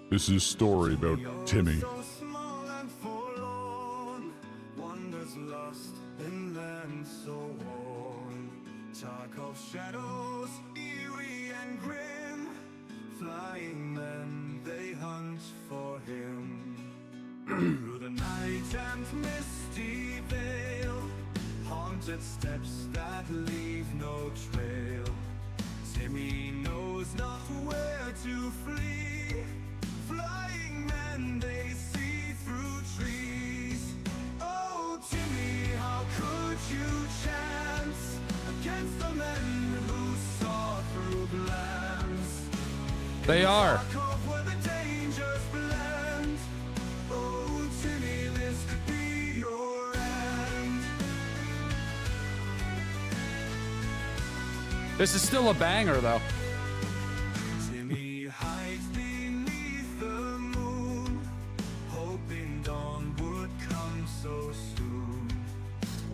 This is a story about Timmy. So small and forlorn, wonders lost in land so worn. Tarkov shadows, eerie and grim, flying men, they hunt for him. Through the night and misty veil, haunted steps that leave no trail. Timmy knows not where to flee. Flying men, they see through trees. Oh, Timmy, how could you chance against the men who saw through glance? They are. Where the dangers blend. Oh, Timmy, this could be your end. This is still a banger, though. Timmy hides beneath the moon, hoping dawn would come so soon.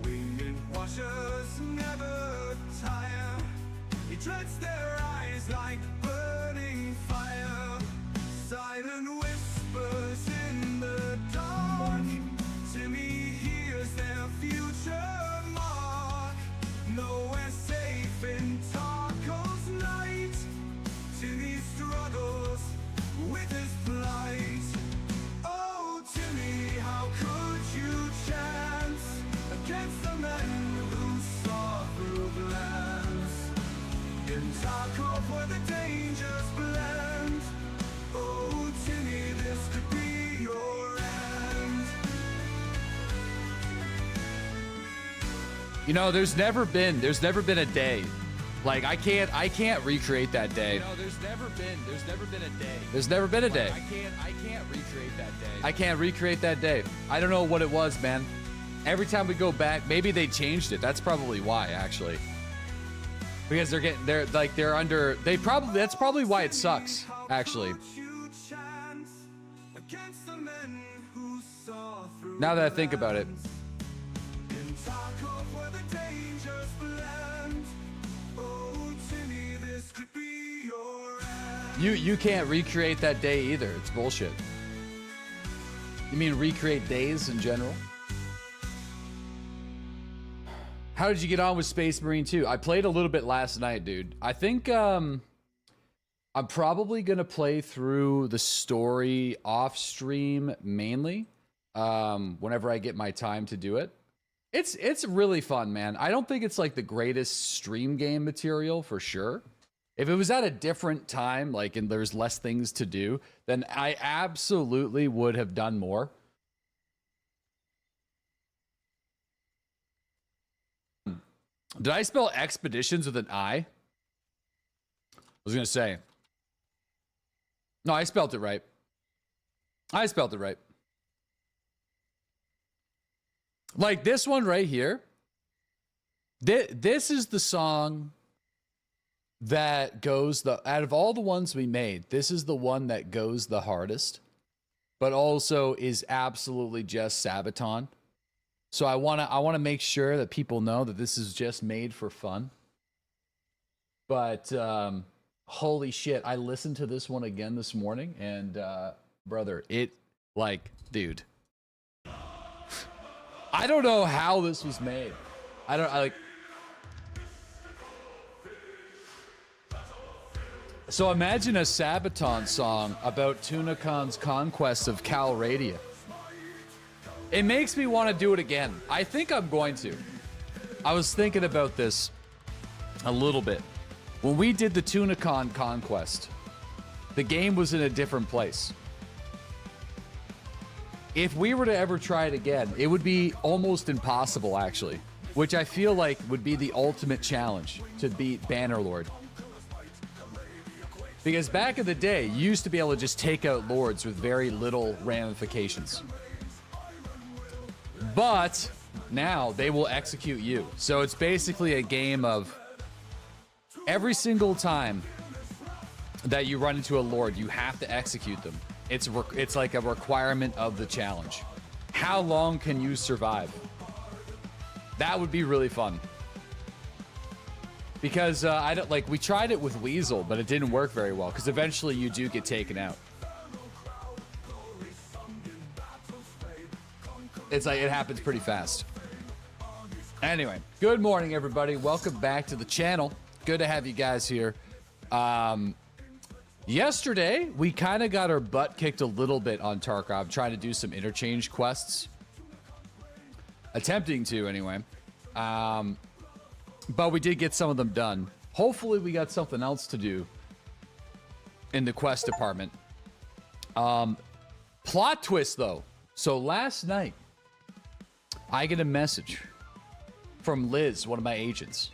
Winged watchers never tire. He dreads their eyes like burning fire. Silent whispers in the dark. Timmy hears their future mark. Nowhere safe in Tarkov's night. Timmy struggles with his plight. Oh, Timmy, how could you chance against the men who saw through glance? In Tarkov where the dangers blend. Oh, Timmy, this could be your end. You know, there's never been a day. Like I can't recreate that day. You know, there's never been a day. There's never been a day. I can't recreate that day. I can't recreate that day. I don't know what it was, man. Every time we go back, maybe they changed it. That's probably why, actually. Because that's probably why it sucks, actually. Now that I think about it. In Tarkov where the dangers blend. Oh, Timmy, this could be your end. You can't recreate that day either. It's bullshit. You mean recreate days in general? How did you get on with Space Marine 2? I played a little bit last night, dude. I think I'm probably gonna play through the story off stream mainly. Whenever I get my time to do it. It's really fun, man. I don't think it's like the greatest stream game material for sure. If it was at a different time, like, and there's less things to do, then I absolutely would have done more. Did I spell expeditions with an I? I was gonna say. No, I spelled it right. I spelled it right. Like this one right here. This is the song that goes out of all the ones we made, this is the one that goes the hardest, but also is absolutely just Sabaton. So I wanna make sure that people know that this is just made for fun. But holy shit, I listened to this one again this morning, and brother, dude, I don't know how this was made. So imagine a Sabaton song about Tunacon's conquest of Calradia. It makes me want to do it again. I think I'm going to. I was thinking about this a little bit. When we did the Tunacon conquest, the game was in a different place. If we were to ever try it again, it would be almost impossible, actually. Which I feel like would be the ultimate challenge to beat Bannerlord. Because back in the day, you used to be able to just take out lords with very little ramifications. But now they will execute you. So it's basically a game of every single time that you run into a lord, you have to execute them. It's like a requirement of the challenge. How long can you survive? That would be really fun. Because we tried it with Weasel, but it didn't work very well because eventually you do get taken out. It's like it happens pretty fast. Anyway, good morning, everybody. Welcome back to the channel. Good to have you guys here. Yesterday, we kind of got our butt kicked a little bit on Tarkov, trying to do some interchange quests. Attempting to, anyway. But we did get some of them done. Hopefully, we got something else to do in the quest department. Plot twist, though. So last night, I get a message from Liz, one of my agents.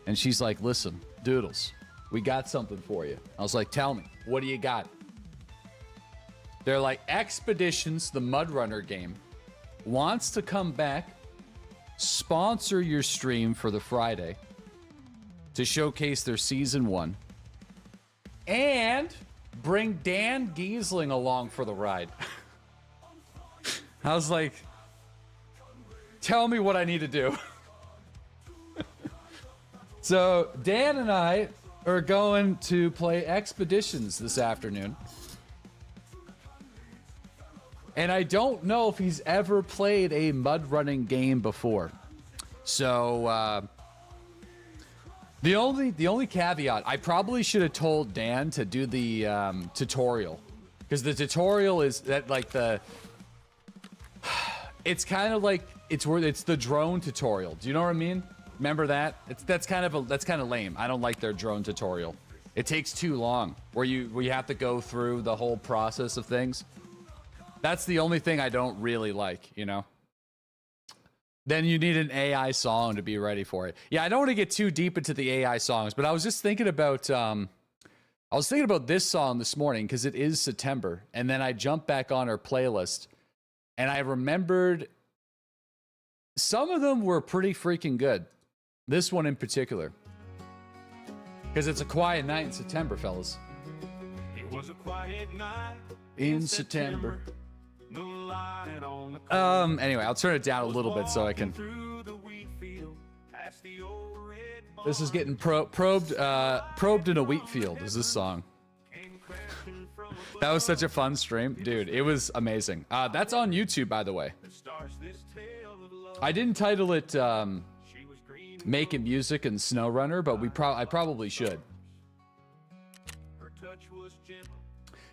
And she's like, listen, Doodles, we got something for you. I was like, tell me, what do you got? They're like, Expeditions, the Mud Runner game, wants to come back, sponsor your stream for the Friday to showcase their season 1, and bring Dan Giesling along for the ride. I was like, tell me what I need to do. So Dan and I are going to play Expeditions this afternoon. And I don't know if he's ever played a mud running game before. So the only caveat, I probably should have told Dan to do the tutorial, because the tutorial is that like it's kind of like it's the drone tutorial. Do you know what I mean? Remember that? That's kind of lame. I don't like their drone tutorial. It takes too long, where you have to go through the whole process of things. That's the only thing I don't really like, you know? Then you need an AI song to be ready for it. Yeah, I don't want to get too deep into the AI songs, but I was just thinking about this song this morning because it is September, and then I jumped back on our playlist, and I remembered some of them were pretty freaking good. This one in particular, because it's a quiet night in September, fellas. It was a quiet night In September. No light on the corner. Anyway, I'll turn it down a little bit so I can. Through the wheat field, past the old red barn, This is getting probed in a wheat field. Is this song? came crashing from That was such a fun stream, dude. It was amazing. That's on YouTube, by the way. the stars. This tale of love. I didn't title it She was green. "Making Music and SnowRunner," but I probably should. Her touch was gentle.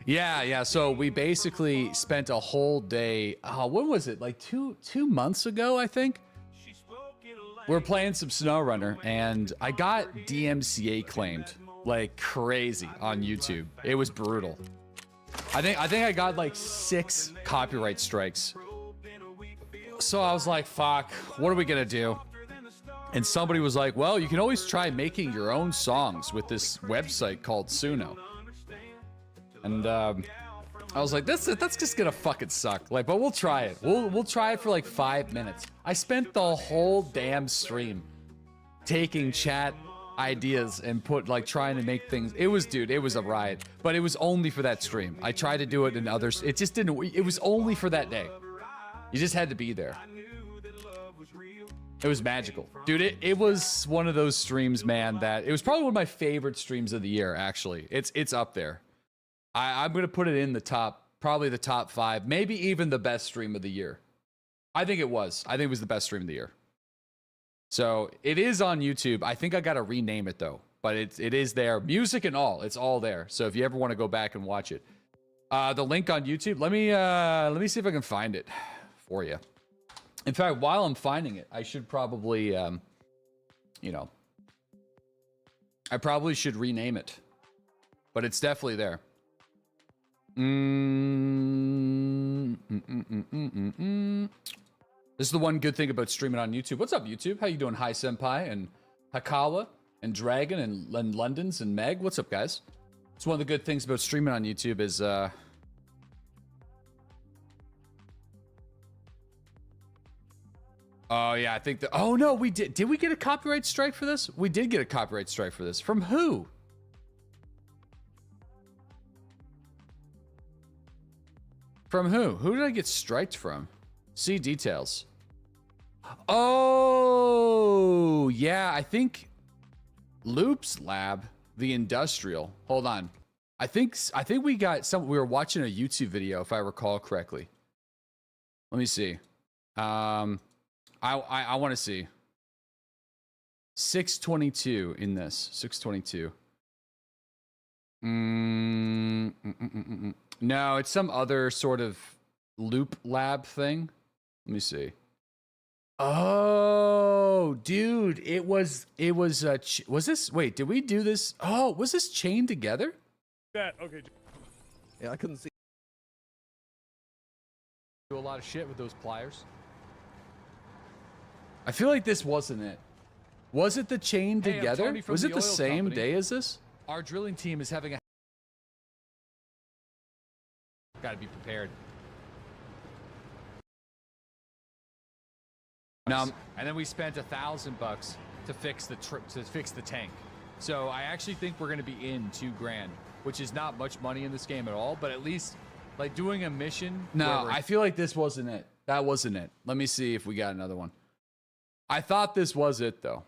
Yeah. So we basically spent a whole day. When was it? Like two months ago, I think. She spoke in a We're playing some SnowRunner, and I got DMCA claimed like crazy on YouTube. It was brutal. I think I got like 6 copyright strikes. So I was like, fuck, what are we gonna do? And somebody was like, well, you can always try making your own songs with this website called Suno. And I was like, that's just gonna fucking suck. Like, but we'll try it. We'll try it for like 5 minutes. I spent the whole damn stream taking chat ideas and trying to make things. It was a riot. But it was only for that stream. I tried to do it in others. It just didn't. It was only for that day. You just had to be there. It was magical. Dude, it was one of those streams, man, that it was probably one of my favorite streams of the year, actually. It's up there. I'm gonna put it in the top, probably the top 5, maybe even the best stream of the year. I think it was the best stream of the year. So it is on YouTube. I think I gotta rename it though, but it is there, music and all. It's all there. So if you ever want to go back and watch it, the link on YouTube. Let me see if I can find it for you. In fact, while I'm finding it, I should probably, I probably should rename it, but it's definitely there. This is the one good thing about streaming on YouTube. What's up, YouTube? How you doing, Hi Senpai and Hakawa and Dragon and Londons and Meg? What's up, guys? It's one of the good things about streaming on YouTube is oh yeah, I think that. Oh no, we did. Did we get a copyright strike for this? We did get a copyright strike for this. From who? From who? Who did I get striked from? See details. Oh, yeah, I think Loops Lab, the industrial. Hold on. I think we got some. We were watching a YouTube video, if I recall correctly. Let me see. I want to see. 622 in this. 622. No, it's some other sort of loop lab thing. Let me see. Oh, dude, it was this, wait, did we do this? Oh, was this chained together? Okay. Yeah, I couldn't see. Do a lot of shit with those pliers. I feel like this wasn't it. Was it the chain Hey, I'm together? Tony from Was the it the oil same company. day as this? Our drilling team is having a. Gotta be prepared. No, And then we spent $1,000 to fix the tank. So I actually think we're gonna be in $2,000, which is not much money in this game at all. But at least, like doing a mission. no, where we're- I feel like this wasn't it. That wasn't it. Let me see if we got another one. I thought this was it though.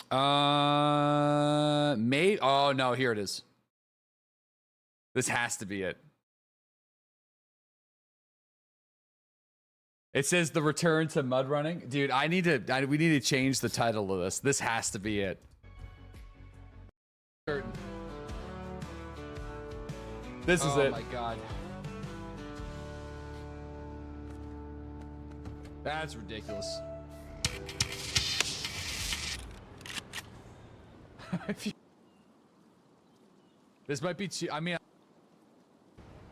Oh no, here it is. This has to be it. It says the return to mud running. Dude, we need to change the title of this. This has to be it. This is oh it. my god. That's ridiculous. This might be too. I mean,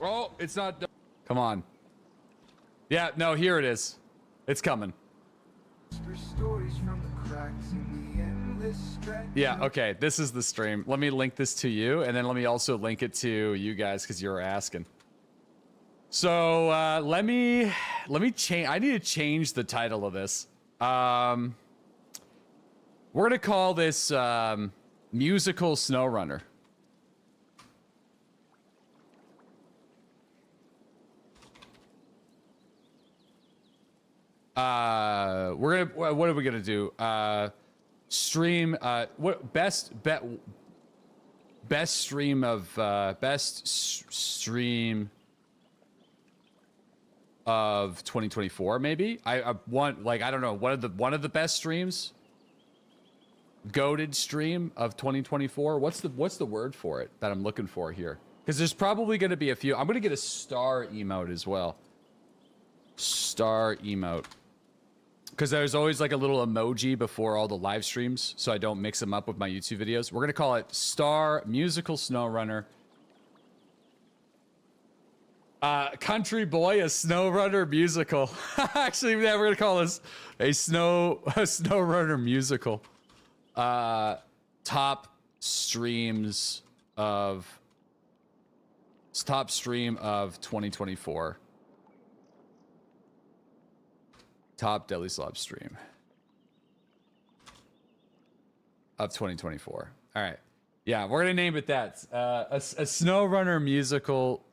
oh, it's not done. Come on. Yeah, no, here it is. It's coming. Stories from the cracks in the endless stretch. Yeah, okay, this is the stream. Let me link this to you, and then let me also link it to you guys because you were asking. So let me change. I need to change the title of this. We're gonna call this musical snowrunner. We're gonna. What are we gonna do? Stream. What best stream of stream of 2024? Maybe. I want, like, I don't know, one of the best streams. Goated stream of 2024. What's the word for it that I'm looking for here? Because there's probably gonna be a few. I'm gonna get a star emote as well. Star emote. Because there's always like a little emoji before all the live streams, so I don't mix them up with my YouTube videos. We're gonna call it Star Musical SnowRunner. Country Boy, a SnowRunner musical. Actually, yeah, we're gonna call this a SnowRunner musical. Top stream of 2024. Top Deadlyslob stream of 2024. All right. Yeah, we're going to name it that. A SnowRunner musical.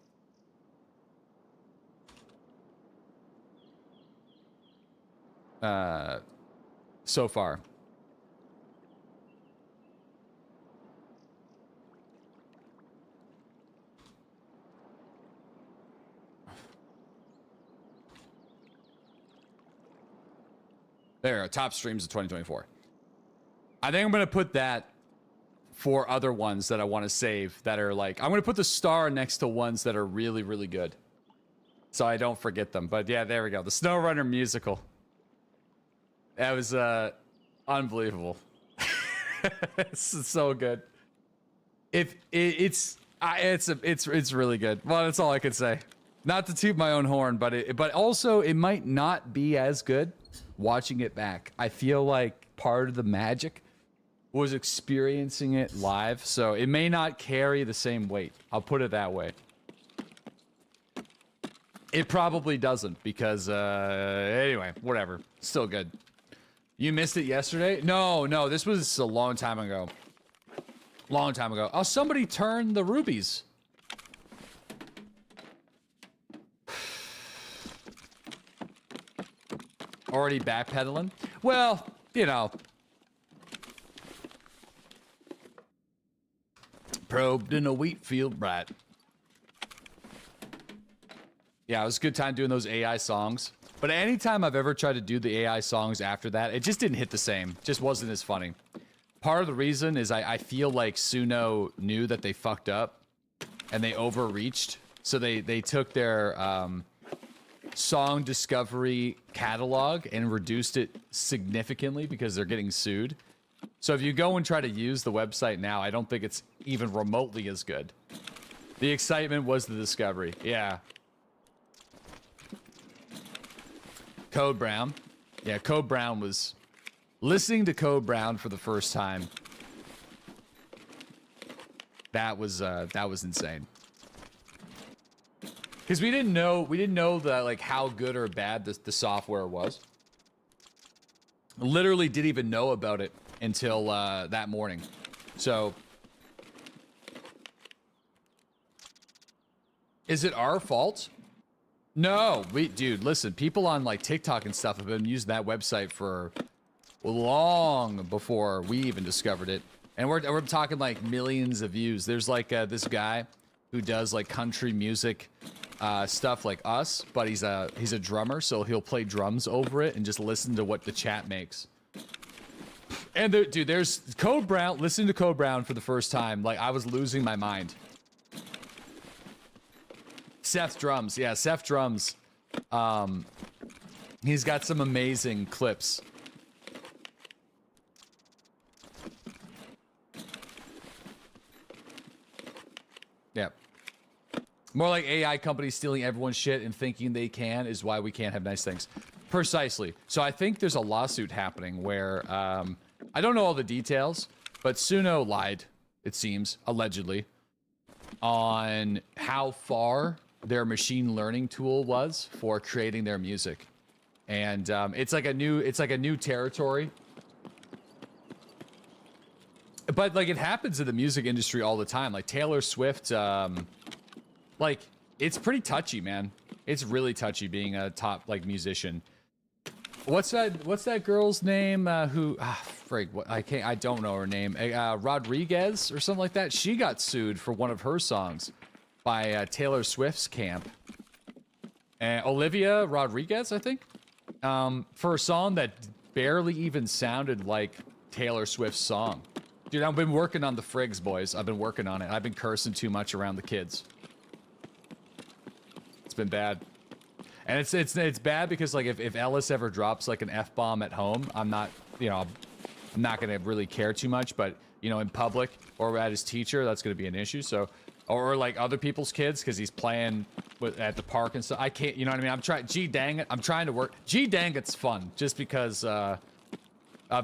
So far. There are top streams of 2024. I think I'm going to put that for other ones that I want to save that are like, I'm going to put the star next to ones that are really, really good, so I don't forget them. But yeah, there we go. The SnowRunner musical. That was unbelievable. It's so good. It's really good. Well, that's all I could say. Not to toot my own horn, but also it might not be as good watching it back. I feel like part of the magic was experiencing it live, so it may not carry the same weight. I'll put it that way. It probably doesn't because anyway, whatever. Still good. You missed it yesterday? No, this was a long time ago. Long time ago. Oh, somebody turned the rubies. Already backpedaling? Well, you know. Probed in a wheat field, right? Yeah, it was a good time doing those AI songs. But anytime I've ever tried to do the AI songs after that, it just didn't hit the same. Just wasn't as funny. Part of the reason is I feel like Suno knew that they fucked up and they overreached. So they took their song discovery catalog and reduced it significantly because they're getting sued. So if you go and try to use the website now, I don't think it's even remotely as good. The excitement was the discovery. Yeah. Code Brown. Yeah, Code Brown was... Listening to Code Brown for the first time, that was insane. Because we didn't know that, like, how good or bad the software was. Literally didn't even know about it until that morning. So, is it our fault? No, dude, listen, people on like TikTok and stuff have been using that website for long before we even discovered it. And we're talking like millions of views. There's like this guy who does like country music stuff like us, but he's a drummer, so he'll play drums over it and just listen to what the chat makes. And there, dude, there's Code Brown. Listening to Code Brown for the first time, like I was losing my mind. Seth Drums, yeah, Seth Drums. He's got some amazing clips. Yeah. More like AI companies stealing everyone's shit and thinking they can is why we can't have nice things. Precisely. So I think there's a lawsuit happening where, I don't know all the details, but Suno lied, it seems, allegedly, on how far their machine learning tool was for creating their music. And it's like a new territory. But like it happens in the music industry all the time. Like Taylor Swift, like it's pretty touchy, man. It's really touchy being a top like musician. What's that girl's name? I don't know her name. Rodriguez or something like that. She got sued for one of her songs by Taylor Swift's camp. Olivia Rodriguez, I think, for a song that barely even sounded like Taylor Swift's song. Dude, I've been working on the Frigs, boys. I've been working on it. I've been cursing too much around the kids. It's been bad. And it's bad because like if Ellis ever drops like an F-bomb at home, I'm not gonna really care too much, but you know, in public or at his teacher, that's gonna be an issue. So, or like other people's kids, because he's playing at the park and stuff. I can't, you know what I mean? I'm trying. Gee dang it! I'm trying to work. Gee dang it's fun, just because of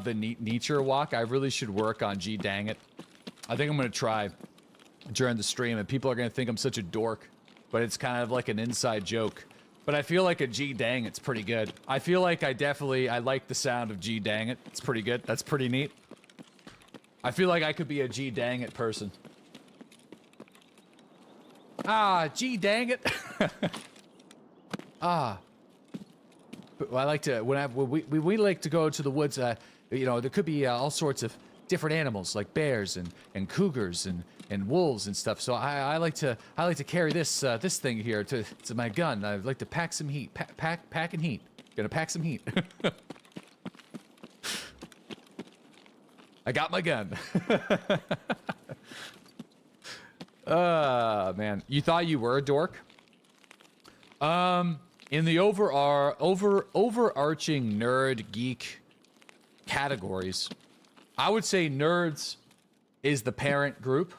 the nature walk. I really should work on gee dang it. I think I'm gonna try during the stream, and people are gonna think I'm such a dork, but it's kind of like an inside joke. But I feel like a gee dang it's pretty good. I feel like I like the sound of gee dang it. It's pretty good. That's pretty neat. I feel like I could be a gee dang it person. Ah, gee dang it. Ah. But I like to, when we like to go to the woods, you know, there could be all sorts of different animals like bears and cougars and wolves and stuff. So I like to carry this this thing here to my gun. I like to pack some heat, packing heat. Gonna pack some heat. I got my gun. Man, you thought you were a dork? In the overarching nerd geek categories, I would say nerds is the parent group.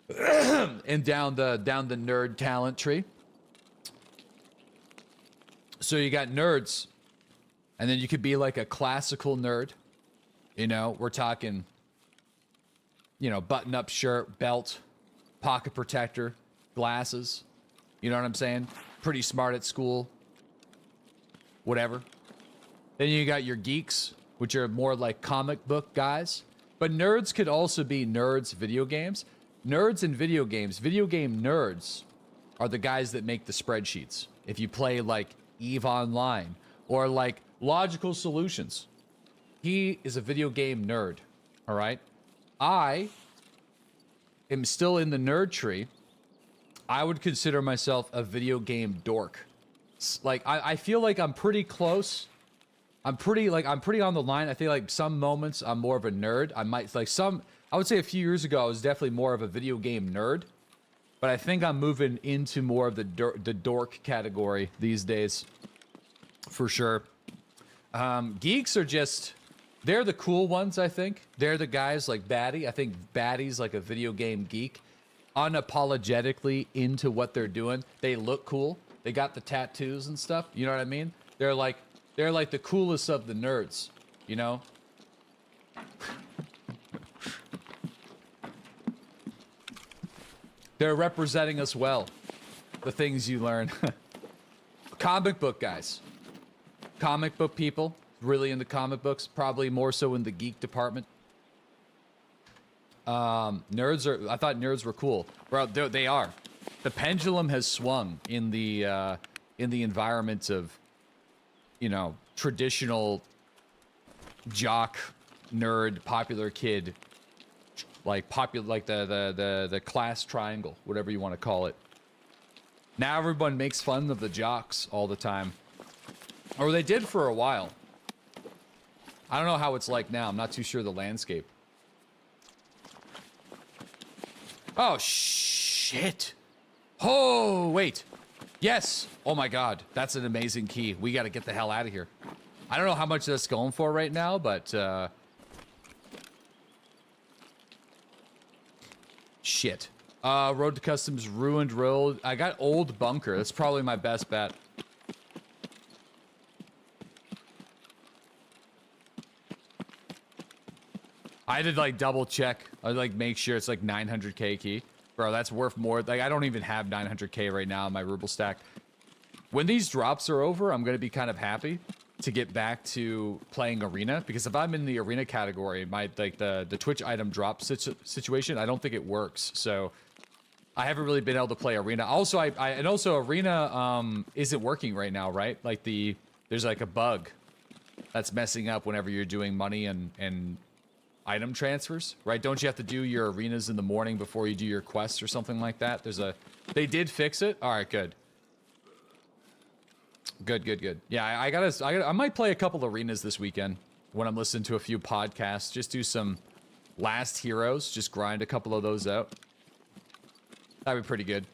And down the nerd talent tree. So you got nerds, and then you could be like a classical nerd. You know, we're talking, you know, button-up shirt, belt, pocket protector, glasses. You know what I'm saying? Pretty smart at school. Whatever. Then you got your geeks, which are more like comic book guys. But nerds could also be nerds video games. Nerds in video games, video game nerds are the guys that make the spreadsheets. If you play like EVE Online or like Logical Solutions, he is a video game nerd, all right? I am still in the nerd tree, I would consider myself a video game dork. Like, I feel like I'm pretty close. I'm pretty on the line. I feel like some moments I'm more of a nerd. I would say a few years ago I was definitely more of a video game nerd. But I think I'm moving into more of the dork category these days. For sure. Geeks are just... They're the cool ones, I think. They're the guys like Batty. I think Batty's like a video game geek. Unapologetically into what they're doing. They look cool. They got the tattoos and stuff. You know what I mean? They're like the coolest of the nerds. You know? They're representing us well. The things you learn. Comic book guys. Comic book people. Really into comic books. Probably more so in the geek department. Nerds are... I thought nerds were cool. Bro, they are. The pendulum has swung in the environment of, you know, traditional jock, nerd, popular kid, like the class triangle, whatever you want to call it. Now everyone makes fun of the jocks all the time, or they did for a while. I don't know how it's like now. I'm not too sure the landscape. Oh shit! Oh wait, yes. Oh my god, that's an amazing key. We got to get the hell out of here. I don't know how much that's going for right now, but shit. Road to Customs ruined road. I got old bunker. That's probably my best bet. I did like double check. I like make sure it's like 900k key. Bro, that's worth more. Like I don't even have 900k right now in my ruble stack. When these drops are over, I'm going to be kind of happy to get back to playing arena, because if I'm in the arena category, my like the Twitch item drop situation, I don't think it works. So I haven't really been able to play arena. Also, and also arena isn't working right now, right? Like there's like a bug that's messing up whenever you're doing money and item transfers, right? Don't you have to do your arenas in the morning before you do your quests or something like that? They did fix it. All right, good. Good. Yeah, I might play a couple arenas this weekend when I'm listening to a few podcasts. Just do some Last Heroes. Just grind a couple of those out. That'd be pretty good.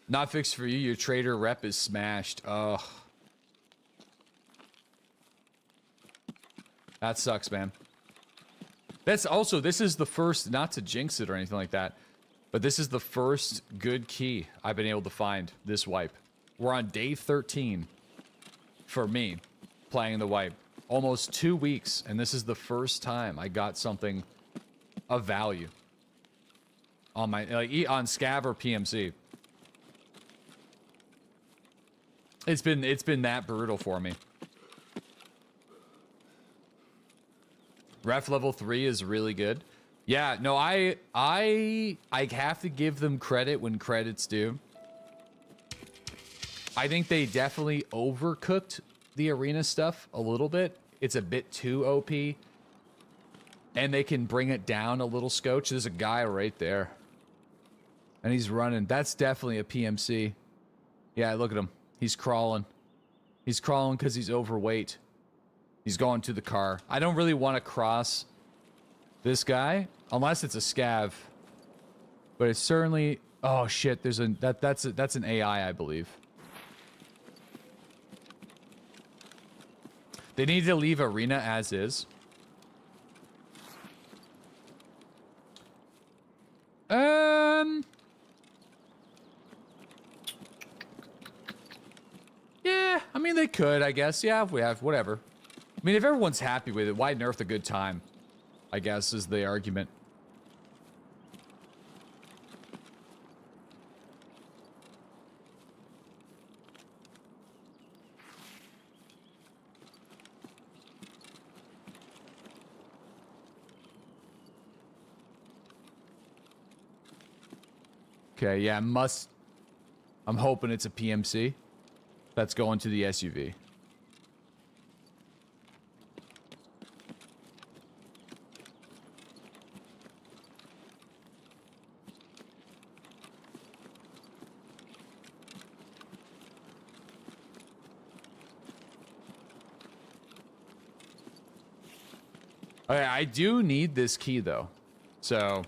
Not fixed for you. Your trader rep is smashed. Ugh. That sucks, man. That's also, this is the first, not to jinx it or anything like that, but this is the first good key I've been able to find this wipe. We're on day 13 for me playing the wipe. Almost 2 weeks, and this is the first time I got something of value on my on Scav or PMC. It's been that brutal for me. Ref level 3 is really good. Yeah, no, I have to give them credit when credit's due. I think they definitely overcooked the arena stuff a little bit. It's a bit too OP. And they can bring it down a little scotch. There's a guy right there. And he's running. That's definitely a PMC. Yeah, look at him. He's crawling. He's crawling because he's overweight. He's going to the car. I don't really want to cross this guy unless it's a scav. But it's certainly... Oh shit, there's that's an AI, I believe. They need to leave arena as is. Yeah, I mean they could, I guess. Yeah, if we have whatever. I mean, if everyone's happy with it, why nerf the good time? I guess is the argument. Okay, yeah, I'm hoping it's a PMC that's going to the SUV. Okay, I do need this key though. So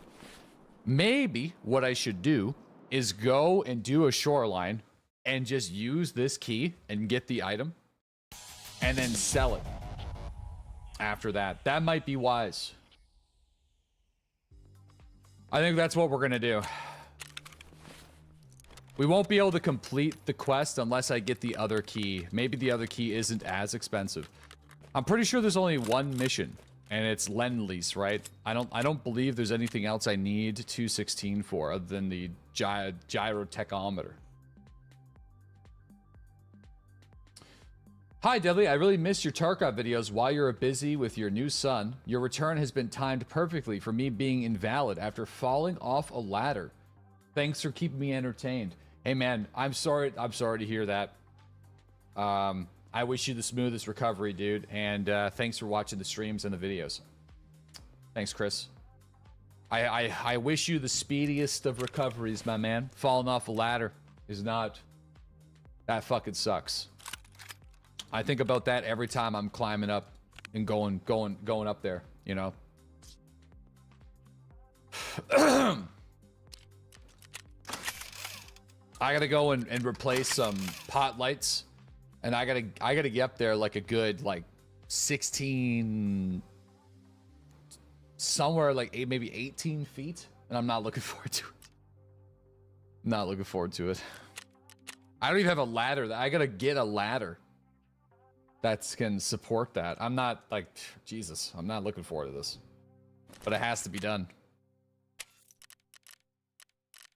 maybe what I should do is go and do a shoreline and just use this key and get the item and then sell it after that. That might be wise. I think that's what we're gonna do. We won't be able to complete the quest unless I get the other key. Maybe the other key isn't as expensive. I'm pretty sure there's only one mission, and it's Lend-Lease, right? I don't believe there's anything else I need 216 for other than the gyrotachometer. Hi, Deadly. I really missed your Tarkov videos while you're busy with your new son. Your return has been timed perfectly for me being invalid after falling off a ladder. Thanks for keeping me entertained. Hey, man, I'm sorry to hear that. I wish you the smoothest recovery, dude. And thanks for watching the streams and the videos. Thanks, Chris. I wish you the speediest of recoveries, my man. Falling off a ladder is not... That fucking sucks. I think about that every time I'm climbing up and going up there, you know. I gotta go and replace some pot lights, and I gotta get up there like a good like 16, somewhere like maybe 18 feet, and I'm not looking forward to it. Not looking forward to it. I don't even have a ladder. I gotta get a ladder that can support that. I'm not like, Jesus, I'm not looking forward to this. But it has to be done.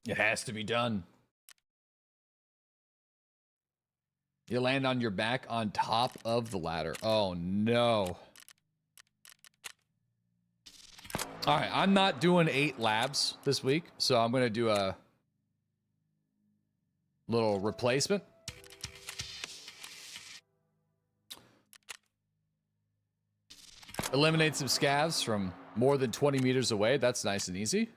It has to be done. You land on your back on top of the ladder. Oh, no. All right, I'm not doing 8 labs this week, so I'm going to do a little replacement. Eliminate some scavs from more than 20 meters away. That's nice and easy.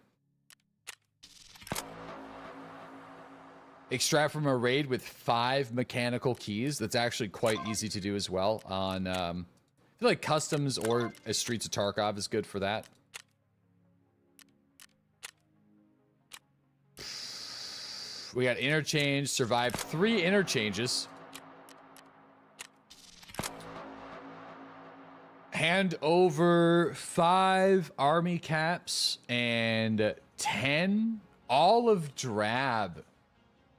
Extract from a raid with 5 mechanical keys. That's actually quite easy to do as well. On, I feel like customs or Streets of Tarkov is good for that. We got interchange. Survived 3 interchanges. Hand over 5 army caps and 10 olive drab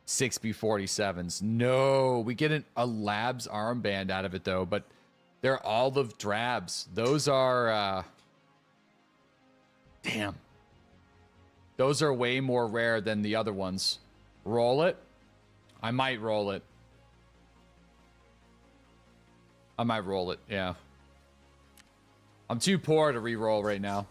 6B47s. No, we get a labs armband out of it though, but they're olive drabs. Those are damn. Those are way more rare than the other ones. Roll it. I might roll it. I might roll it, yeah. I'm too poor to re-roll right now.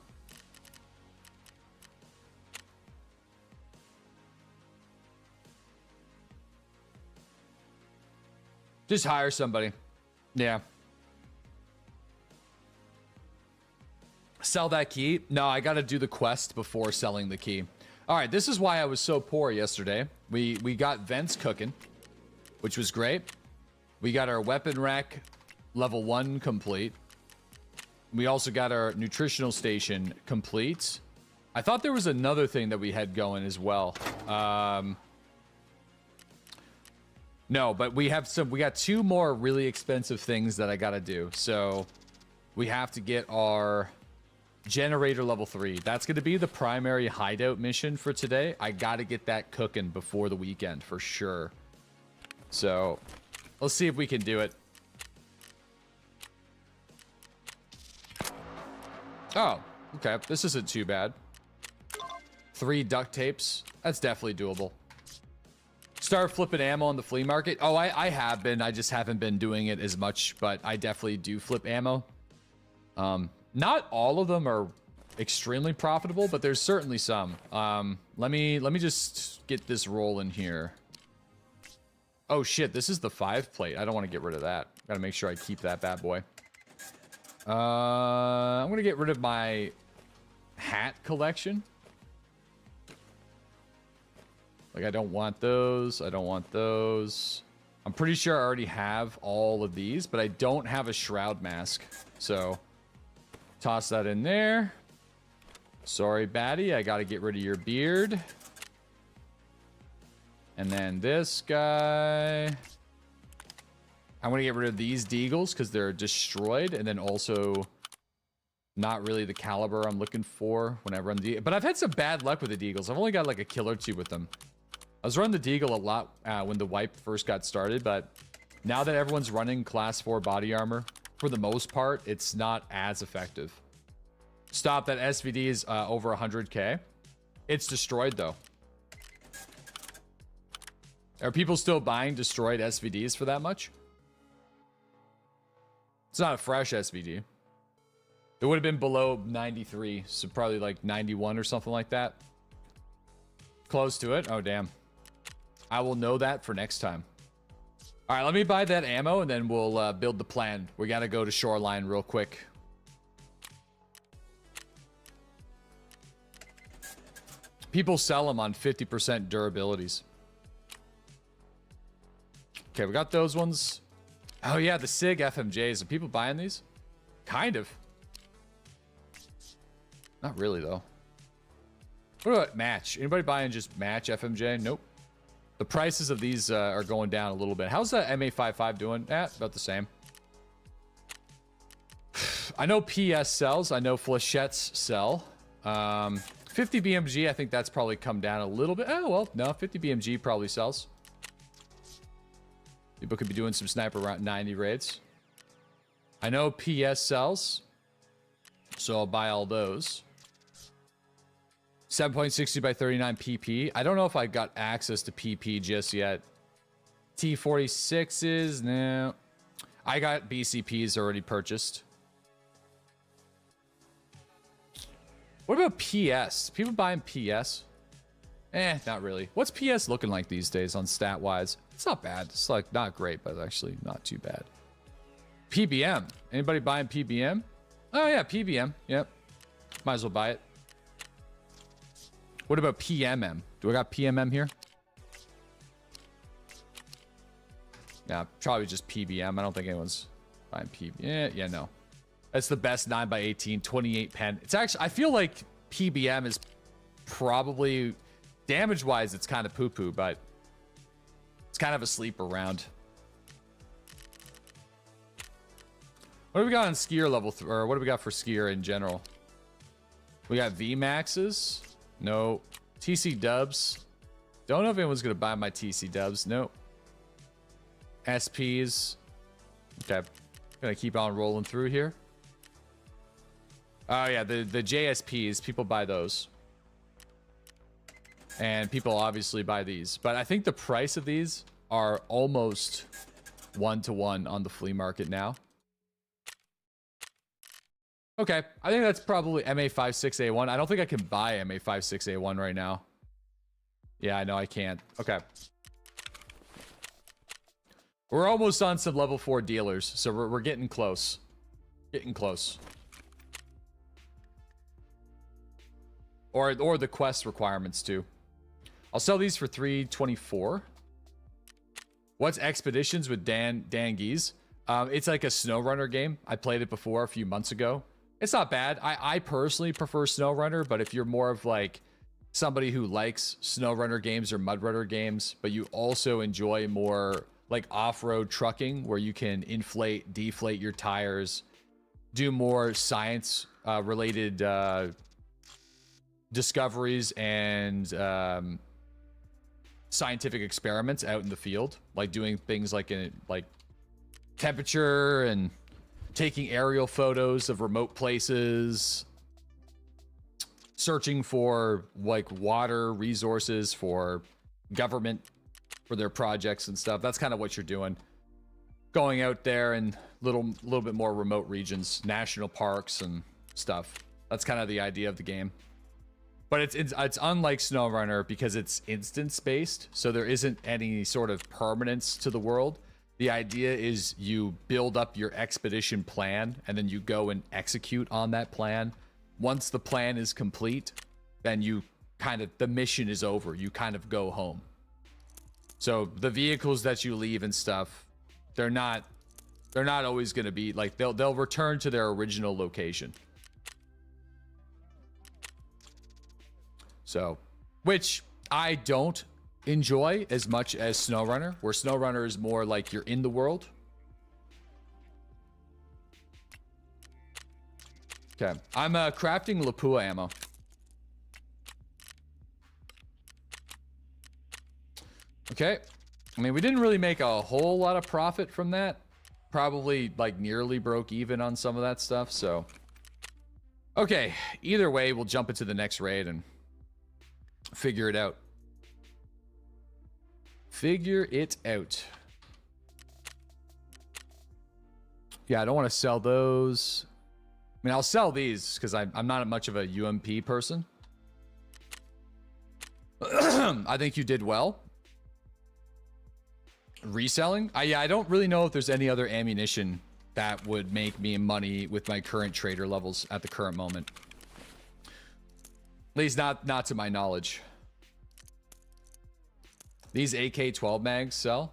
Just hire somebody. Yeah. Sell that key? No, I gotta do the quest before selling the key. Alright, this is why I was so poor yesterday. We got vents cooking, which was great. We got our weapon rack level 1 complete. We also got our nutritional station complete. I thought there was another thing that we had going as well. No, but we got 2 more really expensive things that I gotta do. So we have to get our generator level 3. That's gonna be the primary hideout mission for today. I gotta get that cooking before the weekend for sure. So let's see if we can do it. Oh, okay. This isn't too bad. 3 duct tapes. That's definitely doable. Start flipping ammo on the flea market. Oh, I have been. I just haven't been doing it as much, but I definitely do flip ammo. Not all of them are extremely profitable, but there's certainly some. Let me just get this rolling here. Oh shit, this is the 5 plate. I don't want to get rid of that. Gotta make sure I keep that bad boy. I'm gonna get rid of my hat collection. Like, I don't want those. I don't want those. I'm pretty sure I already have all of these, but I don't have a shroud mask. So Toss that in there. Sorry, baddie. I got to get rid of your beard. And then this guy. I'm going to get rid of these deagles because they're destroyed. And then also not really the caliber I'm looking for whenever I'm but I've had some bad luck with the deagles. I've only got like a kill or two with them. I was running the deagle a lot when the wipe first got started, but now that everyone's running class 4 body armor, for the most part, it's not as effective. Stop, that SVD is over 100k. It's destroyed though. Are people still buying destroyed SVDs for that much? It's not a fresh SVD. It would have been below 93, so probably like 91 or something like that. Close to it. Oh, damn. I will know that for next time. All right, let me buy that ammo, and then we'll build the plan. We got to go to Shoreline real quick. People sell them on 50% durabilities. Okay, we got those ones. Oh, yeah, the SIG FMJs. Are people buying these? Kind of. Not really, though. What about match? Anybody buying just match FMJ? Nope. The prices of these are going down a little bit. How's that MA55 doing? About the same. I know PS sells. I know flechettes sell. 50 BMG, I think that's probably come down a little bit. Oh, well, no. 50 BMG probably sells. People could be doing some sniper around 90 raids. I know PS sells. So I'll buy all those. 7.60 by 39 PP. I don't know if I got access to PP just yet. T46s, no. I got BCPs already purchased. What about PS? People buying PS? Not really. What's PS looking like these days on stat-wise? It's not bad. It's like not great, but actually not too bad. PBM. Anybody buying PBM? Oh yeah, PBM. Yep. Might as well buy it. What about PMM? Do I got PMM here? Yeah, probably just PBM. I don't think anyone's buying PBM. Yeah, no. That's the best 9x18, 28 pen. It's actually, I feel like PBM is probably, damage-wise, it's kind of poo-poo, but it's kind of a sleeper round. What do we got on skier level 3, or what do we got for skier in general? We got VMAXs. No. TC dubs. Don't know if anyone's going to buy my TC dubs. Nope. SPs. Okay. Gonna keep on rolling through here. Oh, yeah. The JSPs. People buy those. And people obviously buy these. But I think the price of these are almost 1-to-1 on the flea market now. Okay, I think that's probably MA56A1. I don't think I can buy MA56A1 right now. Yeah, I know I can't. Okay. We're almost on some level 4 dealers, so we're getting close. Getting close. Or the quest requirements too. I'll sell these for $324. What's Expeditions with Dan Geese? It's like a SnowRunner game. I played it before a few months ago. It's not bad. I personally prefer SnowRunner, but if you're more of like somebody who likes SnowRunner games or MudRunner games, but you also enjoy more like off-road trucking where you can inflate, deflate your tires, do more science related discoveries and scientific experiments out in the field, like doing things like in like temperature and taking aerial photos of remote places, searching for like water resources for government for their projects and stuff. That's kind of what you're doing. Going out there in little bit more remote regions, national parks and stuff. That's kind of the idea of the game. But it's unlike SnowRunner because it's instance based, so there isn't any sort of permanence to the world. The idea is you build up your expedition plan and then you go and execute on that plan. Once the plan is complete, then you kind of, the mission is over. You kind of go home. So the vehicles that you leave and stuff, they're not always going to be like, they'll return to their original location. So, which I don't enjoy as much as SnowRunner, where SnowRunner is more like you're in the world. Okay, I'm crafting Lapua ammo. Okay, I mean, we didn't really make a whole lot of profit from that. Probably like nearly broke even on some of that stuff, so. Okay, either way, we'll jump into the next raid and figure it out. Figure it out. Yeah, I don't want to sell those. I mean, I'll sell these because I'm not much of a UMP person. I think you did well. Reselling? Yeah, I don't really know if there's any other ammunition that would make me money with my current trader levels at the current moment. At least not to my knowledge. These AK-12 mags sell?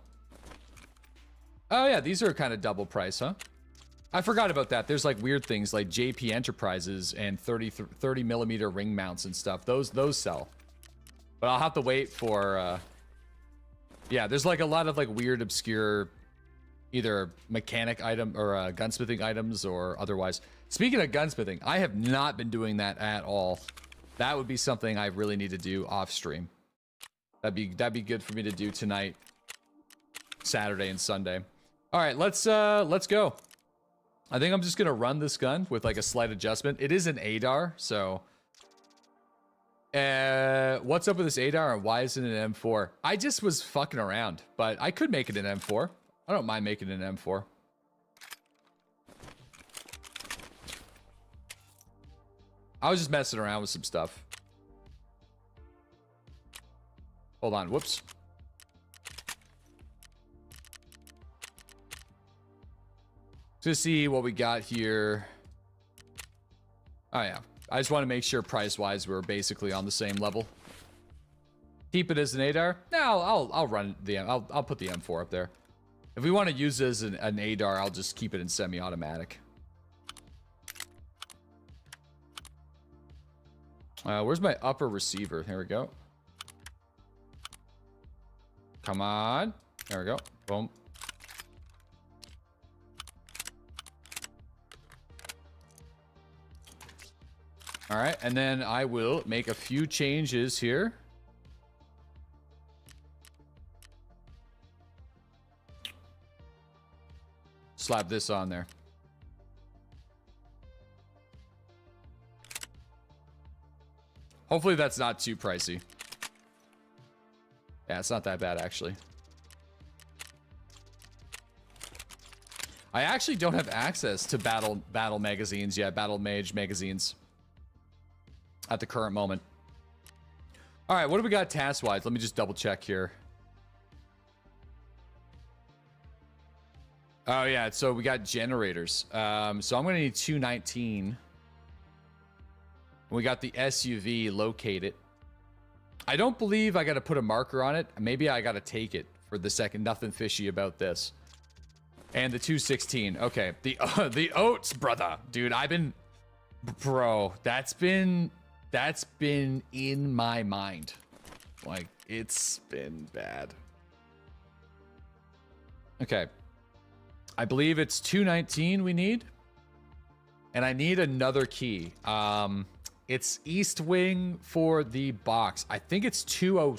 Oh yeah, these are kind of double price, huh? I forgot about that. There's like weird things like JP Enterprises and 30 millimeter ring mounts and stuff. Those sell. But I'll have to wait for yeah, there's like a lot of like weird obscure either mechanic item or gunsmithing items or otherwise. Speaking of gunsmithing, I have not been doing that at all. That would be something I really need to do off stream. That'd be good for me to do tonight, Saturday and Sunday. All right, let's go. I think I'm just gonna run this gun with like a slight adjustment. It is an ADAR, so what's up with this ADAR and why isn't it an M4? I just was fucking around, but I could make it an M4. I don't mind making it an M4. I was just messing around with some stuff. Hold on, whoops. To see what we got here. Oh yeah, I just want to make sure price-wise we're basically on the same level. Keep it as an ADAR. No, I'll run the I'll put the M4 up there. If we want to use it as an ADAR, I'll just keep it in semi-automatic. Where's my upper receiver? Here we go. Come on. There we go. Boom. All right, and then I will make a few changes here. Slap this on there. Hopefully that's not too pricey. Yeah, it's not that bad, actually. I actually don't have access to battle magazines yet, battle mage magazines at the current moment. All right, what do we got task-wise? Let me just double check here. Oh yeah, so we got generators. So I'm gonna need 219. We got the SUV, locate it. I don't believe I gotta put a marker on it. Maybe I gotta take it for the second. Nothing fishy about this. And the 216. Okay, the oats, brother, dude. Bro, that's been in my mind. Like, it's been bad. Okay. I believe it's 219 we need. And I need another key. It's East Wing for the box. I think it's 2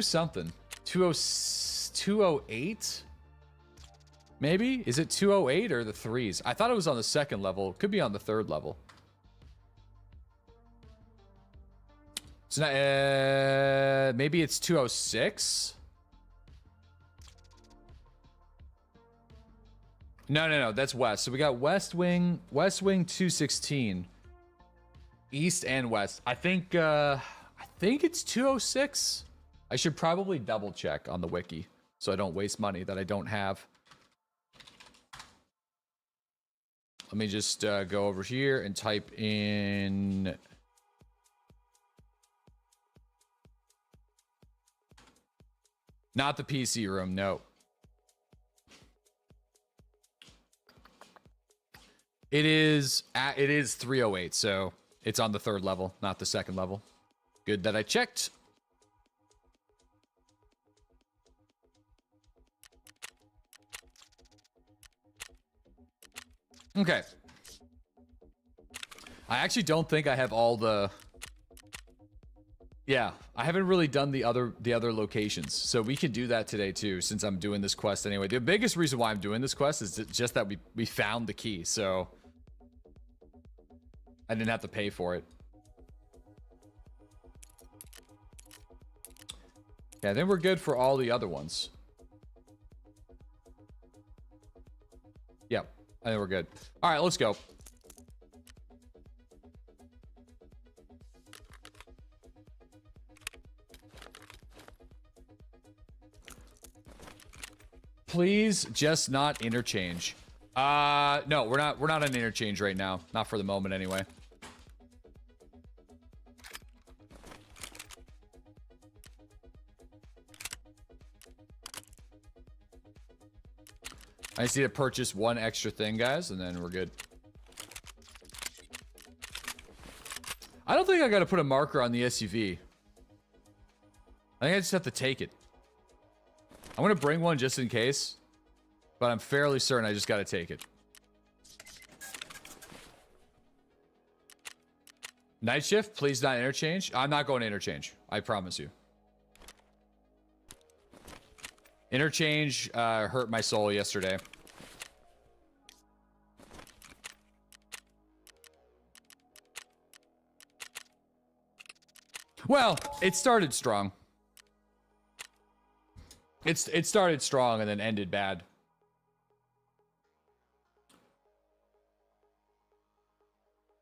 something. 208? Maybe? Is it 208 or the 3s? I thought it was on the second level. Could be on the third level. It's not, maybe it's 206? No, that's west. So we got West Wing 216. East and west. I think it's 206. I should probably double check on the wiki so I don't waste money that I don't have. Let me just go over here and type in not the PC room, no. It is 308, so it's on the third level, not the second level. Good that I checked. Okay. I actually don't think I have all the... Yeah, I haven't really done the other locations. So we can do that today too, since I'm doing this quest anyway. The biggest reason why I'm doing this quest is just that we found the key, so I didn't have to pay for it. Yeah, then we're good for all the other ones. Yep, I think we're good. All right, let's go. Please just not interchange. No, we're not on interchange right now. Not for the moment anyway. I just need to purchase one extra thing, guys, and then we're good. I don't think I got to put a marker on the SUV. I think I just have to take it. I'm going to bring one just in case, but I'm fairly certain I just got to take it. Night shift, please not interchange. I'm not going to interchange. I promise you. Interchange hurt my soul yesterday. Well, it started strong. It started strong and then ended bad.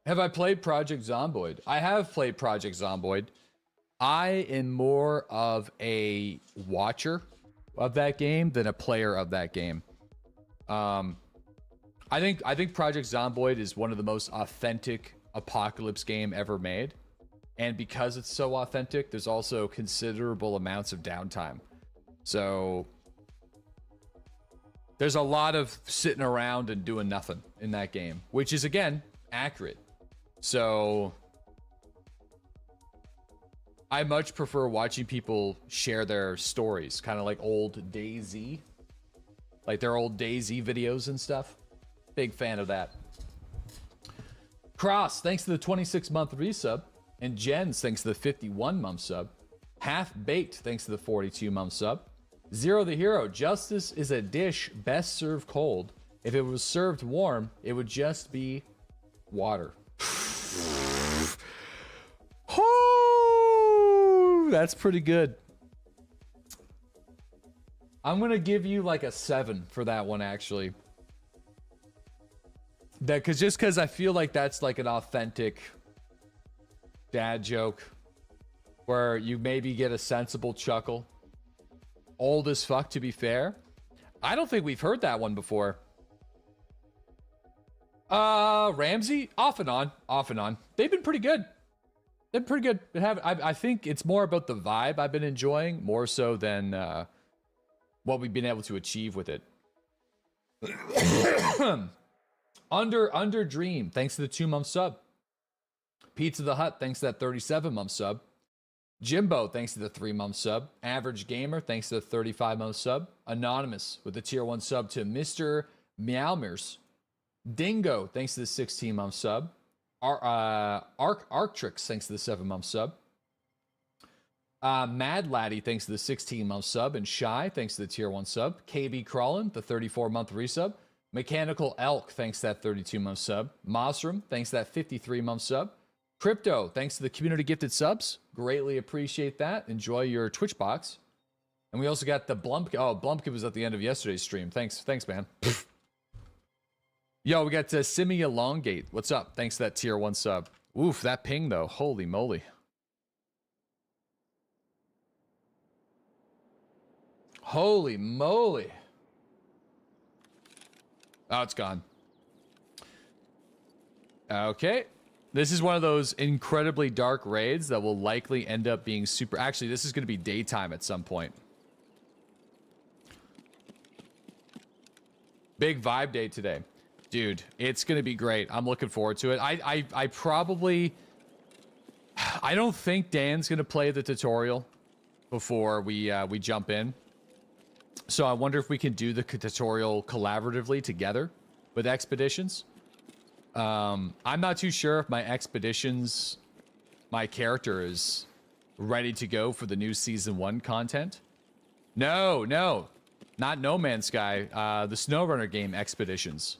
Have I played Project Zomboid? I have played Project Zomboid. I am more of a watcher of that game than a player of that game. I think Project Zomboid is one of the most authentic apocalypse game ever made. And because it's so authentic, there's also considerable amounts of downtime. So there's a lot of sitting around and doing nothing in that game, which is, again, accurate. So I much prefer watching people share their stories, kind of like old DayZ, like their old DayZ videos and stuff. Big fan of that. Cross, thanks to the 26-month resub. And Jens, thanks to the 51-month sub. Half Baked, thanks to the 42-month sub. Zero the Hero, justice is a dish best served cold. If it was served warm, it would just be water. That's pretty good. I'm gonna give you like a 7 for that one, actually. Just because I feel like that's like an authentic dad joke where you maybe get a sensible chuckle. Old as fuck, to be fair. I don't think we've heard that one before. Ramsey, off and on. They've been pretty good. They're pretty good. I think it's more about the vibe I've been enjoying more so than what we've been able to achieve with it. Under Dream, thanks to the 2-month sub. Pizza the Hut, thanks to that 37-month sub. Jimbo, thanks to the 3-month sub. Average Gamer, thanks to the 35-month sub. Anonymous with the tier 1 sub to Mr. Meowmers. Dingo, thanks to the 16-month sub. Arctrix, thanks to the 7-month sub. Mad Laddie, thanks to the 16-month sub. And Shy, thanks to the tier 1 sub. KB Crawlin, the 34-month resub. Mechanical Elk, thanks to that 32-month sub. Mosrum, thanks to that 53-month sub. Crypto, thanks to the community gifted subs. Greatly appreciate that. Enjoy your Twitch box. And we also got the Blumpkin. Oh, Blumpkin was at the end of yesterday's stream. Thanks, man. Yo, we got Simi Elongate. What's up? Thanks to that tier 1 sub. Oof, that ping though. Holy moly. Holy moly. Oh, it's gone. Okay. This is one of those incredibly dark raids that will likely end up being super... Actually, this is going to be daytime at some point. Big vibe day today. Dude, it's going to be great. I'm looking forward to it. I probably... I don't think Dan's gonna play the tutorial before we jump in. So I wonder if we can do the tutorial collaboratively together with Expeditions. I'm not too sure if my character is ready to go for the new Season 1 content. No, not No Man's Sky, the SnowRunner game Expeditions.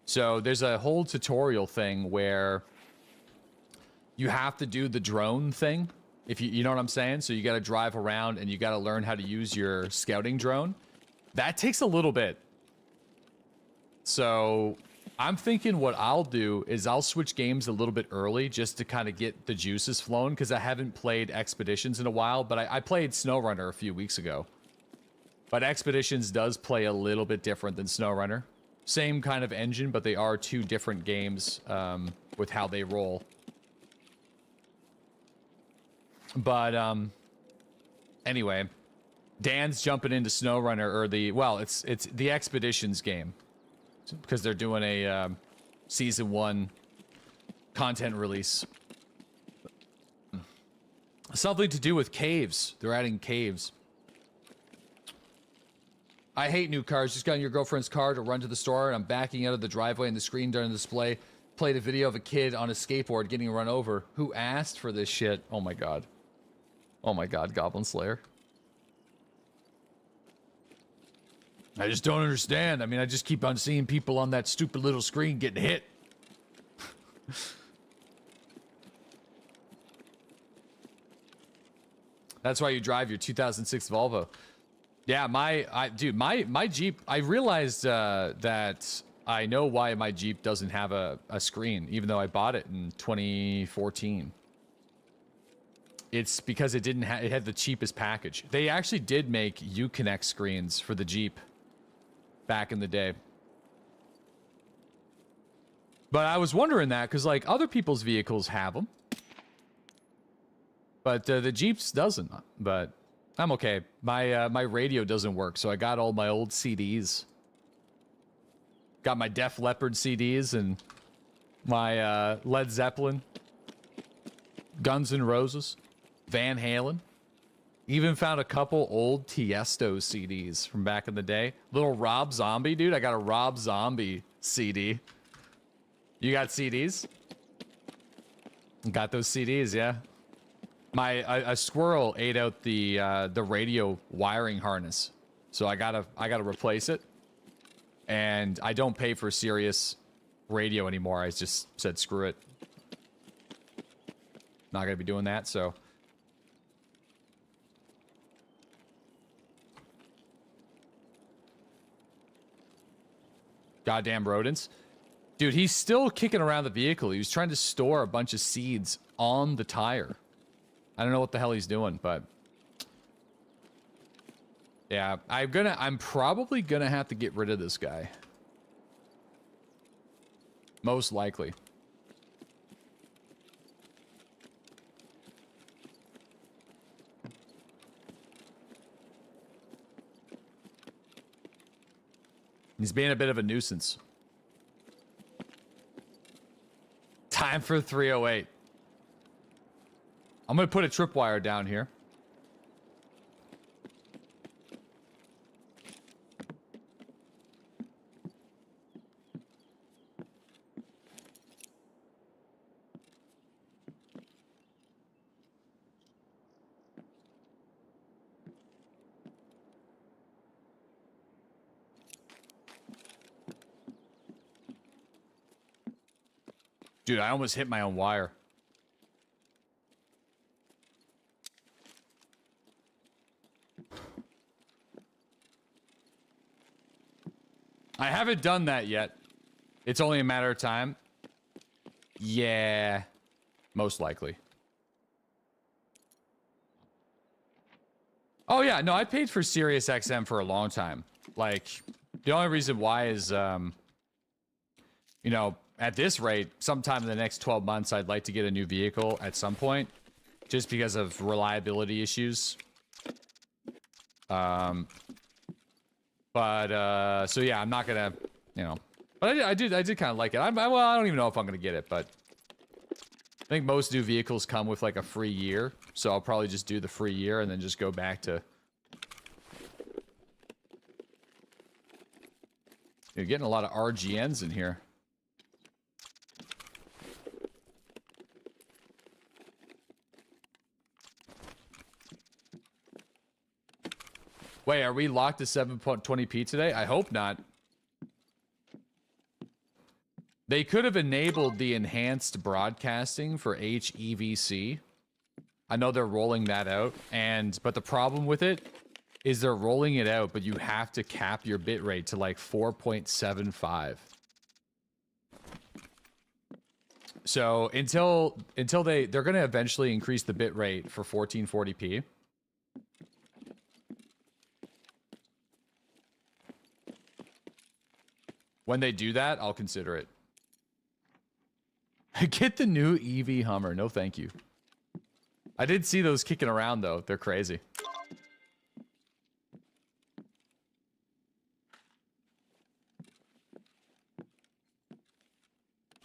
So there's a whole tutorial thing where you have to do the drone thing. If you know what I'm saying? So you got to drive around and you got to learn how to use your scouting drone. That takes a little bit. So I'm thinking what I'll do is I'll switch games a little bit early just to kind of get the juices flowing, because I haven't played Expeditions in a while, but I played SnowRunner a few weeks ago. But Expeditions does play a little bit different than SnowRunner. Same kind of engine, but they are two different games with how they roll. But anyway, Dan's jumping into SnowRunner, or well, it's the Expeditions game, because they're doing a Season 1 content release. Something to do with caves. They're adding caves. I hate new cars. Just got in your girlfriend's car to run to the store, and I'm backing out of the driveway, and the screen during the display played a video of a kid on a skateboard getting run over. Who asked for this shit? Oh my god. Oh my god, Goblin Slayer. I just don't understand. I mean, I just keep on seeing people on that stupid little screen getting hit. That's why you drive your 2006 Volvo. Yeah, my Jeep, I realized that I know why my Jeep doesn't have a screen, even though I bought it in 2014. It's because it didn't have, it had the cheapest package. They actually did make Uconnect screens for the Jeep back in the day. But I was wondering that because like other people's vehicles have them. But the Jeep's doesn't. But I'm okay. My radio doesn't work, so I got all my old CDs. Got my Def Leppard CDs and my Led Zeppelin, Guns N' Roses, Van Halen. Even found a couple old Tiesto CDs from back in the day. Little Rob Zombie, dude. I got a Rob Zombie CD. You got CDs? Got those CDs, yeah. A squirrel ate out the radio wiring harness, so I gotta replace it. And I don't pay for Sirius radio anymore. I just said screw it. Not gonna be doing that, so. Goddamn rodents. Dude, he's still kicking around the vehicle. He was trying to store a bunch of seeds on the tire. I don't know what the hell he's doing, but yeah, I'm probably gonna have to get rid of this guy. Most likely. He's being a bit of a nuisance. Time for 308. I'm gonna put a tripwire down here. Dude, I almost hit my own wire. I haven't done that yet. It's only a matter of time. Yeah, most likely. Oh yeah, no, I paid for Sirius XM for a long time. Like, the only reason why is, you know, at this rate, sometime in the next 12 months, I'd like to get a new vehicle at some point, just because of reliability issues. So yeah, I'm not gonna, you know, but I did kind of like it. Well, I don't even know if I'm gonna get it, but I think most new vehicles come with like a free year, so I'll probably just do the free year and then just go back to... You're getting a lot of RGNs in here. Wait, are we locked to 720p today? I hope not. They could have enabled the enhanced broadcasting for HEVC. I know they're rolling that out, but the problem with it is they're rolling it out, but you have to cap your bitrate to like 4.75. So until they're going to eventually increase the bitrate for 1440p. When they do that, I'll consider it. Get the new EV Hummer. No, thank you. I did see those kicking around, though. They're crazy.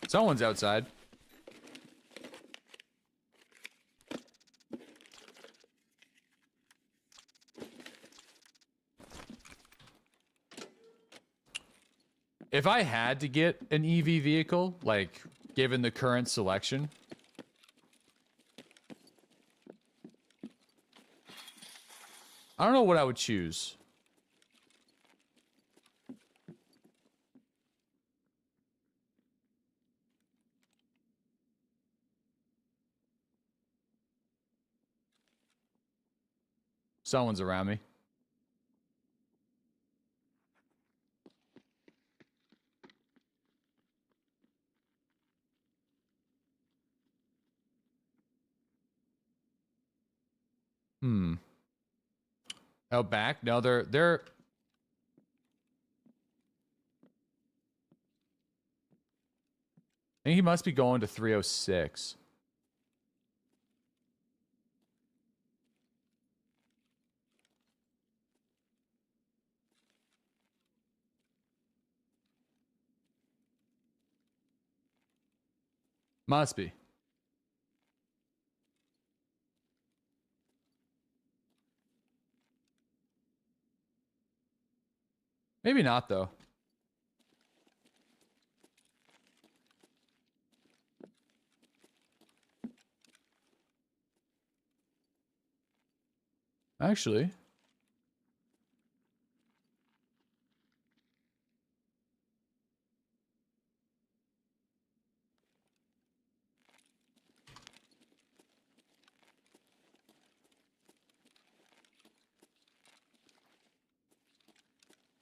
Someone's outside. If I had to get an EV vehicle, like, given the current selection, I don't know what I would choose. Someone's around me. Out back? No, they're... I think he must be going to 306. Must be. Maybe not, though. Actually.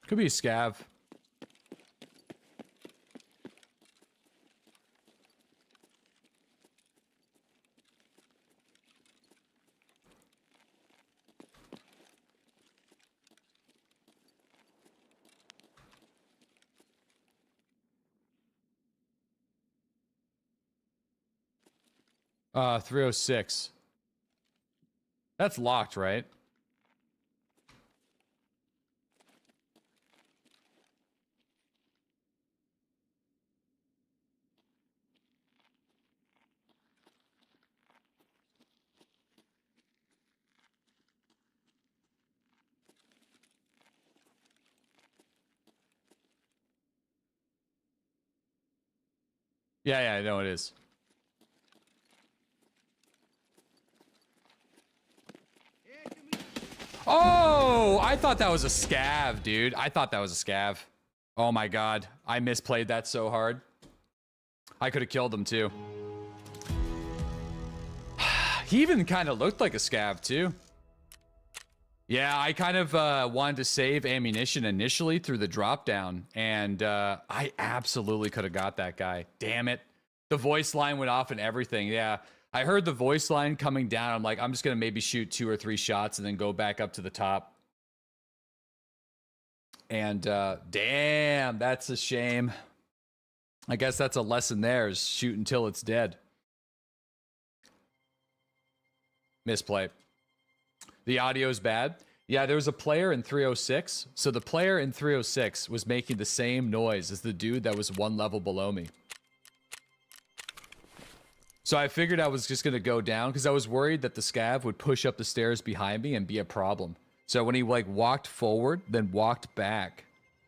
Could be a scav. Uh, 306. That's locked, right? Yeah, I know it is. Oh, I thought that was a scav, dude. I thought that was a scav. Oh my god. I misplayed that so hard. I could have killed him too. He even kind of looked like a scav too. Yeah, I kind of wanted to save ammunition initially through the drop down, and I absolutely could have got that guy. Damn it. The voice line went off and everything. Yeah, I heard the voice line coming down. I'm like, I'm just going to maybe shoot 2 or 3 shots and then go back up to the top. And damn, that's a shame. I guess that's a lesson there, is shoot until it's dead. Misplay. The audio's bad. Yeah, there was a player in 306. So the player in 306 was making the same noise as the dude that was 1 level below me. So I figured I was just going to go down because I was worried that the scav would push up the stairs behind me and be a problem. So when he like walked forward, then walked back,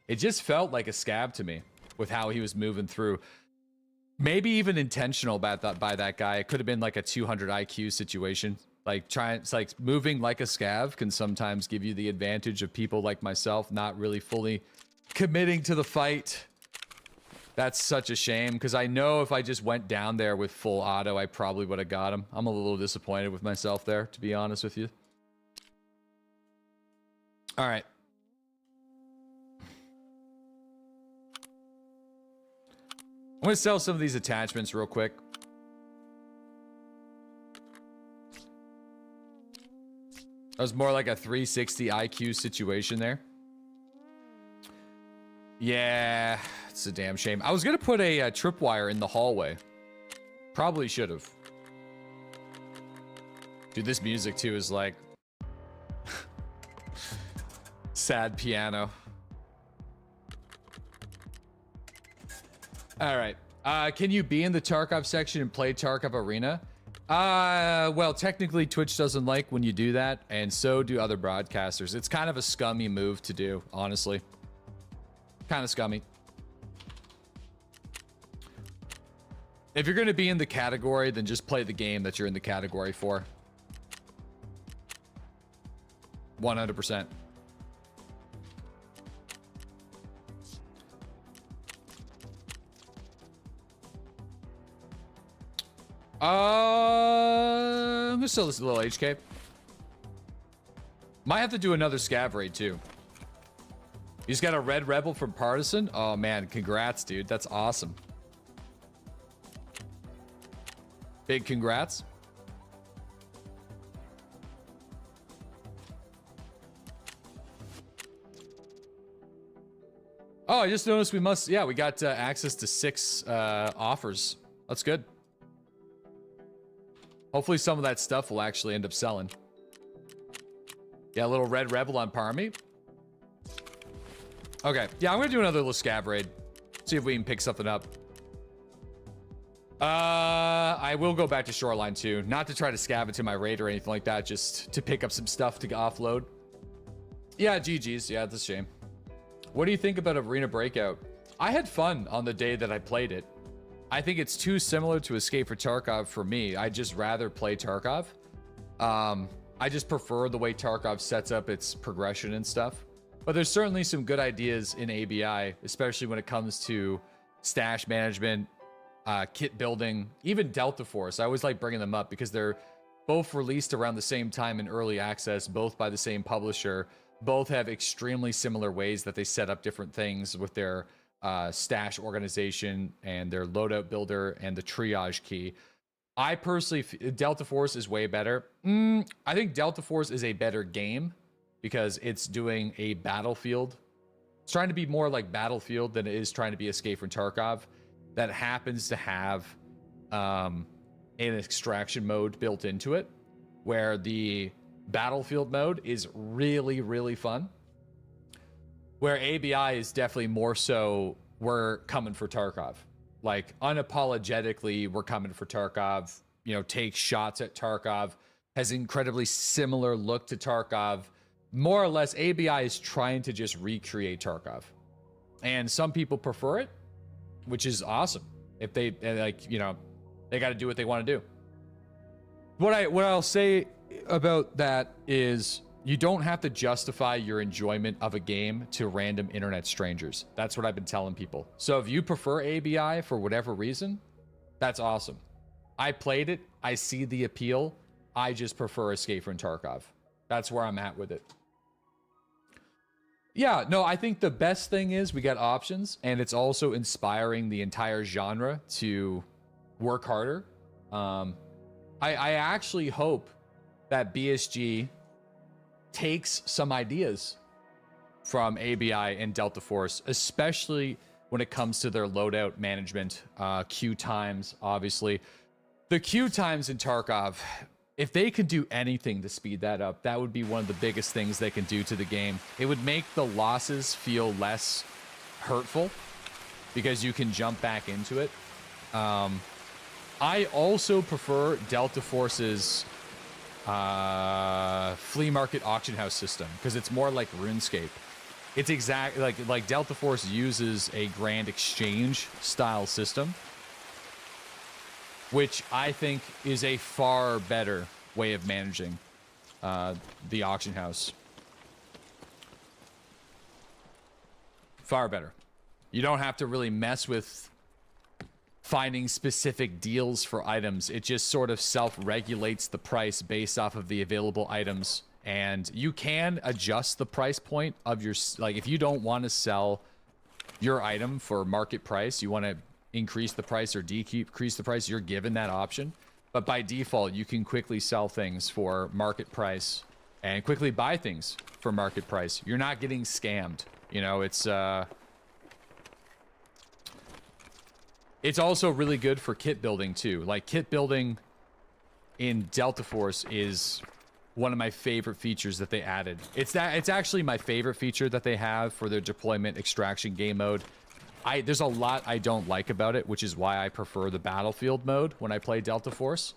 it just felt like a scav to me with how he was moving through. Maybe even intentional by that guy. It could have been like a 200 IQ situation. Like it's like moving like a scav can sometimes give you the advantage of people like myself not really fully committing to the fight. That's such a shame because I know if I just went down there with full auto, I probably would have got him. I'm a little disappointed with myself there, to be honest with you. All right. I'm going to sell some of these attachments real quick. That was more like a 360 IQ situation there. Yeah, it's a damn shame. I was going to put a tripwire in the hallway. Probably should have. Dude, this music too is like... sad piano. All right. Can you be in the Tarkov section and play Tarkov Arena? Well, technically Twitch doesn't like when you do that, and so do other broadcasters. It's kind of a scummy move to do, honestly. Kind of scummy. If you're going to be in the category, then just play the game that you're in the category for. 100%. I'm gonna sell this little HK. Might have to do another scav raid too. You just got a red rebel from Partisan? Oh man, congrats, dude. That's awesome. Big congrats. Oh, I just noticed we must, yeah, we got access to 6 offers. That's good. Hopefully some of that stuff will actually end up selling. Yeah, a little red rebel on Parmy. Okay, yeah, I'm gonna do another little scav raid. See if we can pick something up. I will go back to Shoreline too. Not to try to scav into my raid or anything like that, just to pick up some stuff to offload. Yeah, GG's. Yeah, it's a shame. What do you think about Arena Breakout? I had fun on the day that I played it. I think it's too similar to Escape for Tarkov for me. I'd just rather play Tarkov. I just prefer the way Tarkov sets up its progression and stuff. But there's certainly some good ideas in ABI, especially when it comes to stash management, kit building, even Delta Force. I always like bringing them up because they're both released around the same time in early access, both by the same publisher. Both have extremely similar ways that they set up different things with their stash organization and their loadout builder and the triage key. I personally, Delta Force is way better. I think Delta Force is a better game because it's doing a Battlefield. It's trying to be more like Battlefield than it is trying to be Escape from Tarkov. That happens to have an extraction mode built into it, where the Battlefield mode is really, really fun. Where ABI is definitely more so, we're coming for Tarkov. Like, unapologetically, we're coming for Tarkov. You know, take shots at Tarkov. Has incredibly similar look to Tarkov. More or less, ABI is trying to just recreate Tarkov. And some people prefer it, which is awesome. If they, like, you know, they got to do what they want to do. What I'll say about that is, you don't have to justify your enjoyment of a game to random internet strangers. That's what I've been telling people. So if you prefer ABI for whatever reason, that's awesome. I played it. I see the appeal. I just prefer Escape from Tarkov. That's where I'm at with it. Yeah, no, I think the best thing is we got options, and it's also inspiring the entire genre to work harder. I actually hope that BSG takes some ideas from ABI and Delta Force, especially when it comes to their loadout management, queue times, obviously. The queue times in Tarkov, if they could do anything to speed that up, that would be one of the biggest things they can do to the game. It would make the losses feel less hurtful because you can jump back into it. I also prefer Delta Force's flea market auction house system because it's more like RuneScape. It's exact like Delta Force uses a grand exchange style system, which I think is a far better way of managing the auction house. Far better. You don't have to really mess with finding specific deals for items. It just sort of self-regulates the price based off of the available items. And you can adjust the price point of your, like if you don't want to sell your item for market price, you want to increase the price or decrease the price, you're given that option. But by default, you can quickly sell things for market price and quickly buy things for market price. You're not getting scammed. You know, it's also really good for kit building too. Like kit building in Delta Force is one of my favorite features that they added. It's actually my favorite feature that they have for their deployment extraction game mode. There's a lot I don't like about it, which is why I prefer the battlefield mode when I play Delta Force.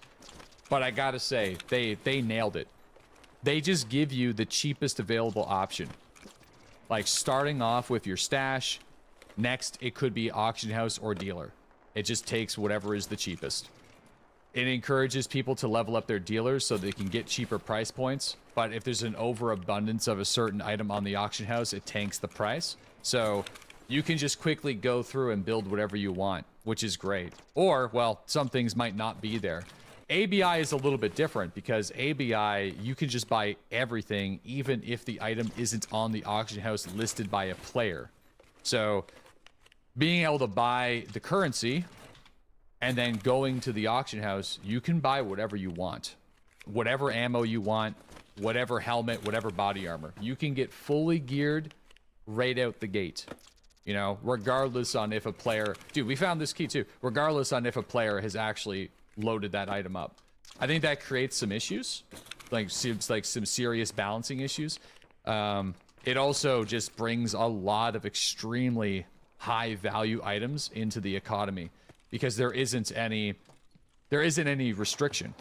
But I gotta say, they nailed it. They just give you the cheapest available option. Like starting off with your stash, next it could be auction house or dealer. It just takes whatever is the cheapest. It encourages people to level up their dealers so they can get cheaper price points. But if there's an overabundance of a certain item on the auction house, it tanks the price. So you can just quickly go through and build whatever you want, which is great. Or, well, some things might not be there. ABI is a little bit different because ABI, you can just buy everything even if the item isn't on the auction house listed by a player. So being able to buy the currency and then going to the auction house, you can buy whatever you want. Whatever ammo you want, whatever helmet, whatever body armor. You can get fully geared right out the gate. You know, regardless on if a player... Dude, we found this key too. Regardless on if a player has actually loaded that item up. I think that creates some issues. Like, seems like some serious balancing issues. It also just brings a lot of extremely high value items into the economy because there isn't any restriction.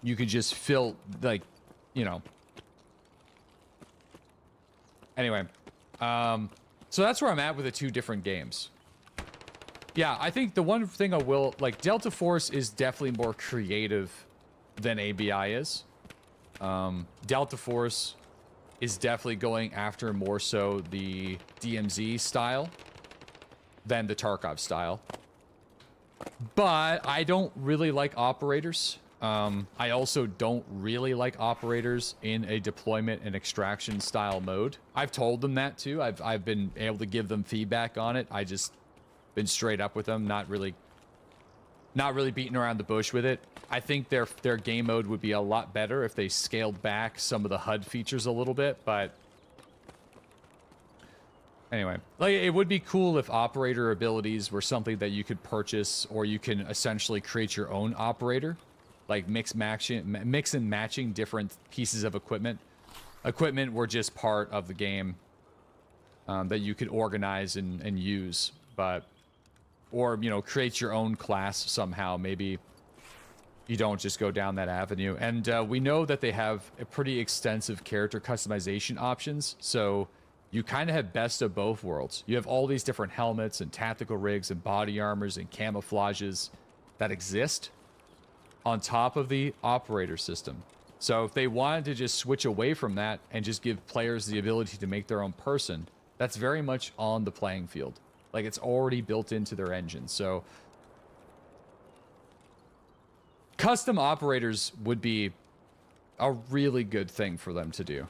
You can just fill, like, you know. Anyway, so that's where I'm at with the two different games. Yeah, I think the one thing I will, like, Delta Force is definitely more creative than ABI is. Delta Force is definitely going after more so the DMZ style than the Tarkov style. But I don't really like operators. I also don't really like operators in a deployment and extraction style mode. I've told them that too. I've been able to give them feedback on it. I just been straight up with them, not really beating around the bush with it. I think their game mode would be a lot better if they scaled back some of the HUD features a little bit, but anyway, like, it would be cool if operator abilities were something that you could purchase, or you can essentially create your own operator, like mix and matching different pieces of equipment. Equipment were just part of the game that you could organize and use, but, or, you know, create your own class somehow. Maybe you don't just go down that avenue. And we know that they have a pretty extensive character customization options, so you kind of have best of both worlds. You have all these different helmets and tactical rigs and body armors and camouflages that exist on top of the operator system. So if they wanted to just switch away from that and just give players the ability to make their own person, that's very much on the playing field. Like, it's already built into their engine. So custom operators would be a really good thing for them to do.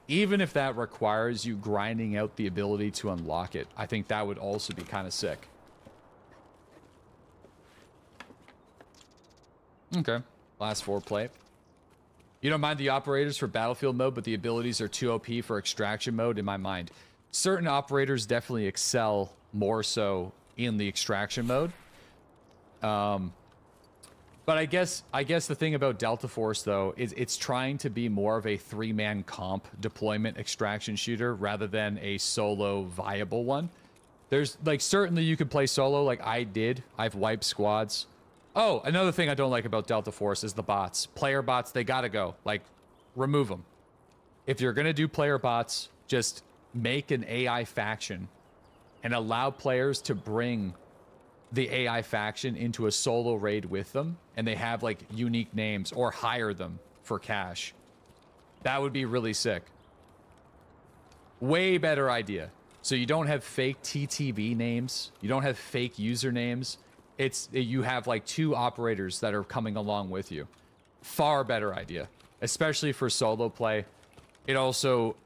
Even if that requires you grinding out the ability to unlock it, I think that would also be kind of sick. Okay, last foreplay. You don't mind the operators for battlefield mode, but the abilities are too OP for extraction mode in my mind. Certain operators definitely excel more so in the extraction mode. But I guess the thing about Delta Force, though, is it's trying to be more of a three-man comp deployment extraction shooter rather than a solo viable one. There's like certainly you can play solo like I did. I've wiped squads. Oh, another thing I don't like about Delta Force is the bots. Player bots, they gotta go. Like, remove them. If you're gonna do player bots, just make an AI faction and allow players to bring the AI faction into a solo raid with them, and they have like unique names, or hire them for cash. That would be really sick. Way better idea. So you don't have fake TTV names. You don't have fake usernames. You have like 2 operators that are coming along with you. Far better idea, especially for solo play. It also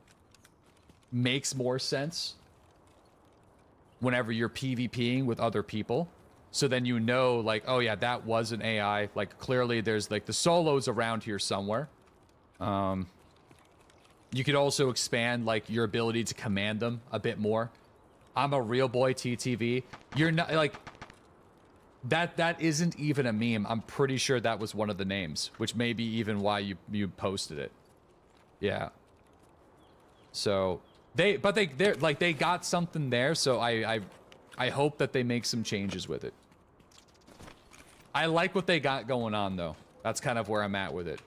makes more sense whenever you're PvPing with other people. So then you know, like, oh yeah, that was an AI. Like, clearly there's like the solos around here somewhere. You could also expand like your ability to command them a bit more. I'm a real boy TTV. You're not like that isn't even a meme. I'm pretty sure that was one of the names, which may be even why you posted it. Yeah. So they're like they got something there, so I hope that they make some changes with it. I like what they got going on though. That's kind of where I'm at with it.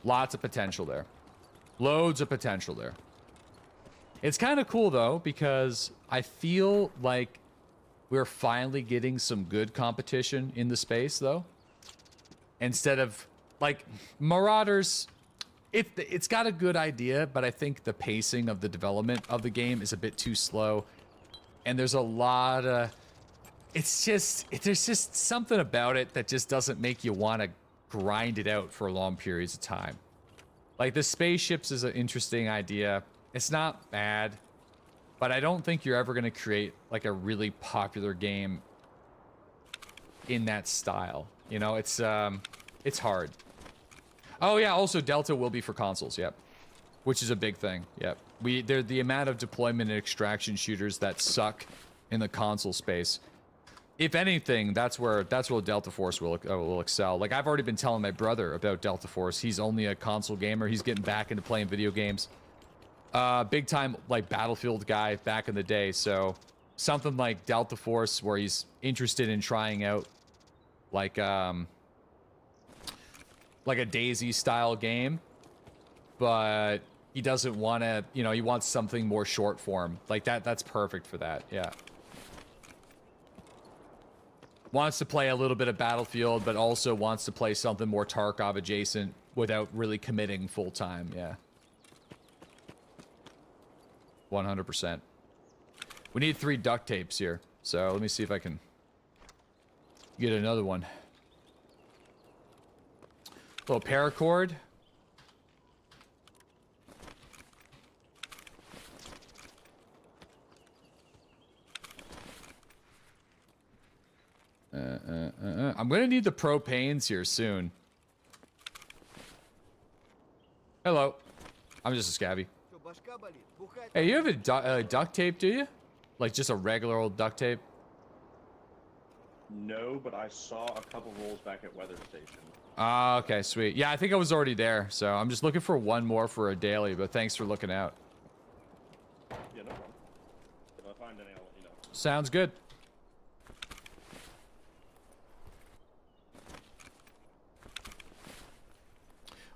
Lots of potential there. Loads of potential there. It's kind of cool though, because I feel like we're finally getting some good competition in the space though. Instead of like Marauders, it's got a good idea, but I think the pacing of the development of the game is a bit too slow. And there's a lot of, there's just something about it that just doesn't make you want to grind it out for long periods of time. Like the spaceships is an interesting idea. It's not bad, but I don't think you're ever going to create like a really popular game in that style. You know, it's hard. Oh yeah, also Delta will be for consoles, yep. Which is a big thing, yep. The amount of deployment and extraction shooters that suck in the console space. If anything, that's where Delta Force will excel. Like, I've already been telling my brother about Delta Force. He's only a console gamer. He's getting back into playing video games. Big time, like, Battlefield guy back in the day. So, something like Delta Force where he's interested in trying out, like a DayZ-style game. But he doesn't want to, you know, he wants something more short form. Like, that's perfect for that, yeah. Wants to play a little bit of Battlefield, but also wants to play something more Tarkov adjacent without really committing full time. Yeah. 100%. We need 3 duct tapes here. So let me see if I can get another one. Little paracord. I'm gonna need the propanes here soon. Hello. I'm just a scabby. Hey, you have a duct tape, do you? Like just a regular old duct tape? No, but I saw a couple rolls back at Weather Station. Ah, okay, sweet. Yeah, I think I was already there, so I'm just looking for one more for a daily, but thanks for looking out. Yeah, no problem. If I find any, I'll let you know. Sounds good.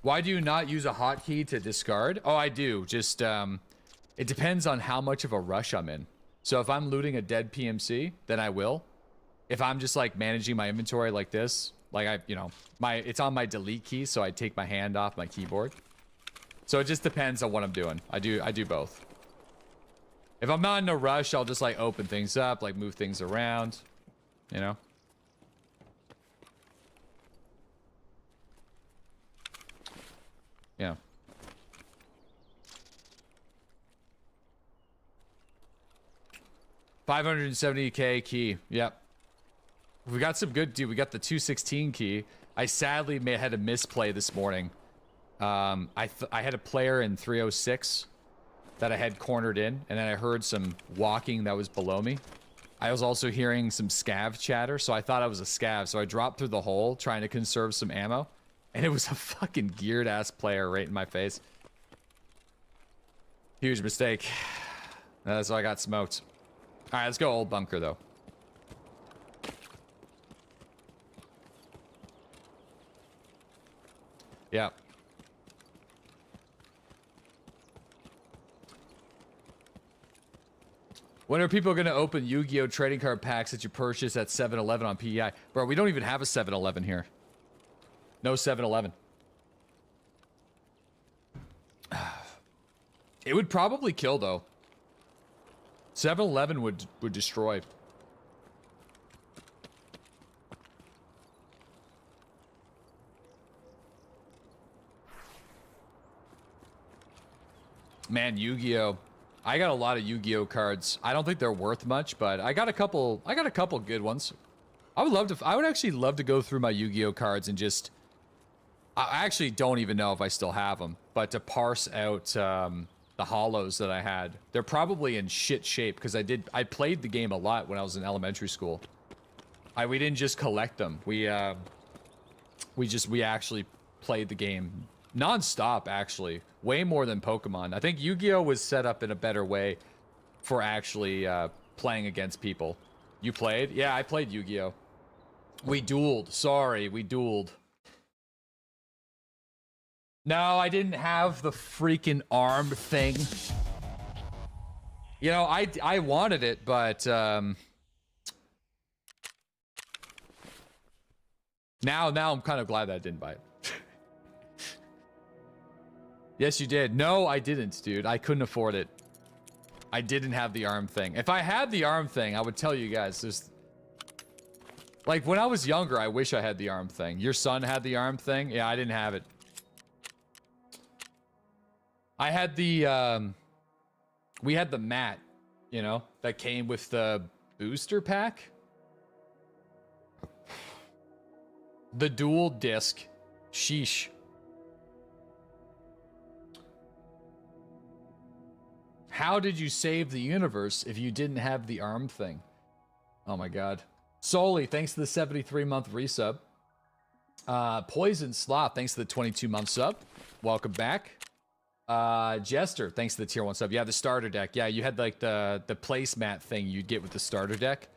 Why do you not use a hotkey to discard? Oh, I do. Just, it depends on how much of a rush I'm in. So if I'm looting a dead PMC, then I will. If I'm just like managing my inventory like this, like it's on my delete key, so I take my hand off my keyboard. So it just depends on what I'm doing. I do both. If I'm not in a rush, I'll just like open things up, like move things around, you know? Yeah. $570K key. Yep. We got some good, dude. We got the 216 key. I sadly had a misplay this morning. I had a player in 306 that I had cornered in, and then I heard some walking that was below me. I was also hearing some scav chatter, so I thought I was a scav. So I dropped through the hole trying to conserve some ammo. And it was a fucking geared-ass player right in my face. Huge mistake. So I got smoked. All right, let's go old bunker though. Yeah. When are people going to open Yu-Gi-Oh trading card packs that you purchase at 7-Eleven on PEI? Bro, we don't even have a 7-Eleven here. No 7-Eleven. It would probably kill though. 7-Eleven would destroy. Man, Yu-Gi-Oh! I got a lot of Yu-Gi-Oh cards. I don't think they're worth much, but I got a couple good ones. I would actually love to go through my Yu-Gi-Oh cards and just, I actually don't even know if I still have them, but to parse out the hollows that I had. They're probably in shit shape because I played the game a lot when I was in elementary school. We didn't just collect them. We actually played the game non-stop, actually. Way more than Pokemon. I think Yu-Gi-Oh was set up in a better way for actually playing against people. You played? Yeah, I played Yu-Gi-Oh. We dueled. Sorry, we dueled. No, I didn't have the freaking arm thing. You know, I wanted it, but now I'm kind of glad that I didn't buy it. Yes, you did. No, I didn't, dude. I couldn't afford it. I didn't have the arm thing. If I had the arm thing, I would tell you guys. There's... Like, when I was younger, I wish I had the arm thing. Your son had the arm thing? Yeah, I didn't have it. I had the, we had the mat, you know, that came with the booster pack. The dual disc. Sheesh. How did you save the universe if you didn't have the arm thing? Oh my god. Solely, thanks to the 73-month resub. Poison Sloth, thanks to the 22-month sub. Welcome back. Jester, thanks to the tier 1 sub. Yeah, the starter deck. Yeah, you had like the placemat thing you'd get with the starter deck.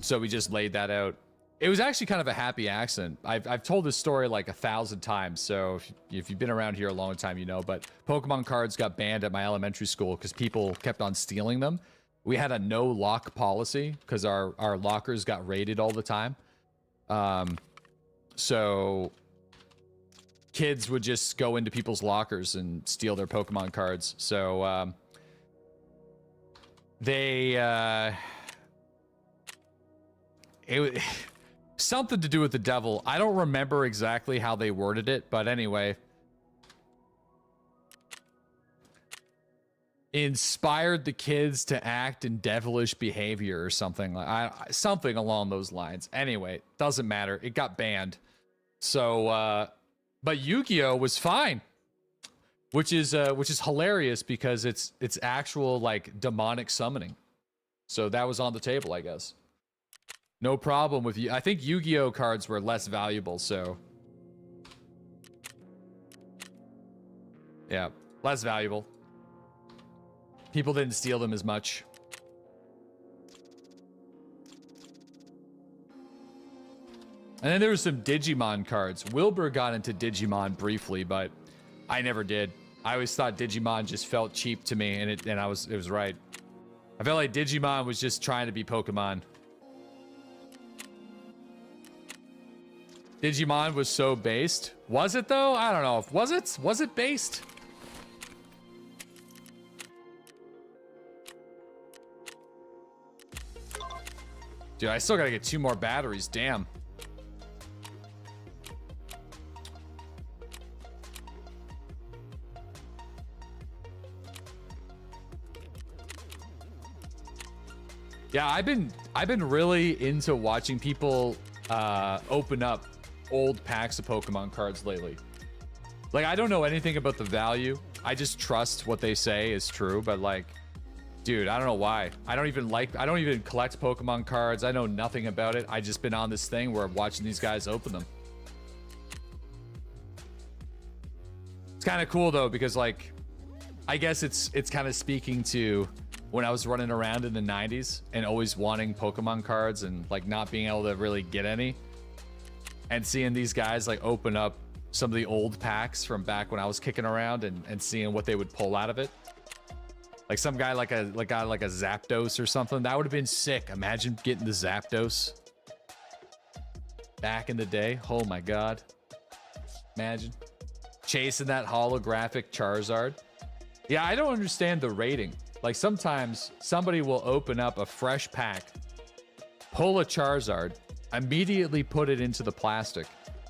So we just laid that out. It was actually kind of a happy accident. I've told this story like 1,000 times, so if you've been around here a long time, you know, but Pokemon cards got banned at my elementary school because people kept on stealing them. We had a no lock policy because our lockers got raided all the time. So kids would just go into people's lockers and steal their Pokemon cards. So it something to do with the devil. I don't remember exactly how they worded it, but anyway. Inspired the kids to act in devilish behavior or something like something along those lines. Anyway, doesn't matter. It got banned. So but Yu-Gi-Oh was fine. Which is hilarious because it's actual like demonic summoning. So that was on the table, I guess. No problem with you. I think Yu-Gi-Oh cards were less valuable, so yeah, less valuable. People didn't steal them as much. And then there was some Digimon cards. Wilbur got into Digimon briefly, but I never did. I always thought Digimon just felt cheap to me, and it was right. I felt like Digimon was just trying to be Pokemon. Digimon was so based. Was it though? I don't know. Was it based? Dude, I still gotta get 2 more batteries. Damn. Yeah, I've been really into watching people open up old packs of Pokemon cards lately. Like, I don't know anything about the value. I just trust what they say is true, but like, dude, I don't know why. I don't even collect Pokemon cards. I know nothing about it. I just been on this thing where I'm watching these guys open them. It's kind of cool though, because like, I guess it's kind of speaking to when I was running around in the 90s and always wanting Pokemon cards and like not being able to really get any. And seeing these guys like open up some of the old packs from back when I was kicking around and seeing what they would pull out of it. Like some guy like a Zapdos or something. That would have been sick. Imagine getting the Zapdos back in the day. Oh my god. Imagine chasing that holographic Charizard. Yeah, I don't understand the rating. Like sometimes somebody will open up a fresh pack, pull a Charizard, immediately put it into the plastic,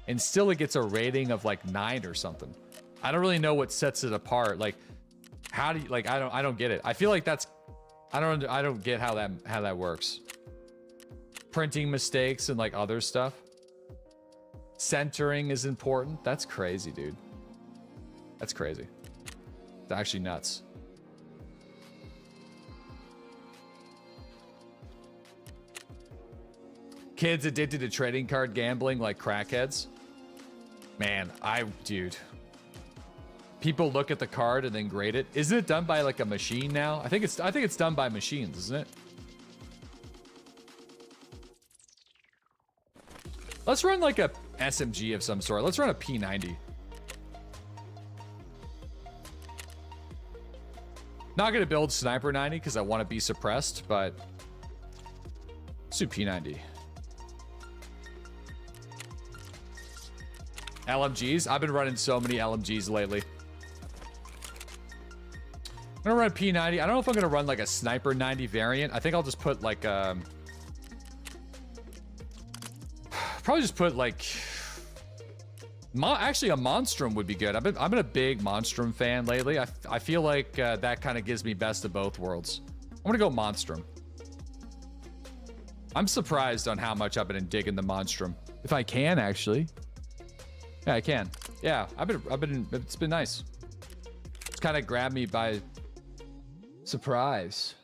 and still it gets a rating of like 9 or something. I don't really know what sets it apart. Like, how do you, like, I don't get it. I feel like that's, I don't get how that works. Printing mistakes and like other stuff. Centering is important. That's crazy, dude. That's crazy. It's actually nuts. Kids addicted to trading card gambling like crackheads. Man, dude. People look at the card and then grade it. Isn't it done by like a machine now? I think it's done by machines, isn't it? Let's run like a SMG of some sort. Let's run a P90. Not gonna build Sniper 90 because I want to be suppressed, but let's do P90. LMGs. I've been running so many LMGs lately. I'm gonna run a P90. I don't know if I'm gonna run like a Sniper 90 variant. I think I'll just put like probably just put like actually a Monstrum would be good. I've been a big Monstrum fan lately. I feel like that kind of gives me best of both worlds. I'm gonna go Monstrum. I'm surprised on how much I've been digging the Monstrum. If I can actually. Yeah, I can. Yeah, it's been nice. It's kind of grabbed me by surprise.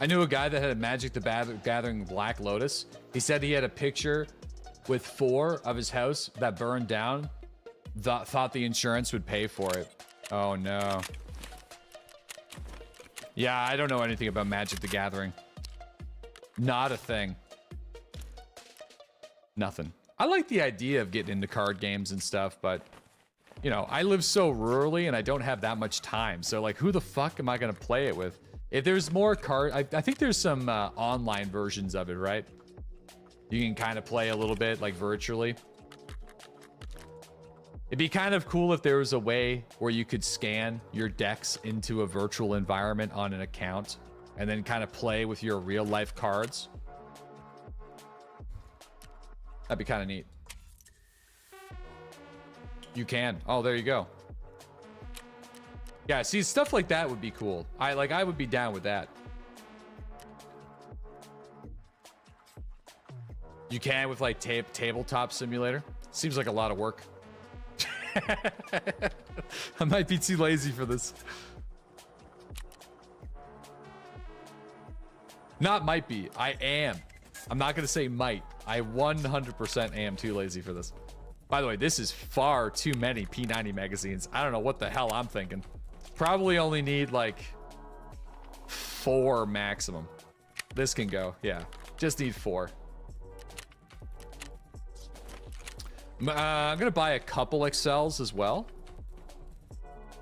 I knew a guy that had a Magic the Gathering Black Lotus. He said he had a picture with 4 of his house that burned down. Thought the insurance would pay for it. Oh no. Yeah, I don't know anything about Magic the Gathering. Not a thing. Nothing. I like the idea of getting into card games and stuff, but you know, I live so rurally and I don't have that much time. So like, who the fuck am I gonna play it with? If there's more I think there's some online versions of it, right? You can kind of play a little bit like virtually. It'd be kind of cool if there was a way where you could scan your decks into a virtual environment on an account and then kind of play with your real life cards. That'd be kind of neat. You can. Oh, there you go. Yeah, see, stuff like that would be cool. I would be down with that. You can with like tabletop simulator. Seems like a lot of work. I might be too lazy for this. Not might be. I am. I'm not going to say might. I 100% am too lazy for this. By the way, this is far too many P90 magazines. I don't know what the hell I'm thinking. Probably only need like 4 maximum. This can go. Yeah. Just need 4. I'm gonna buy a couple XLs as well,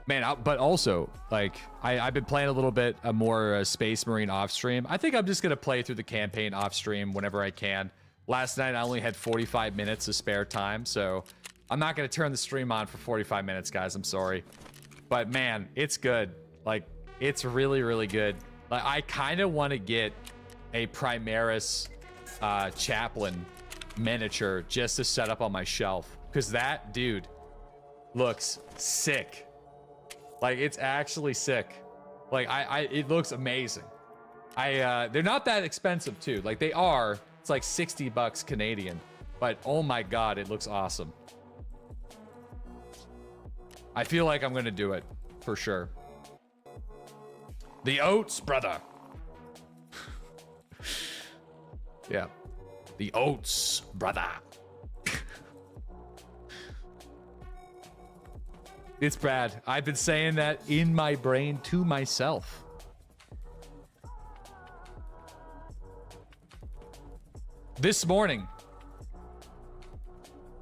man. But also, like, I've been playing a little bit more Space Marine off stream. I think I'm just gonna play through the campaign off stream whenever I can. Last night I only had 45 minutes of spare time, so I'm not gonna turn the stream on for 45 minutes, guys. I'm sorry, but man, it's good. Like, it's really, really good. Like, I kind of want to get a Primaris Chaplain miniature just to set up on my shelf, because that dude looks sick. Like, it's actually sick. Like, it looks amazing. They're not that expensive too. Like, they are. It's like 60 bucks Canadian, but oh my god, it looks awesome. I feel like I'm gonna do it for sure. The oats, brother. Yeah. The oats, brother. It's bad. I've been saying that in my brain to myself. This morning.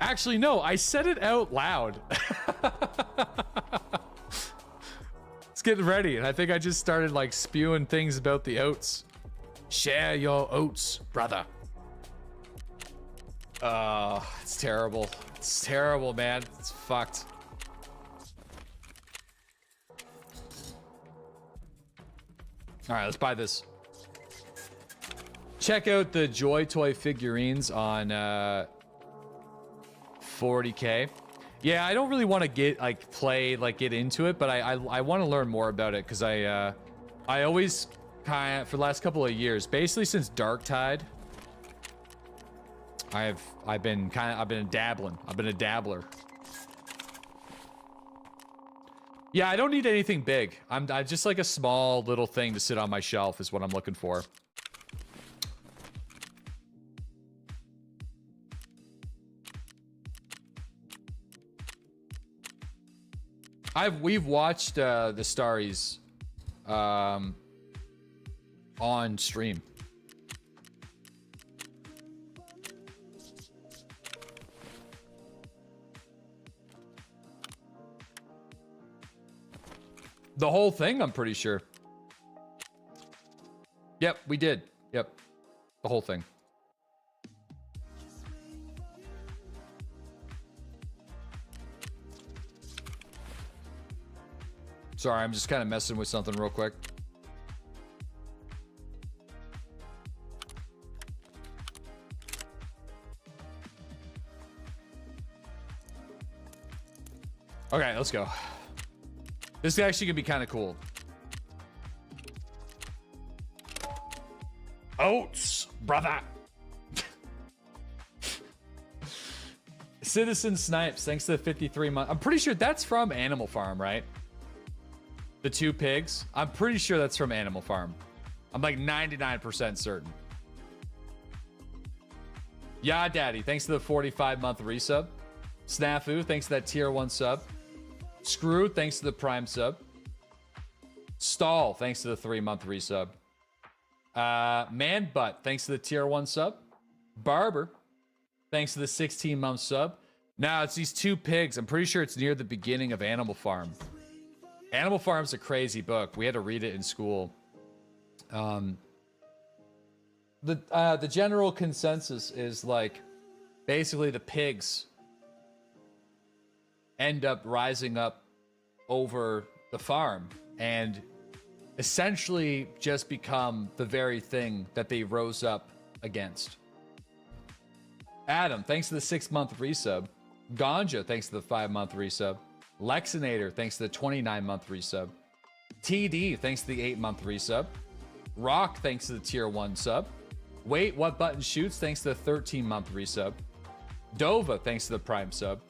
Actually, no, I said it out loud. It's getting ready, and I think I just started like spewing things about the oats. Share your oats, brother. It's terrible. It's terrible, man. It's fucked. All right, let's buy this. Check out the Joy Toy figurines on 40K. Yeah, I don't really want to get get into it, but I want to learn more about it because I always kind of, for the last couple of years, basically since Dark Tide, I've been dabbling. I've been a dabbler. Yeah, I don't need anything big. I'm just like a small little thing to sit on my shelf is what I'm looking for. We've watched the Starries on stream. The whole thing, I'm pretty sure. Yep, we did. Yep. The whole thing. Sorry, I'm just kind of messing with something real quick. Okay, let's go. This is actually gonna be kind of cool. Oats, brother. Citizen Snipes, thanks to the 53 month. I'm pretty sure that's from Animal Farm, right? The two pigs. I'm pretty sure that's from Animal Farm. I'm like 99% certain. Yeah, Daddy, thanks to the 45-month resub. Snafu, thanks to that tier 1 sub. Screw, thanks to the Prime sub. Stall, thanks to the 3-month resub. Man Butt, thanks to the tier 1 sub. Barber, thanks to the 16-month sub. Now it's these two pigs. I'm pretty sure it's near the beginning of Animal Farm. Animal Farm's a crazy book. We had to read it in school. The general consensus is like basically the pigs end up rising up over the farm and essentially just become the very thing that they rose up against. Adam, thanks to the 6-month resub. Ganja, thanks to the 5-month resub. Lexinator, thanks to the 29-month resub. TD, thanks to the 8-month resub. Rock, thanks to the tier 1 sub. Wait, what button shoots, thanks to the 13-month resub. Dova, thanks to the Prime sub.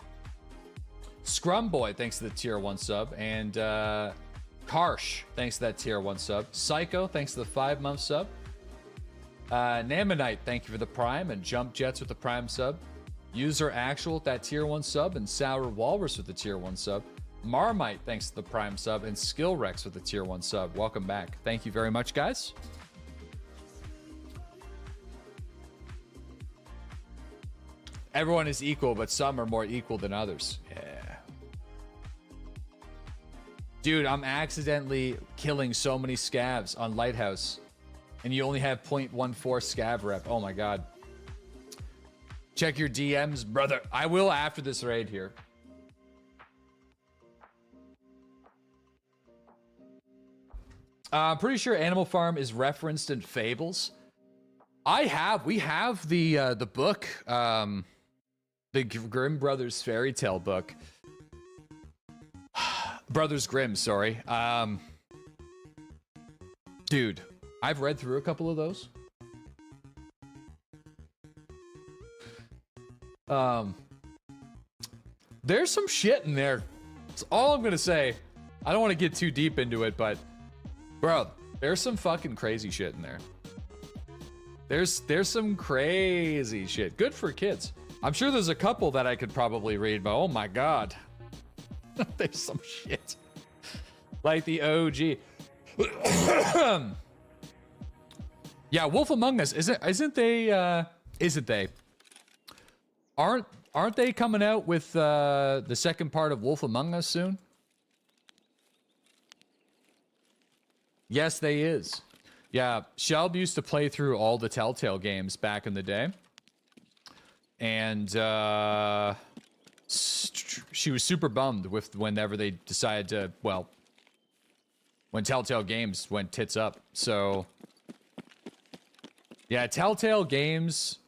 Scrumboy, thanks to the tier 1 sub. And Karsh, thanks to that tier 1 sub. Psycho, thanks to the 5-month sub. Namonite, thank you for the Prime. And Jump Jets with the Prime sub. User Actual with that tier 1 sub. And Sour Walrus with the tier 1 sub. Marmite, thanks to the Prime sub. And Skill Rex with the tier 1 sub. Welcome back. Thank you very much, guys. Everyone is equal, but some are more equal than others. Yeah. Dude, I'm accidentally killing so many scavs on Lighthouse. And you only have 0.14 scav rep. Oh my god. Check your DMs, brother. I will after this raid here. I'm pretty sure Animal Farm is referenced in Fables. We have the book, the Grimm Brothers fairy tale book. Brothers Grimm, sorry. Dude, I've read through a couple of those. There's some shit in there. That's all I'm gonna say. I don't want to get too deep into it, but bro, there's some fucking crazy shit in there. There's some crazy shit. Good for kids. I'm sure there's a couple that I could probably read, but oh my god. There's some shit. Like the OG. Yeah, Wolf Among Us isn't they? Aren't they coming out with the second part of Wolf Among Us soon? Yes, they is. Yeah, Shelb used to play through all the Telltale games back in the day, and she was super bummed with whenever they decided to, well, when Telltale Games went tits up. So yeah, Telltale Games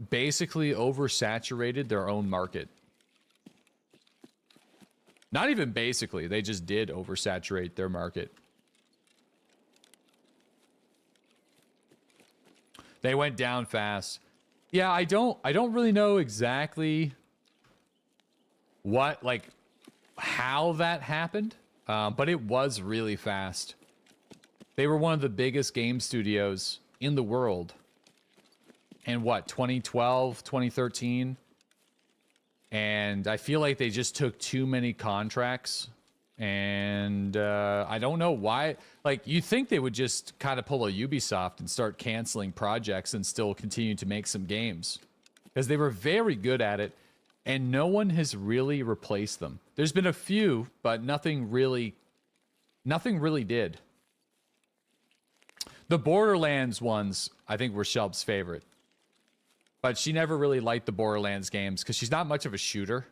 basically oversaturated their own market. Not even basically, they just did oversaturate their market. They went down fast. Yeah, I don't really know exactly what, like, how that happened, but it was really fast. They were one of the biggest game studios in the world in what, 2012, 2013? And I feel like they just took too many contracts, and I don't know why. Like, you think they would just kind of pull a Ubisoft and start canceling projects and still continue to make some games, because they were very good at it, and no one has really replaced them. There's been a few, but nothing really did. The Borderlands ones, I think, were Shelb's favorite, but she never really liked the Borderlands games because she's not much of a shooter.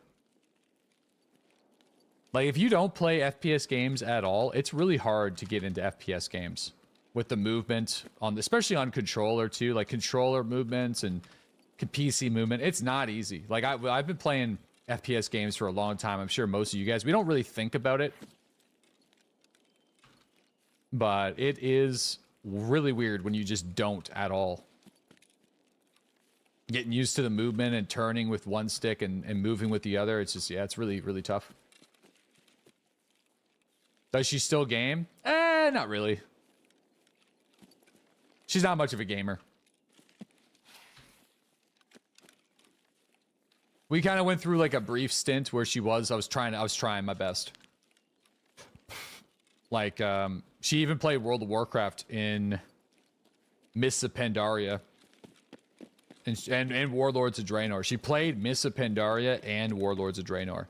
Like, if you don't play FPS games at all, it's really hard to get into FPS games with the movement on, especially on controller too, like controller movements and PC movement. It's not easy. Like, I've been playing FPS games for a long time. I'm sure most of you guys, we don't really think about it, but it is really weird when you just don't at all. Getting used to the movement and turning with one stick and moving with the other. It's just, yeah, it's really, really tough. Does she still game? Not really. She's not much of a gamer. We kind of went through like a brief stint where I was trying my best. Like, she even played World of Warcraft in Mists of Pandaria and Warlords of Draenor. She played Mists of Pandaria and Warlords of Draenor.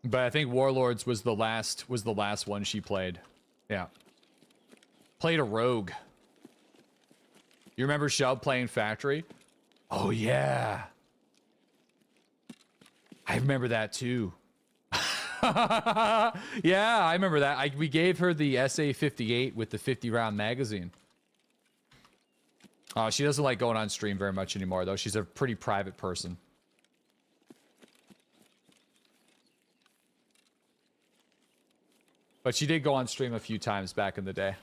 But I think Warlords was the last one she played. Yeah. Played a rogue. You remember Shelb playing Factory? Oh yeah. I remember that too. Yeah, I remember that. We gave her the SA-58 with the 50-round magazine. Oh, she doesn't like going on stream very much anymore, though. She's a pretty private person. But she did go on stream a few times back in the day.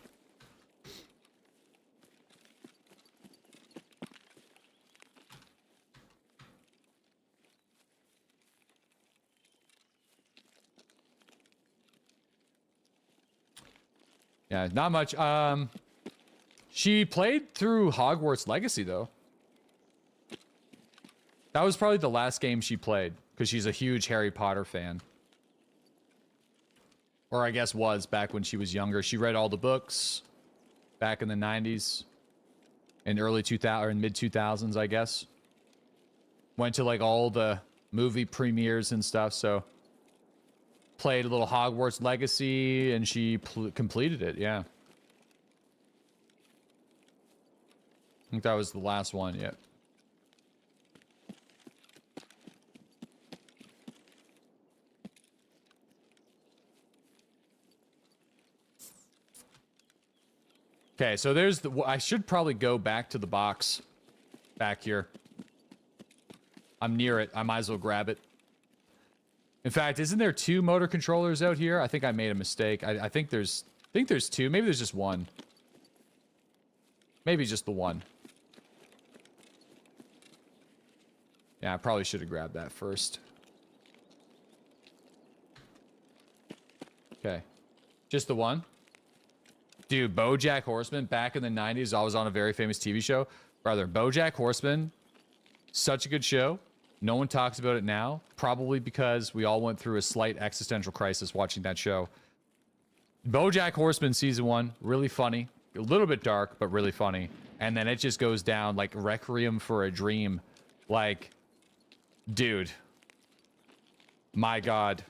Yeah, not much. She played through Hogwarts Legacy, though. That was probably the last game she played, because she's a huge Harry Potter fan. Or I guess was back when she was younger. She read all the books back in the 90s and early 2000 or in mid 2000s, I guess. Went to like all the movie premieres and stuff, so played a little Hogwarts Legacy, and she completed it, yeah. I think that was the last one, yeah. Okay, so there's the... I should probably go back to the box back here. I'm near it. I might as well grab it. In fact, isn't there 2 motor controllers out here? I think I made a mistake. I think there's 2. Maybe there's just 1. Maybe just the 1. Yeah, I probably should have grabbed that first. Okay. Just the 1? Dude, BoJack Horseman, back in the 90s, I was on a very famous TV show. Brother, BoJack Horseman, such a good show. No one talks about it now, probably because we all went through a slight existential crisis watching that show. BoJack Horseman season 1, really funny, a little bit dark, but really funny. And then it just goes down like Requiem for a Dream. Like, dude, my God.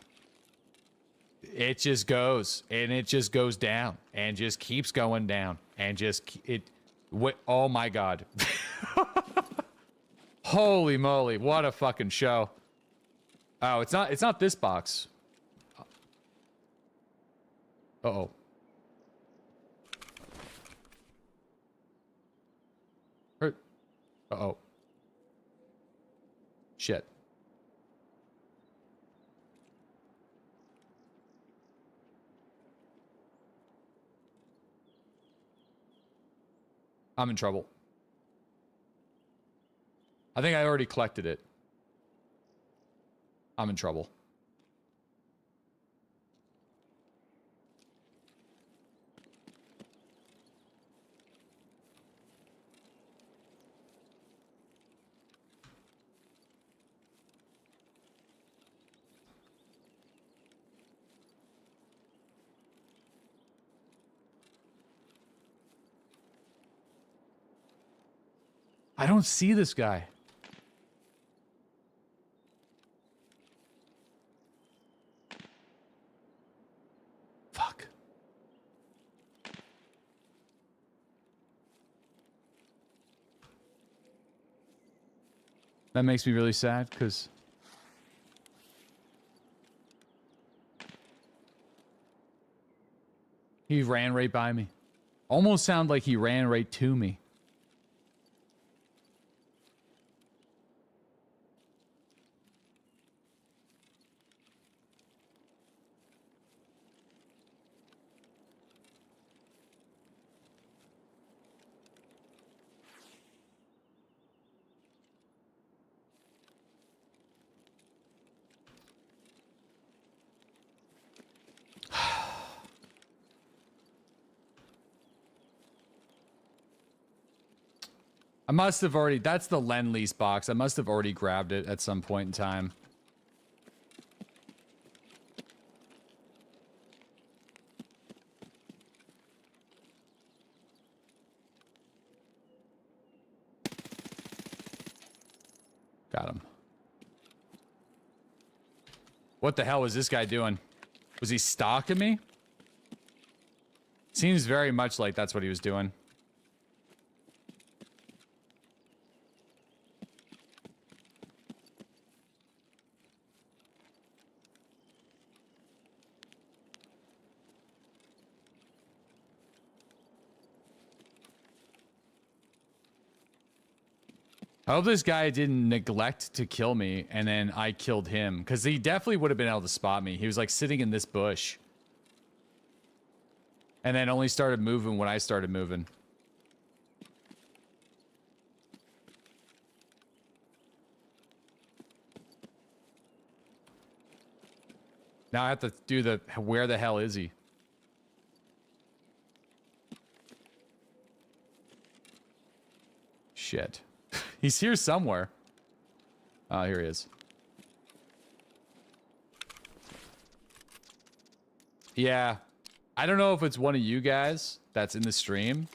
It just goes, and it just goes down, and just keeps going down, and just, oh my God. Holy moly, what a fucking show. Oh, it's not this box. Uh-oh. Uh-oh. Shit. I'm in trouble. I think I already collected it. I'm in trouble. I don't see this guy. Fuck. That makes me really sad because he ran right by me. Almost sounded like he ran right to me. I must have already, that's the Lend-Lease box. I must have already grabbed it at some point in time. Got him. What the hell was this guy doing? Was he stalking me? Seems very much like that's what he was doing. I hope this guy didn't neglect to kill me and then I killed him, because he definitely would have been able to spot me. He was like sitting in this bush and then only started moving when I started moving. Now I have to do the, where the hell is he? Shit. He's here somewhere. Oh, here he is. Yeah. I don't know if it's one of you guys that's in the stream,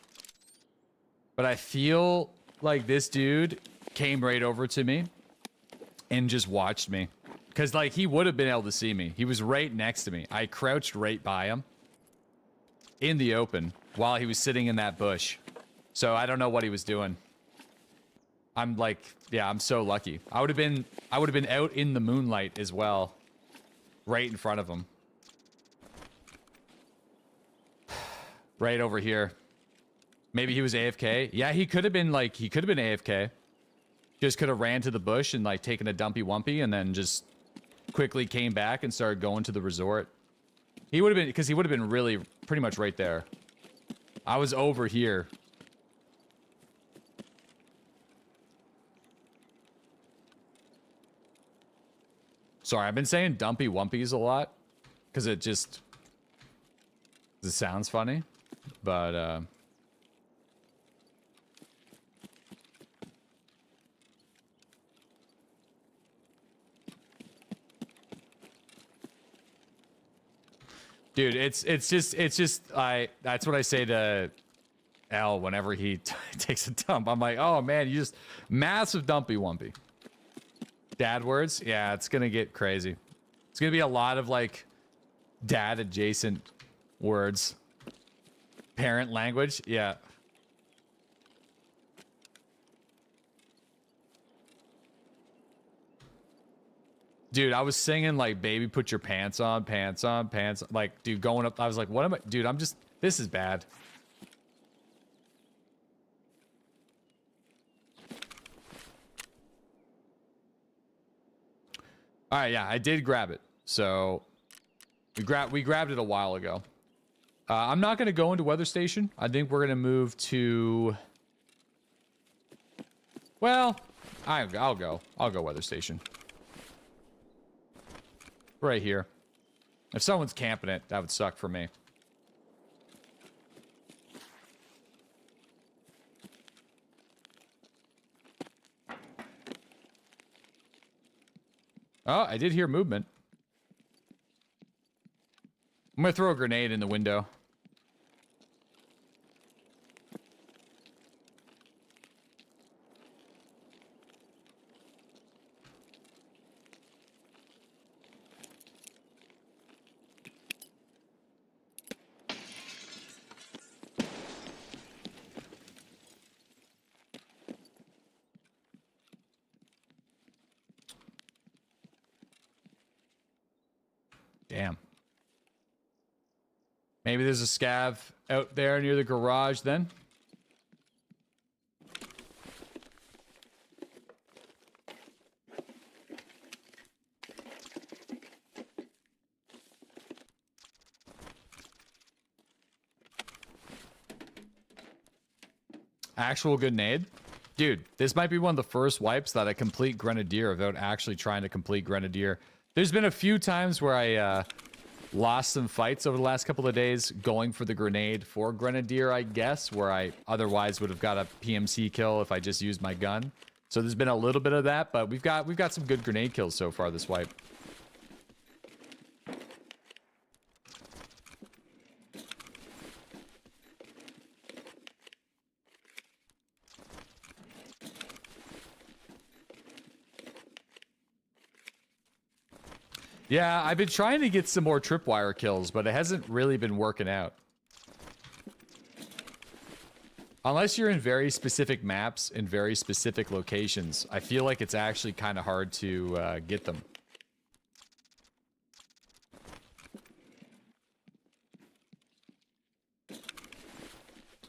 but I feel like this dude came right over to me and just watched me. Because, like, he would have been able to see me. He was right next to me. I crouched right by him in the open while he was sitting in that bush. So I don't know what he was doing. I'm like, yeah, I'm so lucky. I would have been out in the moonlight as well, right in front of him. Right over here. Maybe he was AFK. Yeah, he could have been like, he could have been AFK. Just could have ran to the bush and like taken a dumpy wumpy and then just quickly came back and started going to the resort. He would have been, because he would have been really pretty much right there. I was over here. Sorry, I've been saying dumpy wumpies a lot because it sounds funny, but Dude, it's just I that's what I say to L whenever he takes a dump. I'm like, oh man, you just massive dumpy wumpy. Dad words? Yeah, it's gonna get crazy. It's gonna be a lot of like dad adjacent words. Parent language, yeah. Dude, I was singing like baby put your pants on, pants on, pants on. Like, dude, going up, I was like, what am I, dude, I'm just, this is bad. All right, yeah, I did grab it. So we grabbed it a while ago. I'm not going to go into weather station. I think we're going to move to, well, I'll go weather station. Right here. If someone's camping it, that would suck for me. Oh, I did hear movement. I'm gonna throw a grenade in the window. Damn. Maybe there's a scav out there near the garage then. Actual grenade? Dude, this might be one of the first wipes that I complete Grenadier without actually trying to complete Grenadier. There's been a few times where I lost some fights over the last couple of days going for the grenade for Grenadier, I guess, where I otherwise would have got a PMC kill if I just used my gun. So there's been a little bit of that, but we've got some good grenade kills so far this wipe. Yeah, I've been trying to get some more tripwire kills, but it hasn't really been working out. Unless you're in very specific maps in very specific locations, I feel like it's actually kind of hard to get them.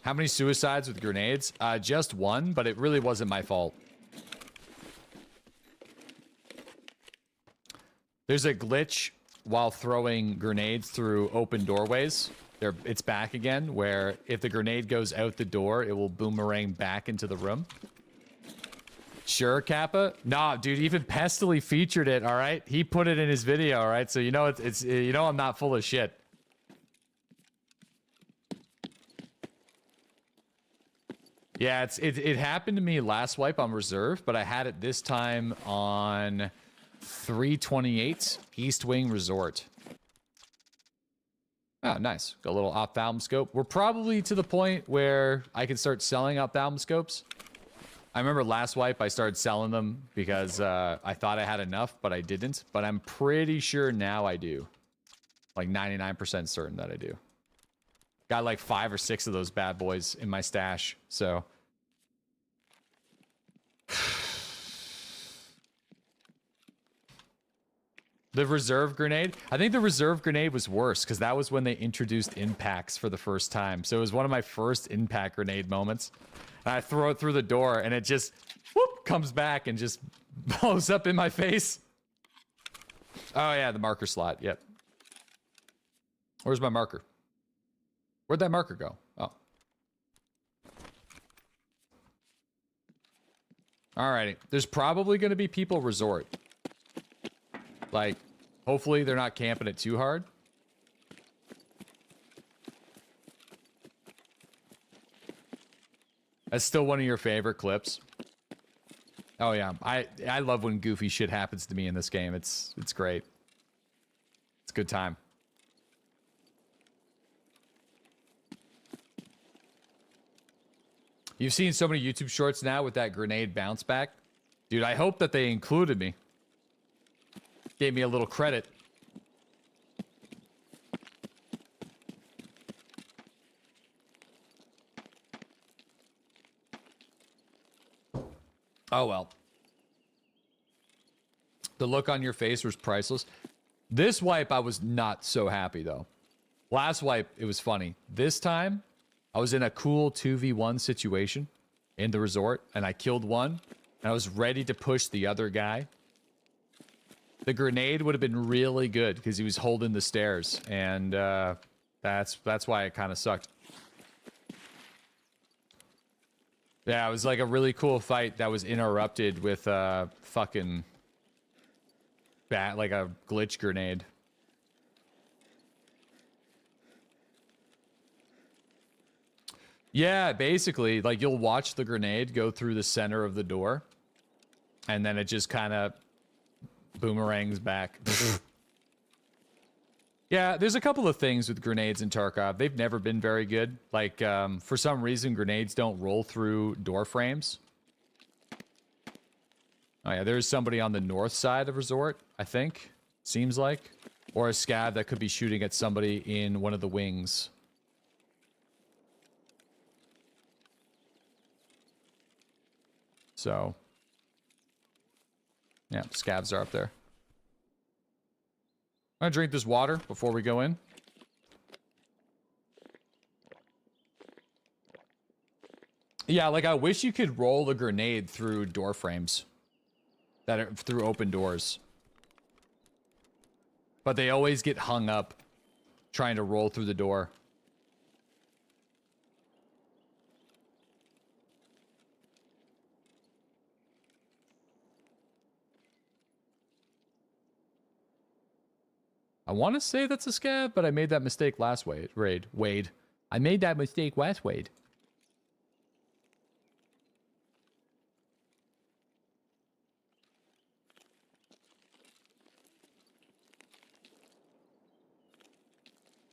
How many suicides with grenades? Just one, but it really wasn't my fault. There's a glitch while throwing grenades through open doorways. It's back again, where if the grenade goes out the door, it will boomerang back into the room. Sure, Kappa? Nah, dude, even Pestily featured it, all right? He put it in his video, all right? So you know it's you know I'm not full of shit. Yeah, it happened to me last wipe on reserve, but I had it this time on 328 East Wing Resort. Oh, nice. Got a little ophthalmoscope scope. We're probably to the point where I can start selling ophthalmoscopes. I remember last wipe I started selling them because I thought I had enough, but I didn't. But I'm pretty sure now I do. Like 99% certain that I do. Got like 5 or 6 of those bad boys in my stash, so... The reserve grenade? I think the reserve grenade was worse because that was when they introduced impacts for the first time. So it was one of my first impact grenade moments. And I throw it through the door and it just whoop comes back and just blows up in my face. Oh yeah, the marker slot. Yep. Where's my marker? Where'd that marker go? Oh. Alrighty. There's probably going to be people resort. Like, hopefully they're not camping it too hard. That's still one of your favorite clips. Oh yeah, I love when goofy shit happens to me in this game. It's great. It's a good time. You've seen so many YouTube shorts now with that grenade bounce back. Dude, I hope that they included me. Gave me a little credit. Oh well. The look on your face was priceless. This wipe, I was not so happy though. Last wipe, it was funny. This time, I was in a cool 2v1 situation in the resort, and I killed one, and I was ready to push the other guy. The grenade would have been really good because he was holding the stairs, and that's why it kind of sucked. Yeah, it was like a really cool fight that was interrupted with a fucking like a glitch grenade. Yeah, basically, like you'll watch the grenade go through the center of the door, and then it just kind of boomerangs back. Yeah, there's a couple of things with grenades in Tarkov. They've never been very good. Like, for some reason, grenades don't roll through door frames. Oh yeah, there's somebody on the north side of resort, I think. Seems like. Or a scav that could be shooting at somebody in one of the wings. So. Yeah, scavs are up there. I'm gonna drink this water before we go in. Yeah, like I wish you could roll a grenade through door frames. That are through open doors. But they always get hung up trying to roll through the door. I want to say that's a scav, but I made that mistake last raid. Wade. I made that mistake last Wade.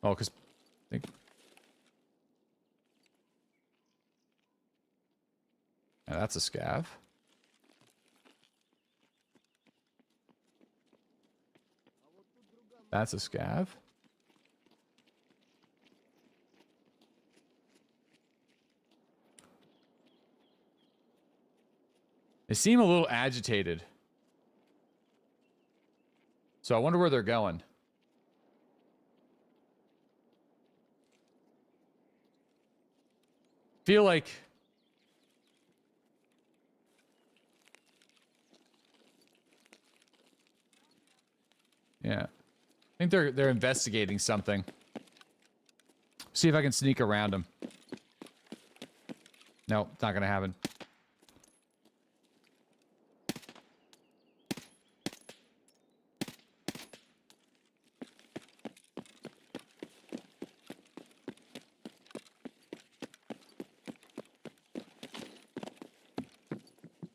Oh, because... Yeah, that's a scav. That's a scav. They seem a little agitated. So I wonder where they're going. Feel like... Yeah. I think they're investigating something. See if I can sneak around them. No, not gonna happen.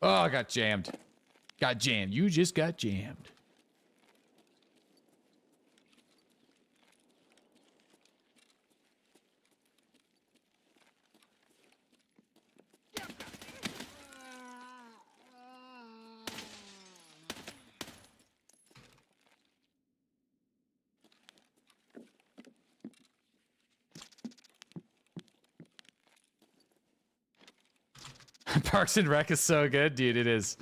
Oh, I got jammed. Got jammed. You just got jammed. Parks and Rec is so good, dude. It is.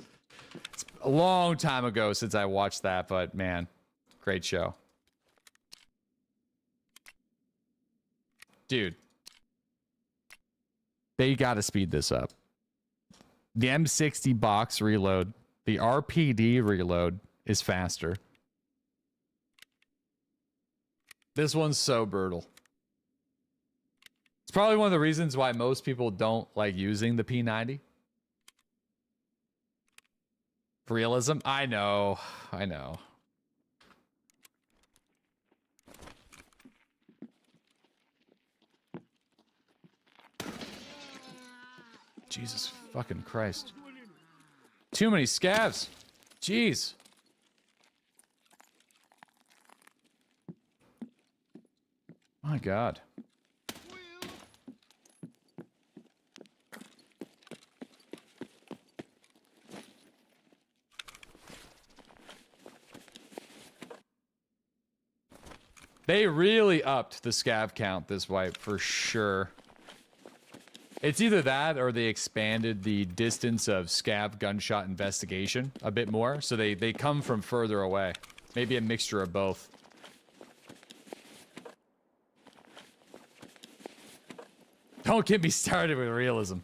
It's a long time ago since I watched that, but man, great show. Dude. They gotta speed this up. The M60 box reload, the RPD reload is faster. This one's so brutal. It's probably one of the reasons why most people don't like using the P90. Realism? I know. I know. Jesus fucking Christ. Too many scavs. Jeez. My God. They really upped the scav count this wipe for sure. It's either that or they expanded the distance of scav gunshot investigation a bit more, so they come from further away. Maybe a mixture of both. Don't get me started with realism.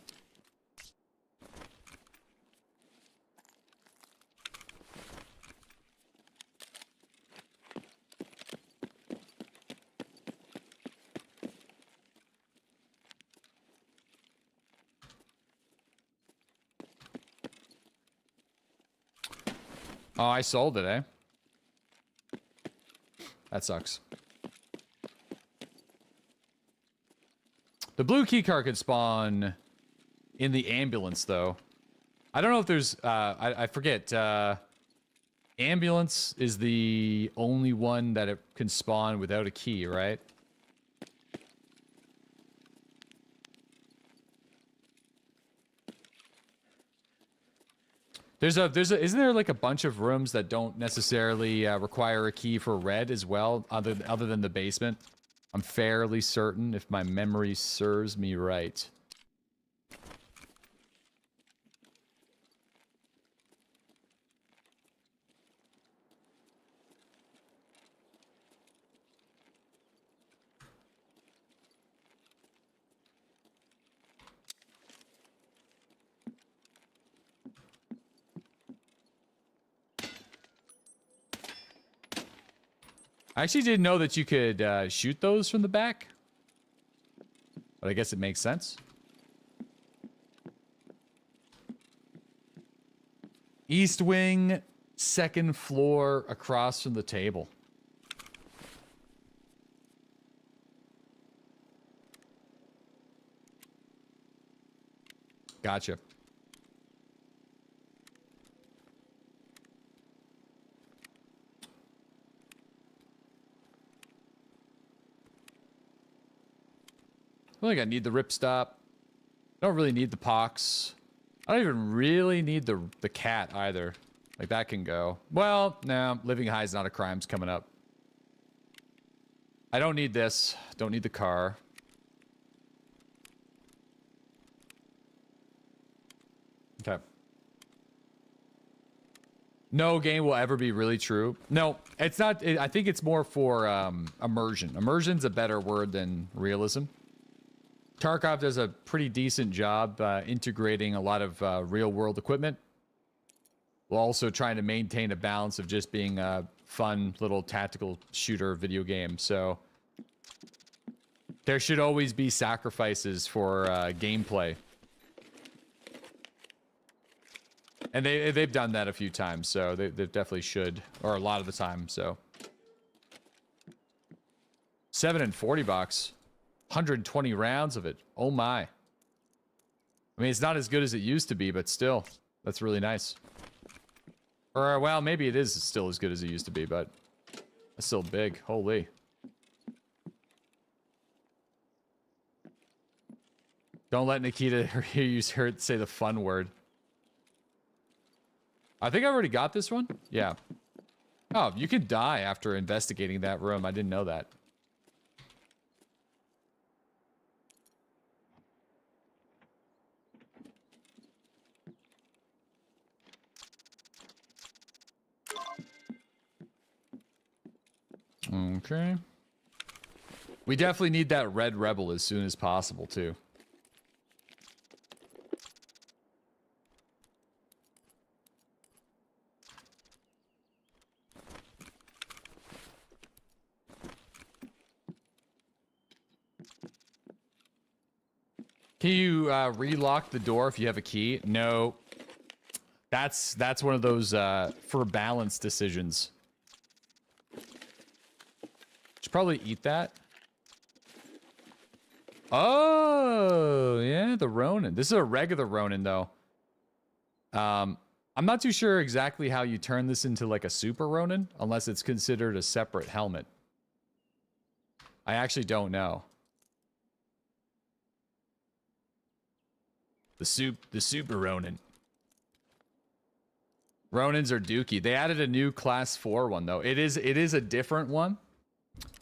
Oh, I sold it, eh? That sucks. The blue key card could spawn in the ambulance, though. I don't know if there's... I forget. Ambulance is the only one that it can spawn without a key, right? Isn't there like a bunch of rooms that don't necessarily require a key for red as well, other than the basement? I'm fairly certain, if my memory serves me right. I actually didn't know that you could shoot those from the back. But I guess it makes sense. East wing, second floor, across from the table. Gotcha. I think I need the ripstop. Don't really need the pox. I don't even really need the cat either. Like, that can go. Well, no, living high is not a crime's coming up. I don't need this. Don't need the car. Okay. No game will ever be really true. No, it's not. I think it's more for immersion. Immersion's a better word than realism. Tarkov does a pretty decent job integrating a lot of real-world equipment, while also trying to maintain a balance of just being a fun little tactical shooter video game. So there should always be sacrifices for gameplay. And they've done that a few times, so they definitely should, or a lot of the time, so. 7 and 40 bucks. 120 rounds of it. Oh my. I mean, it's not as good as it used to be, but still, that's really nice. Or, well, maybe it is still as good as it used to be, but that's still big. Holy. Don't let Nikita hear you say the fun word. I think I already got this one. Yeah. Oh, you can die after investigating that room. I didn't know that. Okay. We definitely need that red rebel as soon as possible, too. Can you relock the door if you have a key? No. That's one of those for balance decisions. Should probably eat that. Oh, yeah, the Ronin. This is a regular Ronin, though. I'm not too sure exactly how you turn this into like a super Ronin, unless it's considered a separate helmet. I actually don't know. The super Ronin. Ronins are dookie. They added a new class 4 one though. It is a different one.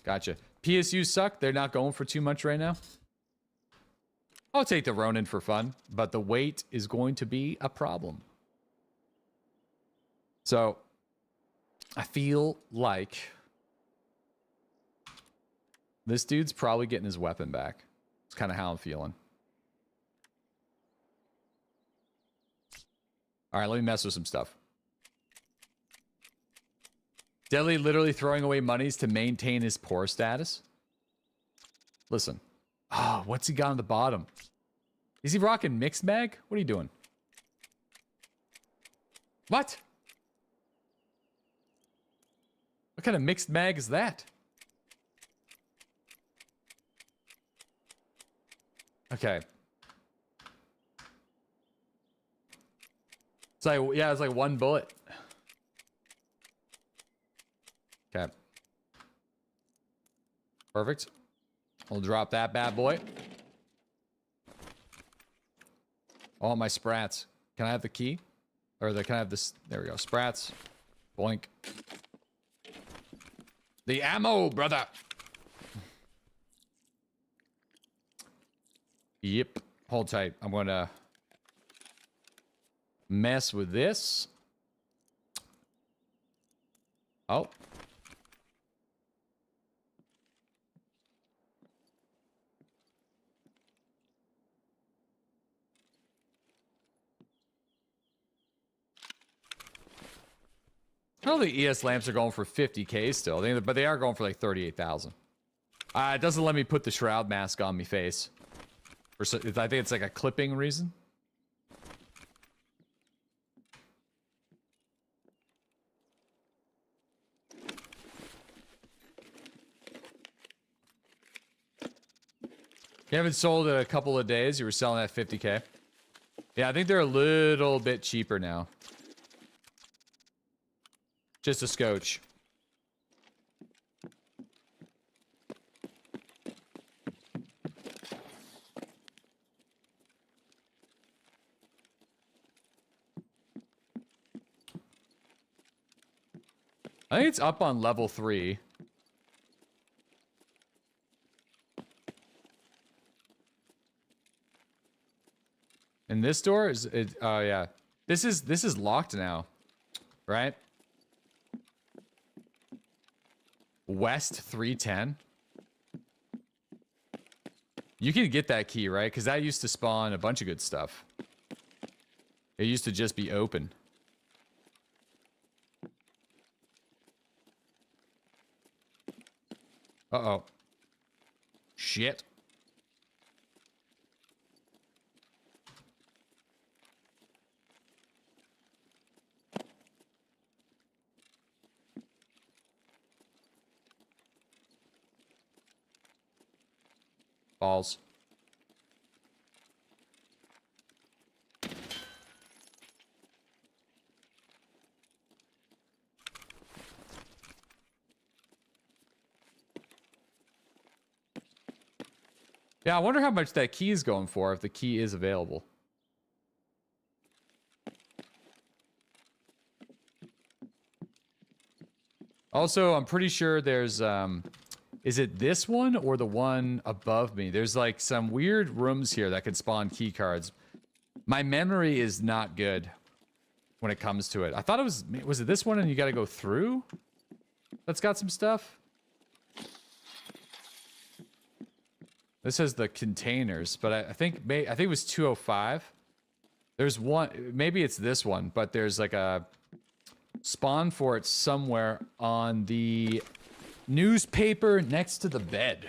Gotcha. PSU suck. They're not going for too much right now. I'll take the Ronin for fun, but the weight is going to be a problem. So, I feel like this dude's probably getting his weapon back. It's kind of how I'm feeling. All right, let me mess with some stuff. Deadly literally throwing away monies to maintain his poor status. Listen. Oh, what's he got on the bottom? Is he rocking mixed mag? What are you doing? What? What kind of mixed mag is that? Okay. It's like, yeah, it's like one bullet. Okay. Perfect. We'll drop that bad boy. All my sprats. Can I have the key? Or can I have this? There we go. Sprats. Boink. The ammo, brother. Yep. Hold tight. I'm going to mess with this. Oh. I know the ES lamps are going for 50K still, but they are going for like 38,000. It doesn't let me put the shroud mask on me face. I think it's like a clipping reason. You haven't sold it a couple of days. You were selling at 50K. Yeah, I think they're a little bit cheaper now. Just a scotch. I think it's up on level 3. And this door is it? Oh yeah, this is locked now, right? West 310. You can get that key, right? Because that used to spawn a bunch of good stuff. It used to just be open. Uh-oh. Shit. Balls. Yeah, I wonder how much that key is going for if the key is available. Also, I'm pretty sure there's is it this one or the one above me? There's like some weird rooms here that can spawn key cards. My memory is not good when it comes to it. I thought it was it this one and you got to go through? That's got some stuff. This has the containers, but I think it was 205. There's one, maybe it's this one, but there's like a spawn for it somewhere on the newspaper next to the bed.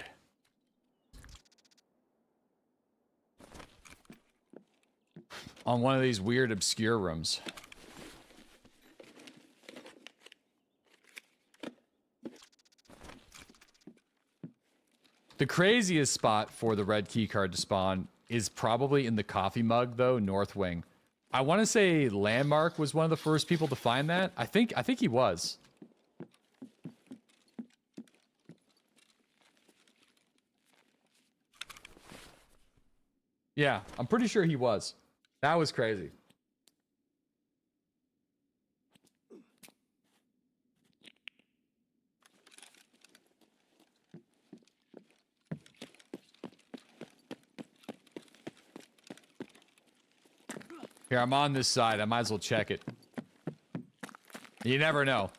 On one of these weird obscure rooms. The craziest spot for the red key card to spawn is probably in the coffee mug, though, North Wing. I want to say Landmark was one of the first people to find that. I think he was. Yeah, I'm pretty sure he was. That was crazy. Here, I'm on this side. I might as well check it. You never know.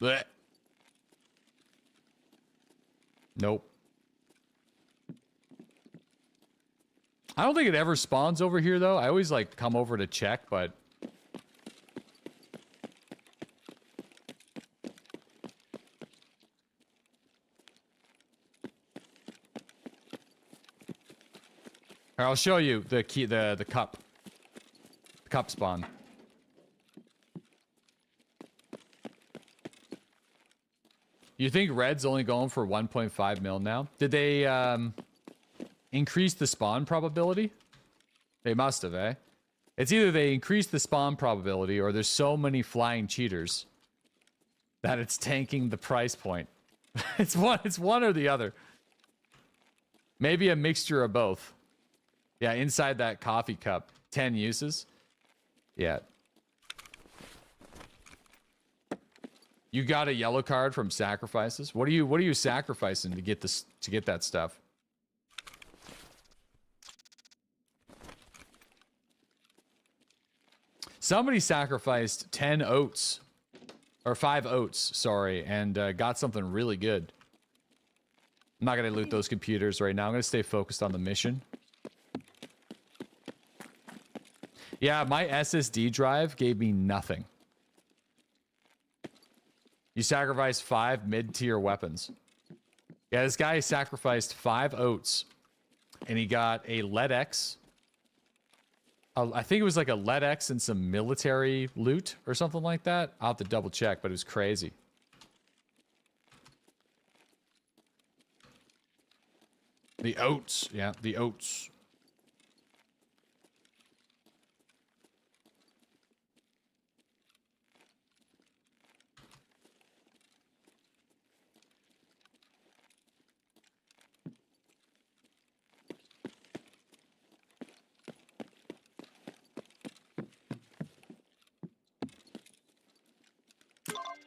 Blech. Nope. I don't think it ever spawns over here, though. I always, like, come over to check, but... Here, I'll show you the key, the cup. The cup spawn. You think red's only going for 1.5 mil now? Did they increase the spawn probability? They must have, eh? It's either they increased the spawn probability or there's so many flying cheaters that it's tanking the price point. It's one or the other. Maybe a mixture of both. Yeah, inside that coffee cup. 10 uses. Yeah. You got a yellow card from sacrifices? What are you sacrificing to get this, to get that stuff? Somebody sacrificed 10 oats. Or 5 oats, sorry, and got something really good. I'm not gonna loot those computers right now. I'm gonna stay focused on the mission. Yeah, my SSD drive gave me nothing. You sacrificed 5 mid-tier weapons. Yeah, this guy sacrificed 5 oats. And he got a LED-X. I think it was like a LED-X and some military loot or something like that. I'll have to double check, but it was crazy. The oats. Yeah, the oats.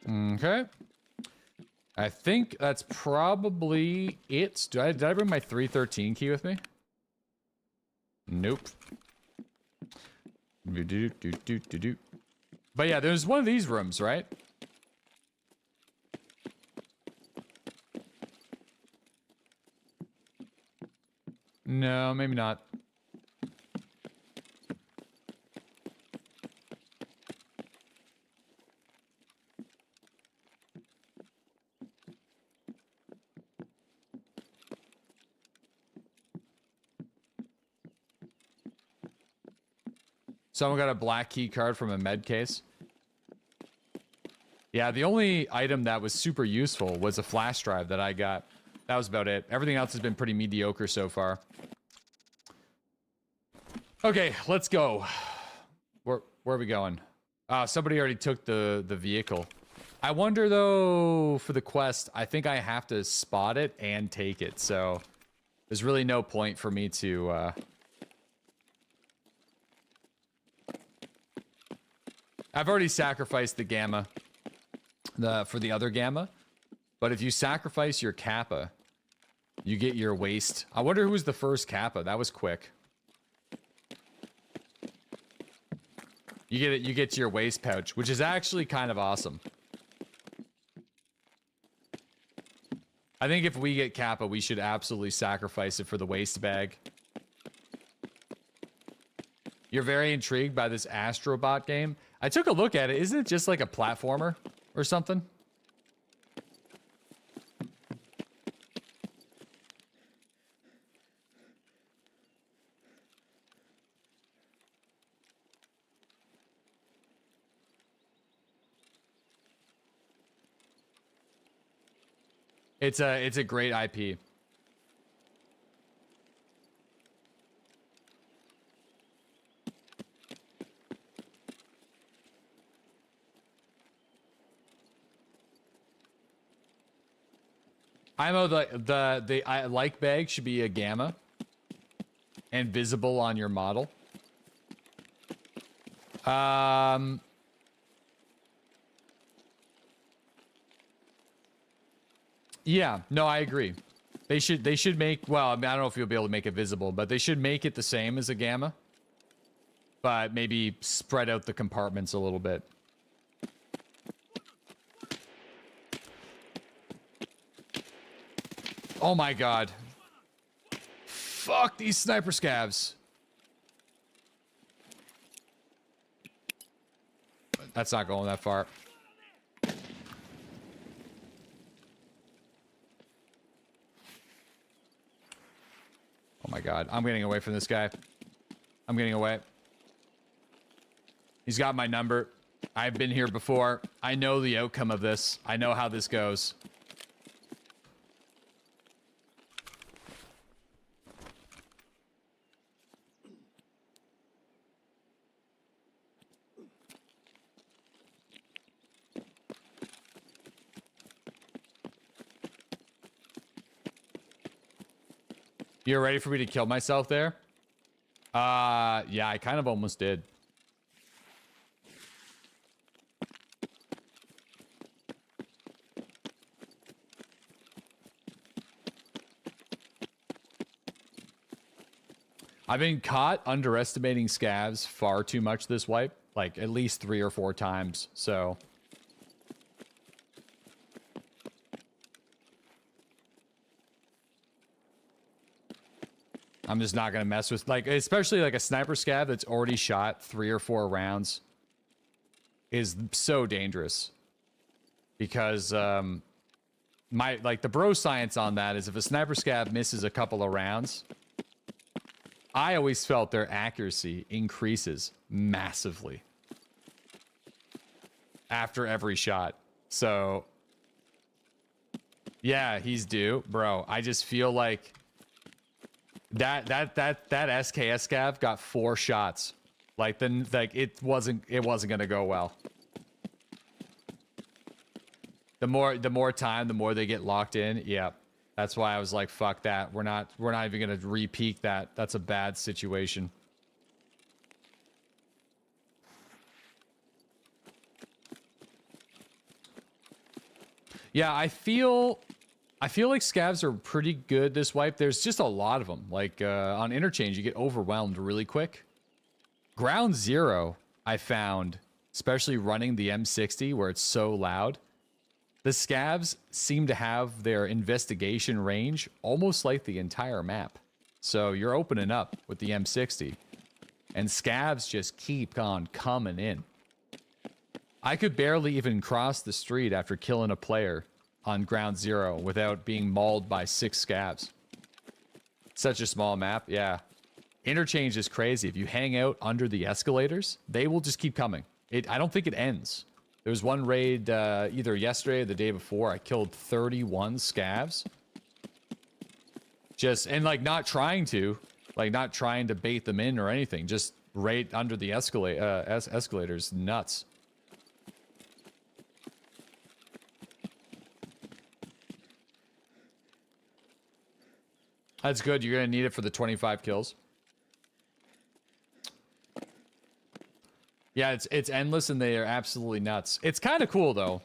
Okay. I think that's probably it. Did I bring my 313 key with me? Nope. But yeah, there's one of these rooms, right? No, maybe not. Someone got a black key card from a med case. Yeah, the only item that was super useful was a flash drive that I got. That was about it. Everything else has been pretty mediocre so far. Okay, let's go. Where are we going? Somebody already took the vehicle. I wonder, though, for the quest, I think I have to spot it and take it. So there's really no point for me to... I've already sacrificed the gamma for the other gamma, but if you sacrifice your kappa, you get your waste. I wonder who was the first kappa. That was quick. You get your waste pouch, which is actually kind of awesome. I think if we get kappa, we should absolutely sacrifice it for the waste bag. You're very intrigued by this Astrobot game. I took a look at it. Isn't it just like a platformer or something? It's a great IP. IMO, the like bag should be a gamma and visible on your model. Yeah, no, I agree. They should make, well, I mean, I don't know if you'll be able to make it visible, but they should make it the same as a gamma. But maybe spread out the compartments a little bit. Oh my god. Fuck these sniper scavs. That's not going that far. Oh my god. I'm getting away from this guy. I'm getting away. He's got my number. I've been here before. I know the outcome of this. I know how this goes. You're ready for me to kill myself there? Yeah, I kind of almost did. I've been caught underestimating scavs far too much this wipe, like at least 3 or 4 times, so... I'm just not gonna mess with, like, especially like a sniper scav that's already shot 3 or 4 rounds is so dangerous. Because, the bro science on that is if a sniper scav misses a couple of rounds, I always felt their accuracy increases massively after every shot. So, yeah, he's due. Bro, I just feel like that SKS scav got 4 shots. Like, then, like, it wasn't gonna go well. The more time, the more they get locked in. Yeah. That's why I was like, fuck that. We're not even gonna re-peak that. That's a bad situation. Yeah, I feel like scavs are pretty good this wipe. There's just a lot of them. Like on interchange, you get overwhelmed really quick. Ground Zero, I found, especially running the M60 where it's so loud. The scavs seem to have their investigation range almost like the entire map. So you're opening up with the M60. And scavs just keep on coming in. I could barely even cross the street after killing a player on Ground Zero without being mauled by 6 scavs. Such a small map, yeah. Interchange is crazy. If you hang out under the escalators, they will just keep coming. I don't think it ends. There was one raid either yesterday or the day before. I killed 31 scavs. Just, and like not trying to bait them in or anything. Just right under the escalators. Nuts. That's good. You're going to need it for the 25 kills. Yeah, it's endless and they are absolutely nuts. It's kind of cool though.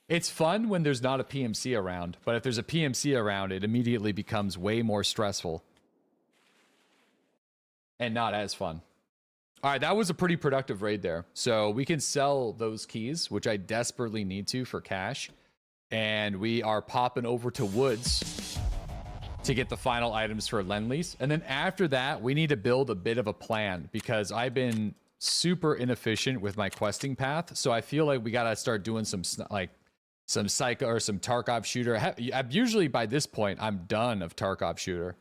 It's fun when there's not a PMC around, but if there's a PMC around, it immediately becomes way more stressful. And not as fun. All right, that was a pretty productive raid there. So we can sell those keys, which I desperately need to for cash. And we are popping over to Woods to get the final items for Lend-Lease. And then after that, we need to build a bit of a plan because I've been super inefficient with my questing path. So I feel like we got to start doing some Psycho or some Tarkov shooter. Usually by this point, I'm done of Tarkov shooter.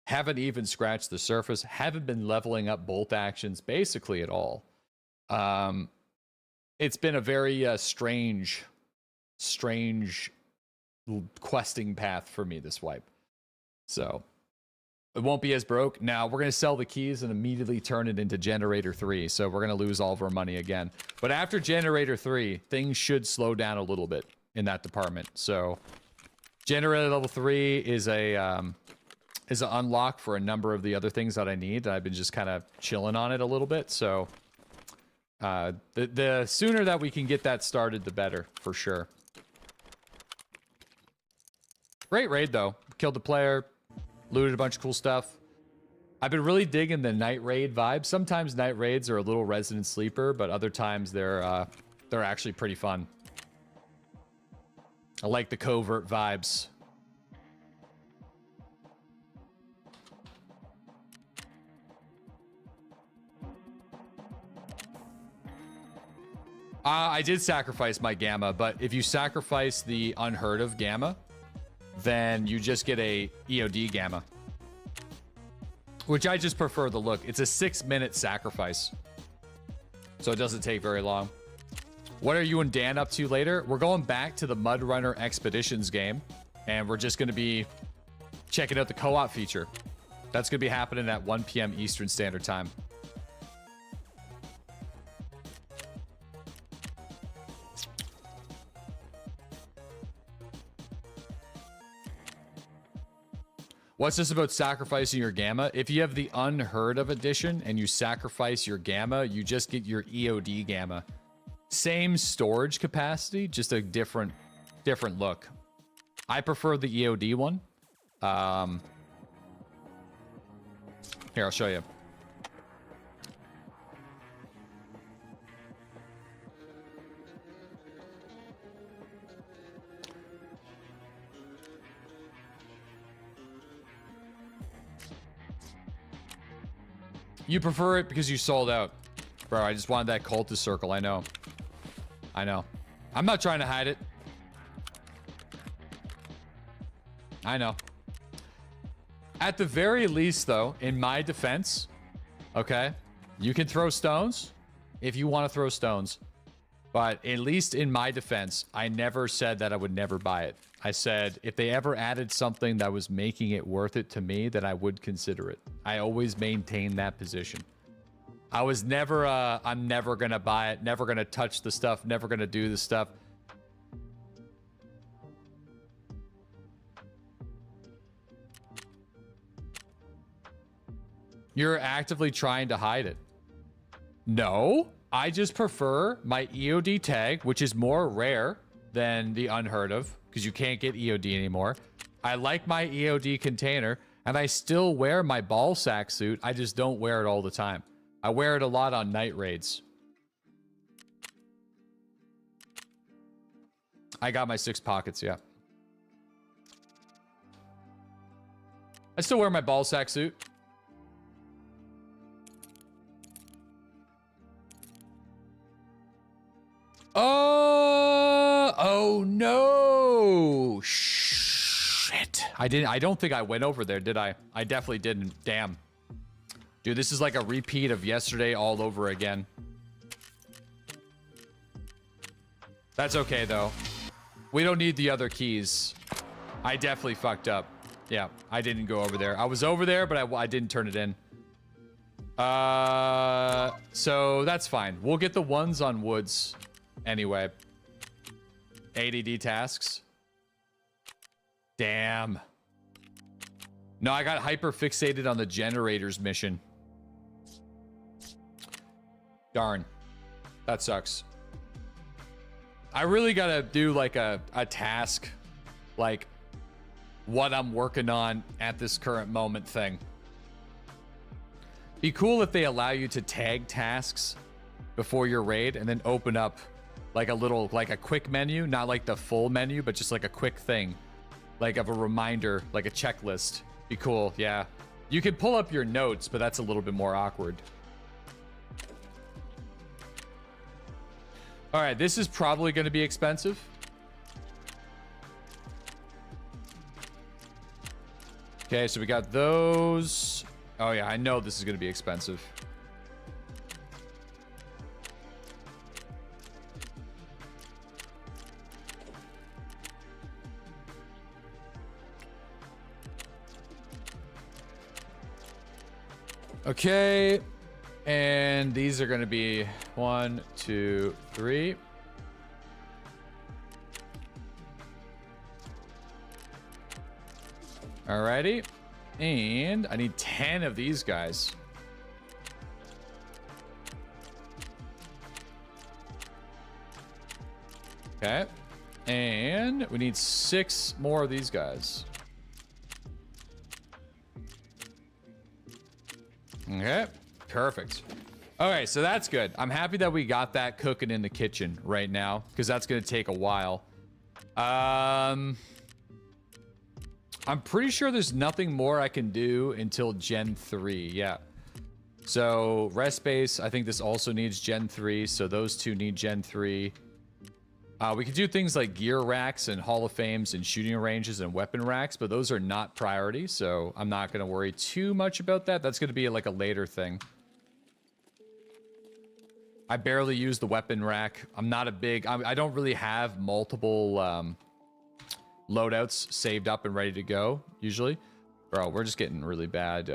Haven't even scratched the surface. Haven't been leveling up bolt actions basically at all. It's been a very strange questing path for me this wipe. So it won't be as broke. Now we're going to sell the keys and immediately turn it into Generator 3. So we're going to lose all of our money again. But after Generator 3, things should slow down a little bit in that department. So Generator level 3 is an unlock for a number of the other things that I need. I've been just kind of chilling on it a little bit. So the sooner that we can get that started, the better, for sure. Great raid though. Killed the player, looted a bunch of cool stuff. I've been really digging the night raid vibe. Sometimes night raids are a little resident sleeper, but other times they're actually pretty fun. I like the covert vibes. I did sacrifice my gamma, but if you sacrifice the unheard of gamma, then you just get a EOD gamma, which I just prefer the look. It's a 6-minute sacrifice, so it doesn't take very long. What are you and Dan up to later? We're going back to the Mud Runner Expeditions game, and we're just going to be checking out the co-op feature. That's going to be happening at 1 p.m. Eastern Standard Time. What's this about sacrificing your gamma? If you have the unheard of edition and you sacrifice your gamma, you just get your EOD gamma. Same storage capacity, just a different look. I prefer the EOD one. Here, I'll show you. You prefer it because you sold out. Bro, I just wanted that cultist circle. I know. I know. I'm not trying to hide it. I know. At the very least, though, in my defense, okay, you can throw stones if you want to throw stones. But at least in my defense, I never said that I would never buy it. I said if they ever added something that was making it worth it to me, then I would consider it. I always maintained that position. I was never, I'm never going to buy it, never going to touch the stuff, never going to do the stuff. You're actively trying to hide it. No, I just prefer my EOD tag, which is more rare than the unheard of, because you can't get EOD anymore. I like my EOD container, and I still wear my ball sack suit. I just don't wear it all the time. I wear it a lot on night raids. I got my 6 pockets, yeah. I still wear my ball sack suit. Oh no! Shit. I don't think I went over there, did I? I definitely didn't. Damn. Dude, this is like a repeat of yesterday all over again. That's okay, though. We don't need the other keys. I definitely fucked up. Yeah, I didn't go over there. I was over there, but I didn't turn it in. So that's fine. We'll get the ones on woods anyway. ADD tasks. Damn. No, I got hyper fixated on the generators mission. Darn. That sucks. I really gotta do like a task, like what I'm working on at this current moment thing. Be cool if they allow you to tag tasks before your raid and then open up like a little, like a quick menu, not like the full menu, but just like a quick thing, like of a reminder, like a checklist. Be cool, yeah. You can pull up your notes, but that's a little bit more awkward. All right, this is probably going to be expensive. Okay, so we got those. Oh yeah, I know this is going to be expensive. Okay, and these are going to be 1, 2, 3. Alrighty, and I need 10 of these guys. Okay, And we need 6 more of these guys. Okay, perfect. Okay, so that's good. I'm happy that we got that cooking in the kitchen right now, because that's going to take a while. I'm pretty sure there's nothing more I can do until Gen 3. Yeah. So rest base, I think this also needs Gen 3. So those two need Gen 3. We could do things like gear racks and Hall of Fames and shooting ranges and weapon racks, but those are not priority. So I'm not going to worry too much about that. That's going to be like a later thing. I barely use the weapon rack. I'm not a big... I don't really have multiple loadouts saved up and ready to go, usually. Bro, we're just getting really bad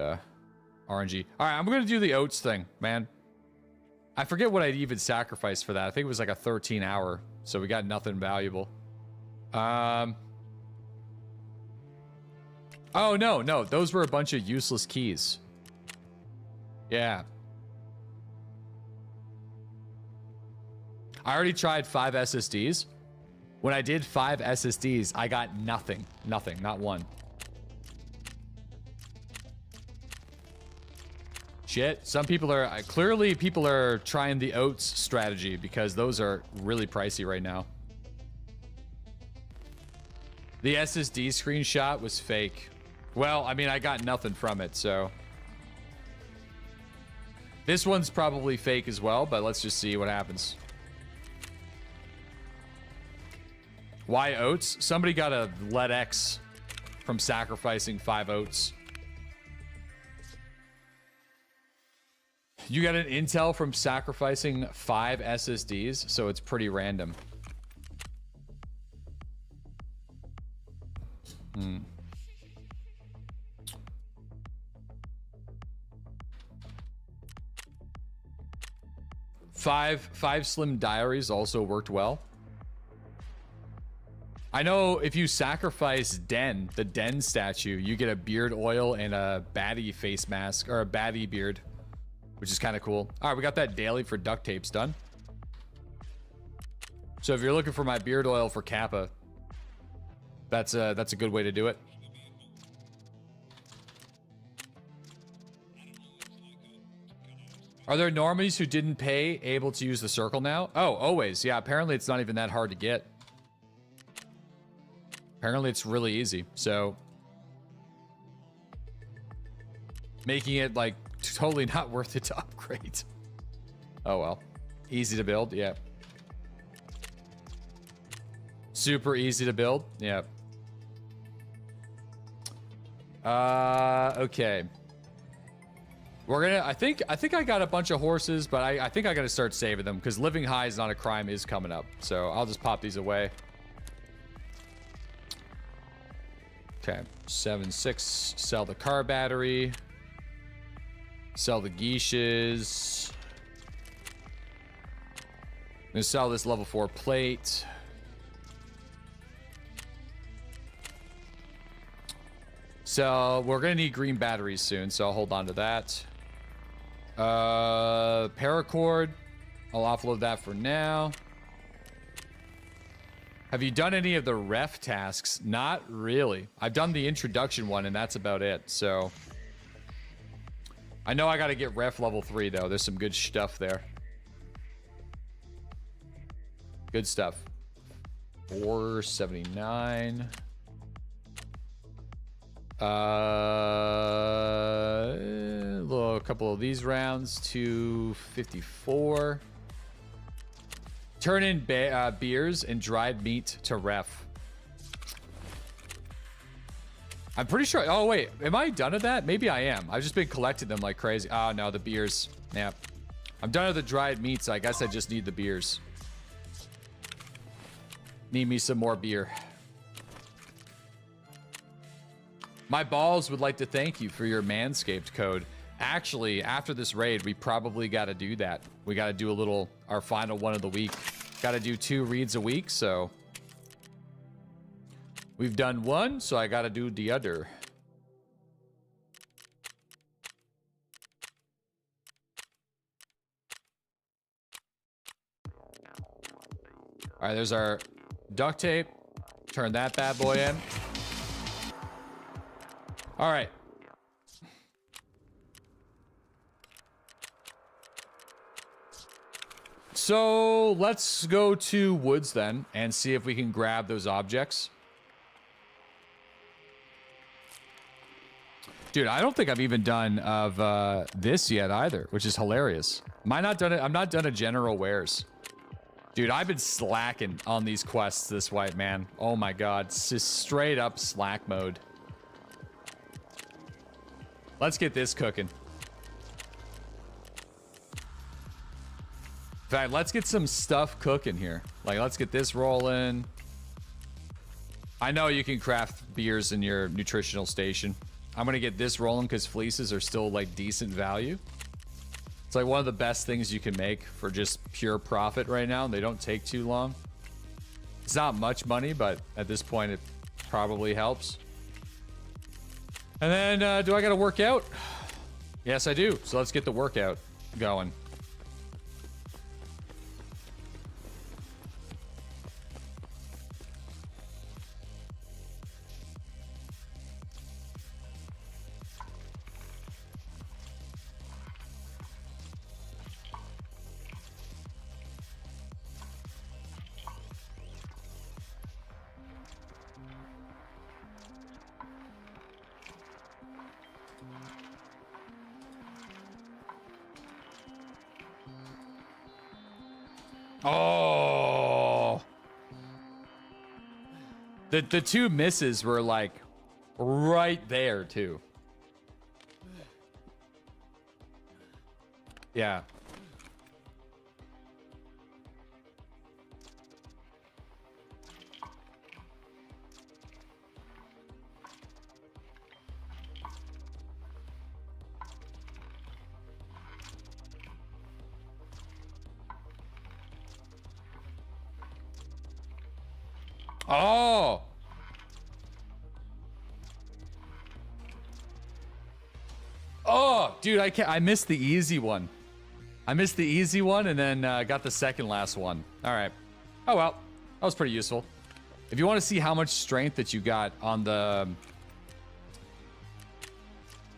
RNG. All right, I'm going to do the oats thing, man. I forget what I'd even sacrificed for that. I think it was like a 13-hour, so we got nothing valuable. Oh, no. Those were a bunch of useless keys. Yeah. I already tried 5 SSDs. When I did 5 SSDs, I got nothing. Nothing, not one. Shit, some people are... clearly, people are trying the oats strategy because those are really pricey right now. The SSD screenshot was fake. Well, I mean, I got nothing from it, so... This one's probably fake as well, but let's just see what happens. Why oats? Somebody got a lead X from sacrificing 5 oats. You got an intel from sacrificing 5 SSDs, so it's pretty random. Five Slim Diaries also worked well. I know if you sacrifice Den, the Den statue, you get a beard oil and a baddie face mask, or a baddie beard, which is kind of cool. All right, we got that daily for duct tapes done. So if you're looking for my beard oil for Kappa, that's a good way to do it. Are there normies who didn't pay able to use the circle now? Oh, always. Yeah, apparently it's not even that hard to get. Apparently it's really easy. So making it like totally not worth it to upgrade. Oh well. Easy to build, yeah. Super easy to build, yeah. Okay. We're gonna, I think I got a bunch of horses, but I think I gotta start saving them because living high is not a crime is coming up. So I'll just pop these away. Okay, 7.6, sell the car battery. Sell the geishes. I'm gonna sell this level 4 plate. So we're gonna need green batteries soon, so I'll hold on to that. Paracord, I'll offload that for now. Have you done any of the ref tasks? Not really. I've done the introduction one and that's about it, so. I know I gotta get ref level 3 though. There's some good stuff there. Good stuff. 479. A couple of these rounds. 254. Turn in beers and dried meat to ref. I'm pretty sure. Oh, wait. Am I done with that? Maybe I am. I've just been collecting them like crazy. Oh, no. The beers. Yeah. I'm done with the dried meat, so I guess I just need the beers. Need me some more beer. My balls would like to thank you for your Manscaped code. Actually, after this raid, we probably got to do that. We got to do a little, our final one of the week. Got to do 2 reads a week, so. We've done 1, so I got to do the other. All right, there's our duct tape. Turn that bad boy in. All right. So let's go to woods then and see if we can grab those objects. Dude, I don't think I've even done of this yet either, which is hilarious. Am I not done it? I'm not done a general wares. Dude, I've been slacking on these quests this white man. Oh my god, it's just straight up slack mode. Let's get this cooking. In fact, let's get some stuff cooking here. Like, let's get this rolling. I know you can craft beers in your nutritional station. I'm gonna get this rolling because fleeces are still like decent value. It's like one of the best things you can make for just pure profit right now. They don't take too long. It's not much money, but at this point it probably helps. And then do I gotta work out? Yes, I do. So let's get the workout going. Oh, the two misses were like right there too. Yeah. Oh. Oh, dude, I missed the easy one. I missed the easy one and then got the second last one. All right. Oh, well, that was pretty useful. If you want to see how much strength that you got on the...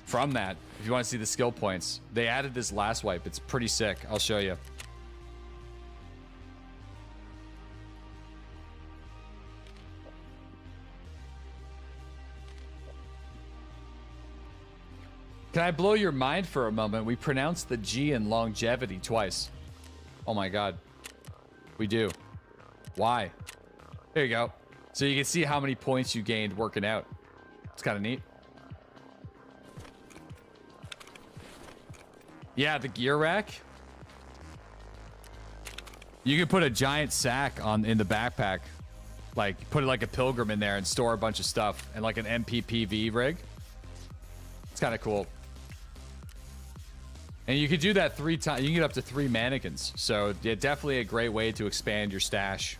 from that, if you want to see the skill points, they added this last wipe. It's pretty sick. I'll show you. Can I blow your mind for a moment? We pronounce the G in longevity twice. Oh my god. We do. Why? There you go. So you can see how many points you gained working out. It's kind of neat. Yeah, the gear rack. You can put a giant sack in the backpack. Like, put it like a pilgrim in there and store a bunch of stuff. And like an MPPV rig. It's kind of cool. And you could do that 3 times. You can get up to 3 mannequins. So, yeah, definitely a great way to expand your stash.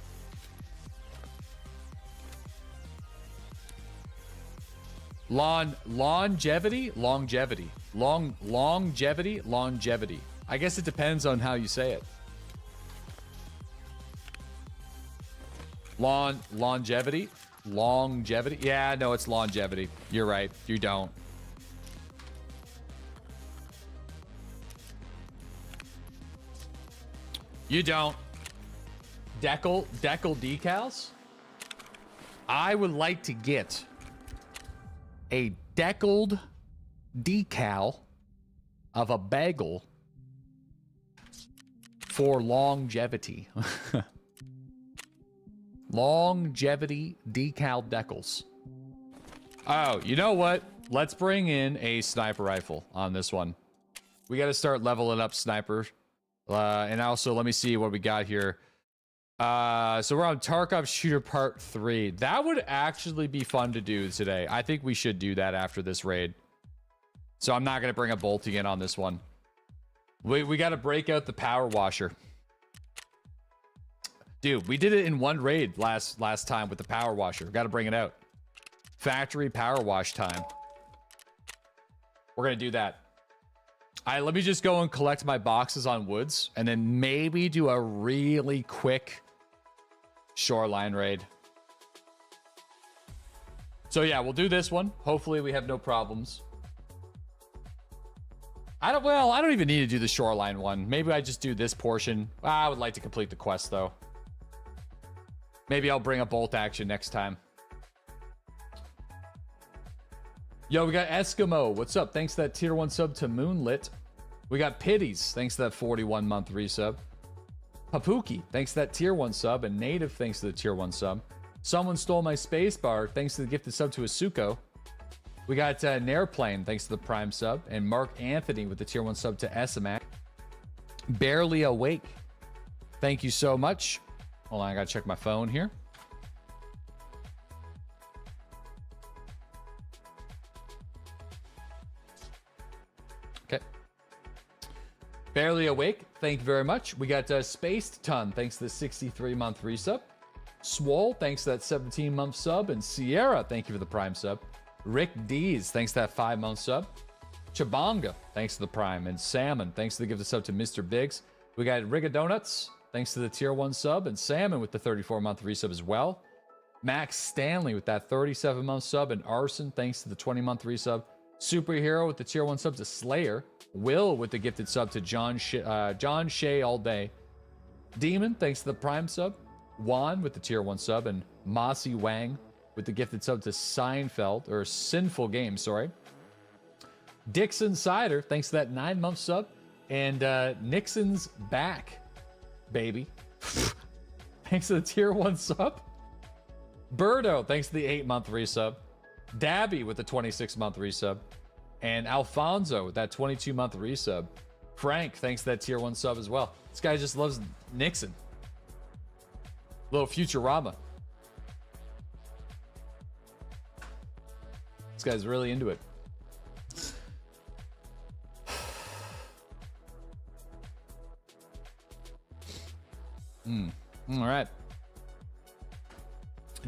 Longevity. I guess it depends on how you say it. Longevity. Yeah, no, it's longevity. You're right. You don't. You don't. Decal decals? I would like to get a deckled decal of a bagel for longevity. Longevity decal decals. Oh, you know what? Let's bring in a sniper rifle on this one. We got to start leveling up sniper. And also, let me see what we got here. So we're on Tarkov Shooter Part 3. That would actually be fun to do today. I think we should do that after this raid. So I'm not going to bring a bolting in on this one. We got to break out the power washer. Dude, we did it in one raid last time with the power washer. Got to bring it out. Factory power wash time. We're going to do that. Let me just go and collect my boxes on woods and then maybe do a really quick Shoreline raid. So yeah, we'll do this one. Hopefully we have no problems. I don't even need to do the Shoreline one. Maybe I just do this portion. I would like to complete the quest though. Maybe I'll bring a bolt action next time. Yo, we got Eskimo. What's up? Thanks to that tier 1 sub to Moonlit. We got Pitties. Thanks to that 41-month resub. Papuki. Thanks to that tier 1 sub. And Native. Thanks to the tier 1 sub. Someone stole my space bar. Thanks to the gifted sub to Asuko. We got Nairplane. Thanks to the prime sub. And Mark Anthony with the tier 1 sub to Esamac. Barely Awake. Thank you so much. Hold on, I gotta check my phone here. Okay. Barely Awake, thank you very much. We got Spaced Ton, thanks to the 63-month resub. Swole, thanks to that 17-month sub. And Sierra, thank you for the prime sub. Rick Dees, thanks to that 5-month sub. Chabanga, thanks to the prime. And Salmon, thanks to the gifted sub to Mr. Biggs. We got Rigadonuts, thanks to the tier 1 sub. And Salmon with the 34-month resub as well. Max Stanley with that 37-month sub. And Arson, thanks to the 20-month resub. Superhero with the tier 1 sub to Slayer. Will with the gifted sub to John Shea all day. Demon, thanks to the prime sub. Juan with the tier 1 sub. And Mossy Wang with the gifted sub to Seinfeld, or Sinful Game, sorry. Dixon Cider, thanks to that 9-month sub. And Nixon's back, baby. Thanks to the tier 1 sub. Birdo, thanks to the 8-month resub. Dabby with the 26-month resub. And Alfonso with that 22-month resub. Frank, thanks to that tier 1 sub as well. This guy just loves Nixon. Little Futurama. This guy's really into it. All right.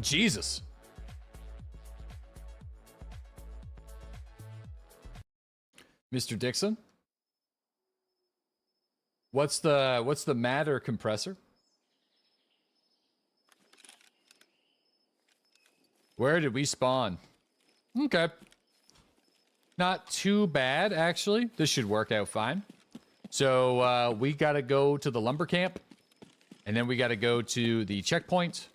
Jesus. Mr. Dixon? What's the matter, compressor? Where did we spawn? Okay. Not too bad, actually. This should work out fine. So, we gotta go to the lumber camp. And then we gotta go to the checkpoint.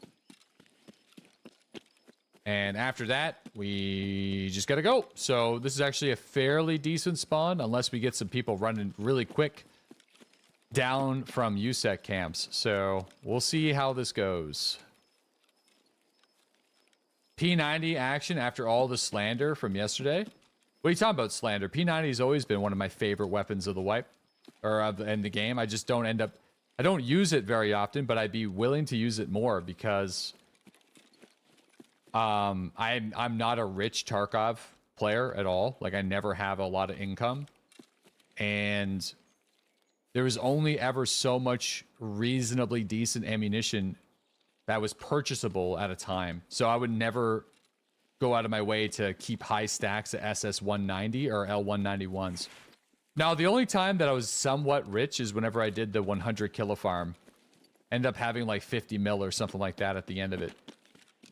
And after that, we just gotta go. So, this is actually a fairly decent spawn, unless we get some people running really quick down from USEC camps. So, we'll see how this goes. P90 action after all the slander from yesterday. What are you talking about, slander? P90 has always been one of my favorite weapons of the wipe, or in the game. I just don't end up, I don't use it very often, but I'd be willing to use it more because I'm not a rich Tarkov player at all. Like, I never have a lot of income, and there was only ever so much reasonably decent ammunition that was purchasable at a time. So I would never go out of my way to keep high stacks of SS190 or L191s. Now, the only time that I was somewhat rich is whenever I did the 100 kilo farm. End up having like 50 mil or something like that at the end of it.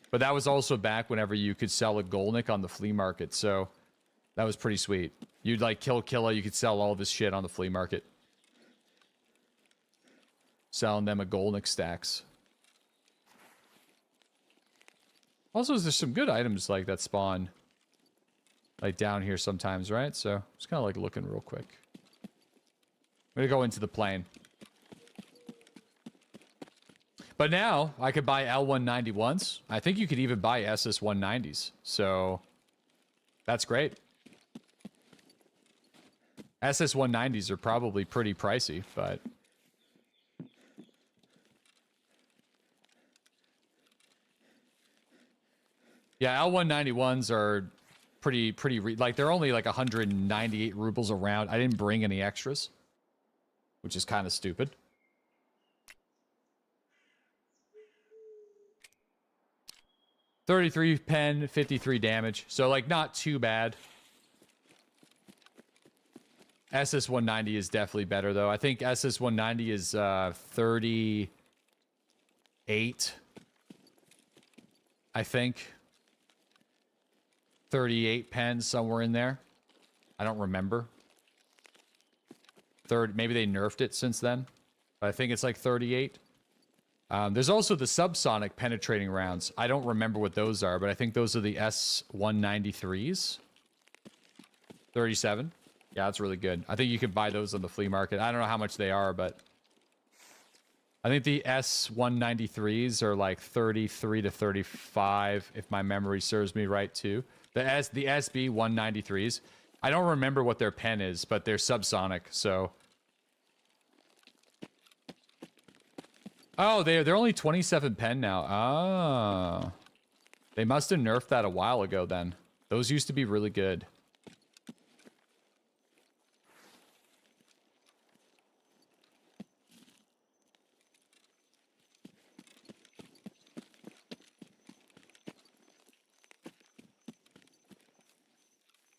But that was also back whenever you could sell a Golnik on the flea market. So that was pretty sweet. You'd like kill Killa, you could sell all of his shit on the flea market. Selling them a Golnik stacks. Also, there's some good items like that spawn, like down here sometimes, right? So, just kind of like looking real quick. I'm gonna go into the plane. But now, I could buy L191s. I think you could even buy SS190s. So, that's great. SS190s are probably pretty pricey, but... yeah, L191s are pretty like, they're only like 198 rubles a round. I didn't bring any extras, which is kind of stupid. $33 pen, 53 damage. So, like, not too bad. SS190 is definitely better, though. I think SS190 is 38 I think. 38 pens, somewhere in there. I don't remember. Maybe they nerfed it since then. But I think it's like 38. There's also the subsonic penetrating rounds. I don't remember what those are, but I think those are the S193s. 37. Yeah, that's really good. I think you could buy those on the flea market. I don't know how much they are, but I think the S193s are like 33 to 35, if my memory serves me right, too. The SB 193s. I don't remember what their pen is, but they're subsonic, so. Oh, they're only 27 pen now. Ah. They must have nerfed that a while ago then. Those used to be really good.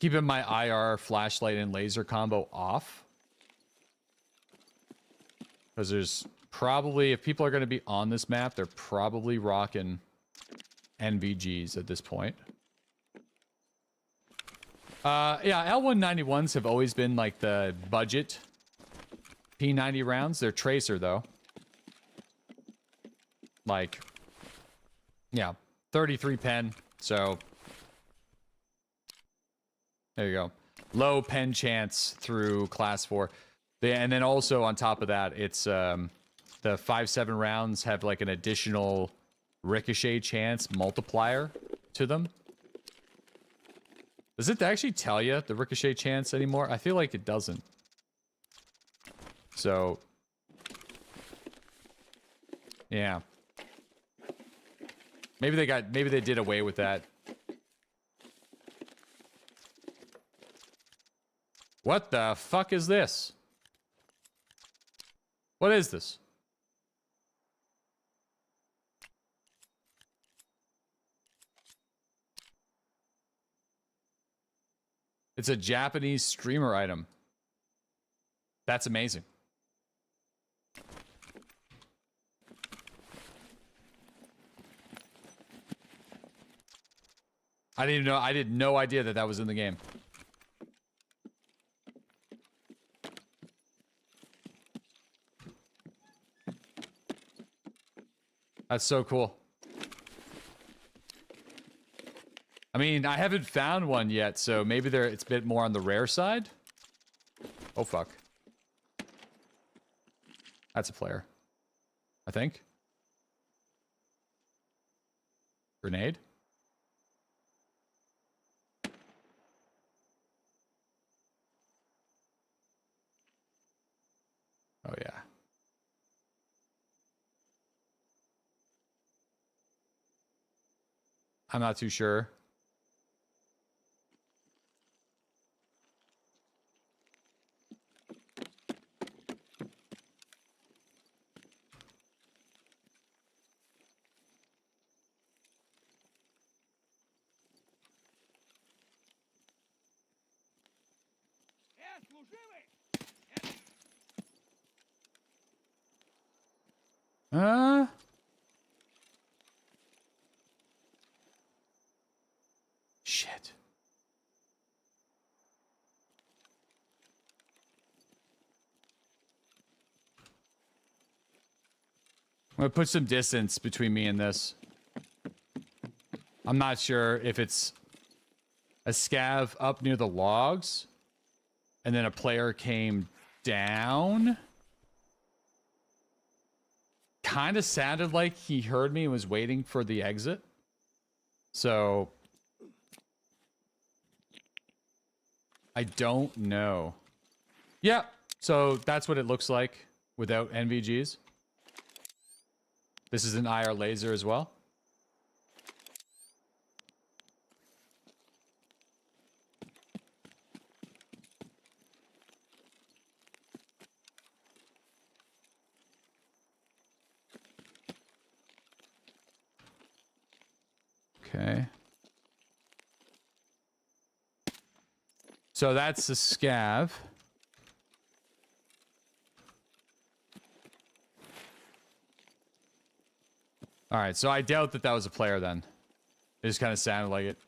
Keeping my IR flashlight and laser combo off. Because there's probably, if people are going to be on this map, they're probably rocking NVGs at this point. Yeah, L191s have always been like the budget P90 rounds. They're tracer though. Like, yeah, 33 pen. So there you go. Low pen chance through class 4. And then also on top of that, it's the 5.7 rounds have like an additional ricochet chance multiplier to them. Does it actually tell you the ricochet chance anymore? I feel like it doesn't. So, yeah. Maybe they did away with that. What the fuck is this? What is this? It's a Japanese streamer item. That's amazing. I didn't even know. I had no idea that that was in the game. That's so cool. I mean, I haven't found one yet, so maybe it's a bit more on the rare side. Oh, fuck. That's a player. I think. Grenade? Oh, yeah. I'm not too sure. Shit. I'm gonna put some distance between me and this. I'm not sure if it's a scav up near the logs and then a player came down. Kind of sounded like he heard me and was waiting for the exit. So I don't know. Yeah, so that's what it looks like without NVGs. This is an IR laser as well. Okay. So that's the scav. All right, so I doubt that that was a player then. It just kind of sounded like it.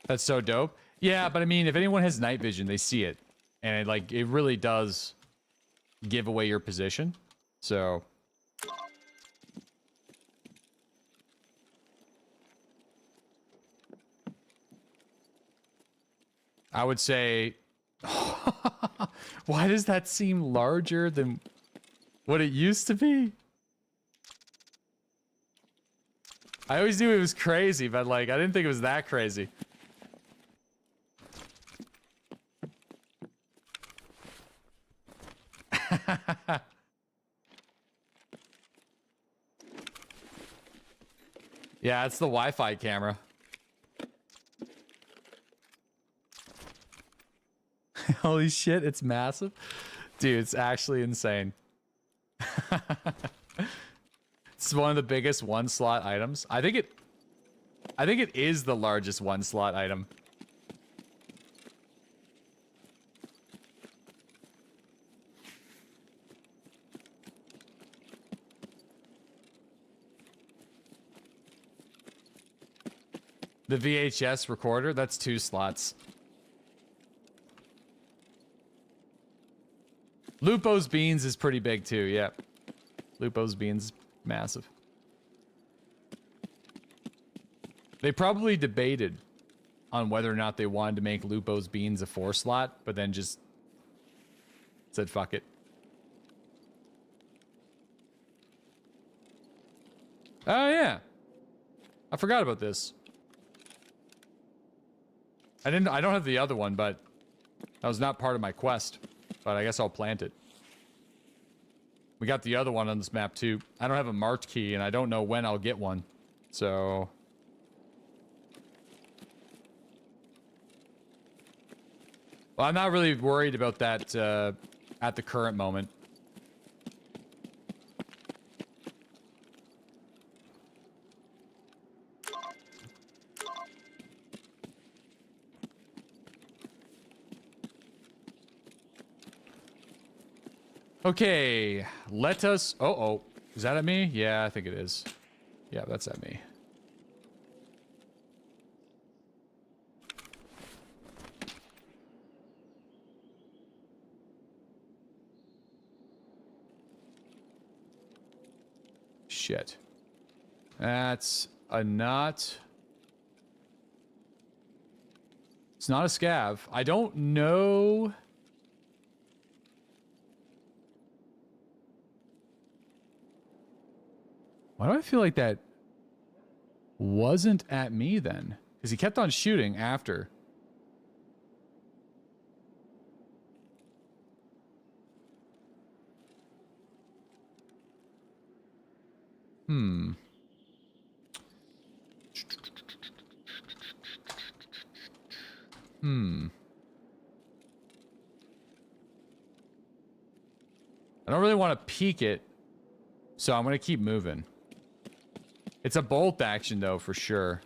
That's so dope. Yeah, but I mean, if anyone has night vision, they see it. And it, like, it really does give away your position. So... I would say... Why does that seem larger than what it used to be? I always knew it was crazy, but like, I didn't think it was that crazy. Yeah, it's the Wi-Fi camera. Holy shit, it's massive. Dude, it's actually insane. It's one of the biggest one slot items. I think it is the largest one slot item. The VHS recorder, that's 2 slots. Lupo's Beans is pretty big too, yeah. Lupo's Beans, massive. They probably debated on whether or not they wanted to make Lupo's Beans a 4 slot, but then just said fuck it. Oh yeah. I forgot about this. I don't have the other one, but that was not part of my quest. But I guess I'll plant it. We got the other one on this map too. I don't have a marked key and I don't know when I'll get one. So... Well, I'm not really worried about that at the current moment. Okay, let us... Oh, is that at me? Yeah, I think it is. Yeah, that's at me. Shit. That's a not... It's not a scav. I don't know... Why do I feel like that wasn't at me then? Because he kept on shooting after. Hmm. I don't really want to peek it, so I'm going to keep moving. It's a bolt action, though, for sure.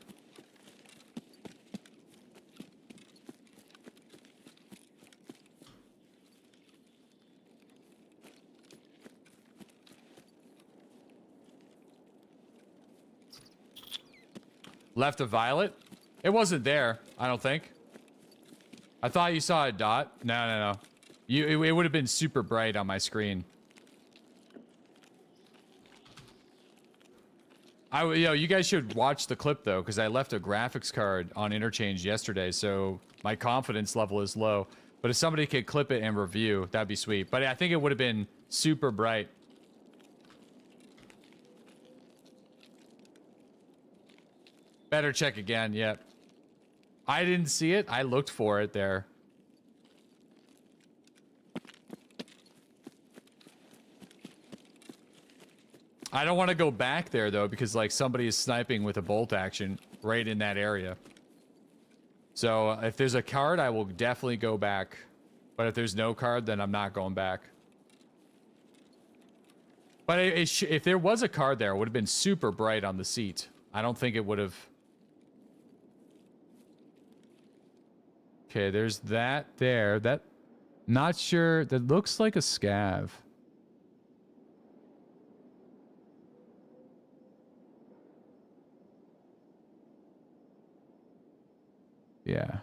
Left a violet? It wasn't there, I don't think. I thought you saw a dot. No. It would have been super bright on my screen. You guys should watch the clip though, because I left a graphics card on interchange yesterday, so my confidence level is low. But if somebody could clip it and review, that'd be sweet. But I think it would have been super bright. Better check again, yep. I didn't see it, I looked for it there. I don't want to go back there though, because like somebody is sniping with a bolt action right in that area. So if there's a card, I will definitely go back. But if there's no card, then I'm not going back. But if there was a card there, it would have been super bright on the seat. I don't think it would have. Okay, there's that there. That, not sure. That looks like a scav. Yeah.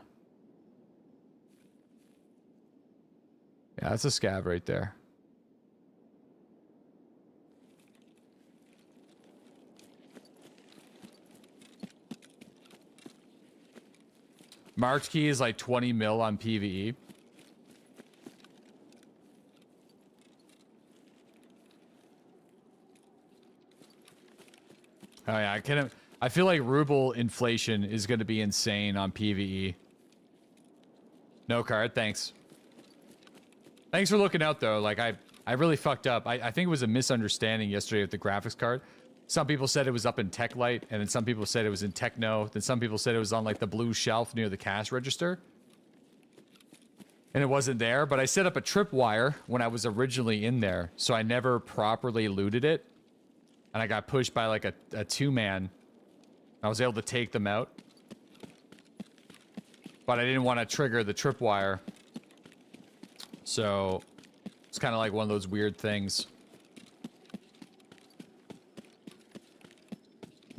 Yeah, that's a scav right there. Marked key is like 20 mil on PvE. Oh yeah, I feel like ruble inflation is going to be insane on PvE. No card, thanks. Thanks for looking out though. Like I really fucked up. I think it was a misunderstanding yesterday with the graphics card. Some people said it was up in Tech Light, and then some people said it was in Techno. Then some people said it was on like the blue shelf near the cash register. And it wasn't there, but I set up a tripwire when I was originally in there, so I never properly looted it. And I got pushed by like a two-man. I was able to take them out. But I didn't want to trigger the tripwire. So it's kind of like one of those weird things.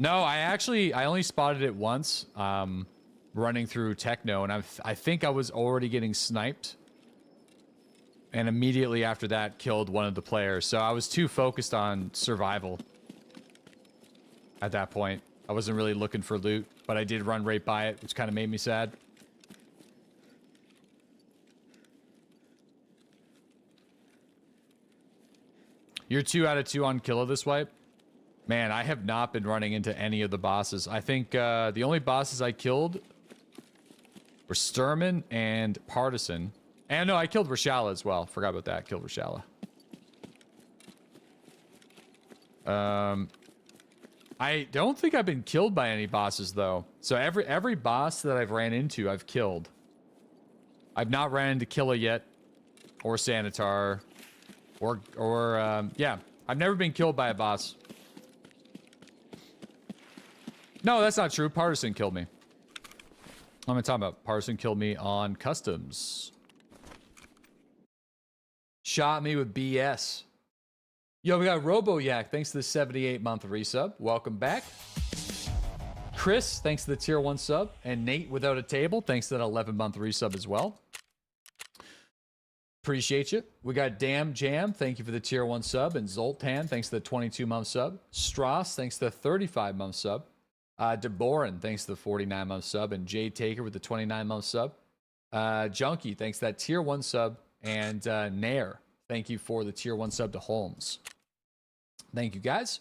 No, I only spotted it once, running through Techno, and I think I was already getting sniped. And immediately after that, killed one of the players. So I was too focused on survival at that point. I wasn't really looking for loot, but I did run right by it, which kind of made me sad. You're 2 out of 2 on Killa this wipe? Man, I have not been running into any of the bosses. I think the only bosses I killed were Sturman and Partisan. And no, I killed Reshala as well. Forgot about that. Killed Reshala. I don't think I've been killed by any bosses though. So every boss that I've ran into, I've killed. I've not ran into Killa yet, or Sanitar, or yeah, I've never been killed by a boss. No, that's not true. Partisan killed me. What am I talking about? Partisan killed me on customs. Shot me with BS. Yo, we got RoboYak. Thanks to the 78-month resub. Welcome back. Chris, thanks to the tier 1 sub. And Nate without a table, thanks to that 11-month resub as well. Appreciate you. We got Damn Jam. Thank you for the tier 1 sub. And Zoltan, thanks to the 22-month sub. Strauss, thanks to the 35-month sub. DeBoran, thanks to the 49-month sub. And Jay Taker with the 29-month sub. Junkie, thanks to that tier 1 sub. And Nair, thank you for the tier 1 sub to Holmes. Thank you, guys.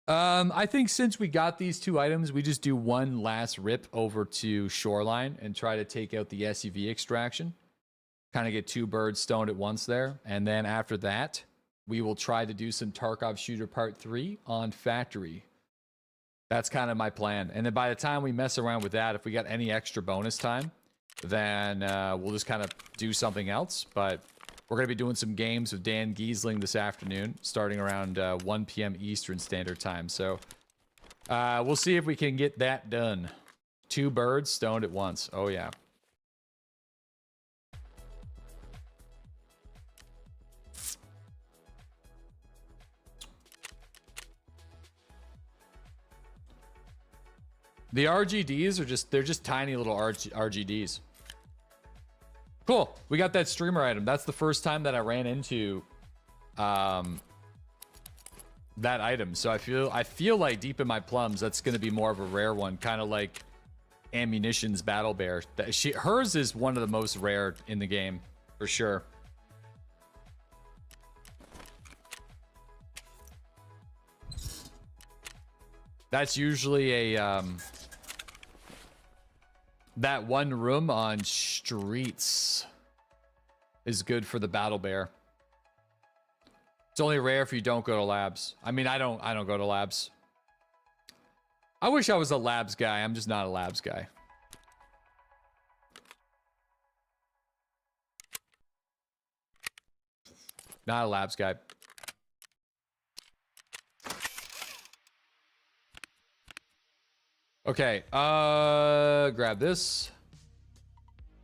I think since we got these 2 items, we just do one last rip over to Shoreline and try to take out the SUV extraction. Kind of get 2 birds stoned at once there. And then after that, we will try to do some Tarkov Shooter Part 3 on Factory. That's kind of my plan. And then by the time we mess around with that, if we got any extra bonus time, then we'll just kind of do something else. But we're going to be doing some games with Dan Giesling this afternoon, starting around 1 p.m. Eastern Standard Time. So we'll see if we can get that done. 2 birds stoned at once. Oh, yeah. The RGDs are they're just tiny little RGDs. Cool. We got that streamer item. That's the first time that I ran into that item. So I feel like deep in my plums, that's going to be more of a rare one, kind of like Ammunition's Battle Bear. Hers is one of the most rare in the game, for sure. That's usually a that one room on streets is good for the Battle Bear. It's only rare if you don't go to labs. I mean, I don't go to labs. I wish I was a labs guy. I'm just not a labs guy. Not a labs guy. Okay, grab this.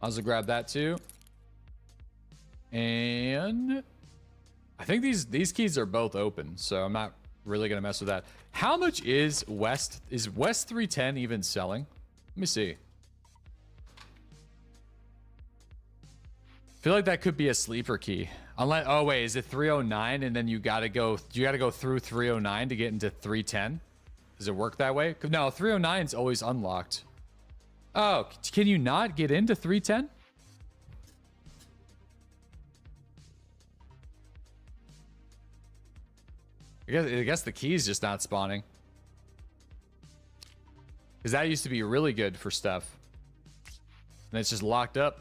I'll also grab that too. And I think these keys are both open, so I'm not really gonna mess with that. How much is West 310 even selling? Let me see. feel like that could be a sleeper key. Unless, oh wait, is it 309 and then you gotta go through 309 to get into 310? Does it work that way? No, 309 is always unlocked. Oh, can you not get into 310? I guess the key is just not spawning. Because that used to be really good for stuff. And it's just locked up.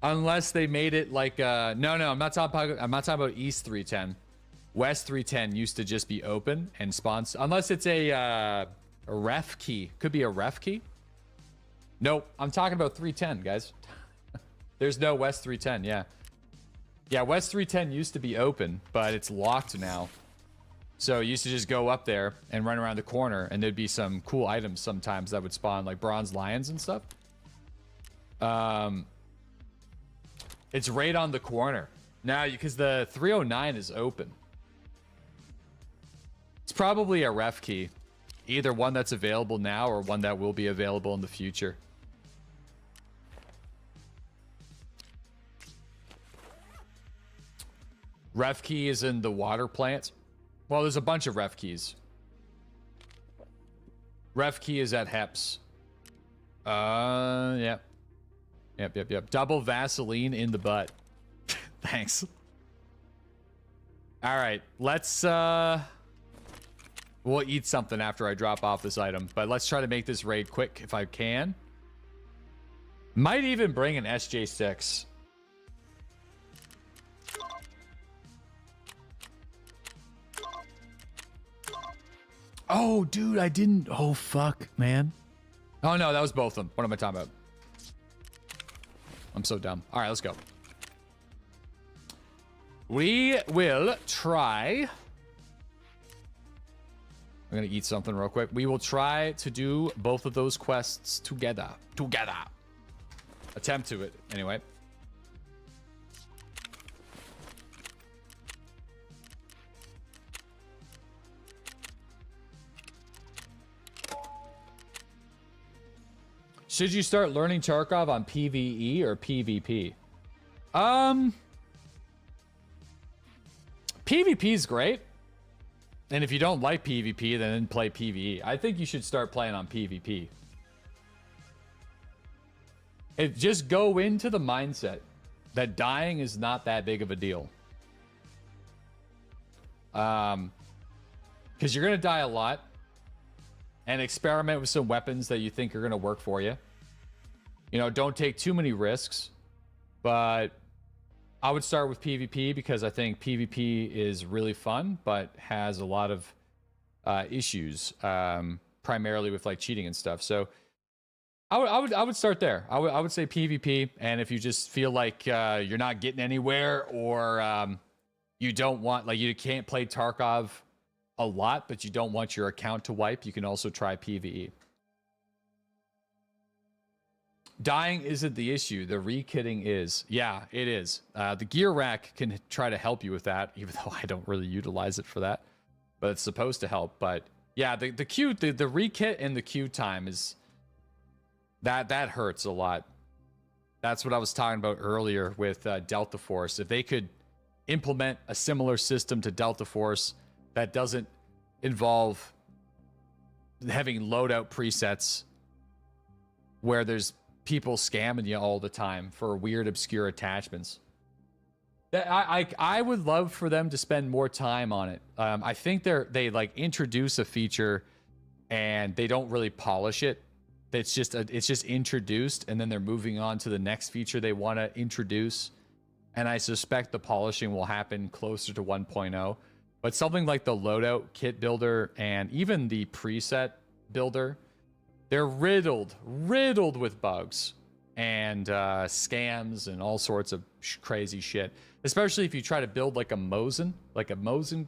Unless they made it like no, I'm not talking about East 310. West 310 used to just be open and spawn, unless it's a ref key. Could be a ref key. Nope, I'm talking about 310, guys. There's no West 310, yeah. Yeah, West 310 used to be open, but it's locked now. So you used to just go up there and run around the corner, and there'd be some cool items sometimes that would spawn, like bronze lions and stuff. It's right on the corner now because the 309 is open. It's probably a ref key, either one that's available now or one that will be available in the future. Ref key is in the water plant. Well, there's a bunch of ref keys. Ref key is at Heps. Yeah. Yep. Double Vaseline in the butt. Thanks. All right, let's we'll eat something after I drop off this item, but let's try to make this raid quick if I can. Might even bring an SJ6. Oh, dude, I didn't. Oh, fuck, man. Oh, no, that was both of them. What am I talking about? I'm so dumb. All right, let's go. We will try. I'm going to eat something real quick. We will try to do both of those quests together. Attempt to it, anyway. Should you start learning Tarkov on PvE or PvP? PvP is great. And if you don't like PvP, then play PvE. I think you should start playing on PvP. Just go into the mindset that dying is not that big of a deal. Because you're going to die a lot. And experiment with some weapons that you think are going to work for you. You know, don't take too many risks. But I would start with PvP because I think PvP is really fun, but has a lot of issues, primarily with like cheating and stuff. So I would start there. I would say PvP, and if you just feel like you're not getting anywhere, or you don't want, like, you can't play Tarkov a lot, but you don't want your account to wipe, you can also try PvE. Dying isn't the issue. The re-kitting is. Yeah, it is. The gear rack can try to help you with that, even though I don't really utilize it for that. But it's supposed to help. But yeah, the re-kit and the queue time is... That hurts a lot. That's what I was talking about earlier with Delta Force. If they could implement a similar system to Delta Force that doesn't involve having loadout presets where there's people scamming you all the time for weird, obscure attachments. I would love for them to spend more time on it. I think they like introduce a feature and they don't really polish it. It's just introduced, and then they're moving on to the next feature they want to introduce. And I suspect the polishing will happen closer to 1.0. But something like the loadout kit builder and even the preset builder, they're riddled with bugs and scams and all sorts of crazy shit. Especially if you try to build like a Mosin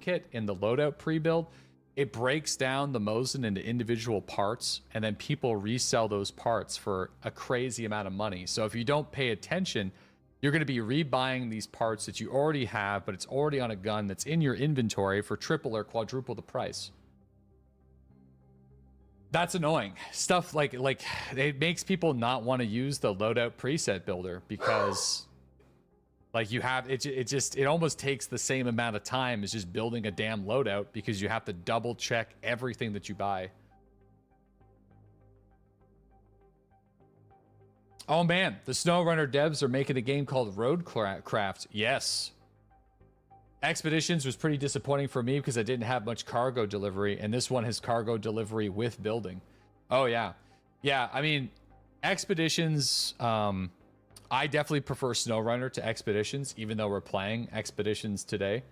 kit in the loadout pre-build. It breaks down the Mosin into individual parts, and then people resell those parts for a crazy amount of money. So if you don't pay attention, you're going to be rebuying these parts that you already have, but it's already on a gun that's in your inventory for triple or quadruple the price. That's annoying. Stuff like it makes people not want to use the loadout preset builder because like you have it almost takes the same amount of time as just building a damn loadout because you have to double check everything that you buy. Oh man, the SnowRunner devs are making a game called Roadcraft. Yes. Expeditions was pretty disappointing for me because I didn't have much cargo delivery, and this one has cargo delivery with building. Oh yeah. Yeah, I mean, Expeditions, I definitely prefer SnowRunner to Expeditions, even though we're playing Expeditions today.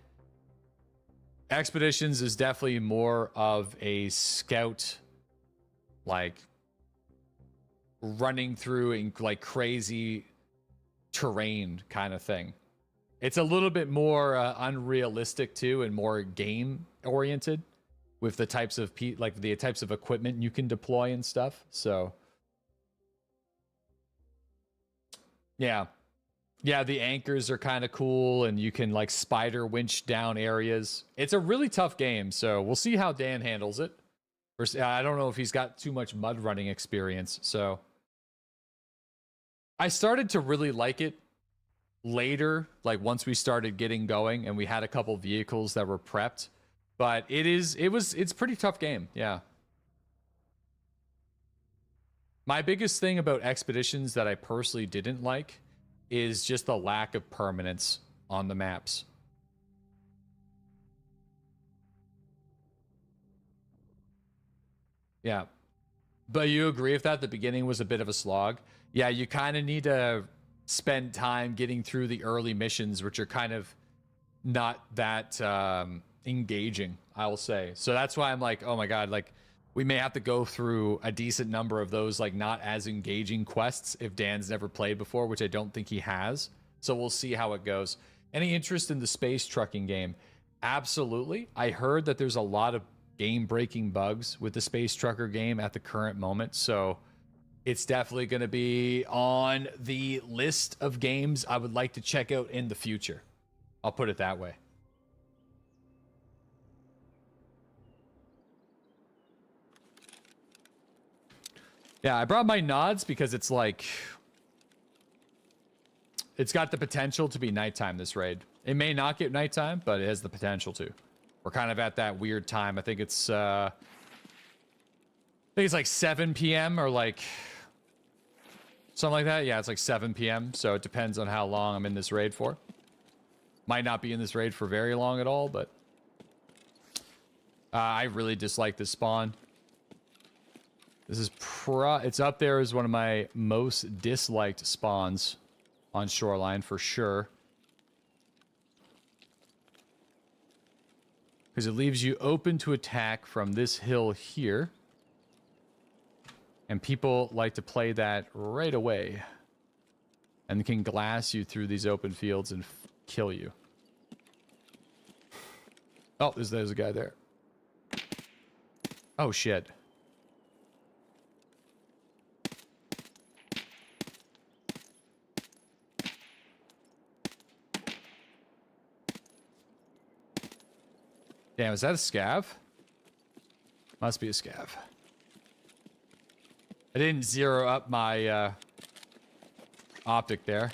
Expeditions is definitely more of a scout, like, running through in like crazy terrain kind of thing. It's a little bit more unrealistic too, and more game oriented with the types of the types of equipment you can deploy and stuff. So yeah, the anchors are kind of cool, and you can like spider winch down areas. It's a really tough game, so we'll see how Dan handles it. I don't know if he's got too much mud running experience, so I started to really like it later, like once we started getting going and we had a couple vehicles that were prepped, but it's a pretty tough game. Yeah. My biggest thing about Expeditions that I personally didn't like is just the lack of permanence on the maps. Yeah. But you agree with that? The beginning was a bit of a slog. Yeah, you kind of need to spend time getting through the early missions, which are kind of not that engaging, I will say. So that's why I'm like, oh my God, like we may have to go through a decent number of those like not as engaging quests if Dan's never played before, which I don't think he has. So we'll see how it goes. Any interest in the space trucking game? Absolutely. I heard that there's a lot of game-breaking bugs with the space trucker game at the current moment, so it's definitely going to be on the list of games I would like to check out in the future. I'll put it that way. Yeah, I brought my nods because it's like, it's got the potential to be nighttime, this raid. It may not get nighttime, but it has the potential to. We're kind of at that weird time. I think it's like 7 p.m. or like something like that. Yeah, it's like 7 p.m. So it depends on how long I'm in this raid for. Might not be in this raid for very long at all, but I really dislike this spawn. This is it's up there as one of my most disliked spawns on Shoreline for sure. Because it leaves you open to attack from this hill here. And people like to play that right away. And can glass you through these open fields and kill you. Oh, there's a guy there. Oh, shit. Damn, is that a scav? Must be a scav. I didn't zero up my optic there.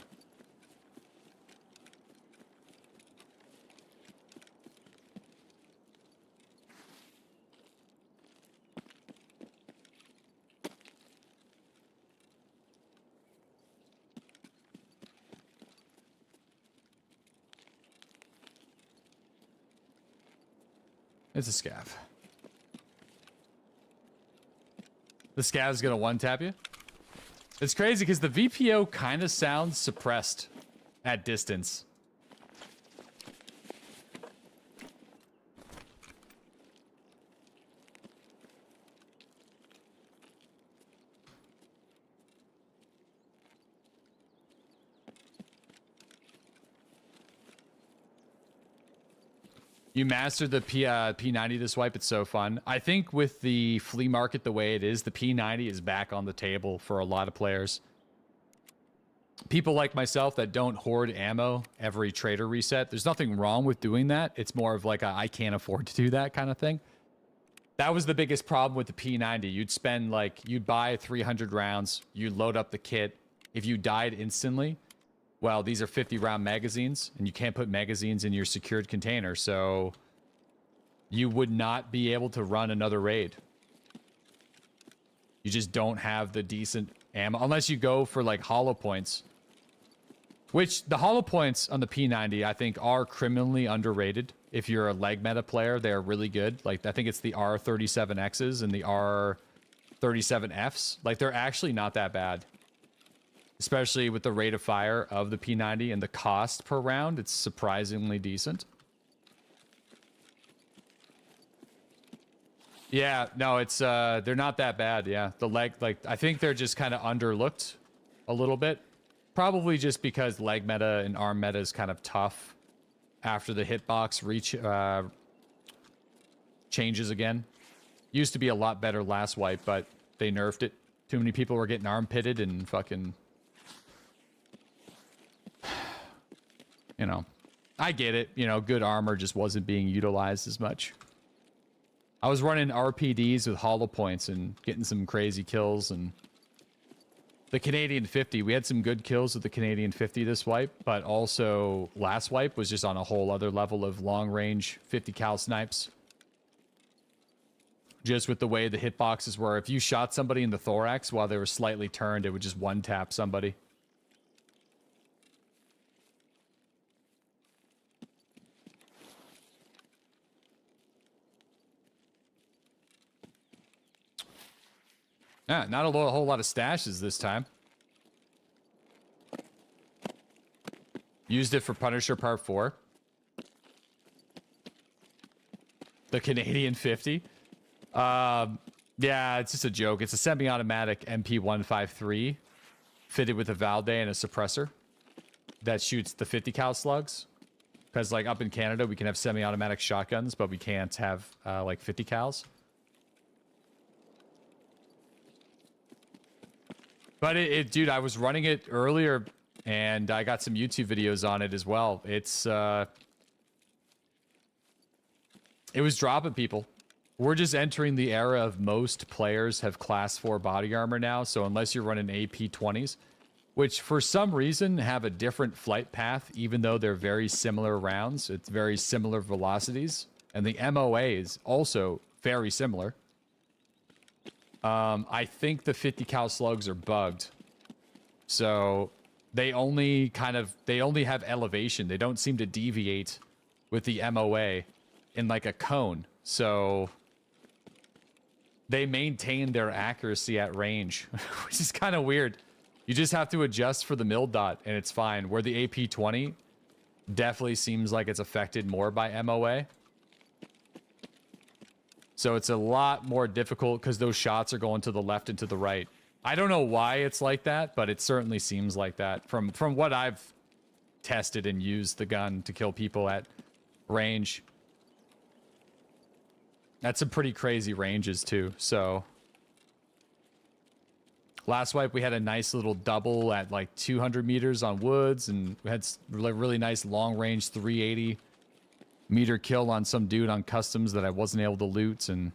It's a scav. The scav's gonna one-tap you? It's crazy because the VPO kind of sounds suppressed at distance. You mastered the P90 this wipe. It's so fun. I think with the flea market the way it is, the P90 is back on the table for a lot of players. People like myself that don't hoard ammo every trader reset. There's nothing wrong with doing that. It's more of like a, I can't afford to do that kind of thing. That was the biggest problem with the P90. You'd spend like, you'd buy 300 rounds, you'd load up the kit. If you died instantly, well, these are 50 round magazines and you can't put magazines in your secured container. So you would not be able to run another raid. You just don't have the decent ammo unless you go for like hollow points, which the hollow points on the P90, I think are criminally underrated. If you're a leg meta player, they're really good. Like, I think it's the R37Xs and the R37Fs. Like, they're actually not that bad. Especially with the rate of fire of the P90 and the cost per round, it's surprisingly decent. Yeah, no, it's, they're not that bad, yeah. The leg, like, I think they're just kind of underlooked a little bit. Probably just because leg meta and arm meta is kind of tough after the hitbox reach changes again. Used to be a lot better last wipe, but they nerfed it. Too many people were getting armpitted and fucking... You know, I get it. You know, good armor just wasn't being utilized as much. I was running RPDs with hollow points and getting some crazy kills, and the Canadian 50, we had some good kills with the Canadian 50 this wipe, but also last wipe was just on a whole other level of long range 50 cal snipes. Just with the way the hitboxes were, if you shot somebody in the thorax while they were slightly turned, it would just one tap somebody. Yeah, not a whole lot of stashes this time. Used it for Punisher Part 4. The Canadian 50. Yeah, it's just a joke. It's a semi-automatic MP153 fitted with a Valde and a suppressor that shoots the 50 cal slugs. Because like up in Canada, we can have semi-automatic shotguns, but we can't have like 50 cals. But dude, I was running it earlier, and I got some YouTube videos on it as well. It's, it was dropping people. We're just entering the era of most players have class 4 body armor now, so unless you're running AP20s, which for some reason have a different flight path, even though they're very similar rounds, it's very similar velocities, and the MOA is also very similar. I think the 50 cal slugs are bugged. So they only have elevation. They don't seem to deviate with the MOA in like a cone. So they maintain their accuracy at range, which is kind of weird. You just have to adjust for the mil dot and it's fine. Where the AP20 definitely seems like it's affected more by MOA. So it's a lot more difficult because those shots are going to the left and to the right. I don't know why it's like that, but it certainly seems like that from what I've tested and used the gun to kill people at range. That's some pretty crazy ranges too. So last wipe we had a nice little double at like 200 meters on woods, and we had really nice long range 380 meter kill on some dude on customs that I wasn't able to loot, and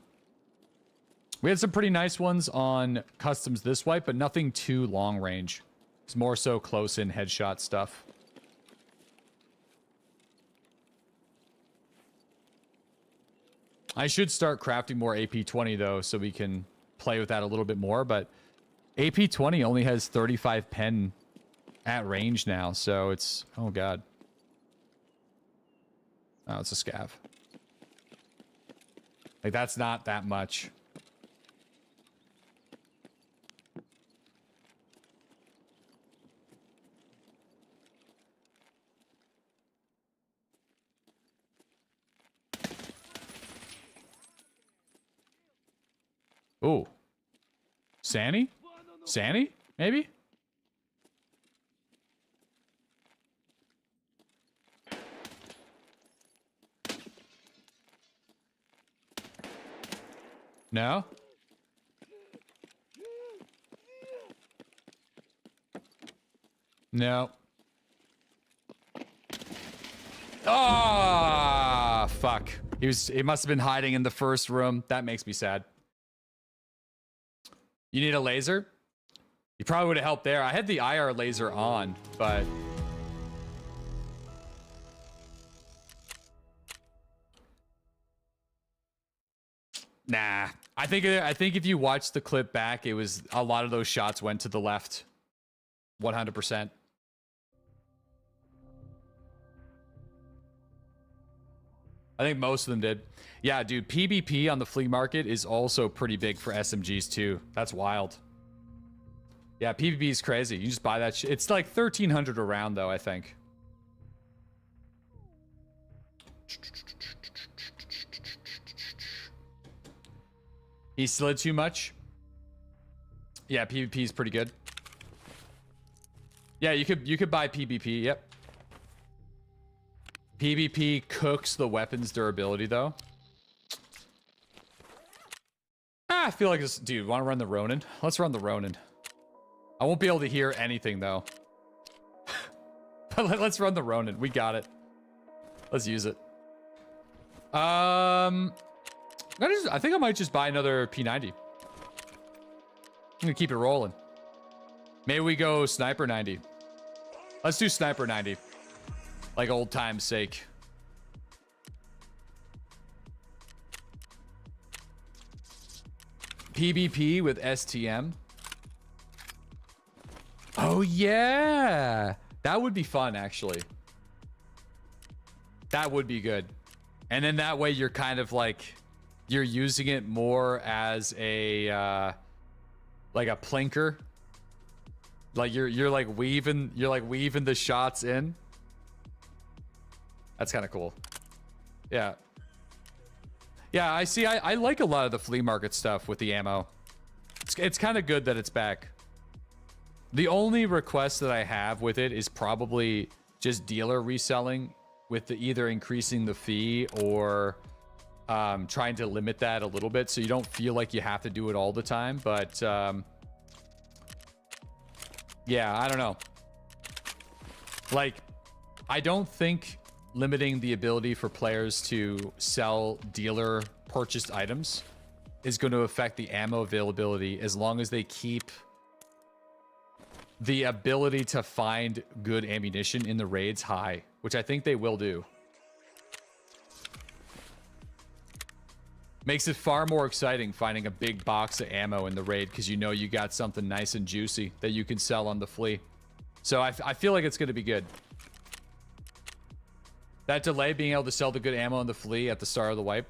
we had some pretty nice ones on customs this wipe, but nothing too long range. It's more so close in headshot stuff. I should start crafting more AP20 though, so we can play with that a little bit more, but AP20 only has 35 pen at range now, so it's, oh god. Oh, it's a scav. Like, that's not that much. Ooh. Sanny? Sanny? Maybe? No? No. Ah, fuck. He must have been hiding in the first room. That makes me sad. You need a laser? You probably would have helped there. I had the IR laser on, but nah. I think if you watch the clip back, it was a lot of those shots went to the left. 100%. I think most of them did. Yeah, dude, PvP on the flea market is also pretty big for SMGs too. That's wild. Yeah, PvP is crazy. You just buy that shit. It's like 1,300 a round though, I think. He slid too much. Yeah, PvP is pretty good. Yeah, you could buy PvP. Yep. PvP cooks the weapon's durability though. I feel like this dude. Want to run the Ronin? Let's run the Ronin. I won't be able to hear anything though. But let's run the Ronin. We got it. Let's use it. I think I might just buy another P90. I'm gonna keep it rolling. Maybe we go Sniper 90. Let's do Sniper 90. Like old time's sake. PvP with STM. Oh yeah. That would be fun actually. That would be good. And then that way you're kind of like you're using it more as a like a plinker. Like you're like weaving the shots in. That's kind of cool. Yeah. Yeah, I see. I like a lot of the flea market stuff with the ammo. It's kind of good that it's back. The only request that I have with it is probably just dealer reselling with the either increasing the fee or trying to limit that a little bit so you don't feel like you have to do it all the time. But yeah, I don't know. Like, I don't think limiting the ability for players to sell dealer purchased items is going to affect the ammo availability as long as they keep the ability to find good ammunition in the raids high, which I think they will do. Makes it far more exciting finding a big box of ammo in the raid because you know you got something nice and juicy that you can sell on the flea. So I feel like it's going to be good. That delay being able to sell the good ammo on the flea at the start of the wipe.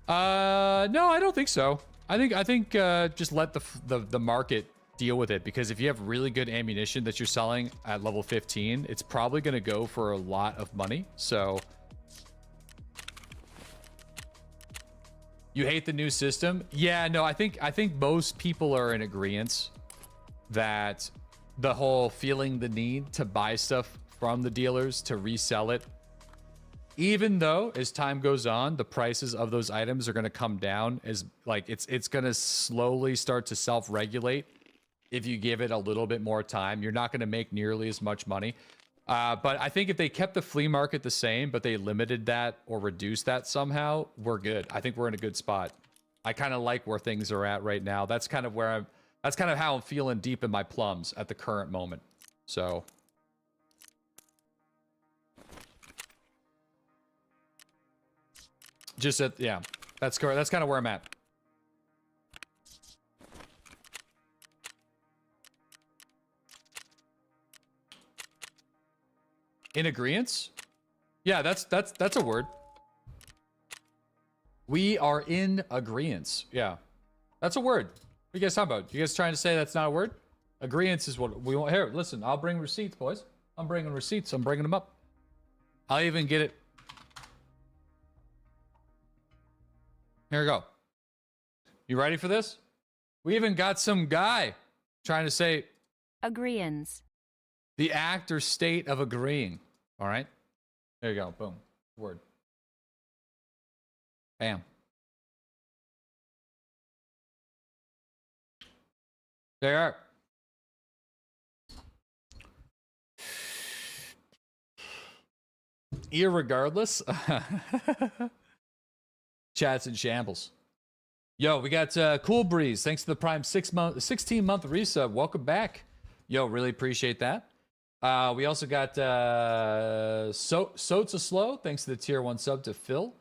No, I don't think so. I think just let the market deal with it, because if you have really good ammunition that you're selling at level 15, it's probably going to go for a lot of money. So you hate the new system? Yeah, no, I think most people are in agreement that the whole feeling the need to buy stuff from the dealers to resell it, even though as time goes on the prices of those items are going to come down, as like it's going to slowly start to self-regulate. If you give it a little bit more time, you're not going to make nearly as much money. But I think if they kept the flea market the same, but they limited that or reduced that somehow, we're good. I think we're in a good spot. I kind of like where things are at right now. That's kind of where that's kind of how I'm feeling deep in my plums at the current moment. So just at, yeah, that's correct. That's kind of where I'm at. In agreeance? Yeah, that's a word. We are in agreeance. Yeah, that's a word. What are you guys talking about? You guys trying to say that's not a word? Agreeance is what we want. Here, listen, I'll bring receipts, boys. I'm bringing receipts. I'm bringing them up. I'll even get it. Here we go. You ready for this? We even got some guy trying to say Agreeance. the act or state of agreeing. All right. There you go. Boom. Word. Bam. There you are. Irregardless. Chat's in shambles. Yo, we got Cool Breeze. Thanks to the Prime 16-month resub. Welcome back. Yo, really appreciate that. We also got Sotsa Slow. Thanks to the tier 1 sub to Phil.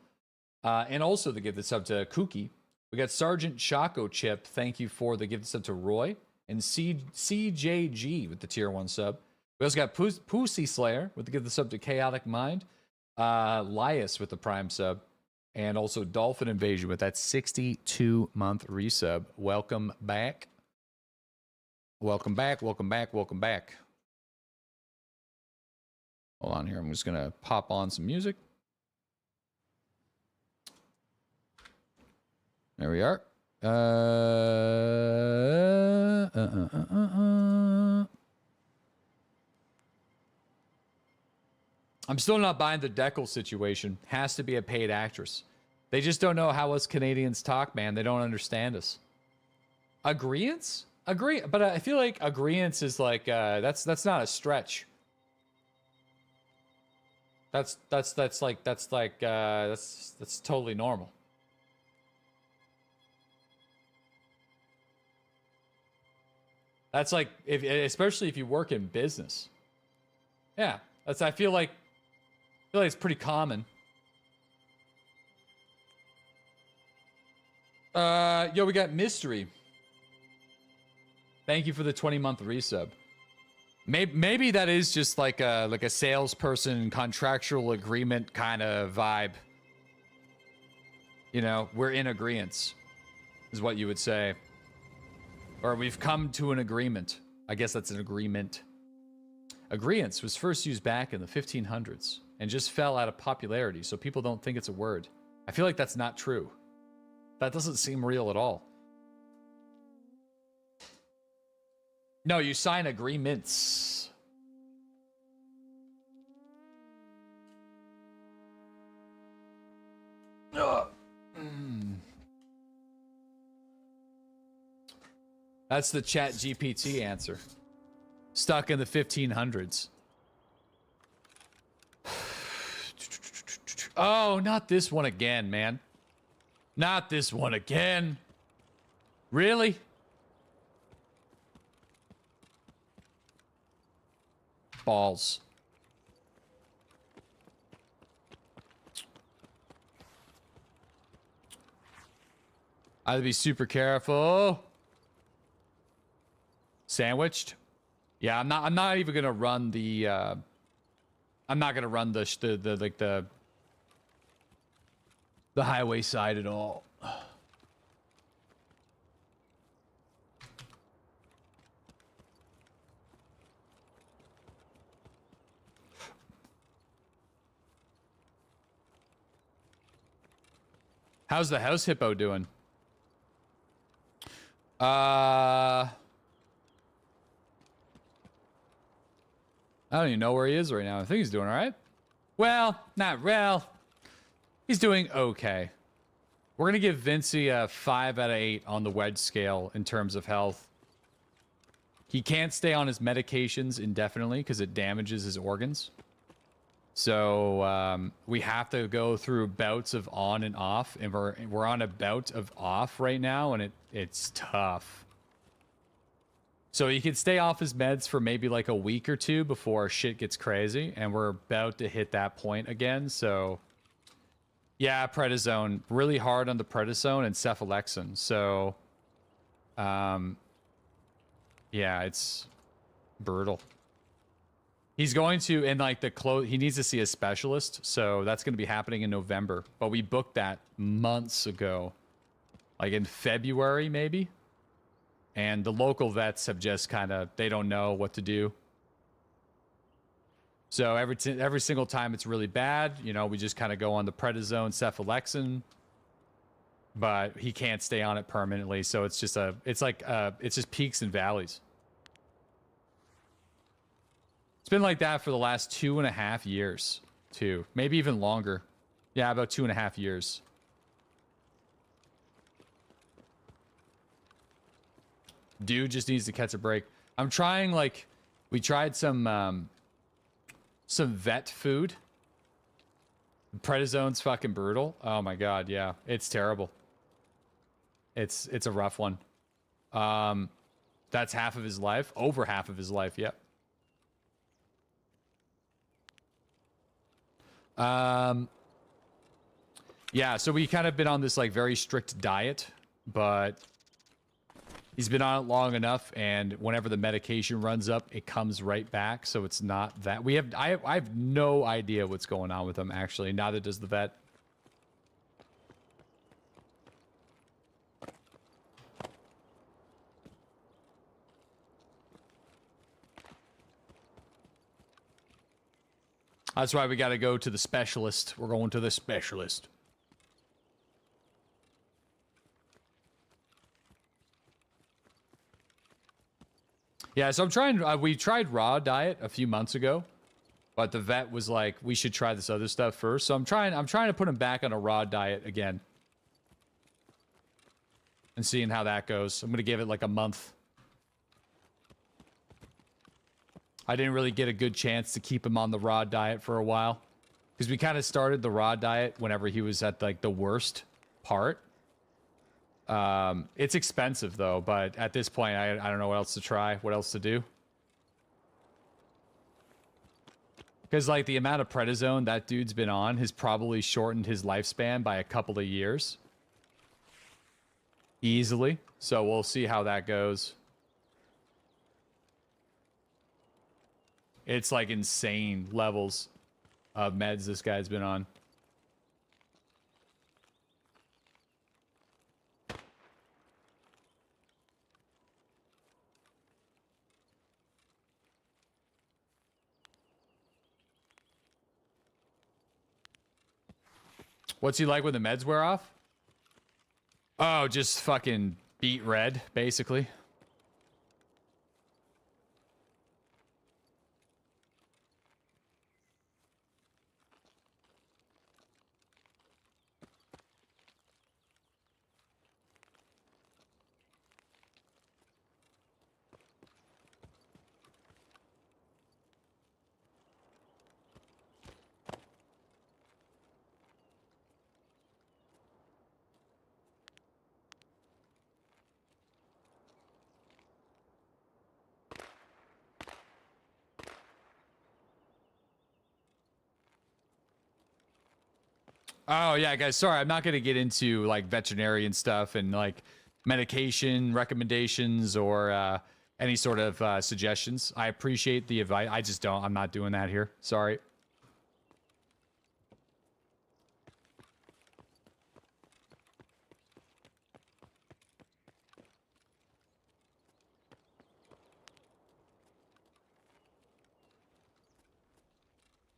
And also the gifted sub to Kookie. We got Sergeant Choco Chip. Thank you for the gifted sub to Roy. And CJG with the tier 1 sub. We also got Pussy Slayer with the gifted sub to Chaotic Mind. Lias with the Prime sub. And also Dolphin Invasion with that 62-month resub. Welcome back. Welcome back, welcome back, welcome back. Hold on here. I'm just going to pop on some music. There we are. I'm still not buying the Deckel situation. Has to be a paid actress. They just don't know how us Canadians talk, man. They don't understand us. Agreeance? Agree, but I feel like agreeance is like that's not a stretch. That's totally normal. That's like especially if you work in business. Yeah, I feel like it's pretty common. Yo, we got Mystery. Thank you for the 20-month resub. Maybe that is just like a salesperson contractual agreement kind of vibe. You know, we're in agreement, is what you would say. Or we've come to an agreement. I guess that's an agreement. Agreeance was first used back in the 1500s and just fell out of popularity, so people don't think it's a word. I feel like that's not true. That doesn't seem real at all. No, you sign agreements. That's the Chat GPT answer. Stuck in the 1500s. Oh, not this one again, man. Not this one again. Really? Balls. I have to be super careful. Sandwiched. Yeah, I'm not even gonna run the. I'm not gonna run the highway side at all. How's the house hippo doing? I don't even know where he is right now. I think he's doing all right. Well, not well. He's doing okay. We're going to give Vincey a 5 out of 8 on the wedge scale in terms of health. He can't stay on his medications indefinitely because it damages his organs. So we have to go through bouts of on and off, and we're on a bout of off right now, and it's tough. So he could stay off his meds for maybe like a week or two before shit gets crazy, and we're about to hit that point again. So yeah, prednisone, really hard on the prednisone and cephalexin. So yeah, it's brutal. He's going to, and like he needs to see a specialist, so that's going to be happening in November. But we booked that months ago, like in February maybe. And the local vets have just kind of, they don't know what to do. So every single time it's really bad, you know, we just kind of go on the prednisone, cephalexin. But he can't stay on it permanently, so it's just it's just peaks and valleys. It's been like that for the last 2.5 years, too. Maybe even longer. Yeah, about 2.5 years. Dude just needs to catch a break. I'm trying, like, we tried some vet food. Predazone's fucking brutal. Oh my god, yeah. It's terrible. It's a rough one. That's half of his life. Over half of his life, yep. Yeah, so we kind of been on this like very strict diet, but he's been on it long enough, and whenever the medication runs up, it comes right back. So it's not that I have no idea what's going on with him. Actually, neither does the vet. That's why we got to go to the specialist. We're going to the specialist. Yeah, so I'm trying. We tried raw diet a few months ago, but the vet was like, "We should try this other stuff first." So I'm trying to put him back on a raw diet again, and seeing how that goes. I'm gonna give it like a month. I didn't really get a good chance to keep him on the raw diet for a while, because we kind of started the raw diet whenever he was at like the worst part. It's expensive though, but at this point, I don't know what else to try, what else to do. Because like the amount of prednisone that dude's been on has probably shortened his lifespan by a couple of years. Easily. So we'll see how that goes. It's like insane levels of meds this guy's been on. What's he like when the meds wear off? Oh, just fucking beat red, basically. Oh, yeah, guys, sorry, I'm not going to get into, like, veterinarian stuff and, like, medication recommendations or any sort of suggestions. I appreciate the advice. I just don't. I'm not doing that here. Sorry.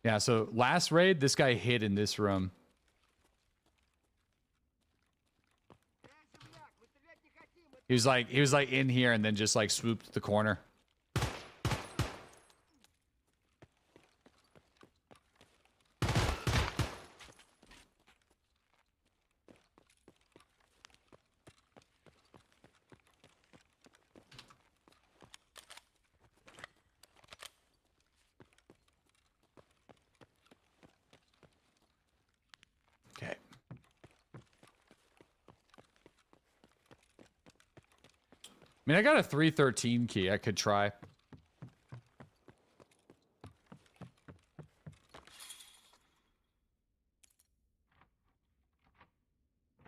Yeah, so last raid, this guy hid in this room. He was like in here and then just like swooped the corner. Okay. I mean, I got a 313 key I could try.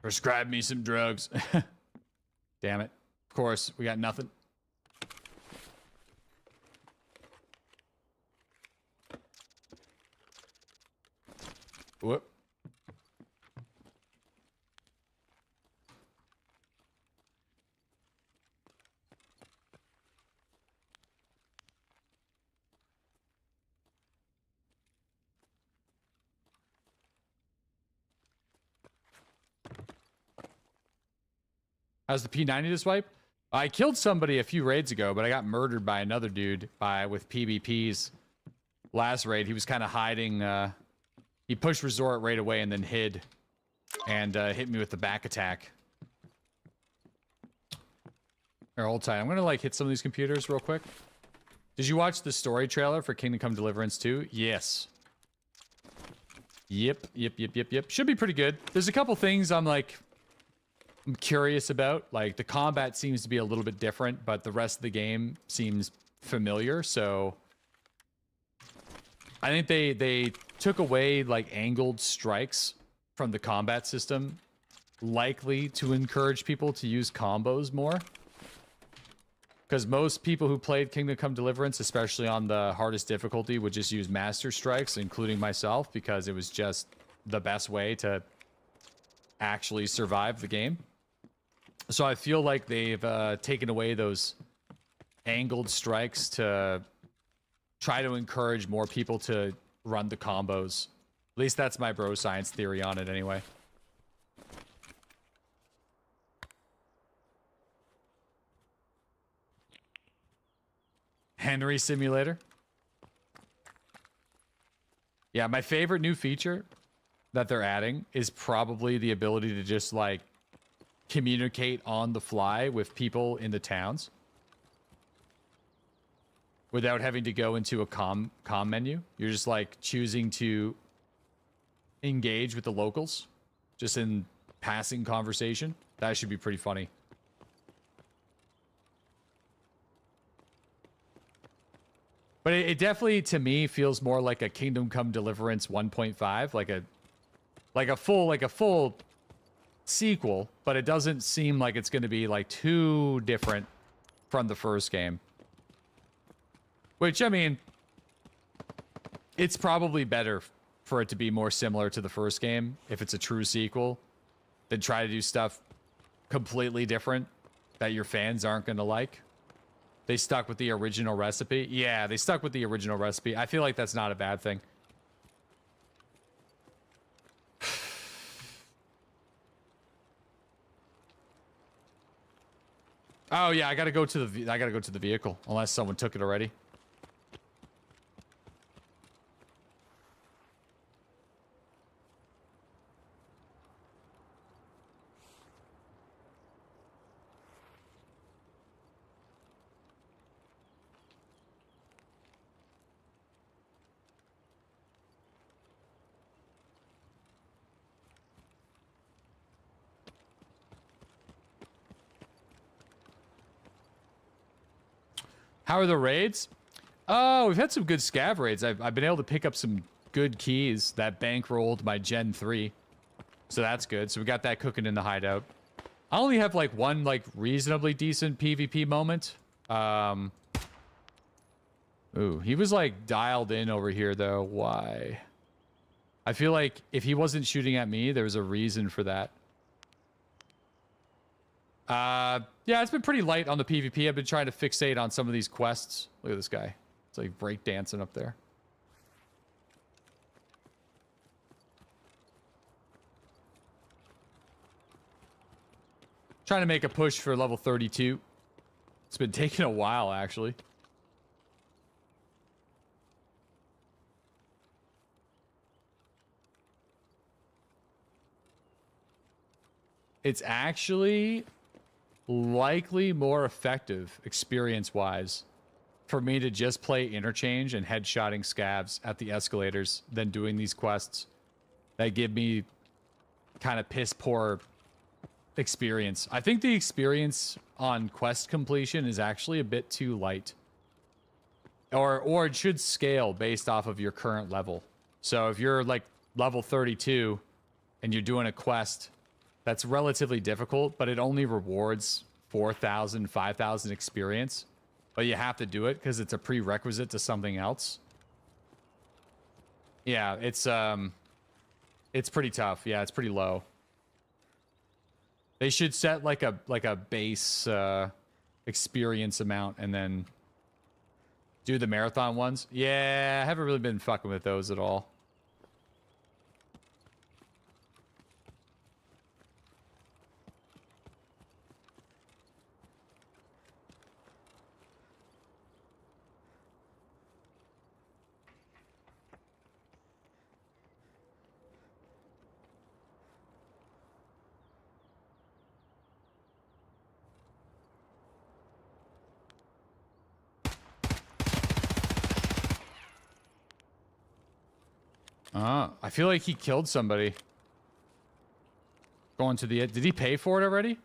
Prescribe me some drugs. Damn it. Of course, we got nothing. Whoop. How's the P90 to swipe? I killed somebody a few raids ago, but I got murdered by another dude with PvPs. Last raid, he was kind of hiding. He pushed resort right away and then hid and hit me with the back attack. Or hold tight. I'm gonna like hit some of these computers real quick. Did you watch the story trailer for Kingdom Come Deliverance 2? Yes. Yep. Should be pretty good. There's a couple things I'm curious about. Like, the combat seems to be a little bit different, but the rest of the game seems familiar, so... I think they took away, like, angled strikes from the combat system, likely to encourage people to use combos more. Because most people who played Kingdom Come Deliverance, especially on the hardest difficulty, would just use Master Strikes, including myself, because it was just the best way to actually survive the game. So I feel like they've taken away those angled strikes to try to encourage more people to run the combos. At least that's my bro science theory on it anyway. Henry Simulator. Yeah, my favorite new feature that they're adding is probably the ability to just, like, communicate on the fly with people in the towns without having to go into a comm menu. You're just, like, choosing to engage with the locals just in passing conversation. That should be pretty funny. But it definitely, to me, feels more like a Kingdom Come Deliverance 1.5, like a full sequel, but it doesn't seem like it's going to be, like, too different from the first game. Which, I mean, it's probably better for it to be more similar to the first game, if it's a true sequel, than try to do stuff completely different that your fans aren't going to like. They stuck with the original recipe. Yeah, they stuck with the original recipe. I feel like that's not a bad thing. Oh yeah, I gotta go to the vehicle unless someone took it already. How are the raids? Oh, we've had some good scav raids. I've been able to pick up some good keys that bankrolled my Gen 3. So that's good. So we got that cooking in the hideout. I only have like one like reasonably decent PvP moment. Ooh, he was like dialed in over here though. Why? I feel like if he wasn't shooting at me, there was a reason for that. Yeah, it's been pretty light on the PvP. I've been trying to fixate on some of these quests. Look at this guy. It's like break dancing up there. Trying to make a push for level 32. It's been taking a while, actually. It's actually likely more effective experience-wise for me to just play interchange and headshotting scavs at the escalators than doing these quests that give me kind of piss poor experience. I think the experience on quest completion is actually a bit too light, or it should scale based off of your current level. So if you're like level 32 and you're doing a quest that's relatively difficult, but it only rewards 4,000, 5,000 experience, but you have to do it because it's a prerequisite to something else. Yeah, it's pretty tough. Yeah, it's pretty low. They should set like a base experience amount and then do the marathon ones. Yeah, I haven't really been fucking with those at all. I feel like he killed somebody. Going to the... Did he pay for it already?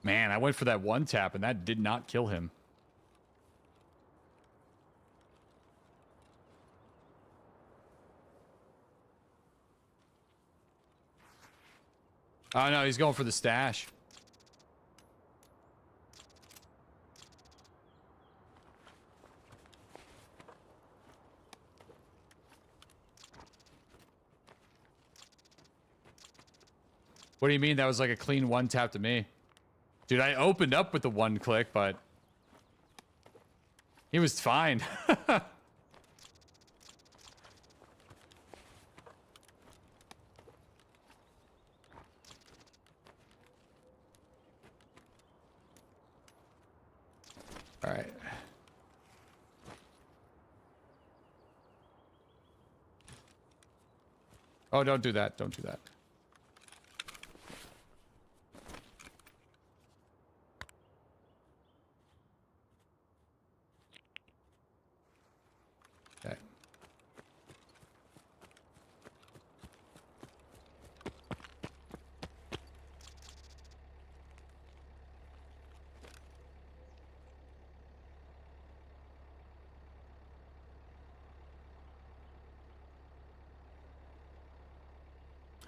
Man, I went for that one tap and that did not kill him. Oh no, he's going for the stash. What do you mean? That was like a clean one tap to me. Dude, I opened up with the one click, but he was fine. All right. Oh, don't do that. Don't do that. Okay.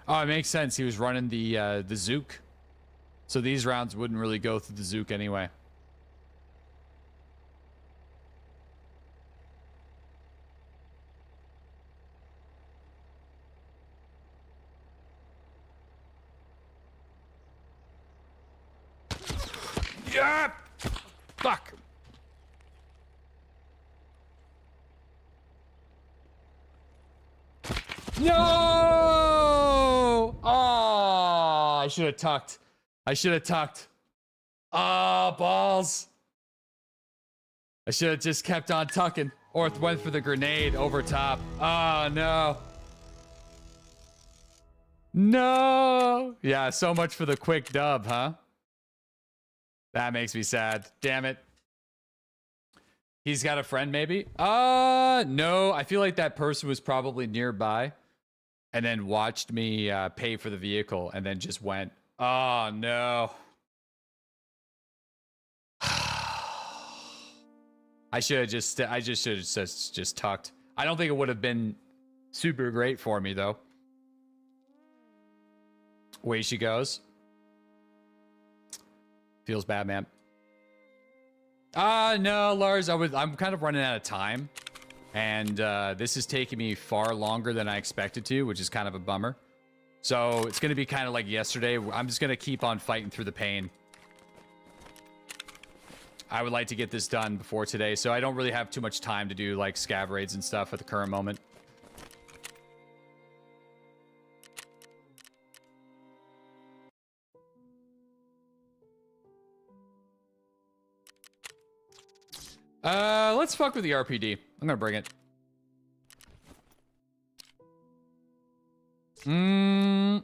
Oh, it makes sense. He was running the Zook. So these rounds wouldn't really go through the Zook anyway. Yeah! Fuck! No! Oh, I should have tucked. I should have tucked. Ah, balls. I should have just kept on tucking. Or went for the grenade over top. Oh, no. No! Yeah, so much for the quick dub, huh? That makes me sad. Damn it. He's got a friend, maybe? No. I feel like that person was probably nearby and then watched me pay for the vehicle and then just went. Oh, no. I should have just tucked. I don't think it would have been super great for me, though. Away she goes. Feels bad, man. No, Lars, I'm kind of running out of time. And this is taking me far longer than I expected to, which is kind of a bummer. So it's going to be kind of like yesterday. I'm just going to keep on fighting through the pain. I would like to get this done before today, so I don't really have too much time to do like scav raids and stuff at the current moment. Let's fuck with the RPD. I'm gonna bring it. I'm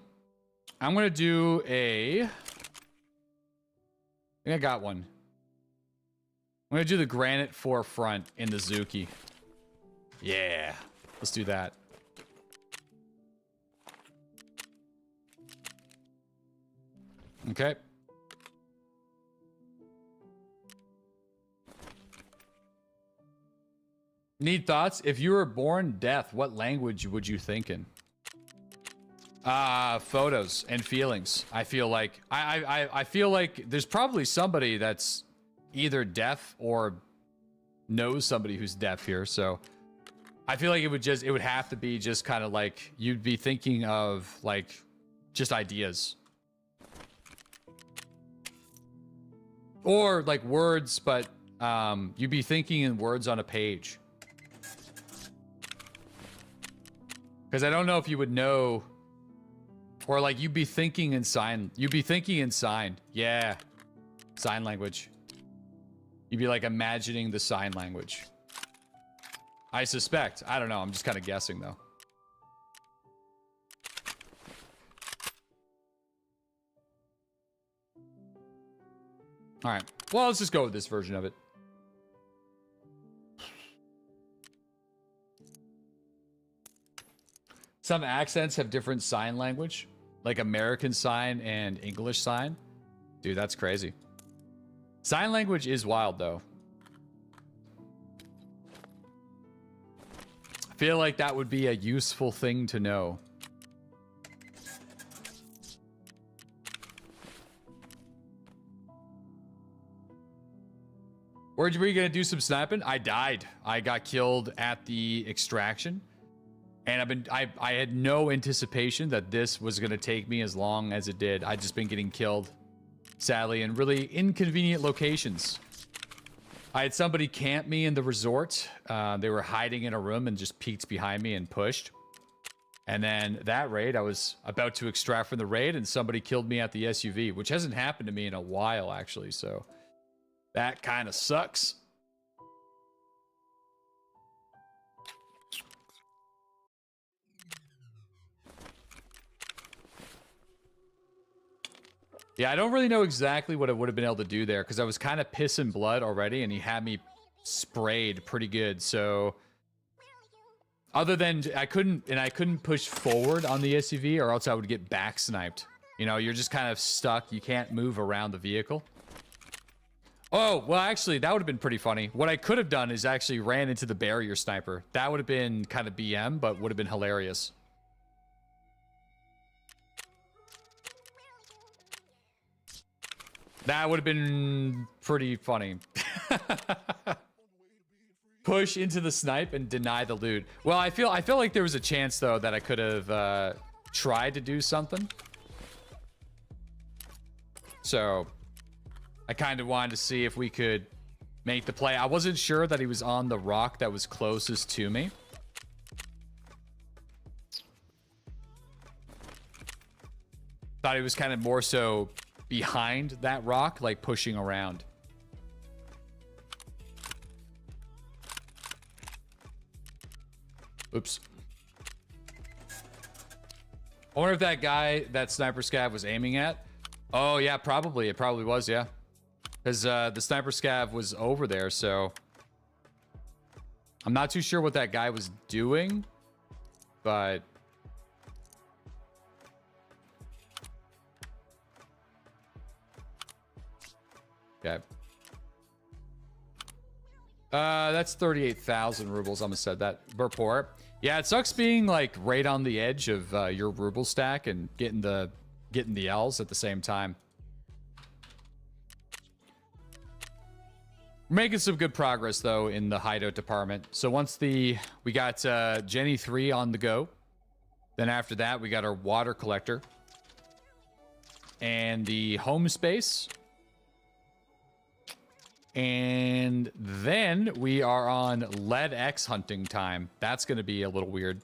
gonna do a... I think I got one. I'm gonna do the granite forefront in the Zuki. Yeah, let's do that. Okay. Need thoughts? If you were born deaf, what language would you think in? Photos and feelings. I feel like I feel like there's probably somebody that's either deaf or knows somebody who's deaf here, so I feel like it would have to be just kind of like you'd be thinking of like just ideas. Or like words, but you'd be thinking in words on a page. Because I don't know if you would know, or like you'd be thinking in sign. You'd be thinking in sign. Yeah, sign language. You'd be like imagining the sign language. I suspect. I don't know. I'm just kind of guessing though. All right. Well, let's just go with this version of it. Some accents have different sign language, like American sign and English sign. Dude, that's crazy. Sign language is wild, though. I feel like that would be a useful thing to know. Were you gonna do some sniping? I died. I got killed at the extraction. And I had no anticipation that this was gonna take me as long as it did. I'd just been getting killed, sadly, in really inconvenient locations. I had somebody camp me in the resort. They were hiding in a room and just peeked behind me and pushed. And then that raid, I was about to extract from the raid and somebody killed me at the SUV, which hasn't happened to me in a while, actually, so that kind of sucks. Yeah, I don't really know exactly what I would have been able to do there because I was kind of pissing blood already and he had me sprayed pretty good. So other than I couldn't push forward on the SUV or else I would get back sniped. You know, you're just kind of stuck. You can't move around the vehicle. Oh, well, actually, that would have been pretty funny. What I could have done is actually ran into the barrier sniper. That would have been kind of BM, but would have been hilarious. That would have been pretty funny. Push into the snipe and deny the loot. Well, I feel like there was a chance though that I could have tried to do something. So I kind of wanted to see if we could make the play. I wasn't sure that he was on the rock that was closest to me. Thought he was kind of more so behind that rock, like pushing around. Oops. I wonder if that guy that sniper scav was aiming at. Oh yeah, probably. It probably was, yeah. Because the sniper scav was over there, so I'm not too sure what that guy was doing, but okay. That's 38,000 rubles. I'm gonna set that. Report. Yeah, it sucks being like right on the edge of your ruble stack and getting the L's at the same time. We're making some good progress though in the hideout department. So once we got Jenny 3 on the go, then after that we got our water collector and the home space. And then we are on lead X hunting time. That's going to be a little weird.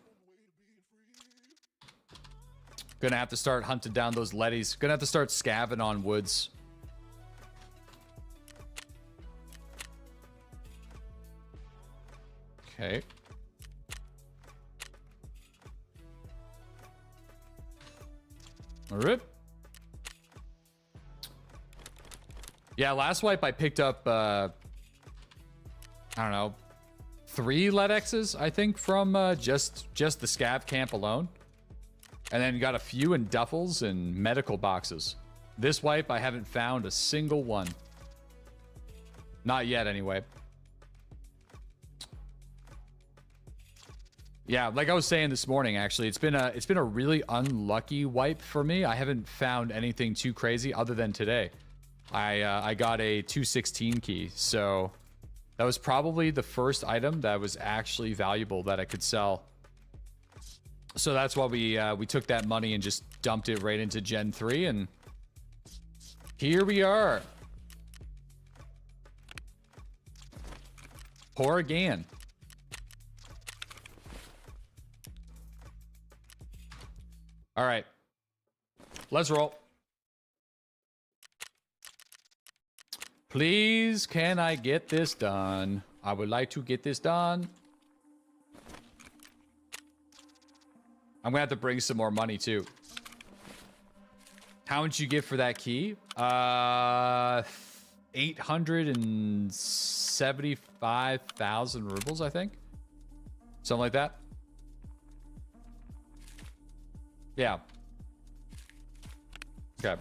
Gonna have to start hunting down those leadies. Gonna have to start scavenging on woods. Okay. Rip. Yeah, last wipe I picked up, I don't know, 3 lead X's, I think, from just the scav camp alone. And then got a few in duffels and medical boxes. This wipe, I haven't found a single one. Not yet, anyway. Yeah, like I was saying this morning, actually, it's been a really unlucky wipe for me. I haven't found anything too crazy other than today. I got a 216 key, so that was probably the first item that was actually valuable that I could sell. So that's why we took that money and just dumped it right into Gen 3, and here we are. Pour again. All right, let's roll. Please, can I get this done? I would like to get this done. I'm gonna have to bring some more money too. How much you get for that key? 875,000 rubles, I think. Something like that. Yeah. Okay.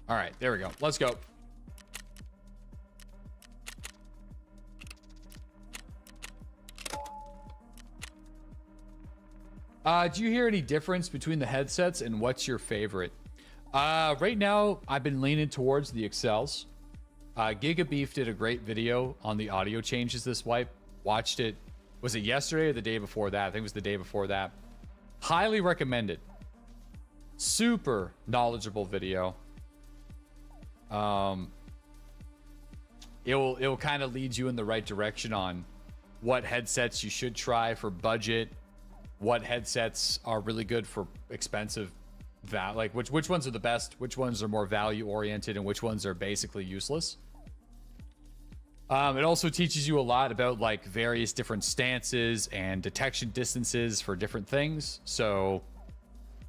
All right, there we go. Let's go. Do you hear any difference between the headsets and what's your favorite? Right now, I've been leaning towards the Excels. Gigabeef did a great video on the audio changes this wipe. Watched it. Was it yesterday or the day before that? I think it was the day before that. Highly recommended. Super knowledgeable video. It'll kind of lead you in the right direction on what headsets you should try for budget, what headsets are really good for expensive like which ones are the best, which ones are more value oriented, and which ones are basically useless. It also teaches you a lot about like various different stances and detection distances for different things. So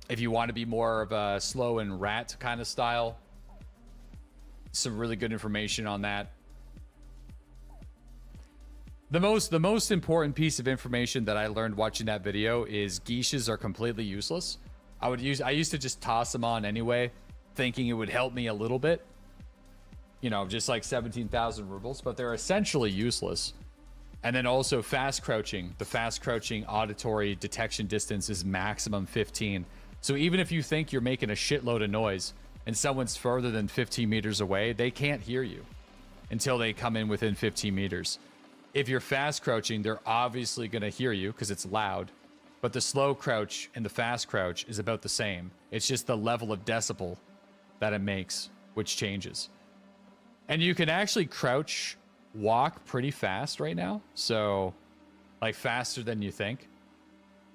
if you want to be more of a slow and rat kind of style, some really good information on that. The most important piece of information that I learned watching that video is geishes are completely useless. I used to just toss them on anyway, thinking it would help me a little bit. You know, just like 17,000 rubles, but they're essentially useless. And then also fast crouching. The fast crouching auditory detection distance is maximum 15. So even if you think you're making a shitload of noise and someone's further than 15 meters away, they can't hear you until they come in within 15 meters. If you're fast crouching, they're obviously going to hear you because it's loud. But the slow crouch and the fast crouch is about the same. It's just the level of decibel that it makes, which changes. And you can actually crouch walk pretty fast right now. So, like, faster than you think.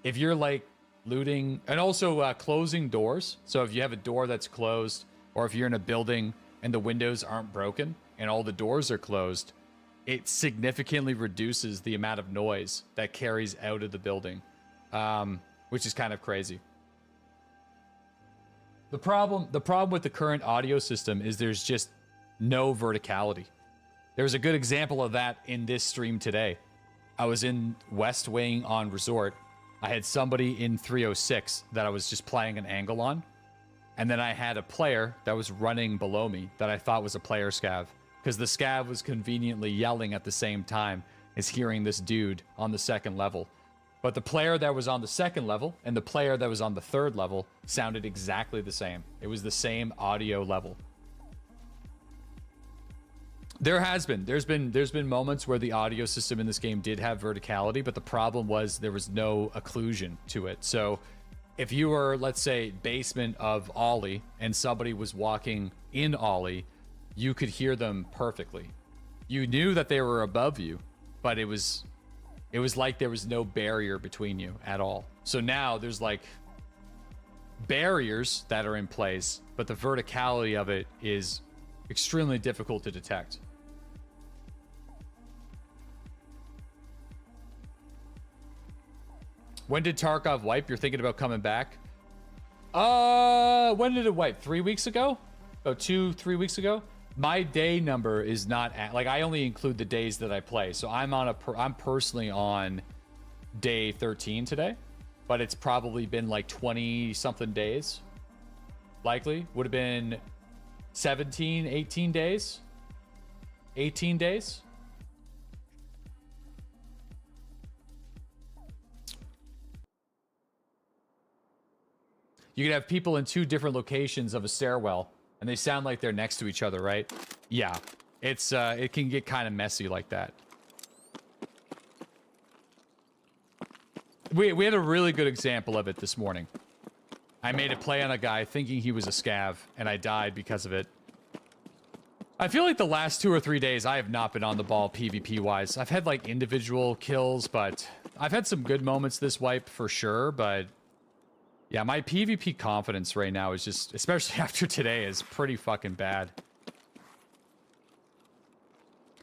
If you're, like, looting... And also closing doors. So if you have a door that's closed, or if you're in a building and the windows aren't broken and all the doors are closed, it significantly reduces the amount of noise that carries out of the building. Which is kind of crazy. The problem with the current audio system is there's just no verticality. There's a good example of that in this stream today. I was in West Wing on Resort. I had somebody in 306 that I was just playing an angle on. And then I had a player that was running below me that I thought was a player scav. Because the scav was conveniently yelling at the same time as hearing this dude on the second level. But the player that was on the second level and the player that was on the third level sounded exactly the same. It was the same audio level. There's been moments where the audio system in this game did have verticality, but the problem was there was no occlusion to it. So if you were, let's say, basement of Ollie and somebody was walking in Ollie, you could hear them perfectly. You knew that they were above you, but it was like there was no barrier between you at all. So now there's like barriers that are in place, but the verticality of it is extremely difficult to detect. When did Tarkov wipe? You're thinking about coming back? When did it wipe? 3 weeks ago? Oh, 2-3 weeks ago? My day number is not like I only include the days that I play. So I'm personally on day 13 today, but it's probably been like 20 something days. Likely would have been 17, 18 days. 18 days. You could have people in 2 different locations of a stairwell and they sound like they're next to each other, right? Yeah, it's it can get kind of messy like that. We had a really good example of it this morning. I made a play on a guy thinking he was a scav, and I died because of it. I feel like the last 2 or 3 days I have not been on the ball PvP-wise. I've had like individual kills, but I've had some good moments this wipe for sure, but yeah, my PvP confidence right now is just, especially after today, is pretty fucking bad.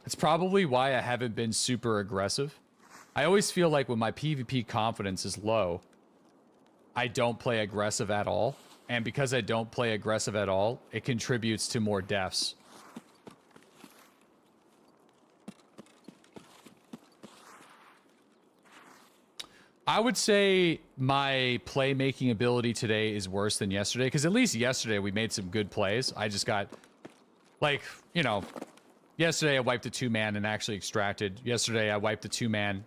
It's probably why I haven't been super aggressive. I always feel like when my PvP confidence is low, I don't play aggressive at all. and because I don't play aggressive at all, it contributes to more deaths. I would say my playmaking ability today is worse than yesterday, because at least yesterday we made some good plays. I just got, like, you know, yesterday I wiped a 2-man and actually extracted. Yesterday I wiped a 2-man,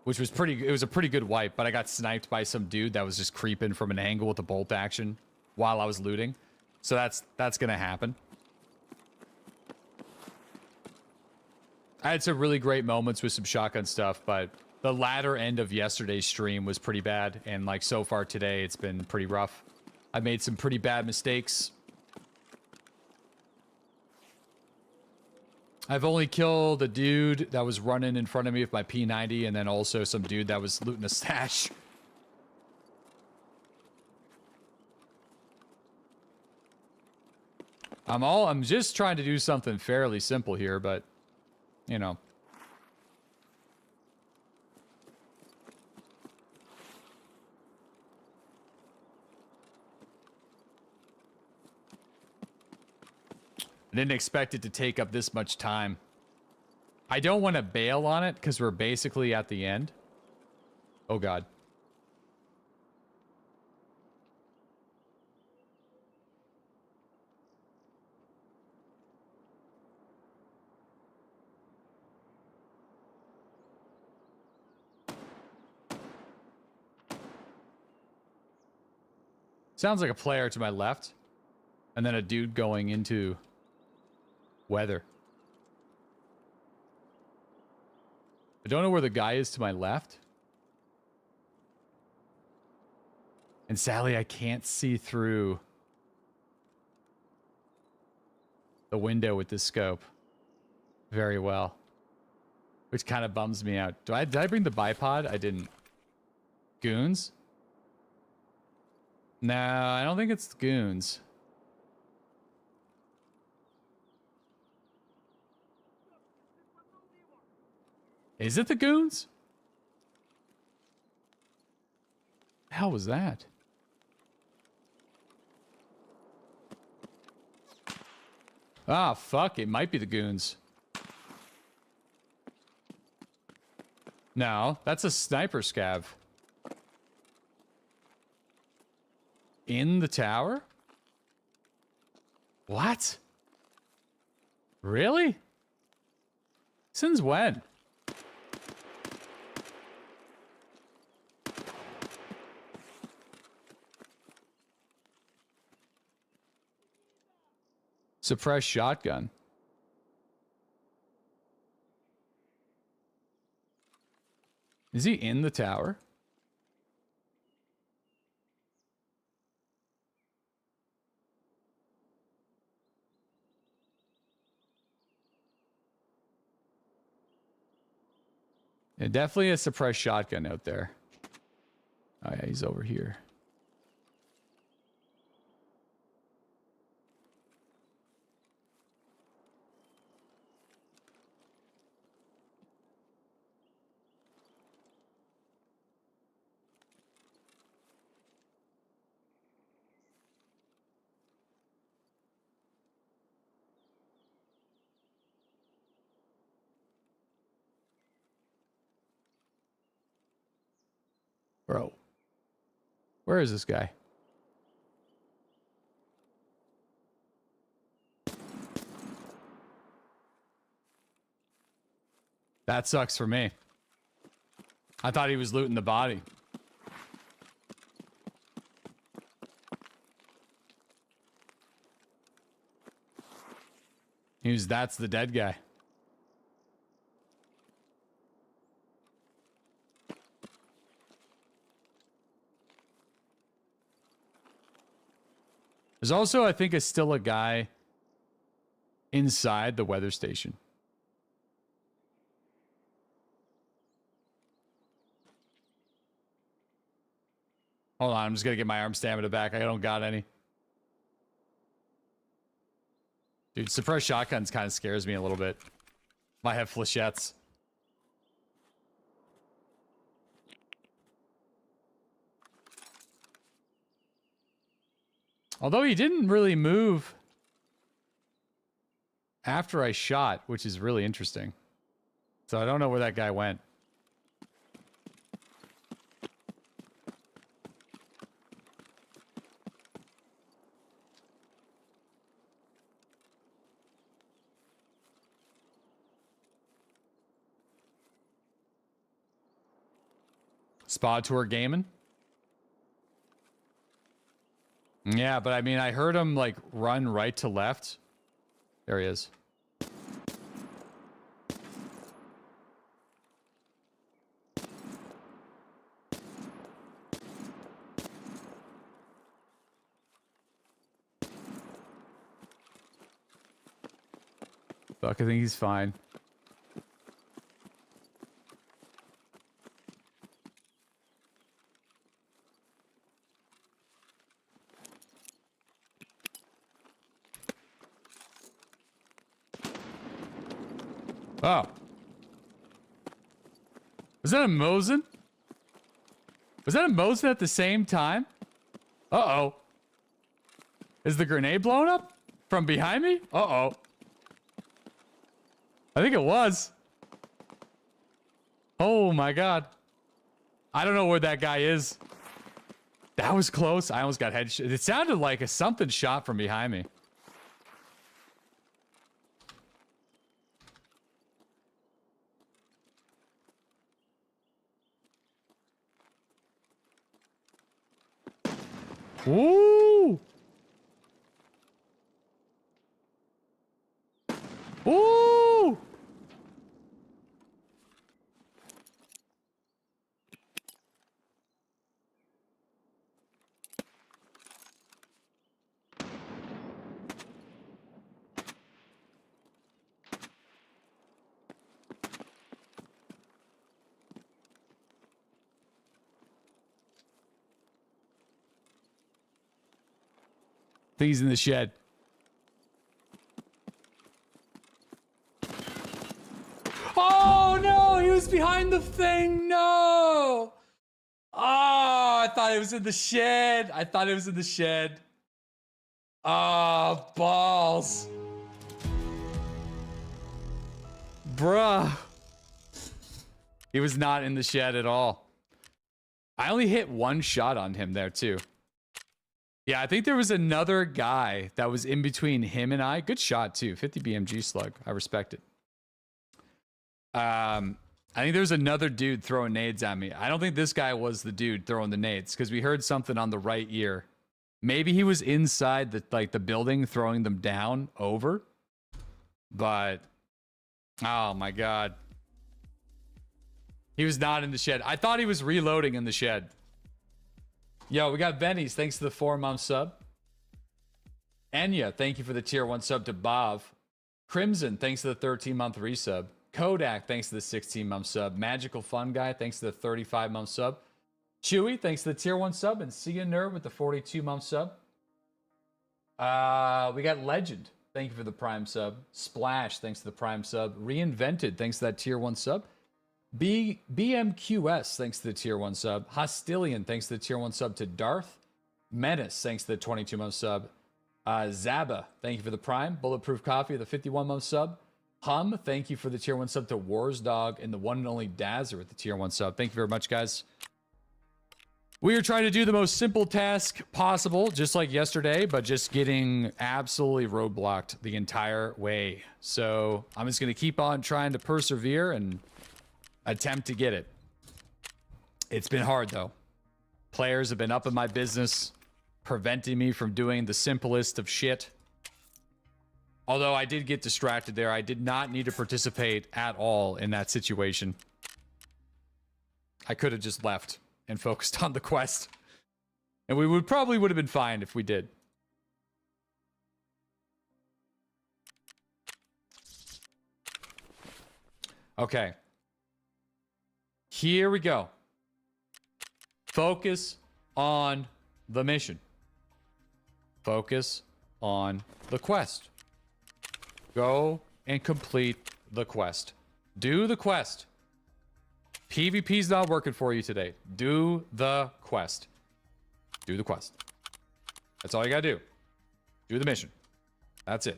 which was it was a pretty good wipe, but I got sniped by some dude that was just creeping from an angle with a bolt action while I was looting. So that's gonna happen. I had some really great moments with some shotgun stuff, but the latter end of yesterday's stream was pretty bad, and like so far today, it's been pretty rough. I made some pretty bad mistakes. I've only killed a dude that was running in front of me with my P90, and then also some dude that was looting a stash. I'm just trying to do something fairly simple here, but you know. I didn't expect it to take up this much time. I don't want to bail on it because we're basically at the end. Oh, God. Sounds like a player to my left. And then a dude going into weather. I don't know where the guy is to my left. And Sally, I can't see through the window with this scope very well, which kind of bums me out. Did I bring the bipod? I didn't. Goons? No, I don't think it's goons. Is it the goons? The hell was that? Ah, fuck, it might be the goons. No, that's a sniper scav. In the tower? What? Really? Since when? Suppressed shotgun. Is he in the tower? Yeah, definitely a suppressed shotgun out there. Oh yeah, he's over here. Bro, where is this guy? That sucks for me. I thought he was looting the body. That's the dead guy. There's also, I think, still a guy inside the weather station. Hold on, I'm just gonna get my arm stamina back. I don't got any. Dude, suppressed shotguns kind of scares me a little bit. Might have flechettes. Although he didn't really move after I shot, which is really interesting. So I don't know where that guy went. Spa Tour gaming? Yeah, but I mean, I heard him like run right to left. There he is. Fuck, I think he's fine. Oh. Was that a Mosin? Was that a Mosin at the same time? Uh-oh. Is the grenade blown up? From behind me? Uh-oh. I think it was. Oh my god. I don't know where that guy is. That was close. I almost got headshot. It sounded like a something shot from behind me. Ooh! Ooh! Things in the shed. Oh no, he was behind the thing. No. Oh, I thought it was in the shed. I thought it was in the shed. Oh, balls. Bruh. He was not in the shed at all. I only hit one shot on him there too. Yeah, I think there was another guy that was in between him and I. Good shot, too. 50 BMG slug. I respect it. I think there was another dude throwing nades at me. I don't think this guy was the dude throwing the nades because we heard something on the right ear. Maybe he was inside the building throwing them down over. But, oh my god. He was not in the shed. I thought he was reloading in the shed. Yo, we got Benny's. Thanks to the 4-month sub. Enya, thank you for the tier 1 sub to Bob. Crimson, thanks to the 13-month resub. Kodak, thanks to the 16-month sub. Magical Fun Guy, thanks to the 35-month sub. Chewy, thanks to the tier 1 sub. And See Ya Nerd with the 42-month sub. We got Legend. Thank you for the Prime sub. Splash, thanks to the Prime sub. Reinvented, thanks to that tier 1 sub. BMQS, thanks to the tier 1 sub. Hostilian, thanks to the tier 1 sub to Darth. Menace, thanks to the 22-month sub. Zaba, thank you for the Prime. Bulletproof Coffee, the 51-month sub. Hum, thank you for the tier 1 sub to Wars Dog and the one and only Dazzer with the tier 1 sub. Thank you very much, guys. We are trying to do the most simple task possible, just like yesterday, but just getting absolutely roadblocked the entire way. So I'm just going to keep on trying to persevere and attempt to get it. It's been hard though. Players have been up in my business, preventing me from doing the simplest of shit. Although I did get distracted there. I did not need to participate at all in that situation. I could have just left and focused on the quest. And we would have been fine if we did. Okay. Here we go. Focus on the mission. Focus on the quest. Go and complete the quest. Do the quest. PvP's not working for you today. Do the quest. Do the quest. That's all you gotta do. Do the mission. That's it.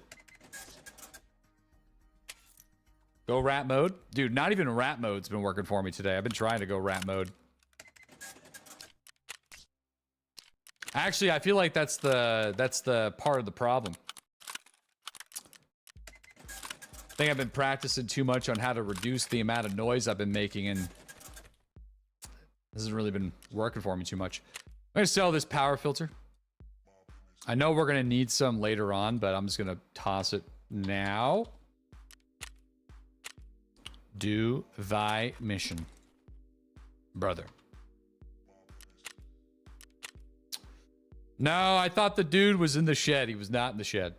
Go rat mode. Dude, not even rat mode's been working for me today. I've been trying to go rat mode. Actually, I feel like that's the part of the problem. I think I've been practicing too much on how to reduce the amount of noise I've been making, and this hasn't really been working for me too much. I'm gonna sell this power filter. I know we're gonna need some later on, but I'm just gonna toss it now. Do thy mission, brother. No, I thought the dude was in the shed. He was not in the shed.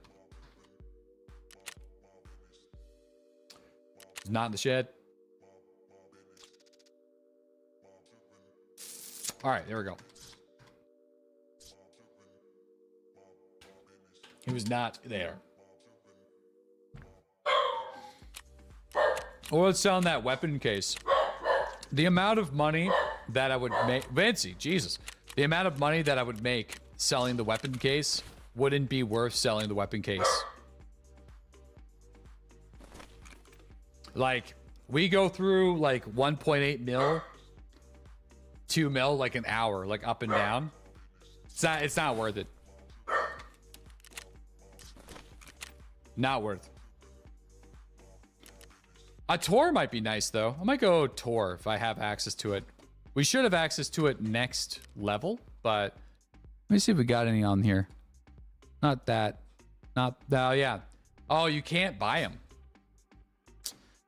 He's not in the shed. All right, there we go. He was not there. Well, let's sell that weapon case. The amount of money that I would make... Vinci, Jesus. The amount of money that I would make selling the weapon case wouldn't be worth selling the weapon case. Like, we go through like 1.8 mil, 2 mil, like an hour, like up and down. It's not worth it. Not worth. A Tor might be nice though. I might go Tor if I have access to it. We should have access to it next level, but let me see if we got any on here. Not that. Not, oh yeah. Oh, you can't buy them.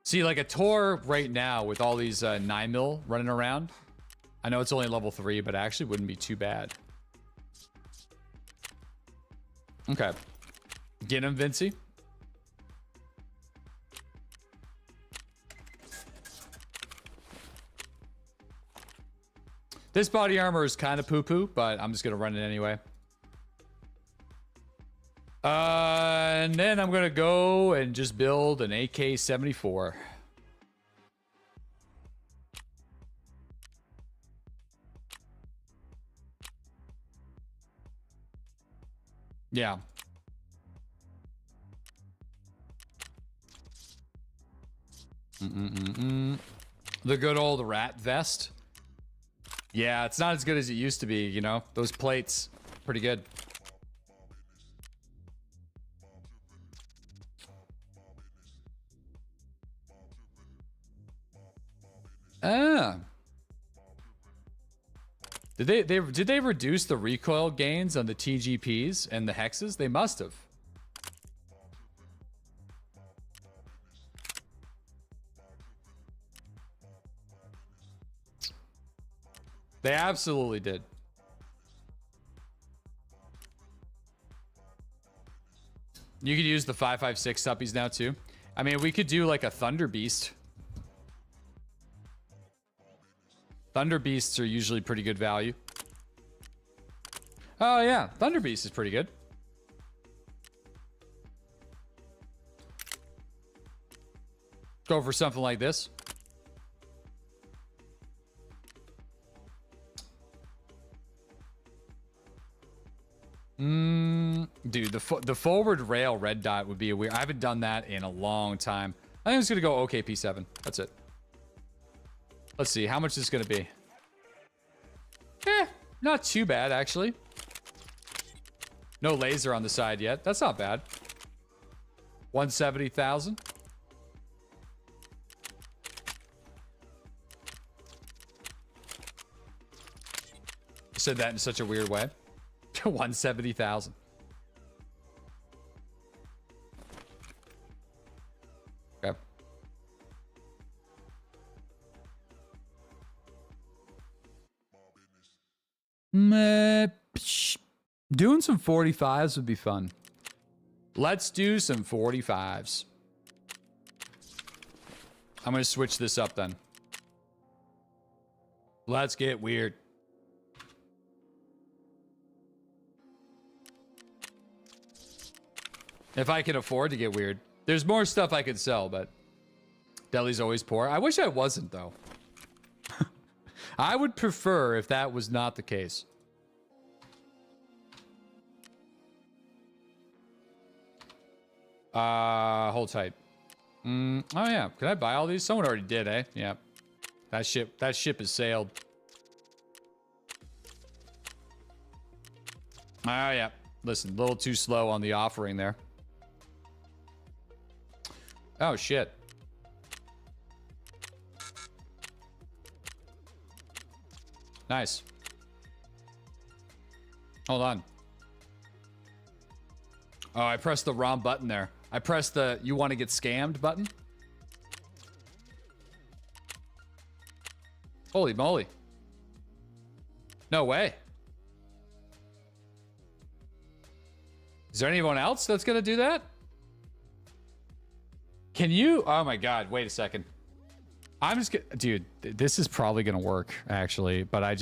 See, like a Tor right now with all these 9mm running around. I know it's only level 3, but it actually wouldn't be too bad. Okay. Get him, Vinci. This body armor is kind of poo-poo, but I'm just going to run it anyway. And then I'm going to go and just build an AK-74. Yeah. The good old rat vest. Yeah, it's not as good as it used to be, you know? Those plates, pretty good. Ah. Did they reduce the recoil gains on the TGPs and the hexes? They must have. They absolutely did. You could use the 5.56 suppies now too. I mean, we could do like a Thunder Beast. Thunder Beasts are usually pretty good value. Oh yeah, Thunder Beast is pretty good. Go for something like this. Dude, the forward rail red dot would be a weird. I haven't done that in a long time. I think I'm just gonna go OKP7. That's it. Let's see, how much is this gonna be? Not too bad actually. No laser on the side yet. That's not bad. 170,000. I said that in such a weird way. 170,000. Okay. Doing some 45s would be fun. Let's do some 45s. I'm going to switch this up then. Let's get weird. If I can afford to get weird. There's more stuff I could sell, but Deli's always poor. I wish I wasn't, though. I would prefer if that was not the case. Hold tight. Oh yeah, can I buy all these? Someone already did, eh? Yeah. That ship has sailed. Oh yeah. Listen, a little too slow on the offering there. Oh shit. Nice. Hold on. Oh, I pressed the wrong button there. I pressed the you want to get scammed button. Holy moly. No way. Is there anyone else that's going to do that? Can you? Oh my God. Wait a second. I'm just gonna, dude, this is probably going to work actually, but I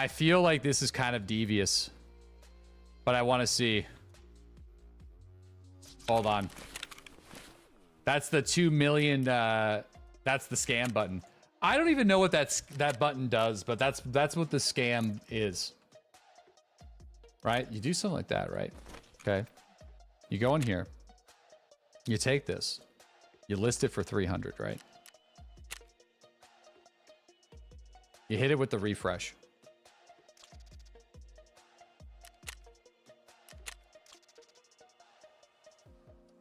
feel like this is kind of devious, but I want to see. Hold on. That's the 2 million, that's the scam button. I don't even know what that button does, but that's what the scam is. Right? You do something like that, right? Okay. You go in here. You take this. You list it for 300, right? You hit it with the refresh.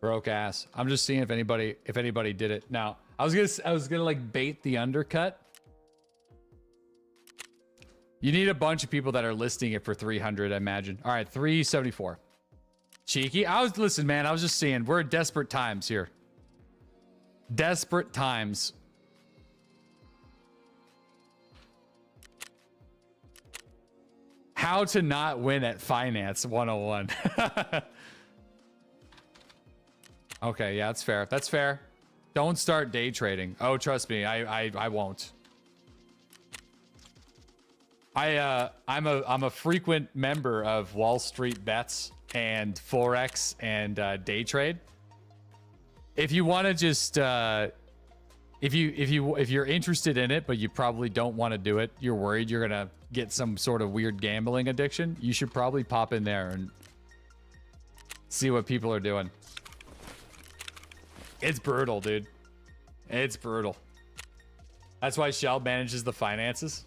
Broke ass. I'm just seeing if anybody did it. Now, I was gonna like bait the undercut. You need a bunch of people that are listing it for 300, I imagine. All right, 374. Cheeky. Listen, man, I was just seeing, we're at desperate times here. Desperate times. How to not win at Finance 101. Okay, yeah, that's fair. That's fair. Don't start day trading. Oh, trust me, I won't. I'm a frequent member of Wall Street Bets and Forex and day trade. If you want to just if you're interested in it but you probably don't want to do it, you're worried you're gonna get some sort of weird gambling addiction, you should probably pop in there and see what people are doing. It's brutal, dude. It's brutal. That's why Shell manages the finances.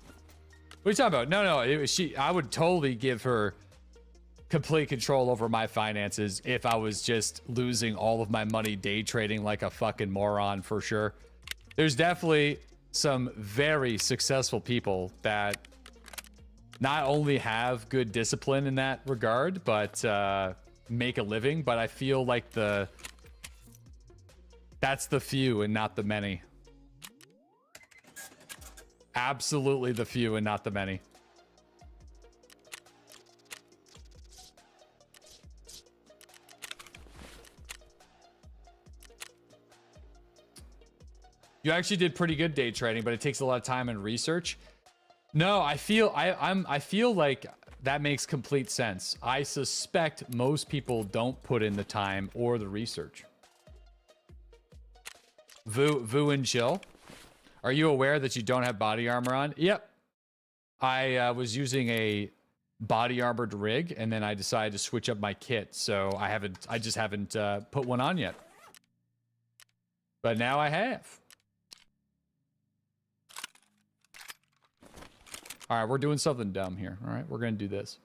What are you talking about? No, it was I would totally give her complete control over my finances if I was just losing all of my money day trading like a fucking moron, for sure. There's definitely some very successful people that not only have good discipline in that regard, but make a living. But I feel like that's the few and not the many. Absolutely the few and not the many. You actually did pretty good day trading, but it takes a lot of time and research. No, I feel like that makes complete sense. I suspect most people don't put in the time or the research. Vu and Chill. Are you aware that you don't have body armor on? Yep. I was using a body armored rig, and then I decided to switch up my kit, so I just haven't put one on yet. But now I have. All right, we're doing something dumb here. All right, we're gonna do this,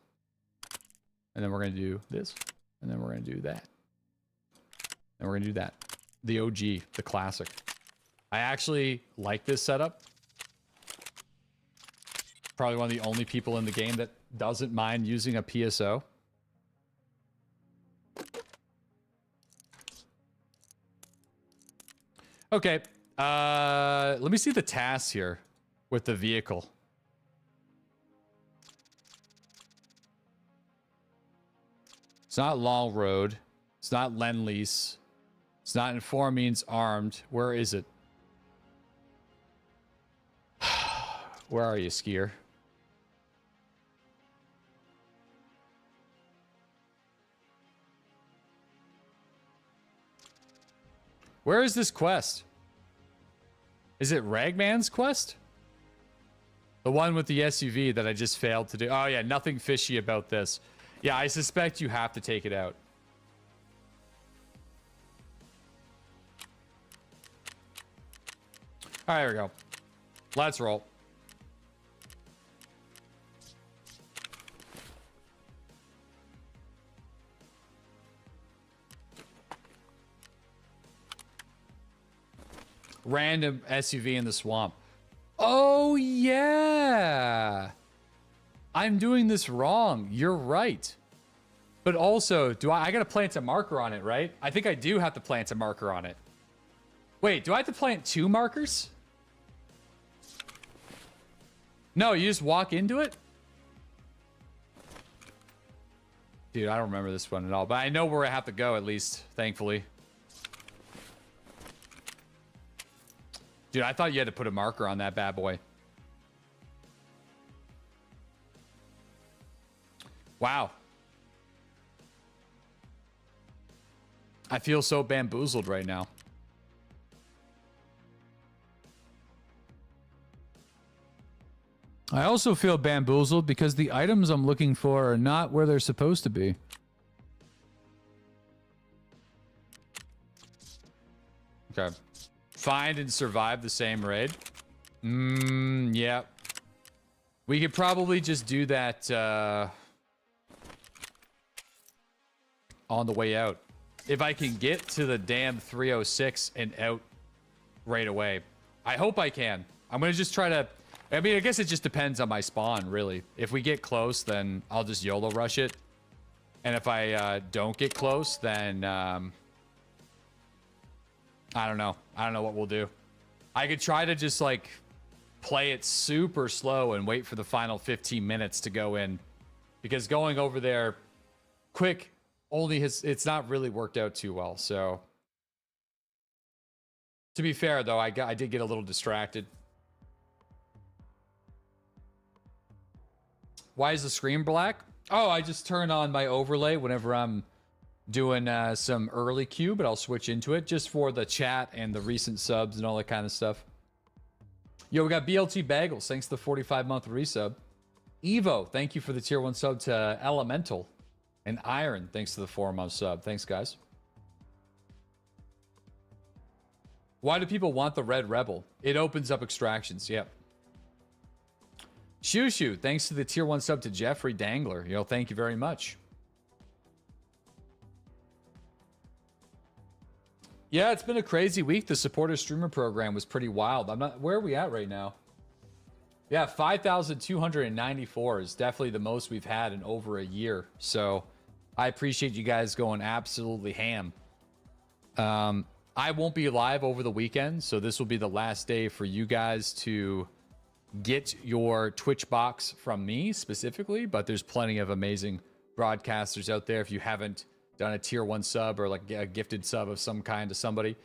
and then we're gonna do this, and then we're gonna do that, and we're gonna do that. The OG, the classic. I actually like this setup. Probably one of the only people in the game that doesn't mind using a PSO. Okay, let me see the tasks here with the vehicle. It's not long road. It's not lend lease. It's not inform means armed. Where is it? Where are you, skier? Where is this quest? Is it Ragman's quest? The one with the SUV that I just failed to do. Oh yeah, nothing fishy about this. Yeah, I suspect you have to take it out. All right, here we go. Let's roll. Random SUV in the swamp. Oh, yeah. I'm doing this wrong. You're right. But also, I gotta plant a marker on it, right? I think I do have to plant a marker on it. Wait, do I have to plant 2 markers? No, you just walk into it? Dude, I don't remember this one at all, but I know where I have to go at least, thankfully. Dude, I thought you had to put a marker on that bad boy. Wow. I feel so bamboozled right now. I also feel bamboozled because the items I'm looking for are not where they're supposed to be. Okay. Find and survive the same raid. Yeah. We could probably just do that on the way out. If I can get to the damn 306 and out right away. I hope I can. I'm going to just try to... I mean, I guess it just depends on my spawn, really. If we get close, then I'll just YOLO rush it. And if I don't get close, then... I don't know. I don't know what we'll do. I could try to just, like, play it super slow and wait for the final 15 minutes to go in. Because going over there quick only has... It's not really worked out too well, so... To be fair, though, I did get a little distracted. Why is the screen black? Oh, I just turn on my overlay whenever I'm doing some early queue, but I'll switch into it just for the chat and the recent subs and all that kind of stuff. Yo, we got BLT Bagels. Thanks to the 45-month resub. Evo, thank you for the tier 1 sub to Elemental. And Iron, thanks to the 4-month sub. Thanks, guys. Why do people want the Red Rebel? It opens up extractions, yep. Shoo, thanks to the tier 1 sub to Jeffrey Dangler. Yo, thank you very much. Yeah, it's been a crazy week. The supporter streamer program was pretty wild. Where are we at right now? Yeah, 5,294 is definitely the most we've had in over a year. So I appreciate you guys going absolutely ham. I won't be live over the weekend, so this will be the last day for you guys to get your Twitch box from me specifically, but there's plenty of amazing broadcasters out there. If you haven't done a tier 1 sub or like a gifted sub of some kind to somebody,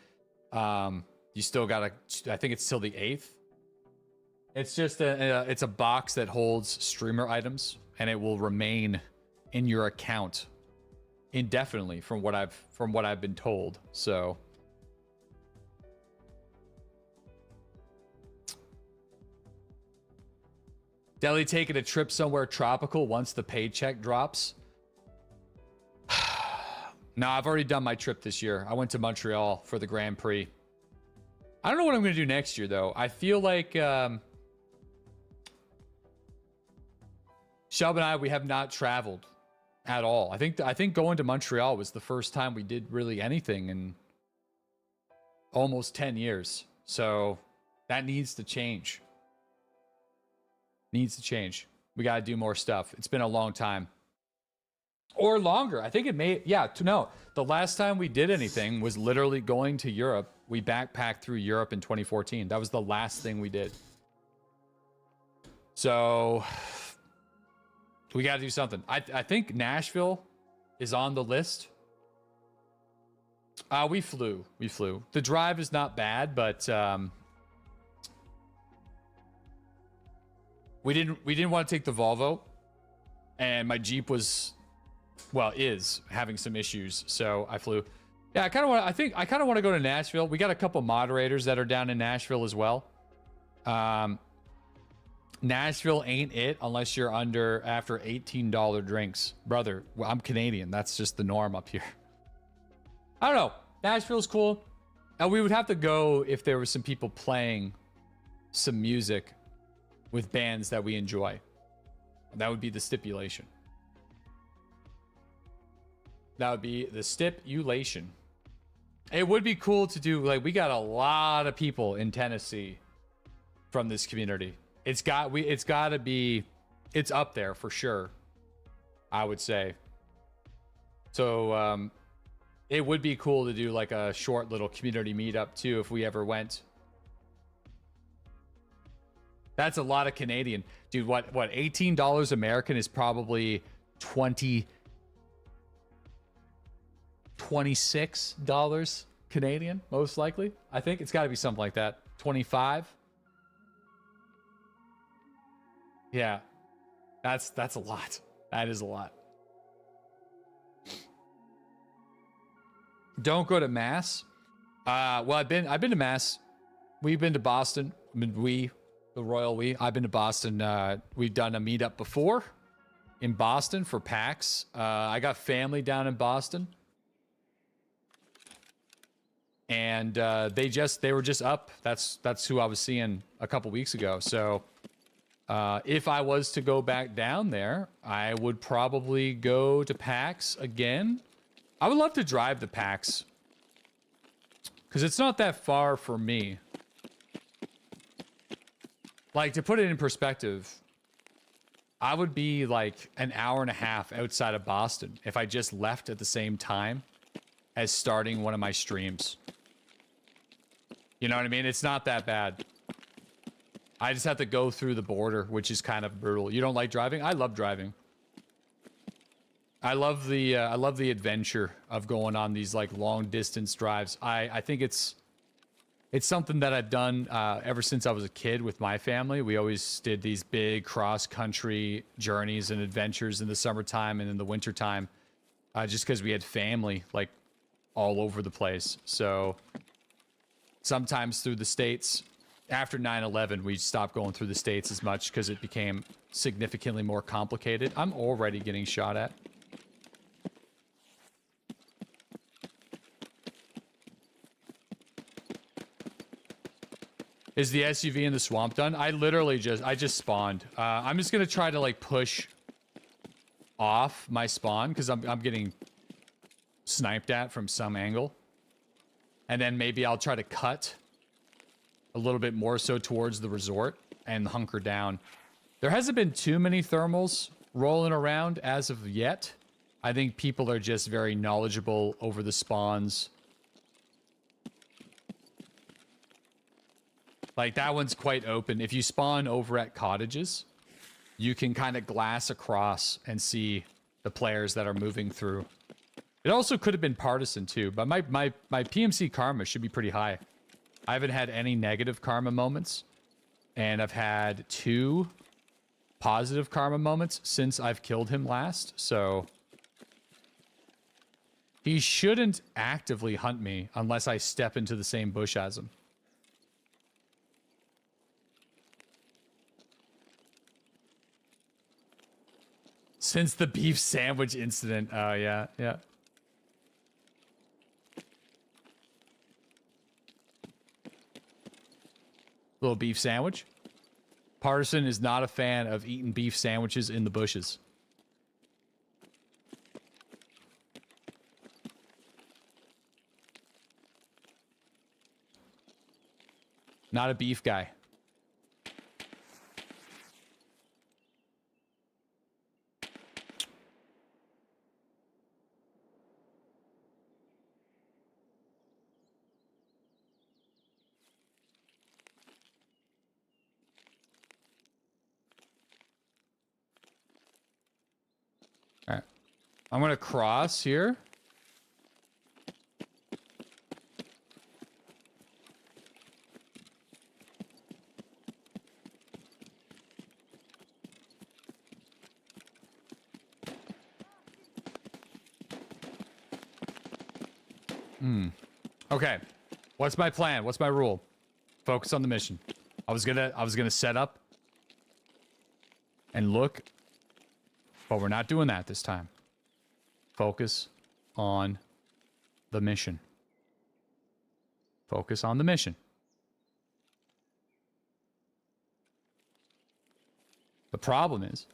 you still gotta, I think it's till the 8th. It's just it's a box that holds streamer items, and it will remain in your account indefinitely from what I've been told. So Deli taking a trip somewhere tropical once the paycheck drops. No, I've already done my trip this year. I went to Montreal for the Grand Prix. I don't know what I'm going to do next year, though. I feel like Shelb and I, we have not traveled at all. I think going to Montreal was the first time we did really anything in almost 10 years. So that needs to change. Needs to change. We got to do more stuff. It's been a long time. Or longer. I think it may... Yeah, no. The last time we did anything was literally going to Europe. We backpacked through Europe in 2014. That was the last thing we did. So... we got to do something. I think Nashville is on the list. We flew. The drive is not bad, but... We didn't want to take the Volvo, and my Jeep was, well, is having some issues, so I flew. Yeah, I kind of want to go to Nashville. We got a couple moderators that are down in Nashville as well. Nashville ain't it unless you're after $18 drinks, brother. Well, I'm Canadian. That's just the norm up here. I don't know. Nashville's cool. We would have to go if there were some people playing some music with bands that we enjoy. That would be the stipulation. That would be the stipulation. It would be cool to do, like, we got a lot of people in Tennessee from this community. It's got to be, it's up there for sure, I would say. So it would be cool to do like a short little community meetup too if we ever went. That's a lot of Canadian. Dude, what $18 American is probably $26 Canadian, most likely. I think it's got to be something like that. 25. Yeah. That's a lot. That is a lot. Don't go to Mass. Well, I've been to Mass. We've been to Boston. I mean, the royal we. I've been to Boston. We've done a meetup before in Boston for PAX. I got family down in Boston, and they were just up. That's who I was seeing a couple weeks ago. So if I was to go back down there, I would probably go to PAX again. I would love to drive the PAX because it's not that far for me. Like, to put it in perspective, I would be like an hour and a half outside of Boston if I just left at the same time as starting one of my streams. You know what I mean? It's not that bad. I just have to go through the border, which is kind of brutal. You don't like driving? I love driving. I love the adventure of going on these like long distance drives. I think it's something that I've done ever since I was a kid with my family. We always did these big cross country journeys and adventures in the summertime and in the wintertime, just because we had family like all over the place. So sometimes through the States. After 9/11, we stopped going through the States as much because it became significantly more complicated. I'm already getting shot at. Is the SUV in the swamp done? I just spawned. I'm just gonna try to like push off my spawn because I'm getting sniped at from some angle, and then maybe I'll try to cut a little bit more so towards the resort and hunker down. There hasn't been too many thermals rolling around as of yet. I think people are just very knowledgeable over the spawns. Like, that one's quite open. If you spawn over at cottages, you can kind of glass across and see the players that are moving through. It also could have been partisan too, but my PMC karma should be pretty high. I haven't had any negative karma moments, and I've had 2 positive karma moments since I've killed him last, so he shouldn't actively hunt me unless I step into the same bush as him. Since the beef sandwich incident. Oh, yeah, yeah. Little beef sandwich. Partisan is not a fan of eating beef sandwiches in the bushes. Not a beef guy. All right. I'm going to cross here. Okay. What's my plan? What's my rule? Focus on the mission. I was gonna set up and look, but we're not doing that this time. Focus on the mission. Focus on the mission. The problem is,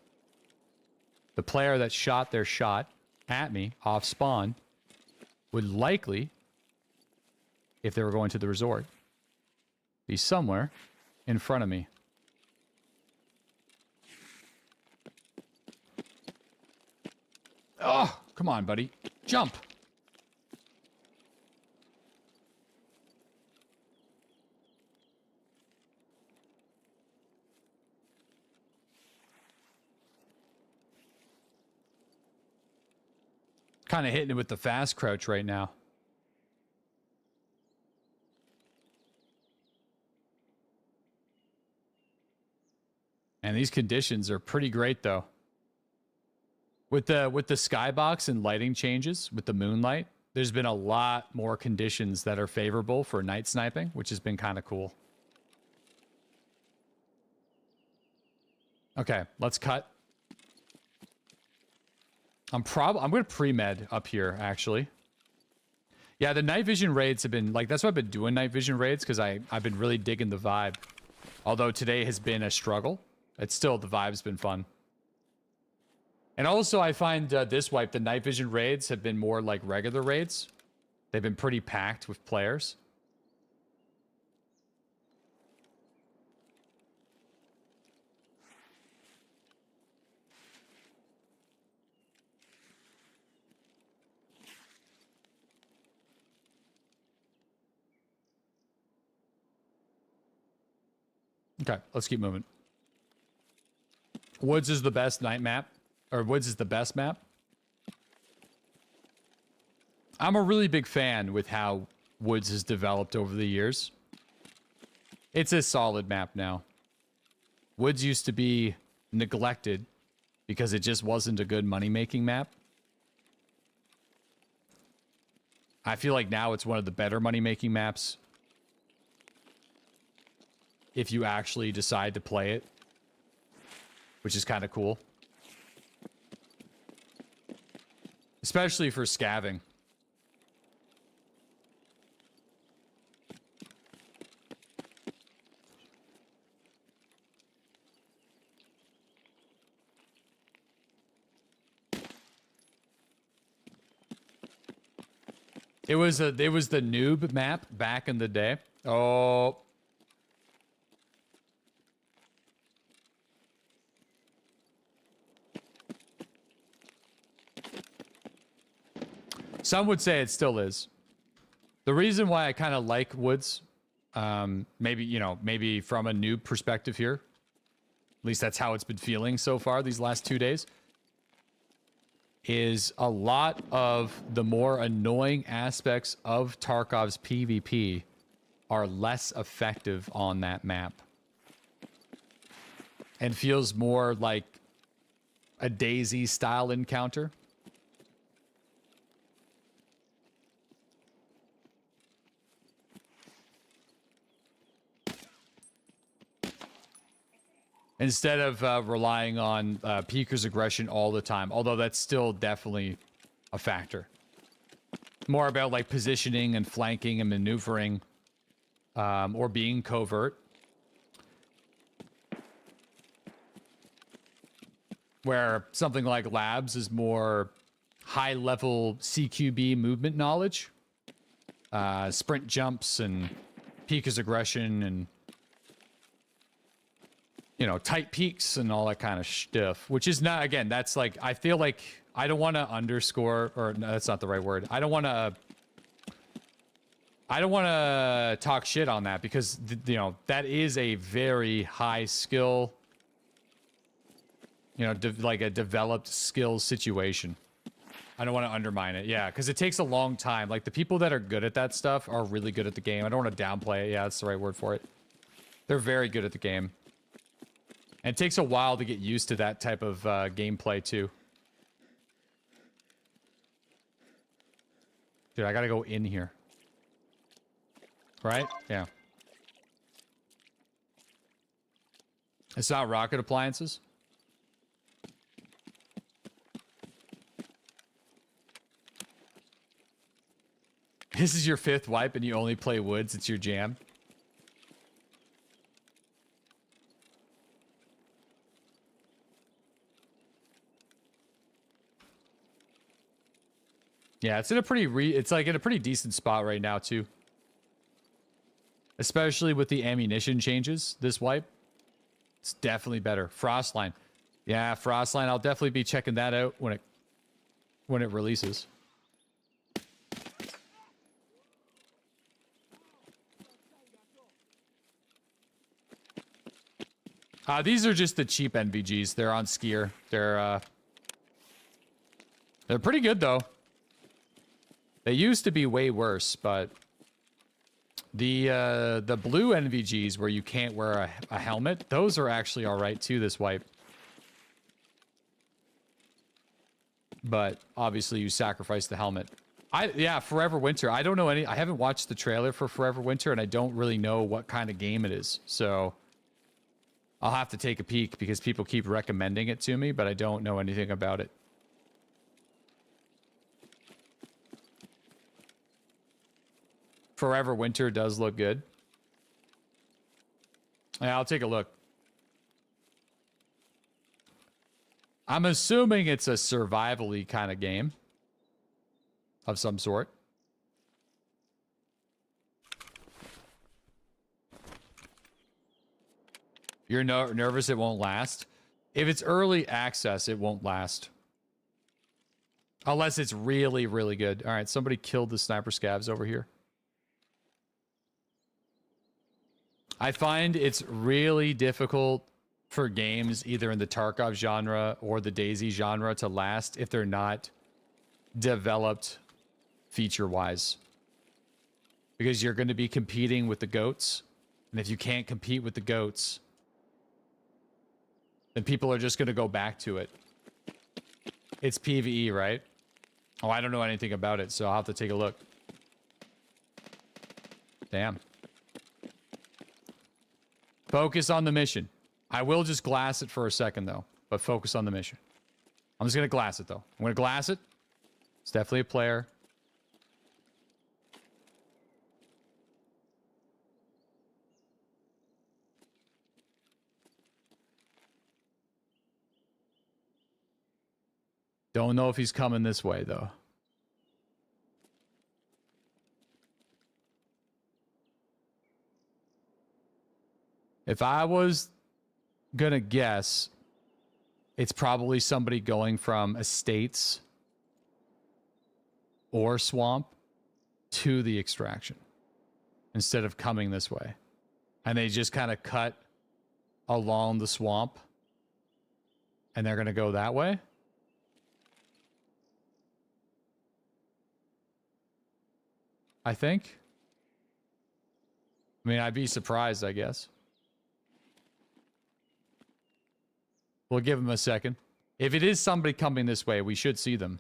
the player that shot their shot at me off spawn would likely, if they were going to the resort, be somewhere in front of me. Oh, come on, buddy. Jump. Kind of hitting it with the fast crouch right now. And these conditions are pretty great though. With the skybox and lighting changes with the moonlight, there's been a lot more conditions that are favorable for night sniping, which has been kind of cool. Okay, let's cut. I'm going to pre-med up here, actually. Yeah, the night vision raids have been, like, that's why I've been doing night vision raids, because I've been really digging the vibe. Although today has been a struggle, it's still, the vibe's been fun. And also, I find this wipe, the night vision raids have been more like regular raids. They've been pretty packed with players. Okay, let's keep moving. Woods is the best night map. Or Woods is the best map. I'm a really big fan with how Woods has developed over the years. It's a solid map now. Woods used to be neglected because it just wasn't a good money-making map. I feel like now it's one of the better money-making maps if you actually decide to play it, which is kind of cool. Especially for scavving. It was the noob map back in the day. Oh. Some would say it still is. The reason why I kind of like Woods, maybe from a noob perspective here, at least that's how it's been feeling so far these last 2 days, is a lot of the more annoying aspects of Tarkov's PvP are less effective on that map. And feels more like a DayZ style encounter. Instead of relying on Peeker's aggression all the time, although that's still definitely a factor. More about like positioning and flanking and maneuvering, or being covert. Where something like Labs is more high-level CQB movement knowledge. Sprint jumps and Peeker's aggression and tight peaks and all that kind of stuff, which is not, again, that's like, I feel like I don't want to underscore, or no, that's not the right word. I don't want to talk shit on that because, that is a very high skill, like a developed skills situation. I don't want to undermine it. Yeah, because it takes a long time. Like, the people that are good at that stuff are really good at the game. I don't want to downplay it. Yeah, that's the right word for it. They're very good at the game. And it takes a while to get used to that type of gameplay, too. Dude, I gotta go in here. Right? Yeah. It's not rocket appliances? This is your 5th wipe and you only play Woods. It's your jam. Yeah, it's in a pretty it's like in a pretty decent spot right now too. Especially with the ammunition changes this wipe. It's definitely better. Frostline. Yeah, Frostline. I'll definitely be checking that out when it releases. These are just the cheap NVGs. They're on Skier. They're pretty good though. They used to be way worse, but the blue NVGs where you can't wear a helmet, those are actually all right too this wipe. But obviously you sacrifice the helmet. Yeah, Forever Winter. I don't know I haven't watched the trailer for Forever Winter and I don't really know what kind of game it is. So I'll have to take a peek because people keep recommending it to me, but I don't know anything about it. Forever Winter does look good. Yeah, I'll take a look. I'm assuming it's a survival-y kind of game of some sort. You're nervous it won't last? If it's early access, it won't last. Unless it's really, really good. All right, somebody killed the sniper scavs over here. I find it's really difficult for games either in the Tarkov genre or the DayZ genre to last if they're not developed feature-wise. Because you're going to be competing with the goats. And if you can't compete with the goats, then people are just going to go back to it. It's PvE, right? Oh, I don't know anything about it, so I'll have to take a look. Damn. Focus on the mission. I will just glass it for a second, though. But focus on the mission. I'm just going to glass it, though. I'm going to glass it. It's definitely a player. Don't know if he's coming this way, though. If I was gonna guess, it's probably somebody going from estates or swamp to the extraction instead of coming this way. And they just kind of cut along the swamp and they're gonna go that way. I think. I mean, I'd be surprised, I guess. We'll give them a second. If it is somebody coming this way, we should see them.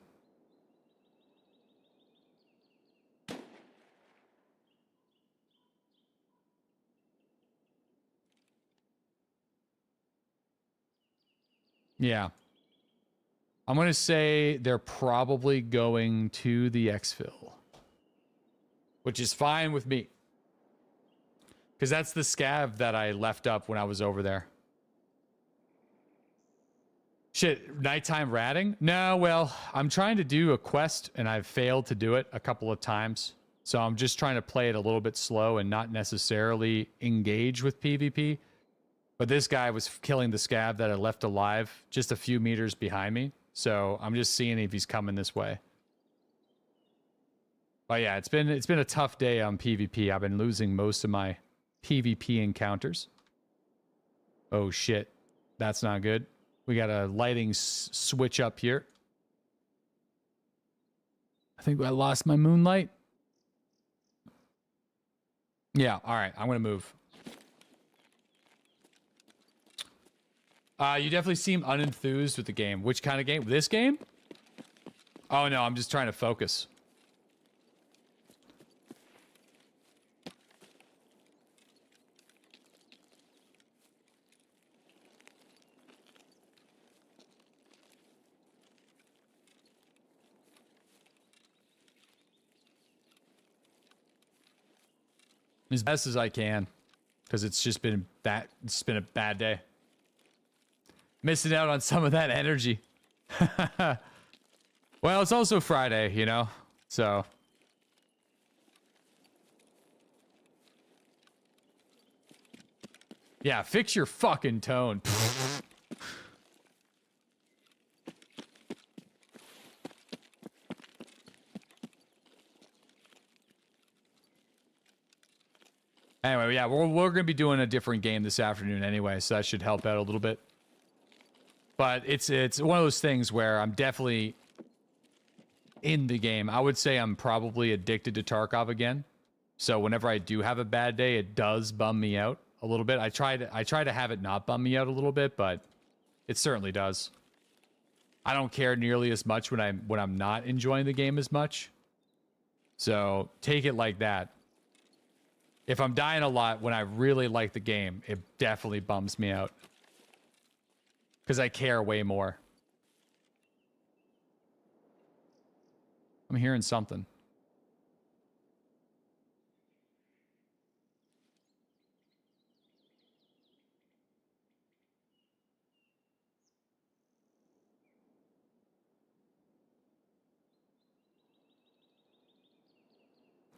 Yeah. I'm going to say they're probably going to the exfil. Which is fine with me. Because that's the scav that I left up when I was over there. Shit, nighttime ratting? No, well, I'm trying to do a quest and I've failed to do it a couple of times. So I'm just trying to play it a little bit slow and not necessarily engage with PvP. But this guy was killing the scav that I left alive just a few meters behind me. So I'm just seeing if he's coming this way. But yeah, it's been a tough day on PvP. I've been losing most of my PvP encounters. Oh shit. That's not good. We got a lighting switch up here. I think I lost my moonlight. Yeah, all right. I'm going to move. You definitely seem unenthused with the game. Which kind of game? This game? Oh, no. I'm just trying to focus. As best as I can, because it's just been a bad day. Missing out on some of that energy. Well, it's also Friday, you know. So yeah, fix your fucking tone. Anyway, yeah, we're going to be doing a different game this afternoon anyway, so that should help out a little bit. But it's one of those things where I'm definitely in the game. I would say I'm probably addicted to Tarkov again. So whenever I do have a bad day, it does bum me out a little bit. I try to have it not bum me out a little bit, but it certainly does. I don't care nearly as much when I'm not enjoying the game as much. So take it like that. If I'm dying a lot when I really like the game, it definitely bums me out. Because I care way more. I'm hearing something.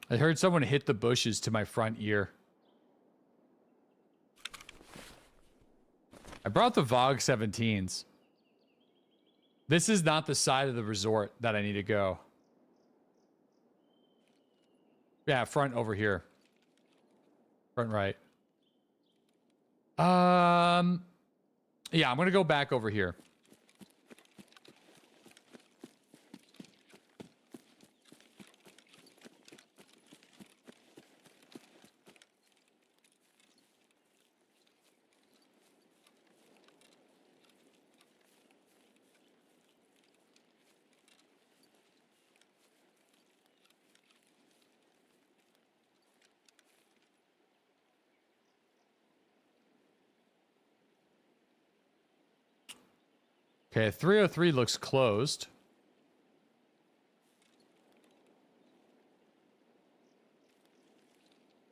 I heard someone hit the bushes to my front ear. I brought the VOG 17s. This is not the side of the resort that I need to go. Yeah, front over here. Front right. Yeah, I'm gonna go back over here. Okay, 303 looks closed.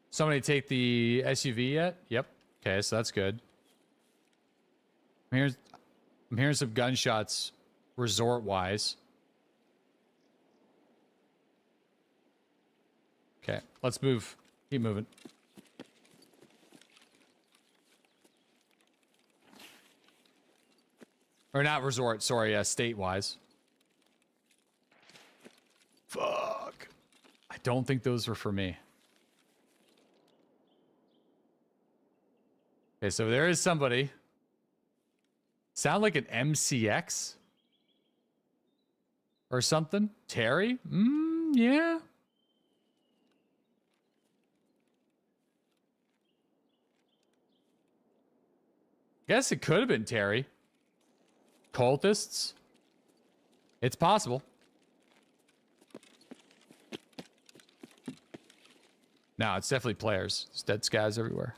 Somebody take the SUV yet? Yep. Okay, so that's good. I'm hearing some gunshots resort-wise. Okay, let's move. Keep moving. Or not resort, sorry, state-wise. Fuck. I don't think those were for me. Okay, so there is somebody. Sound like an MCX? Or something? Terry? Yeah. Guess it could have been Terry. Cultists? It's possible. No, it's definitely players. There's dead skies everywhere.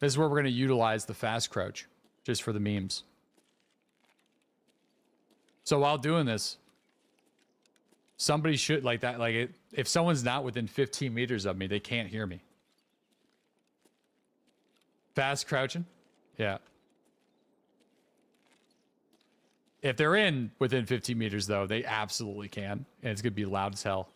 This is where we're going to utilize the fast crouch, just for the memes. So while doing this, somebody should, like that, if someone's not within 15 meters of me, they can't hear me. Fast crouching? Yeah. If they're in within 15 meters, though, they absolutely can. And it's going to be loud as hell.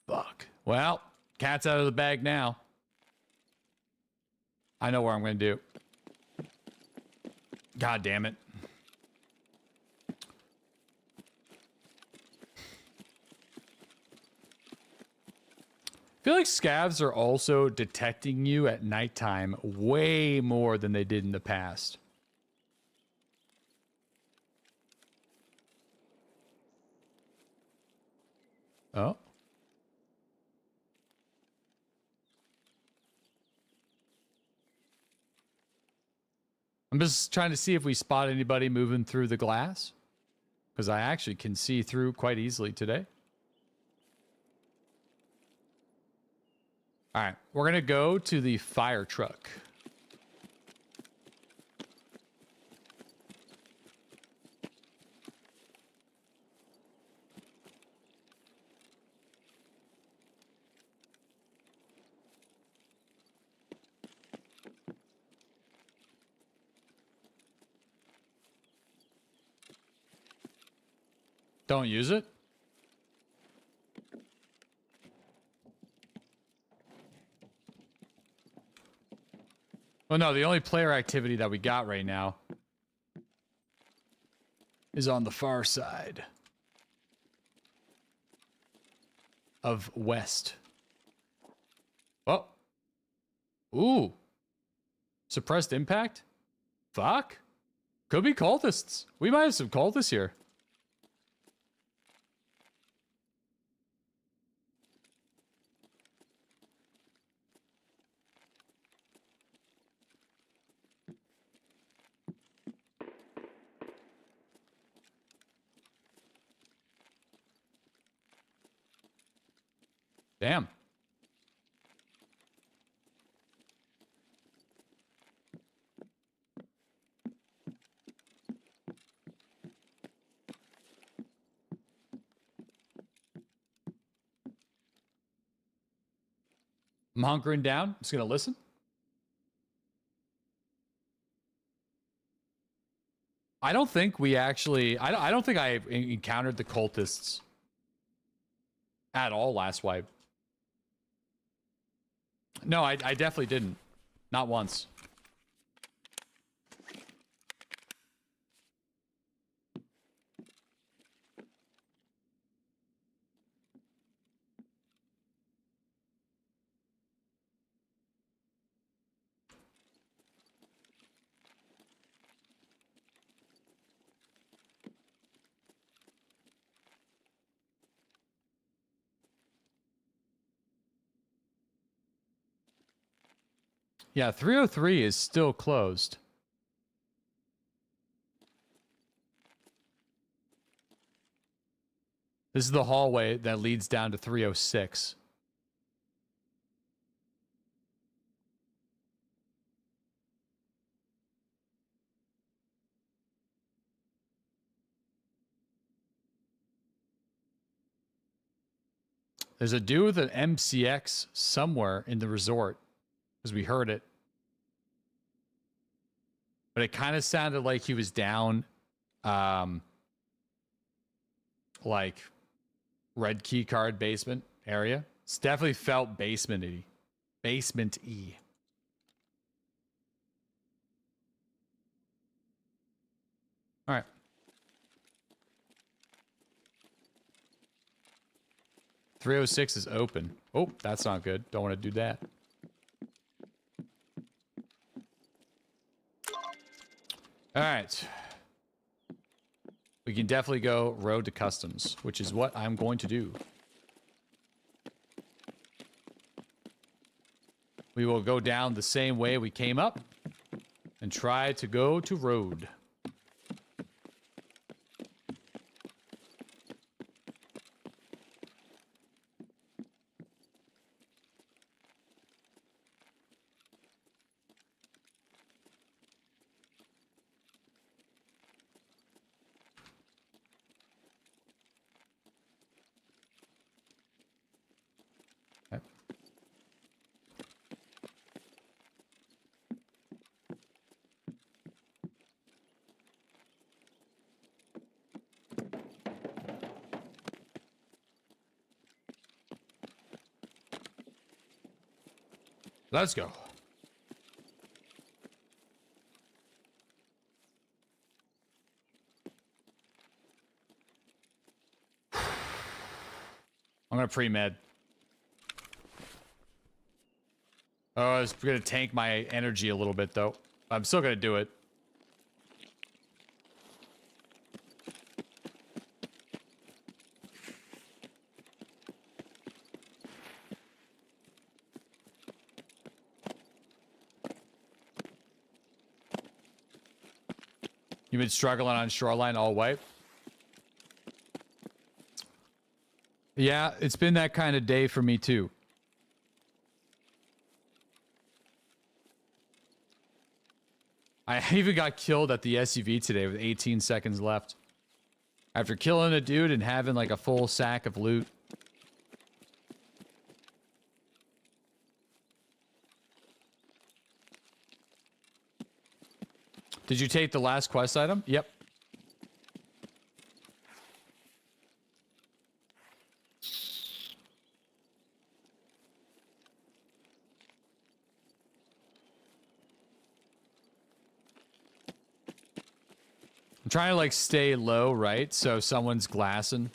Fuck. Well, cat's out of the bag now. I know what I'm going to do. God damn it. I feel like scavs are also detecting you at nighttime way more than they did in the past. Oh. I'm just trying to see if we spot anybody moving through the glass. Because I actually can see through quite easily today. All right, we're gonna go to the fire truck. Don't use it? Well, no, the only player activity that we got right now is on the far side of west. Oh. Ooh. Suppressed impact? Fuck. Could be cultists. We might have some cultists here. Damn. I'm hunkering down. Just gonna listen. I don't think we actually... I don't think I encountered the cultists at all last wipe. No, I definitely didn't. Not once. Yeah, 303 is still closed. This is the hallway that leads down to 306. There's a dude with an MCX somewhere in the resort, because we heard it. But it kind of sounded like he was down, like red key card basement area. It's definitely felt basement-y. Basement-y. All right. .306 is open. Oh, that's not good. Don't want to do that. All right. We can definitely go road to customs, which is what I'm going to do. We will go down the same way we came up and try to go to road. Let's go. I'm gonna pre-med. Oh, I was gonna tank my energy a little bit though. I'm still gonna do it. You've been struggling on Shoreline all wipe? Yeah, it's been that kind of day for me too. I even got killed at the SUV today with 18 seconds left. After killing a dude and having like a full sack of loot. Did you take the last quest item? Yep. I'm trying to like stay low, right? So someone's glassing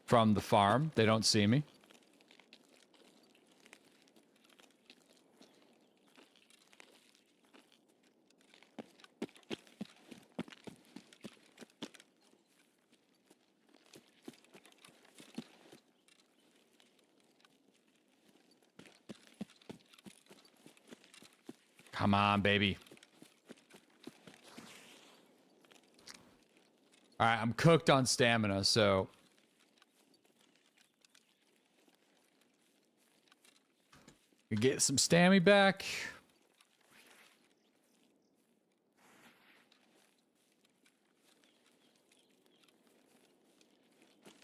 from the farm. They don't see me. Come on, baby. All right, I'm cooked on stamina, so get some stammy back.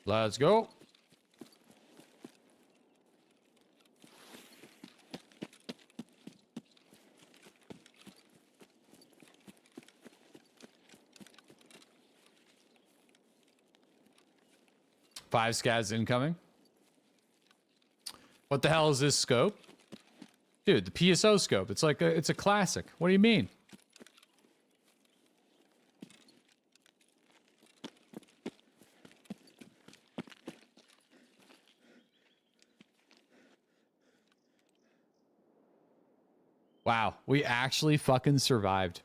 Let's go. Five scads incoming. What the hell is this scope? Dude, the PSO scope. It's like it's a classic. What do you mean? Wow, we actually fucking survived.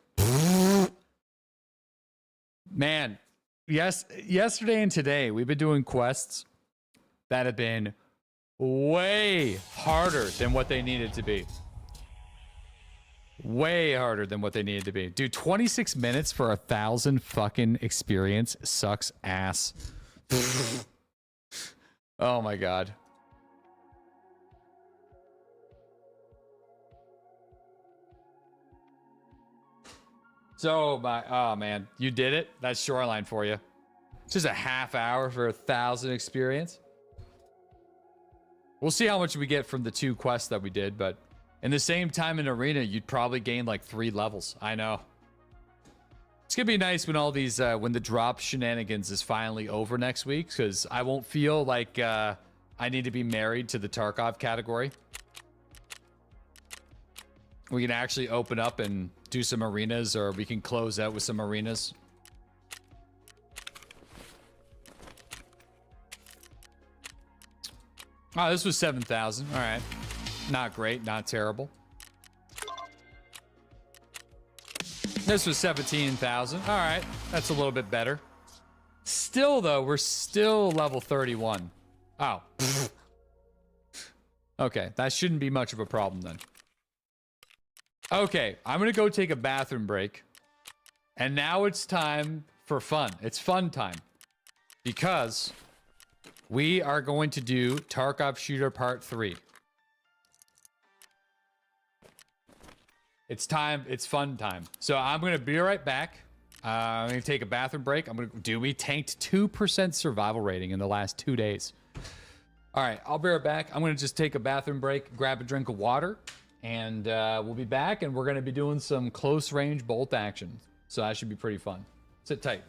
Man, yes, yesterday and today we've been doing quests that have been way harder than what they needed to be. Way harder than what they needed to be. Dude, 26 minutes for 1,000 fucking experience sucks ass. Oh my god. So oh man, you did it. That's Shoreline for you. It's just a half hour for 1,000 experience. We'll see how much we get from the 2 quests that we did, but in the same time in arena, you'd probably gain like 3 levels. I know. It's gonna be nice when all these when the drop shenanigans is finally over next week, because I won't feel like I need to be married to the Tarkov category. We can actually open up and do some arenas, or we can close out with some arenas. Oh, this was 7,000. All right. Not great, not terrible. This was 17,000. All right. That's a little bit better. Still, though, we're still level 31. Oh. Okay. That shouldn't be much of a problem then. Okay, I'm gonna go take a bathroom break. And now it's time for fun. It's fun time. Because we are going to do Tarkov Shooter Part 3. It's time, it's fun time. So I'm gonna be right back. I'm gonna take a bathroom break. We tanked 2% survival rating in the last 2 days. All right, I'll be right back. I'm gonna just take a bathroom break, grab a drink of water. And we'll be back, and we're going to be doing some close range bolt action. So that should be pretty fun. Sit tight.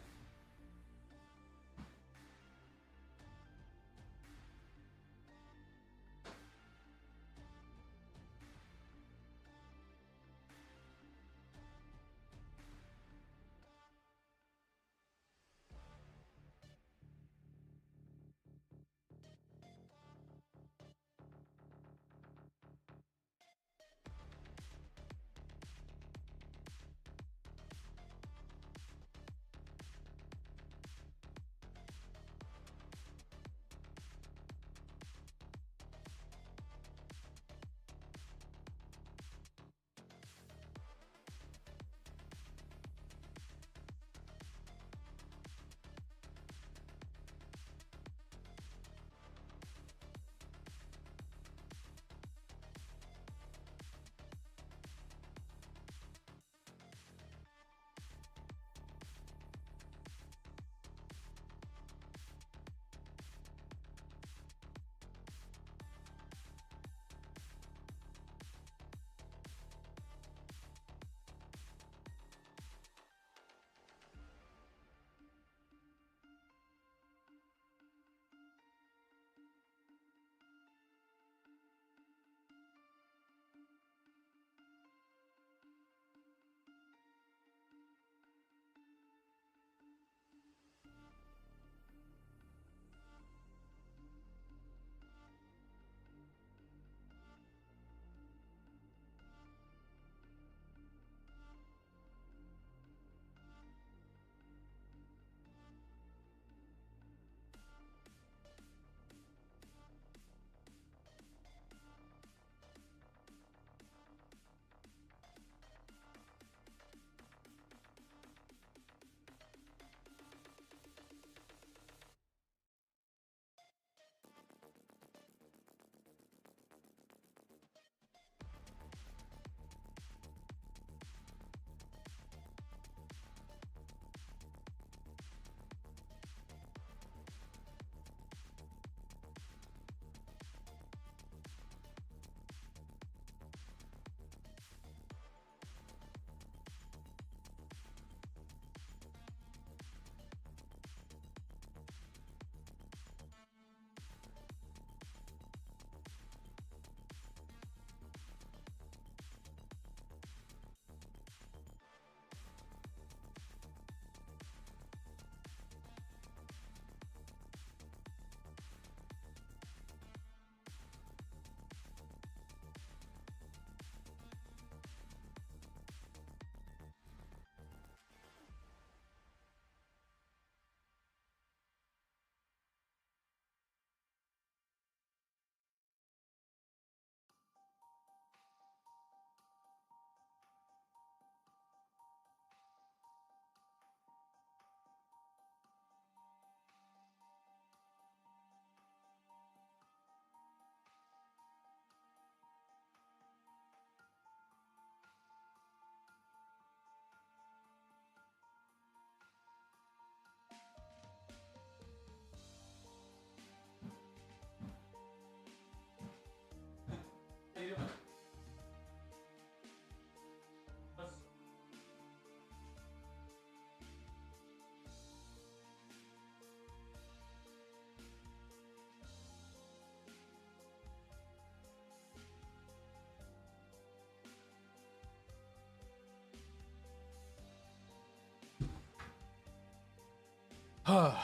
All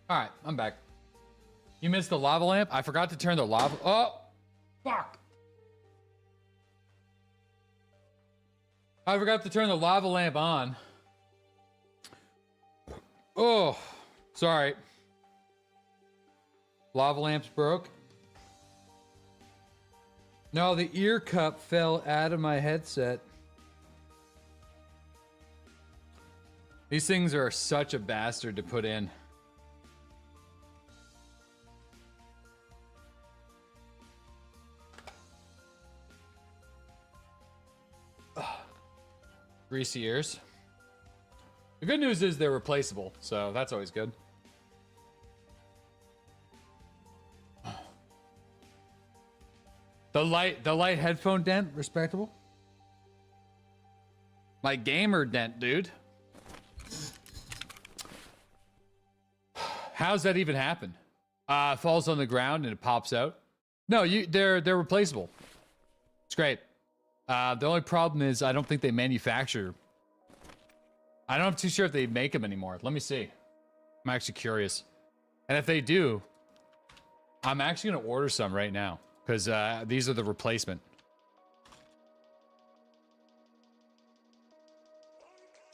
right, I'm back. You missed the lava lamp? I forgot to turn the lava. Oh, fuck. I forgot to turn the lava lamp on. Oh, sorry. Lava lamp's broke. No, the ear cup fell out of my headset. These things are such a bastard to put in. Greasy ears. The good news is they're replaceable, so that's always good. The light headphone dent, respectable. My gamer dent, dude. How's that even happen? Falls on the ground and it pops out. No, they're replaceable. It's great. The only problem is I don't think they manufacture. I'm too sure if they make them anymore. Let me see. I'm actually curious. And if they do, I'm actually gonna order some right now because these are the replacement.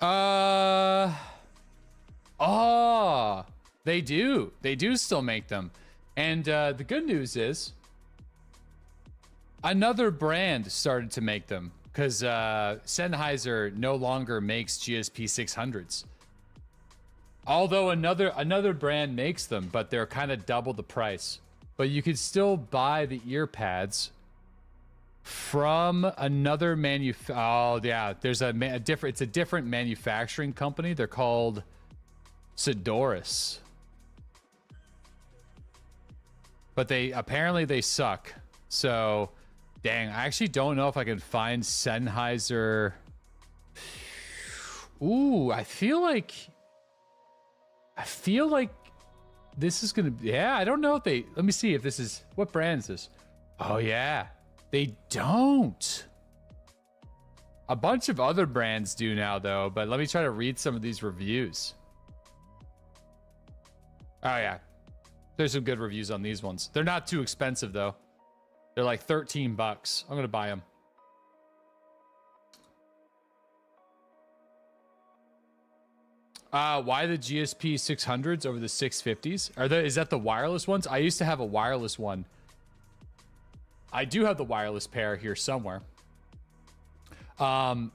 Oh, they do. They do still make them. And the good news is another brand started to make them because Sennheiser no longer makes GSP 600s. Although another brand makes them, but they're kind of double the price. But you can still buy the ear pads from another oh yeah, there's a different. It's a different manufacturing company. They're called Sidoris. But apparently they suck. So, dang, I actually don't know if I can find Sennheiser. Ooh, I feel like this is gonna be, yeah, I don't know if they, let me see if this is, what brand is this? Oh yeah, they don't. A bunch of other brands do now though, but let me try to read some of these reviews. Oh yeah, there's some good reviews on these ones. They're not too expensive though. They're like 13 bucks. I'm gonna buy them. Why the GSP 600s over the 650s? Is that the wireless ones? I used to have a wireless one. I do have the wireless pair here somewhere.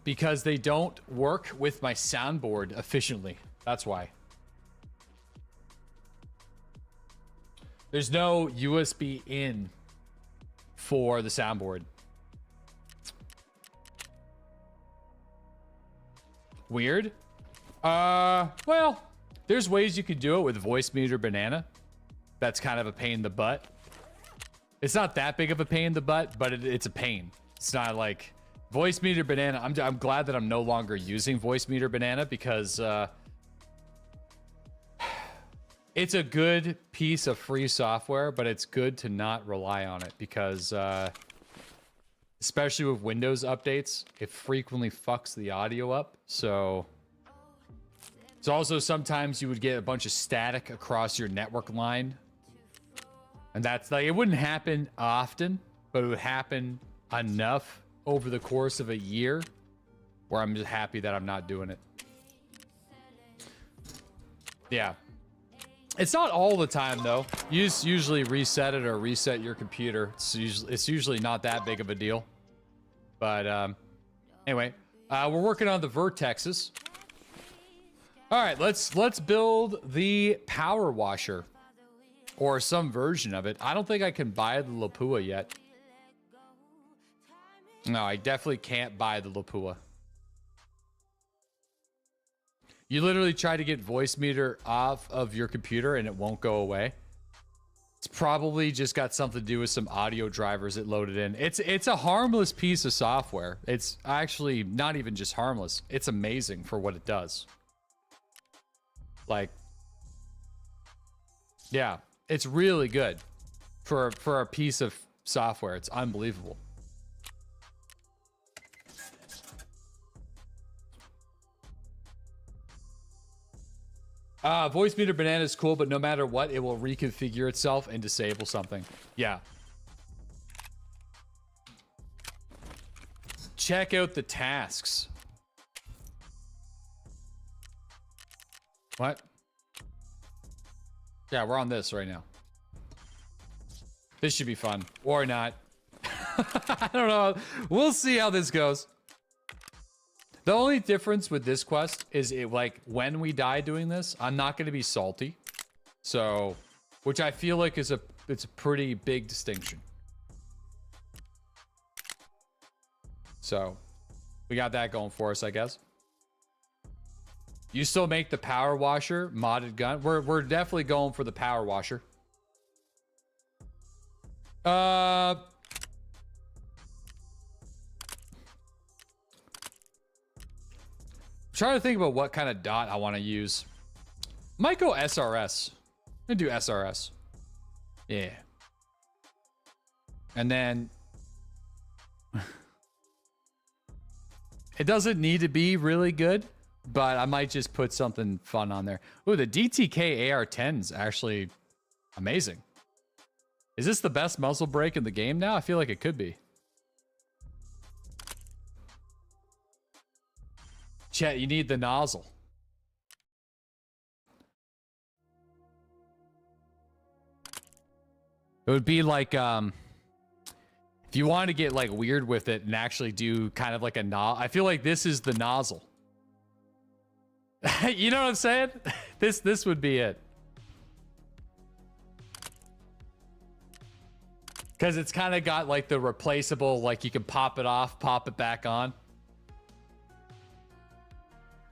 Because they don't work with my soundboard efficiently. That's why. There's no USB in for the soundboard. Weird. Well, there's ways you could do it with Voice Meter Banana. That's kind of a pain in the butt. It's not that big of a pain in the butt, but it's a pain. It's not like Voice Meter Banana. I'm glad that I'm no longer using Voice Meter Banana because it's a good piece of free software, but it's good to not rely on it because especially with Windows updates, it frequently fucks the audio up. So it's also sometimes you would get a bunch of static across your network line. And that's like, it wouldn't happen often, but it would happen enough over the course of a year where I'm just happy that I'm not doing it. Yeah. It's not all the time though. You just usually reset it or reset your computer. It's usually not that big of a deal. But anyway, we're working on the vertexes. All right, let's build the power washer or some version of it. I don't think I can buy the Lapua yet. No, I definitely can't buy the Lapua. You literally try to get Voice Meter off of your computer and it won't go away. It's probably just got something to do with some audio drivers it loaded in. It's a harmless piece of software. It's actually not even just harmless. It's amazing for what it does. Like, yeah, it's really good for a piece of software. It's unbelievable. Voice meter banana is cool, but no matter what, it will reconfigure itself and disable something. Yeah. Check out the tasks. What? Yeah, we're on this right now. This should be fun. Or not. I don't know. We'll see how this goes. The only difference with this quest is it, like, when we die doing this, I'm not going to be salty. So, which I feel like is it's a pretty big distinction. So, we got that going for us, I guess. You still make the power washer modded gun? We're definitely going for the power washer. Trying to think about what kind of dot I want to use. Might go SRS. I'm gonna do SRS. Yeah. And then it doesn't need to be really good, but I might just put something fun on there. Ooh, the DTK AR-10 is actually amazing. Is this the best muzzle brake in the game now? I feel like it could be. Chat, you need the nozzle. It would be like, if you wanted to get like weird with it and actually do kind of like a nozzle, I feel like this is the nozzle. You know what I'm saying? This would be it. Because it's kind of got like the replaceable, like you can pop it off, pop it back on.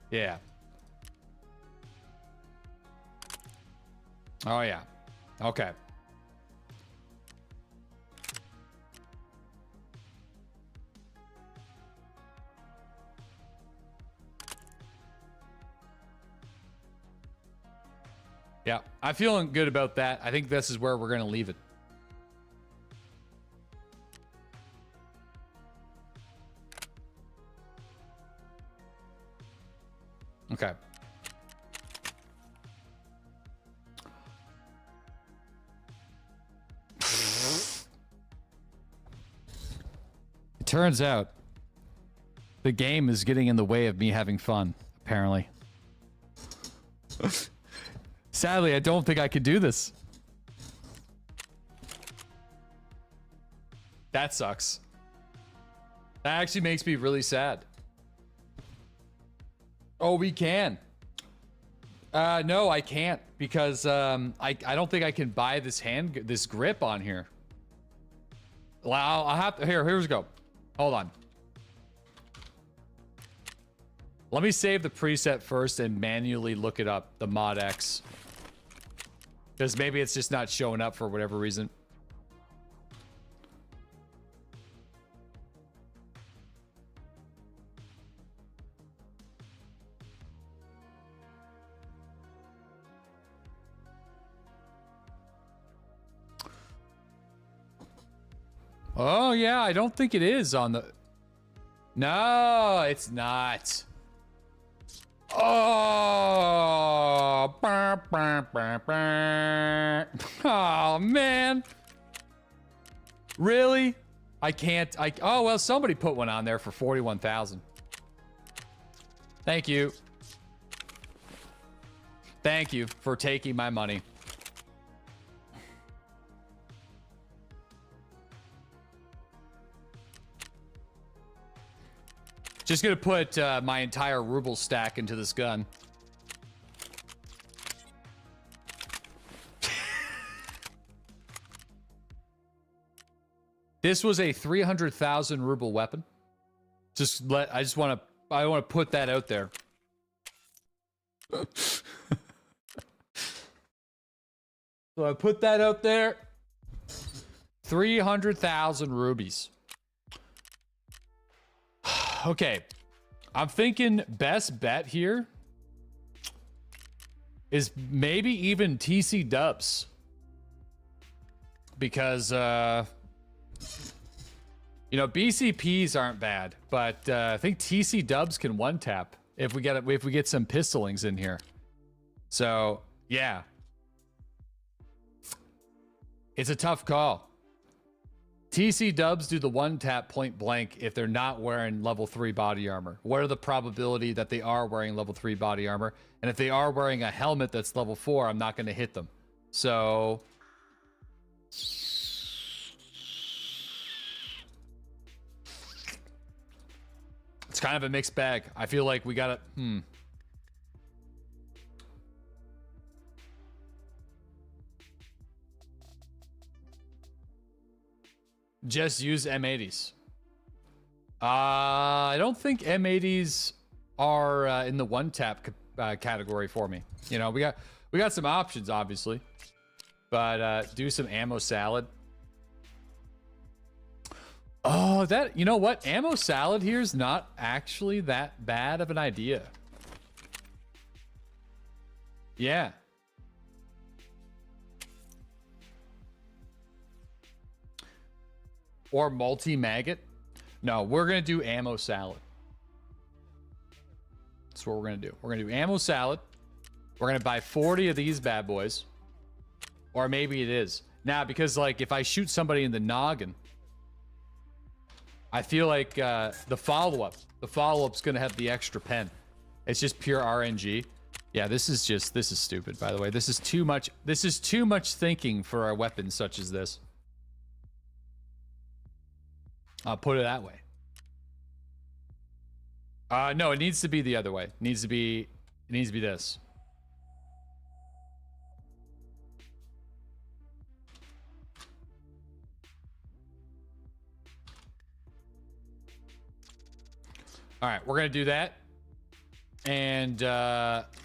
Yeah. Oh, yeah. Okay. Yeah, I'm feeling good about that. I think this is where we're going to leave it. Okay. It turns out the game is getting in the way of me having fun, apparently. Sadly, I don't think I could do this. That sucks. That actually makes me really sad. Oh, we can. No, I can't because I don't think I can buy this grip on here. Well, I'll have to. Here we go. Hold on. Let me save the preset first and manually look it up. The mod X. Because maybe it's just not showing up for whatever reason. Oh, yeah, I don't think it is on the... No, it's not. Oh, oh man. Really? I can't. Oh, well, somebody put one on there for 41,000. Thank you. Thank you for taking my money. Just gonna put my entire ruble stack into this gun. This was a 300,000 ruble weapon. I want to put that out there. So I put that out there. 300,000 rubies. Okay, I'm thinking best bet here is maybe even TC dubs. Because, you know, BCPs aren't bad, but I think TC dubs can one tap if we get some pistolings in here. So, yeah. It's a tough call. TC dubs do the one tap point blank if they're not wearing level 3 body armor. What are the probability that they are wearing level 3 body armor? And if they are wearing a helmet that's level 4, I'm not going to hit them. So it's kind of a mixed bag. I feel like we got to just use M80s. I don't think M80s are in the one tap category for me. You know, we got some options, obviously, but do some ammo salad. Oh, that, you know what? Ammo salad here is not actually that bad of an idea. Yeah. Or multi-maggot. No, we're going to do ammo salad. That's what we're going to do. We're going to do ammo salad. We're going to buy 40 of these bad boys. Or maybe it is. Now, because, like, if I shoot somebody in the noggin, I feel like the follow-up's going to have the extra pen. It's just pure RNG. Yeah, this is stupid, by the way. This is too much thinking for a weapon such as this. I'll put it that way. No, it needs to be the other way. It needs to be this. All right, we're gonna do that, and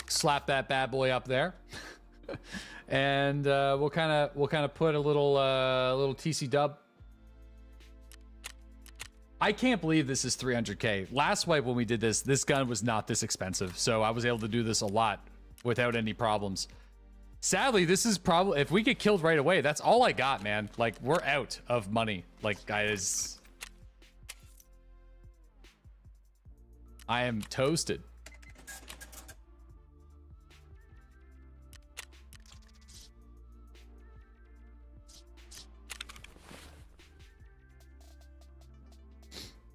slap that bad boy up there, and we'll kind of put a little TC dub. I can't believe this is 300k. Last wipe when we did this gun was not this expensive, so I was able to do this a lot without any problems. Sadly, this is probably, if we get killed right away, that's all I got, man. Like, we're out of money. Like, guys, I am toasted.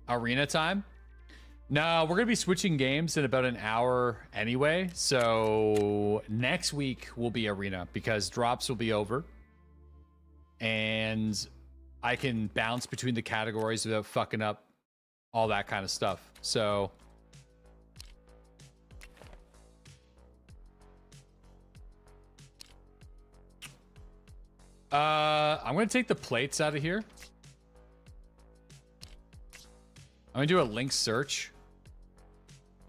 Arena time? No, we're gonna be switching games in about an hour anyway. So next week will be arena because drops will be over, and I can bounce between the categories without fucking up all that kind of stuff. So I'm gonna take the plates out of here. I'm gonna do a link search.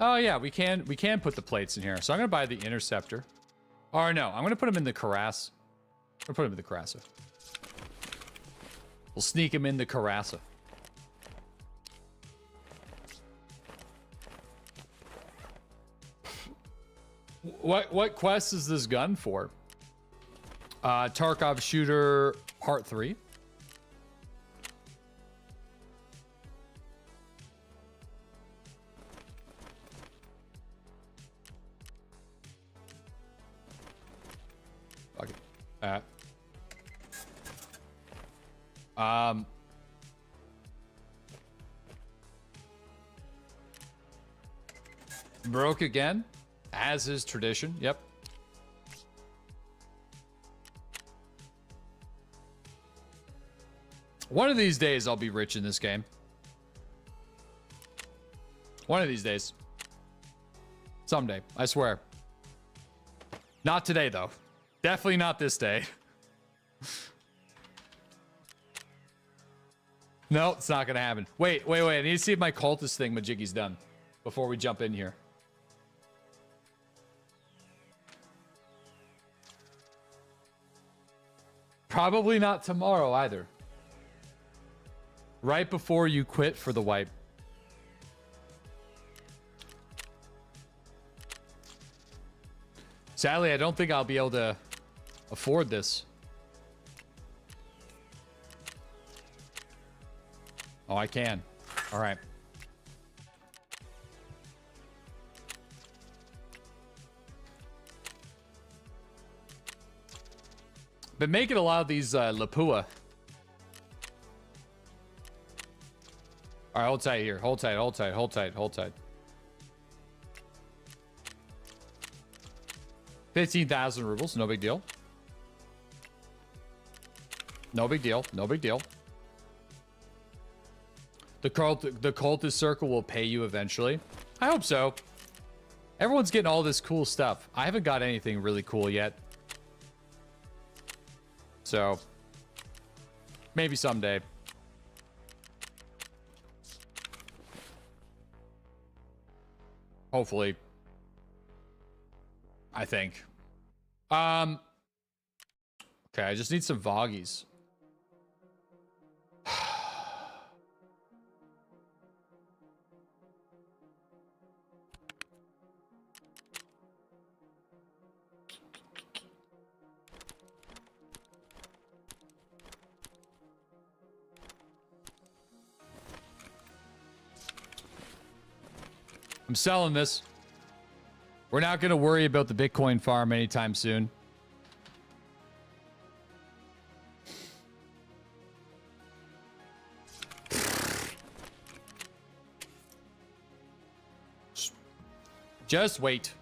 Oh yeah, we can put the plates in here. So I'm gonna buy the interceptor. Or no, I'm gonna put them in the Carassa. I'm gonna put them in the Carassa. We'll sneak him in the Carassa. What quest is this gun for? Tarkov Shooter Part 3. Okay. Broke again, as is tradition. Yep. One of these days, I'll be rich in this game. One of these days. Someday, I swear. Not today, though. Definitely not this day. No, it's not gonna happen. Wait. I need to see if my cultist thing Majiggy's done before we jump in here. Probably not tomorrow either. Right before you quit for the wipe. Sadly, I don't think I'll be able to afford this. Oh, I can. All right. Been making a lot of these Lapua. All right, hold tight here. Hold tight, hold tight, hold tight, hold tight. 15,000 rubles, no big deal. No big deal, no big deal. The cultist circle will pay you eventually. I hope so. Everyone's getting all this cool stuff. I haven't got anything really cool yet. So, maybe someday. Hopefully. I think. Okay, I just need some Voggies. I'm selling this. We're not going to worry about the Bitcoin farm anytime soon. Just wait.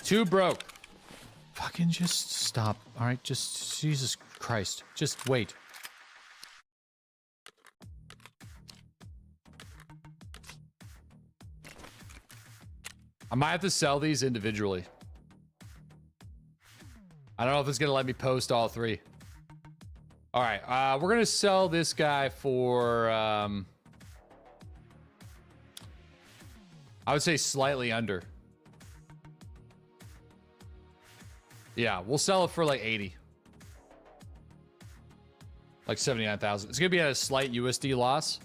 Too broke. Fucking just stop. All right, just Jesus Christ. Just wait. I might have to sell these individually. I don't know if it's going to let me post all three. All right, we're going to sell this guy for, I would say slightly under. Yeah, we'll sell it for like 80. Like 79,000. It's going to be at a slight USD loss,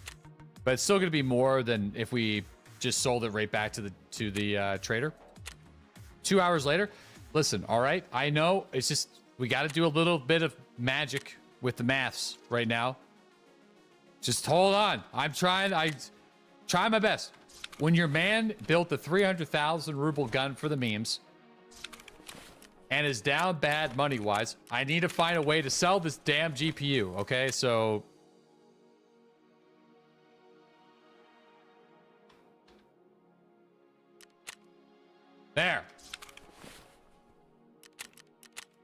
but it's still going to be more than if we just sold it right back to the trader. 2 hours later. Listen, all right, I know it's just we got to do a little bit of magic with the maths right now. Just hold on. I try my best. When your man built the 300,000 ruble gun for the memes and is down bad money-wise, I need to find a way to sell this damn GPU, okay? So there.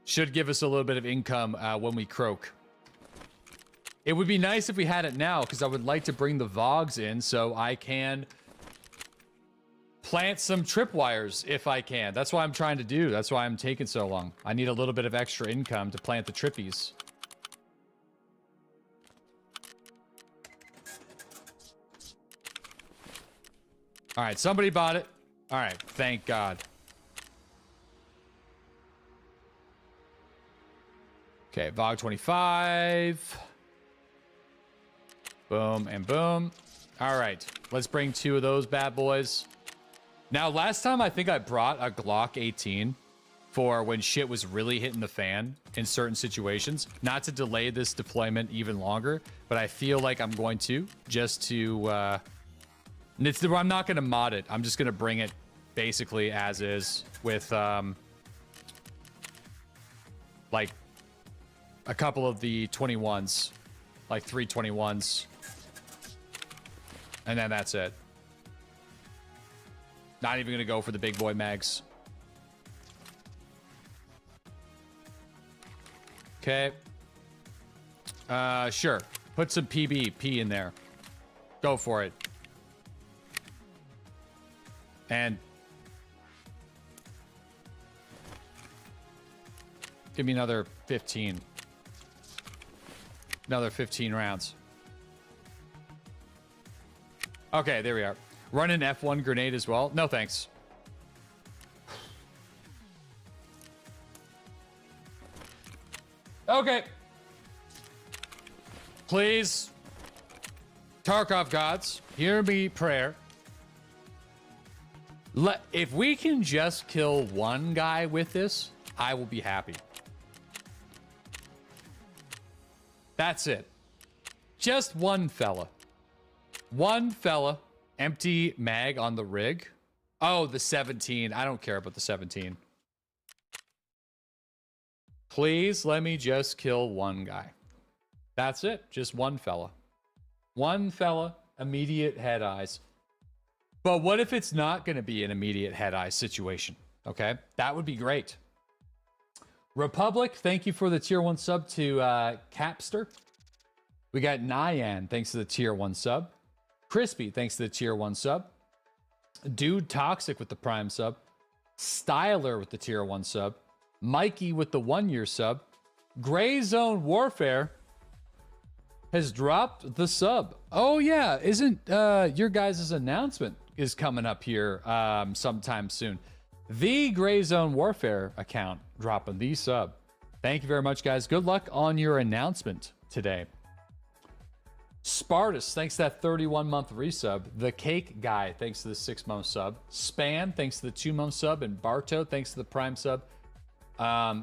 Should give us a little bit of income when we croak. It would be nice if we had it now, because I would like to bring the Vogs in so I can plant some tripwires if I can. That's what I'm trying to do. That's why I'm taking so long. I need a little bit of extra income to plant the trippies. All right, somebody bought it. All right, thank God. Okay, VOG 25. Boom and boom. All right, let's bring 2 of those bad boys. Now, last time I think I brought a Glock 18 for when shit was really hitting the fan in certain situations. Not to delay this deployment even longer, but I feel like I'm going to just to... I'm not going to mod it. I'm just going to bring it basically as is with like a couple of the 21s, like 321s. And then that's it. Not even gonna go for the big boy mags. Okay. Sure. Put some PBP in there. Go for it. And give me another 15. Another 15 rounds. Okay, there we are. Run an F1 grenade as well. No, thanks. Okay. Please, Tarkov gods, hear me prayer. If we can just kill one guy with this, I will be happy. That's it. Just one fella. One fella. Empty mag on the rig. Oh, the 17. I don't care about the 17. Please let me just kill one guy. That's it. Just one fella. One fella. Immediate head eyes. But what if it's not going to be an immediate head eye situation? Okay. That would be great. Republic, thank you for the tier 1 sub to Capster. We got Nyan, thanks to the tier 1 sub. Crispy, thanks to the tier 1 sub. Dude Toxic with the prime sub. Styler with the tier 1 sub. Mikey with the 1-year sub. Gray Zone Warfare has dropped the sub. Oh yeah, isn't your guys' announcement is coming up here sometime soon. The Gray Zone Warfare account dropping the sub. Thank you very much, guys. Good luck on your announcement today. Spartus, thanks to that 31-month resub. The Cake Guy, thanks to the 6-month sub. Span, thanks to the 2-month sub. And Barto, thanks to the prime sub.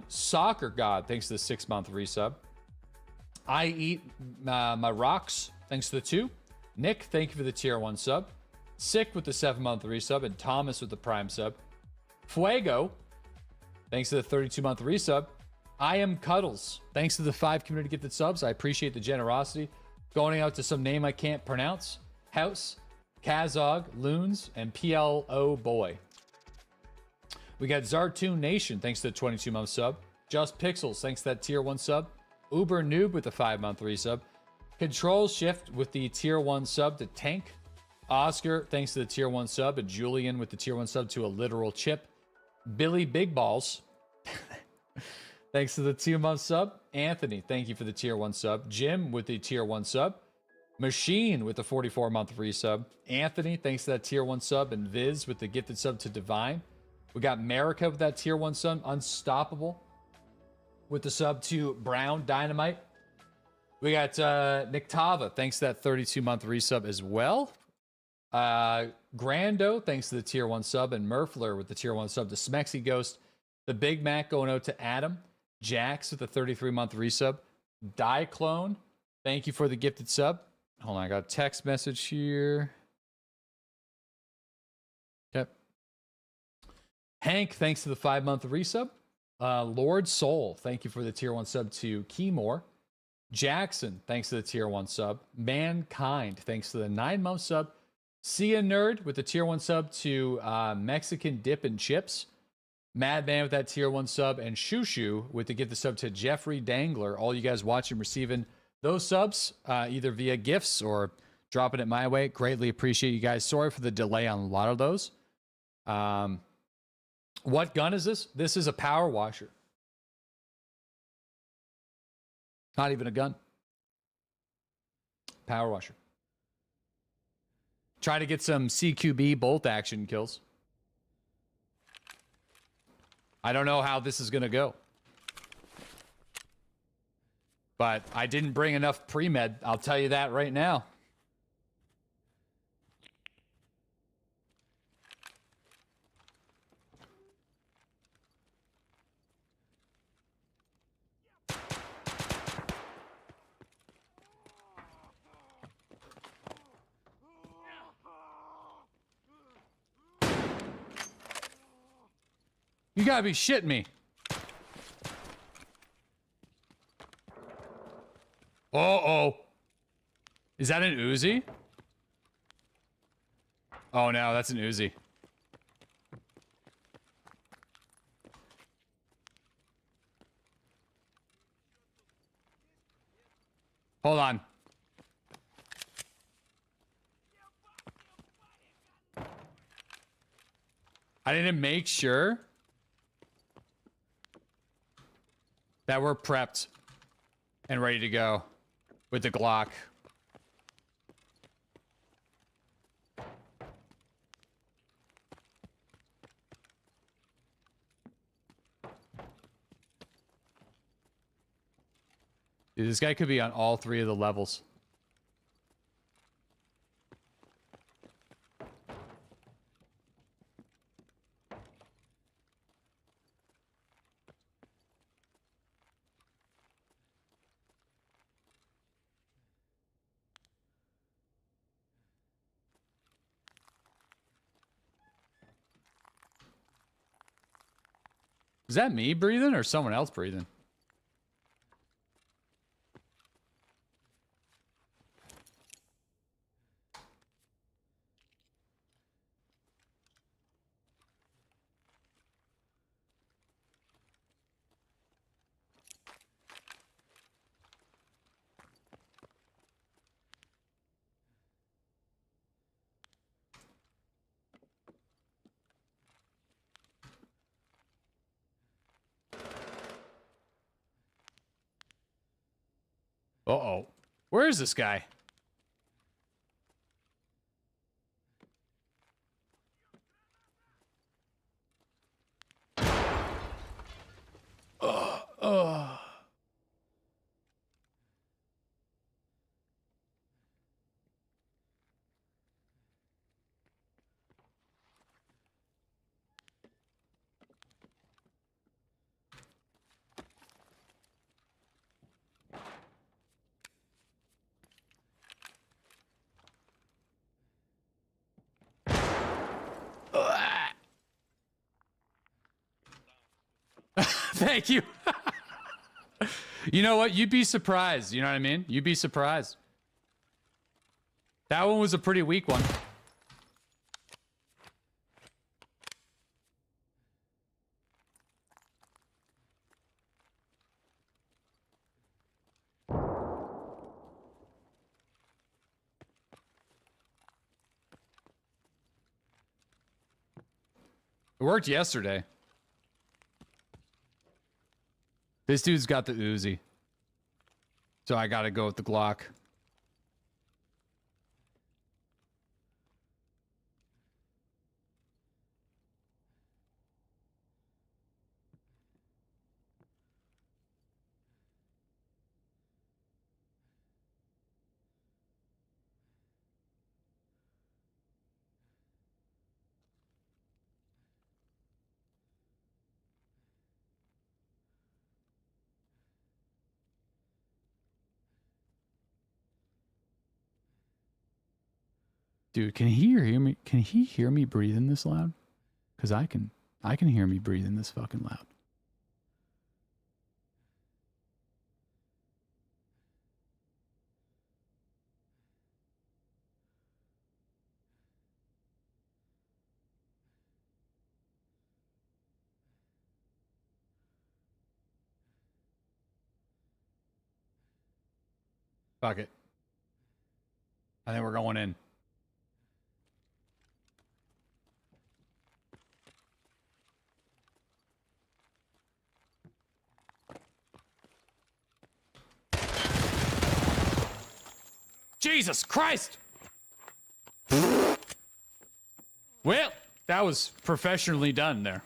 Soccer God, thanks to the 6-month resub. I Eat My Rocks, thanks to the 2. Nick, thank you for the tier 1 sub. Sick with the 7-month resub. And Thomas with the prime sub. Fuego, thanks to the 32-month resub. I Am Cuddles, thanks to the 5 community gifted subs. I appreciate the generosity. Going out to some name I can't pronounce. House, Kazog, Loons, and PLO Boy. We got Zartoon Nation, thanks to the 22-month sub. Just Pixels, thanks to that tier 1 sub. Uber Noob with the 5-month resub. Control Shift with the tier 1 sub to Tank. Oscar, thanks to the tier 1 sub. And Julian with the tier 1 sub to a literal chip. Billy Big Balls, thanks to the 2-month sub. Anthony, thank you for the tier 1 sub. Jim with the tier 1 sub. Machine with the 44-month resub. Anthony, thanks to that tier 1 sub. And Viz with the gifted sub to Divine. We got America with that tier 1 sub. Unstoppable with the sub to Brown Dynamite. We got Nictava, thanks to that 32-month resub as well. Grando, thanks to the tier 1 sub. And Murfler with the tier 1 sub to Smexy Ghost. The Big Mac going out to Adam. Jax with the 33-month resub. Diclone, thank you for the gifted sub. Hold on, I got a text message here. Okay. Hank, thanks to the 5-month resub. Lord Soul, thank you for the tier 1 sub to Keymore. Jackson, thanks to the tier 1 sub. Mankind, thanks to the 9-month sub. Sia Nerd with the tier 1 sub to Mexican Dip and Chips. Madman with that tier 1 sub. And Shushu with the gifted sub to Jeffrey Dangler. All you guys watching, receiving those subs, either via gifts or dropping it my way. Greatly appreciate you guys. Sorry for the delay on a lot of those. What gun is this? This is a power washer. Not even a gun. Power washer. Try to get some CQB bolt action kills. I don't know how this is going to go. But I didn't bring enough pre-med. I'll tell you that right now. You gotta be shitting me. Uh-oh. Is that an Uzi? Oh no, that's an Uzi. Hold on. I didn't make sure that we're prepped and ready to go with the Glock. Dude, this guy could be on all 3 of the levels. that me breathing or someone else breathing? Uh-oh. Where is this guy? Thank you. You know what? You'd be surprised. You know what I mean? You'd be surprised. That one was a pretty weak one. It worked yesterday. This dude's got the Uzi. So I gotta go with the Glock. Dude, can he hear me? Can he hear me breathing this loud? Because I can hear me breathing this fucking loud. Fuck it. I think we're going in. Jesus Christ! Well, that was professionally done there.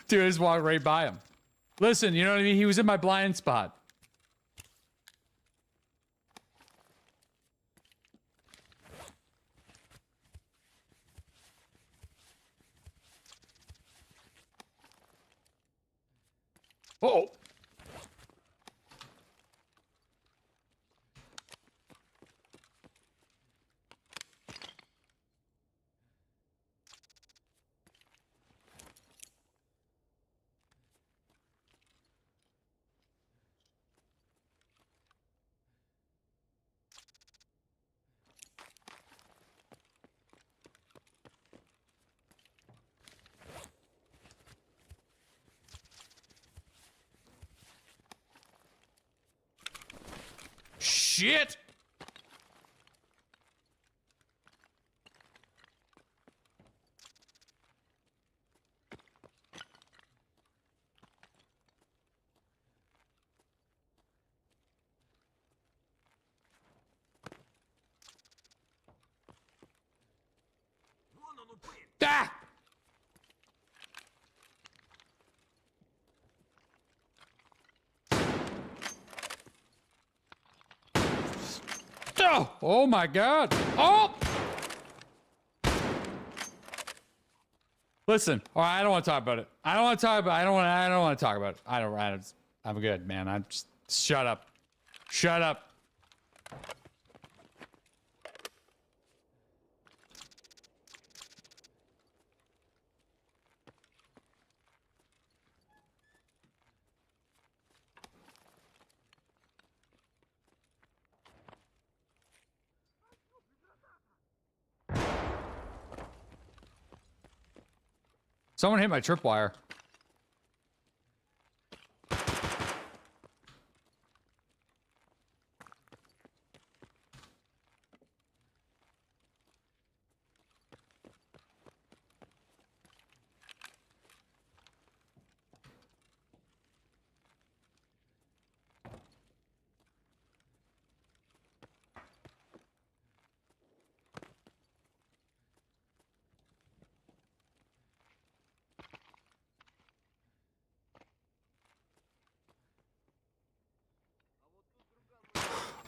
Dude, I just walked right by him. Listen, you know what I mean? He was in my blind spot. Uh-oh. Shit! Ah! Oh, oh my God. Oh! Listen, all right, I don't want to talk about it. I don't want to talk about it. I don't want to talk about it. I'm good, man. I'm just shut up. Shut up. Someone hit my tripwire.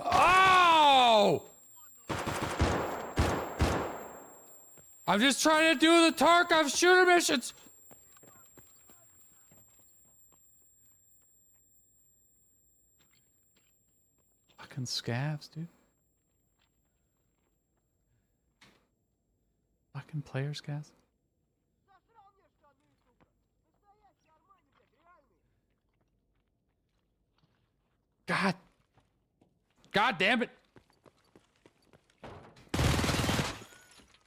Oh! I'm just trying to do the Tarkov shooter missions. Fucking scavs, dude. Fucking player scavs. God. God damn it.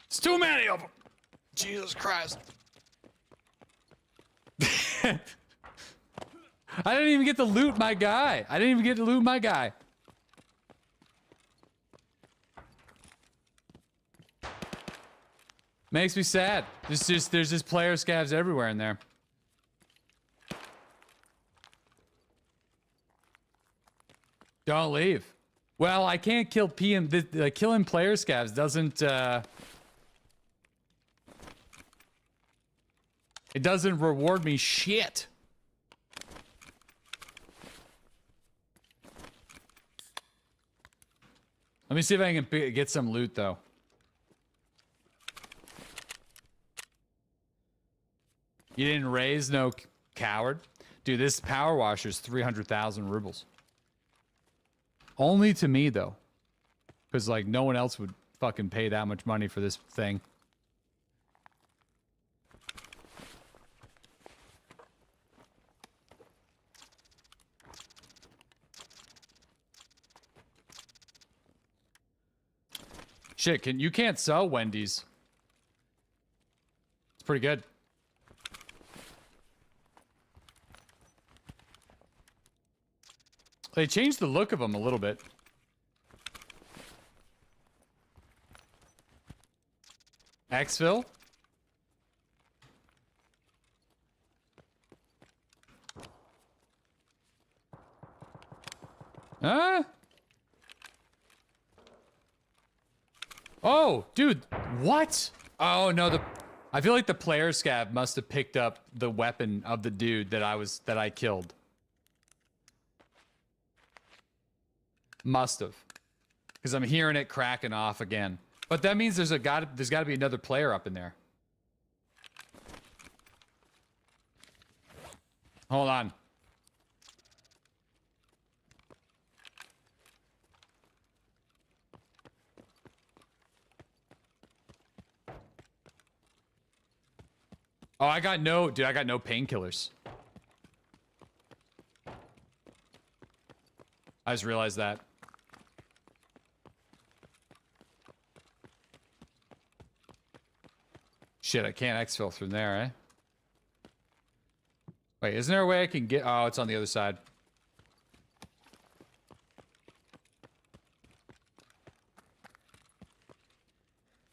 It's too many of them. Jesus Christ. I didn't even get to loot my guy. Makes me sad. There's just player scavs everywhere in there. Don't leave. Well, I can't kill PM. Killing player scavs doesn't. It doesn't reward me shit. Let me see if I can get some loot though. You didn't raise, no coward. Dude, this power washer is 300,000 rubles. Only to me, though. Because, like, no one else would fucking pay that much money for this thing. Shit, you can't sell Wendy's. It's pretty good. They changed the look of them a little bit. Exfil? Huh? Oh, dude, what? Oh no, I feel like the player scav must have picked up the weapon of the dude that I killed. Must have, because I'm hearing it cracking off again. But that means there's got to be another player up in there. Hold on. Oh, I got no painkillers. I just realized that. Shit, I can't exfil from there, eh? Wait, isn't there a way I can get... Oh, it's on the other side.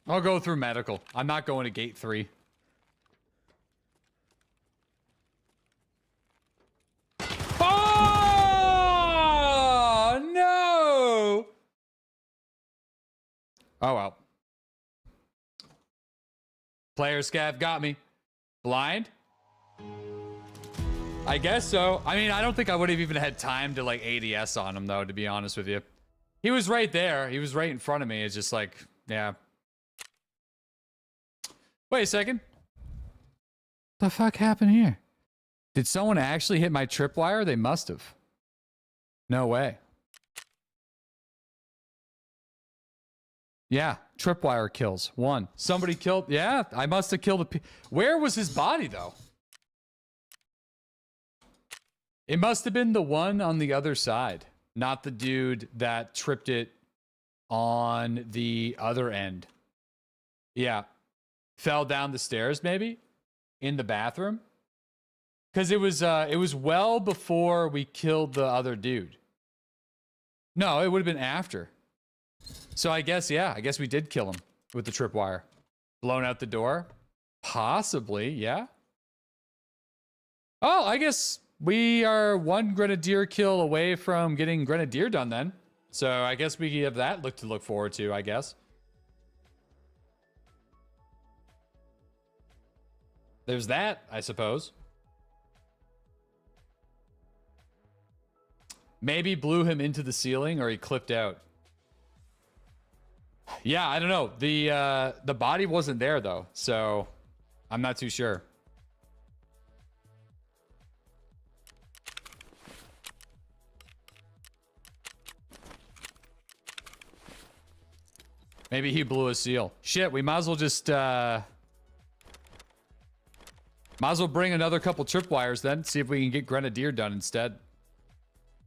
I'll go through medical. I'm not going to gate 3. Oh, no! Oh, well. Player scav got me. Blind? I guess so. I mean, I don't think I would have even had time to, like, ADS on him, though, to be honest with you. He was right there. He was right in front of me. It's just like, yeah. Wait a second. What the fuck happened here? Did someone actually hit my tripwire? They must have. No way. Yeah, tripwire kills. 1. Somebody killed... Yeah, I must have killed a... Where was his body, though? It must have been the one on the other side. Not the dude that tripped it on the other end. Yeah. Fell down the stairs, maybe? in the bathroom? Because it was well before we killed the other dude. No, it would have been after. So I guess, yeah, I guess we did kill him with the tripwire. Blown out the door? Possibly, yeah. Oh, I guess we are one grenadier kill away from getting grenadier done then. So I guess we have that to look forward to, I guess. There's that, I suppose. Maybe blew him into the ceiling or he clipped out. Yeah, I don't know. The body wasn't there though, so I'm not too sure. Maybe he blew a seal. Shit, we might as well just might as well bring another couple tripwires then, see if we can get grenadier done instead.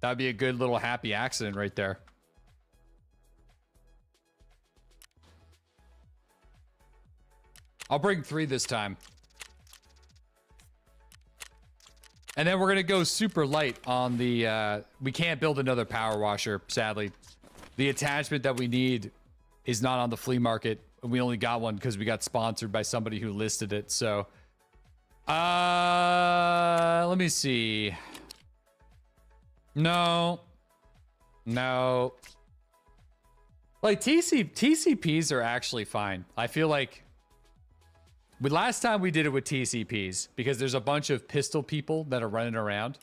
That'd be a good little happy accident right there. I'll bring 3 this time. And then we're gonna go super light on the we can't build another power washer, sadly. The attachment that we need is not on the flea market. We only got one because we got sponsored by somebody who listed it. So let me see. No. Like TCPs are actually fine. I feel like last time we did it with TCPs because there's a bunch of pistol people that are running around.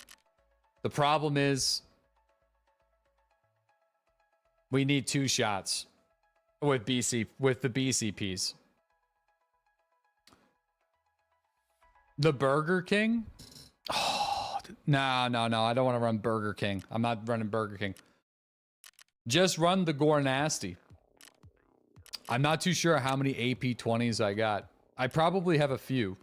The problem is we need 2 shots with the BCPs. The Burger King? Oh, no. I don't want to run Burger King. I'm not running Burger King. Just run the Gore Nasty. I'm not too sure how many AP20s I got. I probably have a few.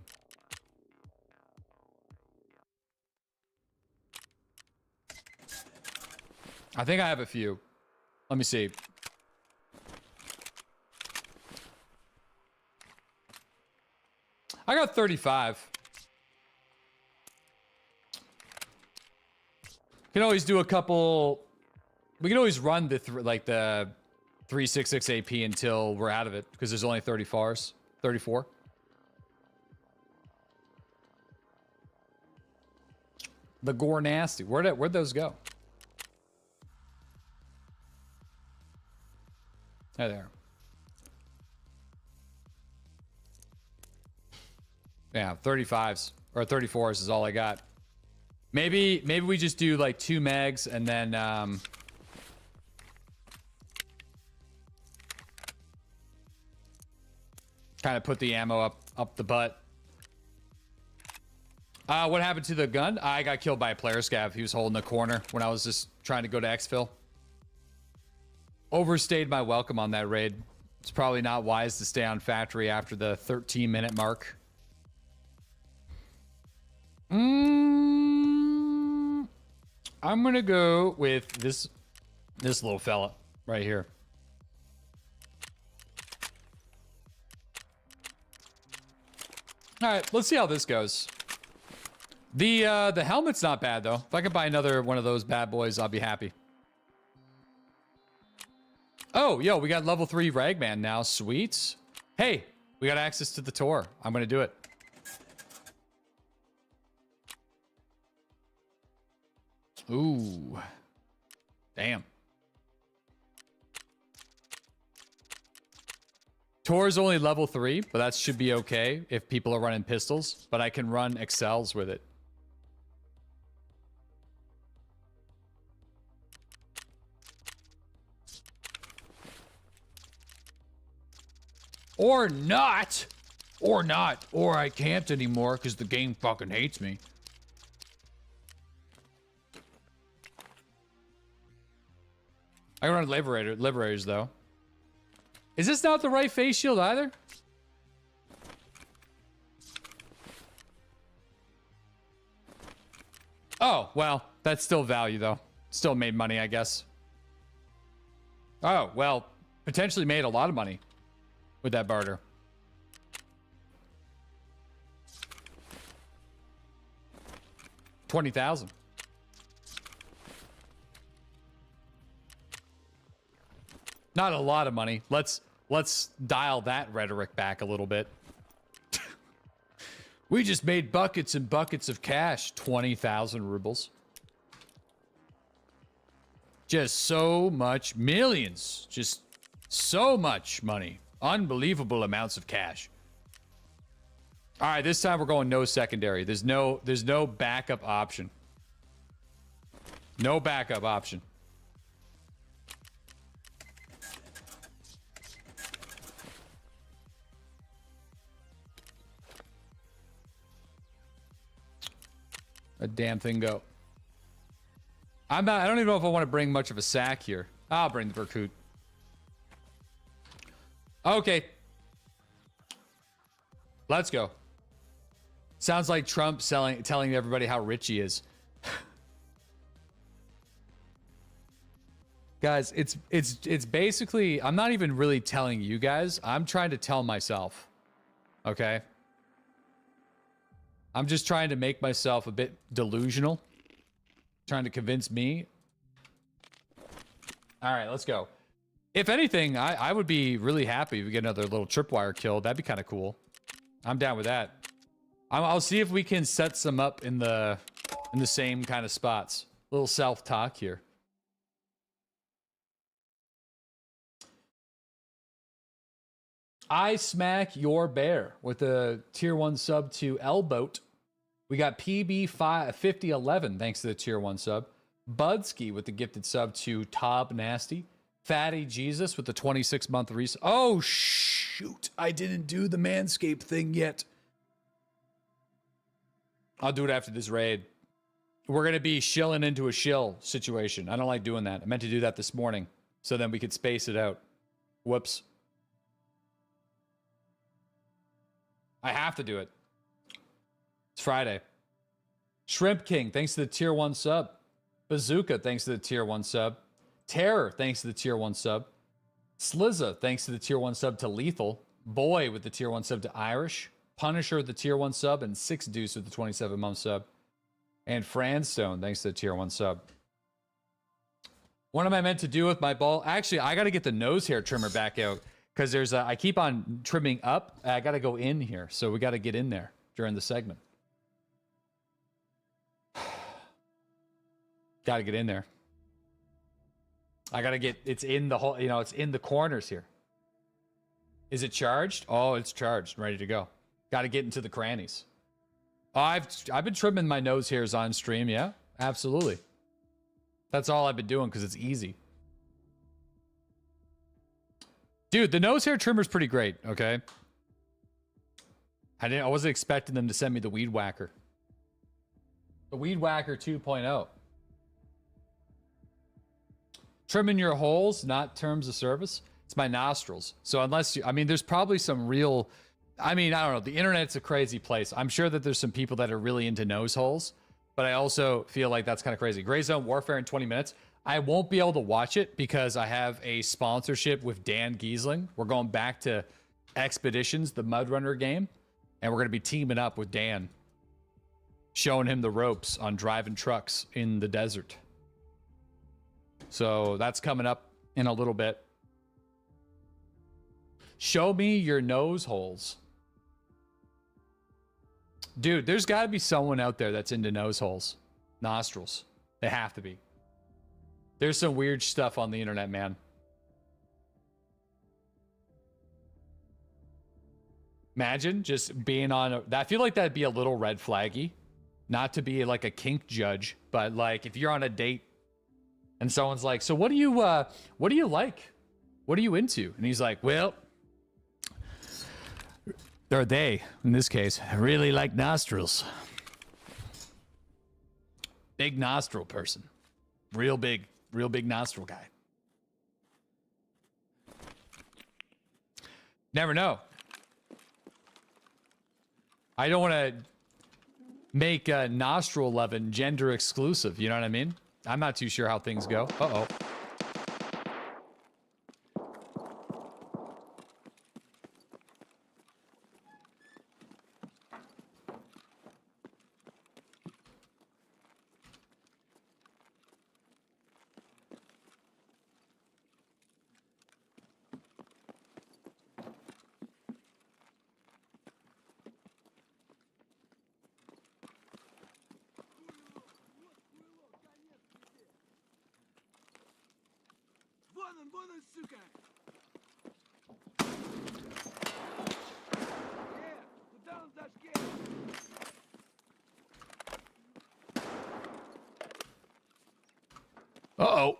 I think I have a few. Let me see. I got 35. Can always do a couple. We can always run the 366 AP until we're out of it because there's only 34. The Gore Nasty. Where'd those go? Hey there. Yeah, 35s or 34s is all I got. Maybe we just do like 2 megs and then kind of put the ammo up the butt. What happened to the gun? I got killed by a player scav. He was holding the corner when I was just trying to go to exfil. Overstayed my welcome on that raid. It's probably not wise to stay on factory after the 13-minute mark. I'm gonna go with this little fella right here. All right, let's see how this goes. The helmet's not bad though. If I can buy another one of those bad boys, I'll be happy. Oh, yo, we got level 3 Ragman now. Sweet. Hey, we got access to the tour. I'm gonna do it. Ooh. Damn. Tor is only level 3, but that should be okay if people are running pistols. But I can run Excels with it. Or not. Or not. Or I can't anymore because the game fucking hates me. I can run Liberators, though. Is this not the right face shield either? Oh, well, that's still value, though. Still made money, I guess. Oh, well, potentially made a lot of money with that barter. 20,000. Not a lot of money. Let's dial that rhetoric back a little bit. We just made buckets and buckets of cash. 20,000 rubles. Just so much, millions. Just so much money. Unbelievable amounts of cash. All right, this time we're going no secondary. There's no backup option. No backup option. A damn thing go. I don't even know if I want to bring much of a sack here. I'll bring the Verkut. Okay. Let's go. Sounds like Trump telling everybody how rich he is. Guys, it's basically, I'm not even really telling you guys. I'm trying to tell myself. Okay? I'm just trying to make myself a bit delusional. Trying to convince me. All right, let's go. If anything, I would be really happy if we get another little tripwire kill. That'd be kind of cool. I'm down with that. I'll see if we can set some up in the same kind of spots. Little self-talk here. I smack your bear with a tier 1 sub to L-Boat. We got PB5011 thanks to the tier 1 sub. Budsky with the gifted sub to Tob Nasty. Fatty Jesus with the 26-month resub. Oh, shoot. I didn't do the Manscaped thing yet. I'll do it after this raid. We're going to be shilling into a shill situation. I don't like doing that. I meant to do that this morning so then we could space it out. Whoops. I have to do it. It's Friday. Shrimp King, thanks to the tier 1 sub. Bazooka, thanks to the tier 1 sub. Terror, thanks to the tier 1 sub. Slizza, thanks to the tier 1 sub to Lethal. Boy with the tier 1 sub to Irish. Punisher with the tier 1 sub. And Six Deuce with the 27-month sub. And Franstone, thanks to the tier 1 sub. What am I meant to do with my ball? Actually, I got to get the nose hair trimmer back out. Because there's I keep on trimming up. I got to go in here. So we got to get in there during the segment. Got to get in there. I got to get, it's in the whole, it's in the corners here. Is it charged? Oh, it's charged. Ready to go. Got to get into the crannies. Oh, I've been trimming my nose hairs on stream. Yeah, absolutely. That's all I've been doing because it's easy. Dude, the nose hair trimmer is pretty great, okay? I wasn't expecting them to send me the Weed Whacker. The Weed Whacker 2.0. Trimming your holes, not terms of service. It's my nostrils. So unless you, there's probably some real, I don't know. The internet's a crazy place. I'm sure that there's some people that are really into nose holes, but I also feel like that's kind of crazy. Gray Zone Warfare in 20 minutes. I won't be able to watch it because I have a sponsorship with Dan Giesling. We're going back to Expeditions, the Mud Runner game, and we're going to be teaming up with Dan, showing him the ropes on driving trucks in the desert. So that's coming up in a little bit. Show me your nose holes. Dude, there's got to be someone out there that's into nose holes. Nostrils. They have to be. There's some weird stuff on the internet, man. Imagine just being on I feel like that'd be a little red flaggy. Not to be like a kink judge, but like if you're on a date and someone's like, so what do you like? What are you into? And he's like, well, or they, in this case, really like nostrils. Big nostril person. Real big nostril guy. Never know. I don't want to make nostril loving gender exclusive. You know what I mean? I'm not too sure how things go. Uh-oh. Uh-oh.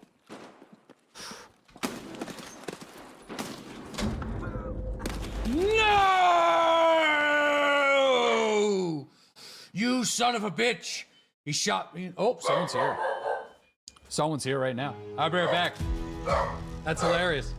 No! You son of a bitch! He shot me. Oh, someone's here. Someone's here right now. I'll be right back. That's hilarious.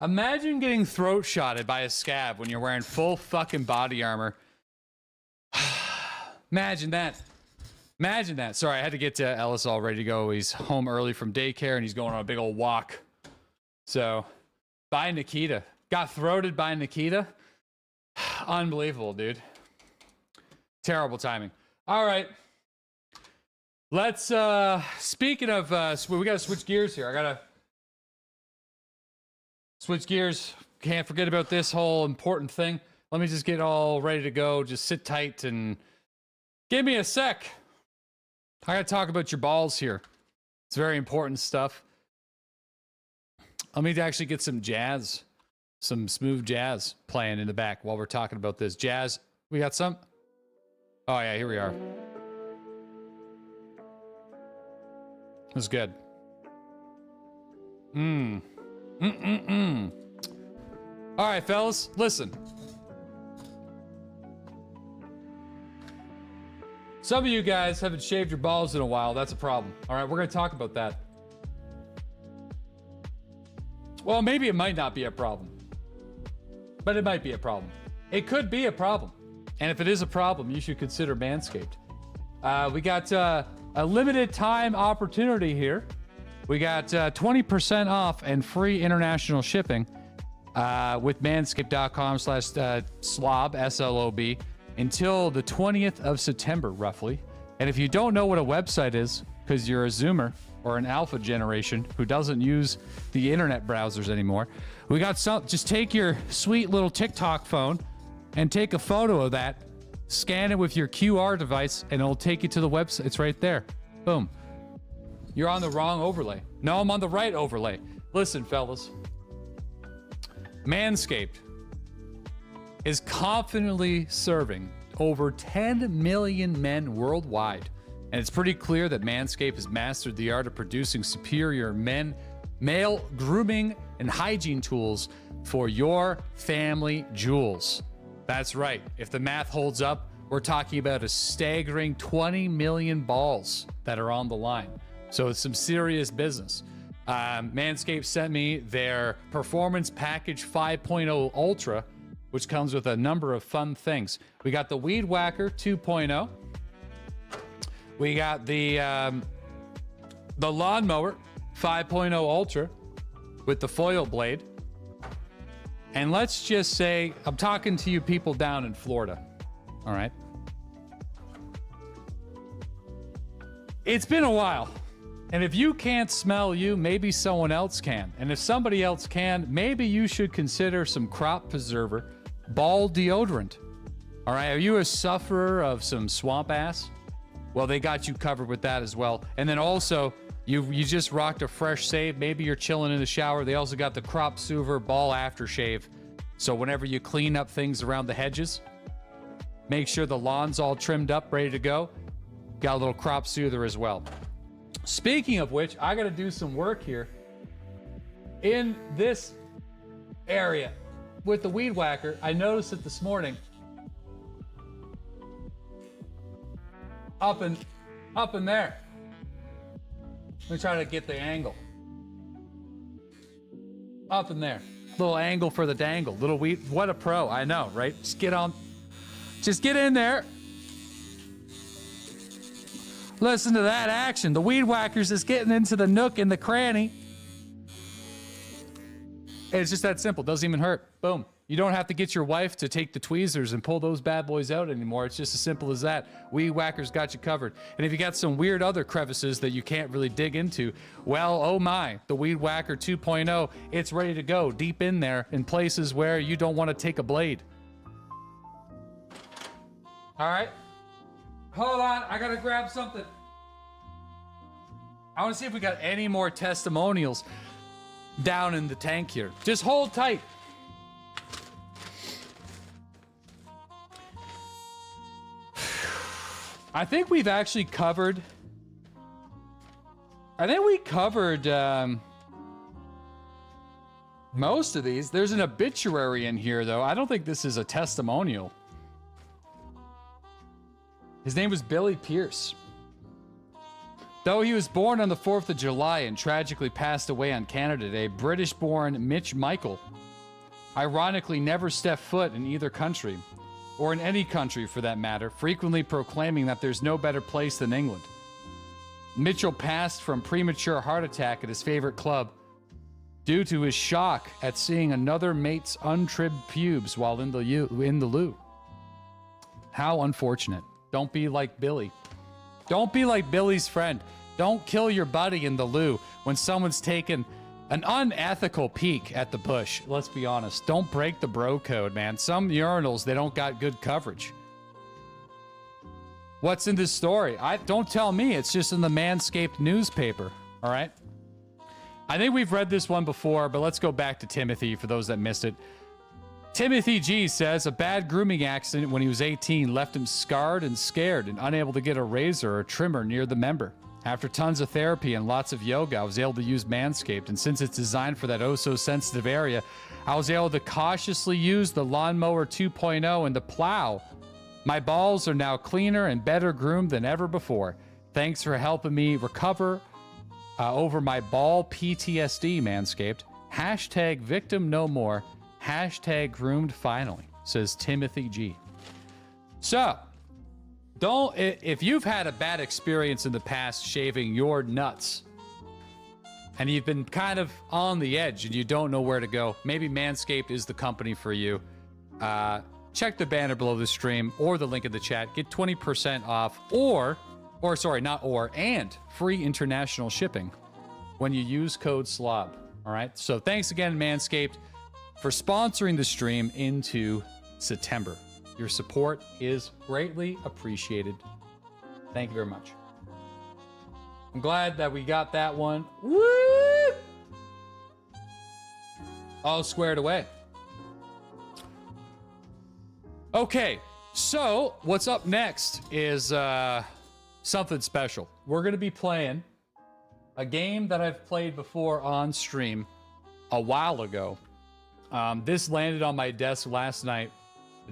Imagine getting throat shotted by a scab when you're wearing full fucking body armor. Imagine that. Imagine that. Sorry, I had to get to Ellis all ready to go. He's home early from daycare and he's going on a big old walk. So, bye Nikita. Got throated by Nikita. Unbelievable, dude. Terrible timing. All right. Let's, speaking of, we gotta switch gears here. I gotta switch gears. Can't forget about this whole important thing. Let me just get all ready to go. Just sit tight and give me a sec. I gotta talk about your balls here. It's very important stuff. Let me actually get some jazz, some smooth jazz playing in the back while we're talking about this. Jazz, we got some? Oh yeah, here we are. That's good. All right, fellas, listen. Some of you guys haven't shaved your balls in a while. That's a problem. All right, we're going to talk about that. Well, maybe it might not be a problem, but it might be a problem. It could be a problem. And if it is a problem, you should consider Manscaped. We got a limited time opportunity here. We got 20% off and free international shipping with manscaped.com/slob, S-L-O-B, until the 20th of September, roughly. And if you don't know what a website is, because you're a Zoomer or an alpha generation who doesn't use the internet browsers anymore, we got some. Just take your sweet little TikTok phone and take a photo of that, scan it with your QR device, and it'll take you to the website. It's right there. Boom. You're on the wrong overlay. No, I'm on the right overlay. Listen, fellas. Manscaped is confidently serving over 10 million men worldwide. And it's pretty clear that Manscaped has mastered the art of producing superior male grooming and hygiene tools for your family jewels. That's right. If the math holds up, we're talking about a staggering 20 million balls that are on the line. So it's some serious business. Manscaped sent me their Performance Package 5.0 Ultra, which comes with a number of fun things. We got the Weed Whacker 2.0. We got the Lawnmower 5.0 Ultra with the foil blade. And let's just say, I'm talking to you people down in Florida, all right? It's been a while. And if you can't smell you, maybe someone else can. And if somebody else can, maybe you should consider some Crop Preserver ball deodorant. All right, are you a sufferer of some swamp ass? Well, they got you covered with that as well. And then also, you just rocked a fresh shave. Maybe you're chilling in the shower. They also got the Crop Preserver ball aftershave. So whenever you clean up things around the hedges, make sure the lawn's all trimmed up, ready to go. Got a little crop soother as well. Speaking of which, I got to do some work here in this area with the Weed Whacker. I noticed it this morning. Up in there. Let me try to get the angle. Up in there. Little angle for the dangle. Little weed. What a pro. I know, right? Just get on. Just get in there. Listen to that action. The Weed Whackers is getting into the nook and the cranny. It's just that simple. Doesn't even hurt. Boom. You don't have to get your wife to take the tweezers and pull those bad boys out anymore. It's just as simple as that. Weed Whackers got you covered. And if you got some weird other crevices that you can't really dig into, well, oh my, the Weed Whacker 2.0, it's ready to go deep in there in places where you don't want to take a blade. All right. Hold on, I gotta grab something. I want to see if we got any more testimonials down in the tank here. Just hold tight. I think we've actually covered. I think we covered most of these. There's an obituary in here, though. I don't think this is a testimonial. His name was Billy Pierce. Though he was born on the 4th of July and tragically passed away on Canada Day, British-born Mitch Michael ironically never stepped foot in either country, or in any country for that matter, frequently proclaiming that there's no better place than England. Mitchell passed from premature heart attack at his favorite club due to his shock at seeing another mate's untrimmed pubes while in the loo. How unfortunate. Don't be like Billy. Don't be like Billy's friend. Don't kill your buddy in the loo when someone's taken an unethical peek at the bush. Let's be honest. Don't break the bro code, man. Some urinals, they don't got good coverage. What's in this story? Don't tell me. It's just in the Manscaped newspaper. All right. I think we've read this one before, but let's go back to Timothy for those that missed it. Timothy G says a bad grooming accident when he was 18 left him scarred and scared and unable to get a razor or trimmer near the member. After tons of therapy and lots of yoga, I was able to use Manscaped, and since it's designed for that oh-so-sensitive area, I was able to cautiously use the Lawnmower 2.0 and the plow. My balls are now cleaner and better groomed than ever before. Thanks for helping me recover over my ball PTSD, Manscaped. Hashtag victim no more. Hashtag groomed finally, says Timothy G. So, if you've had a bad experience in the past shaving your nuts, and you've been kind of on the edge and you don't know where to go, maybe Manscaped is the company for you. Check the banner below the stream or the link in the chat. Get 20% off and free international shipping when you use code SLOB. All right. So thanks again, Manscaped, for sponsoring the stream into September. Your support is greatly appreciated. Thank you very much. I'm glad that we got that one. Woo! All squared away. Okay, so what's up next is something special. We're going to be playing a game that I've played before on stream a while ago. This landed on my desk last night.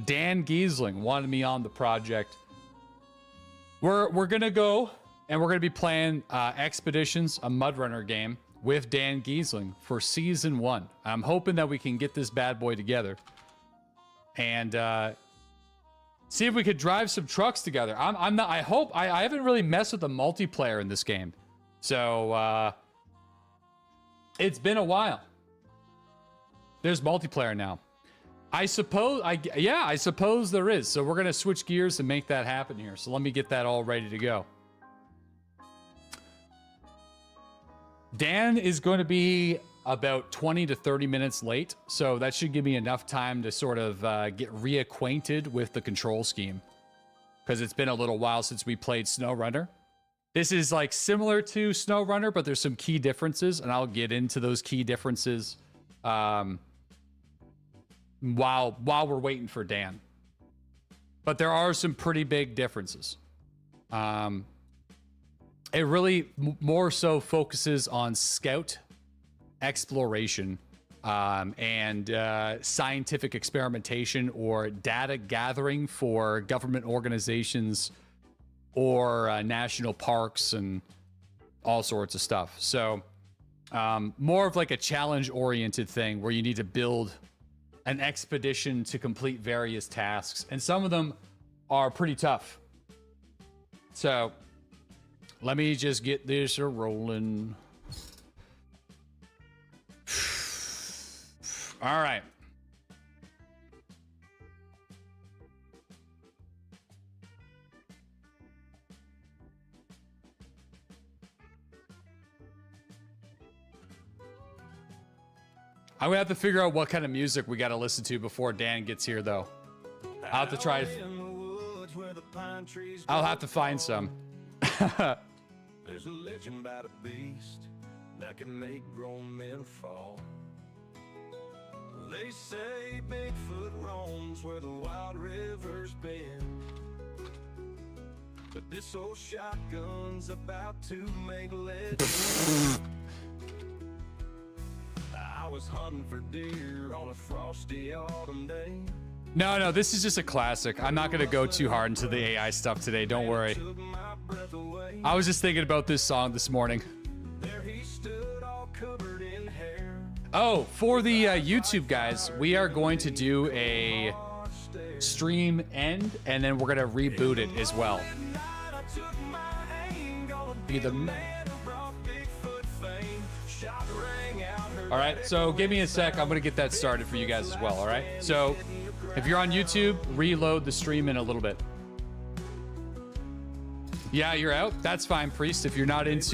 Dan Giesling wanted me on the project. We're going to go and we're going to be playing Expeditions, a Mud Runner game with Dan Giesling for Season 1. I'm hoping that we can get this bad boy together and see if we could drive some trucks together. I haven't really messed with the multiplayer in this game. So it's been a while. There's multiplayer now. I suppose there is. So we're going to switch gears and make that happen here. So let me get that all ready to go. Dan is going to be about 20 to 30 minutes late. So that should give me enough time to sort of get reacquainted with the control scheme. Because it's been a little while since we played SnowRunner. This is like similar to SnowRunner, but there's some key differences. And I'll get into those key differences while we're waiting for Dan. But there are some pretty big differences. It really more so focuses on scout exploration and scientific experimentation or data gathering for government organizations or national parks and all sorts of stuff. So more of like a challenge-oriented thing where you need to build an expedition to complete various tasks, and some of them are pretty tough. So let me just get this rolling. All right. I'm gonna have to figure out what kind of music we gotta listen to before Dan gets here, though. I'll have to try. I'll have to find some. There's a legend about a beast that can make grown men fall. They say Bigfoot roams where the wild rivers bend, but this old shotgun's about to make legend. I was hunting for deer on a frosty autumn day. No, this is just a classic. I'm not gonna go too hard into the AI stuff today. Don't worry. I was just thinking about this song this morning. There he stood all covered in hair. Oh, for the YouTube guys, we are going to do a stream end, and then we're gonna reboot it as well. I took my aim, gonna Be the man who brought Bigfoot fame. Shot rang out her all right, so give me a sec. I'm gonna get that started for you guys as well. All right, so if you're on YouTube, reload the stream in a little bit. Yeah, you're out. That's fine, Priest. If you're not into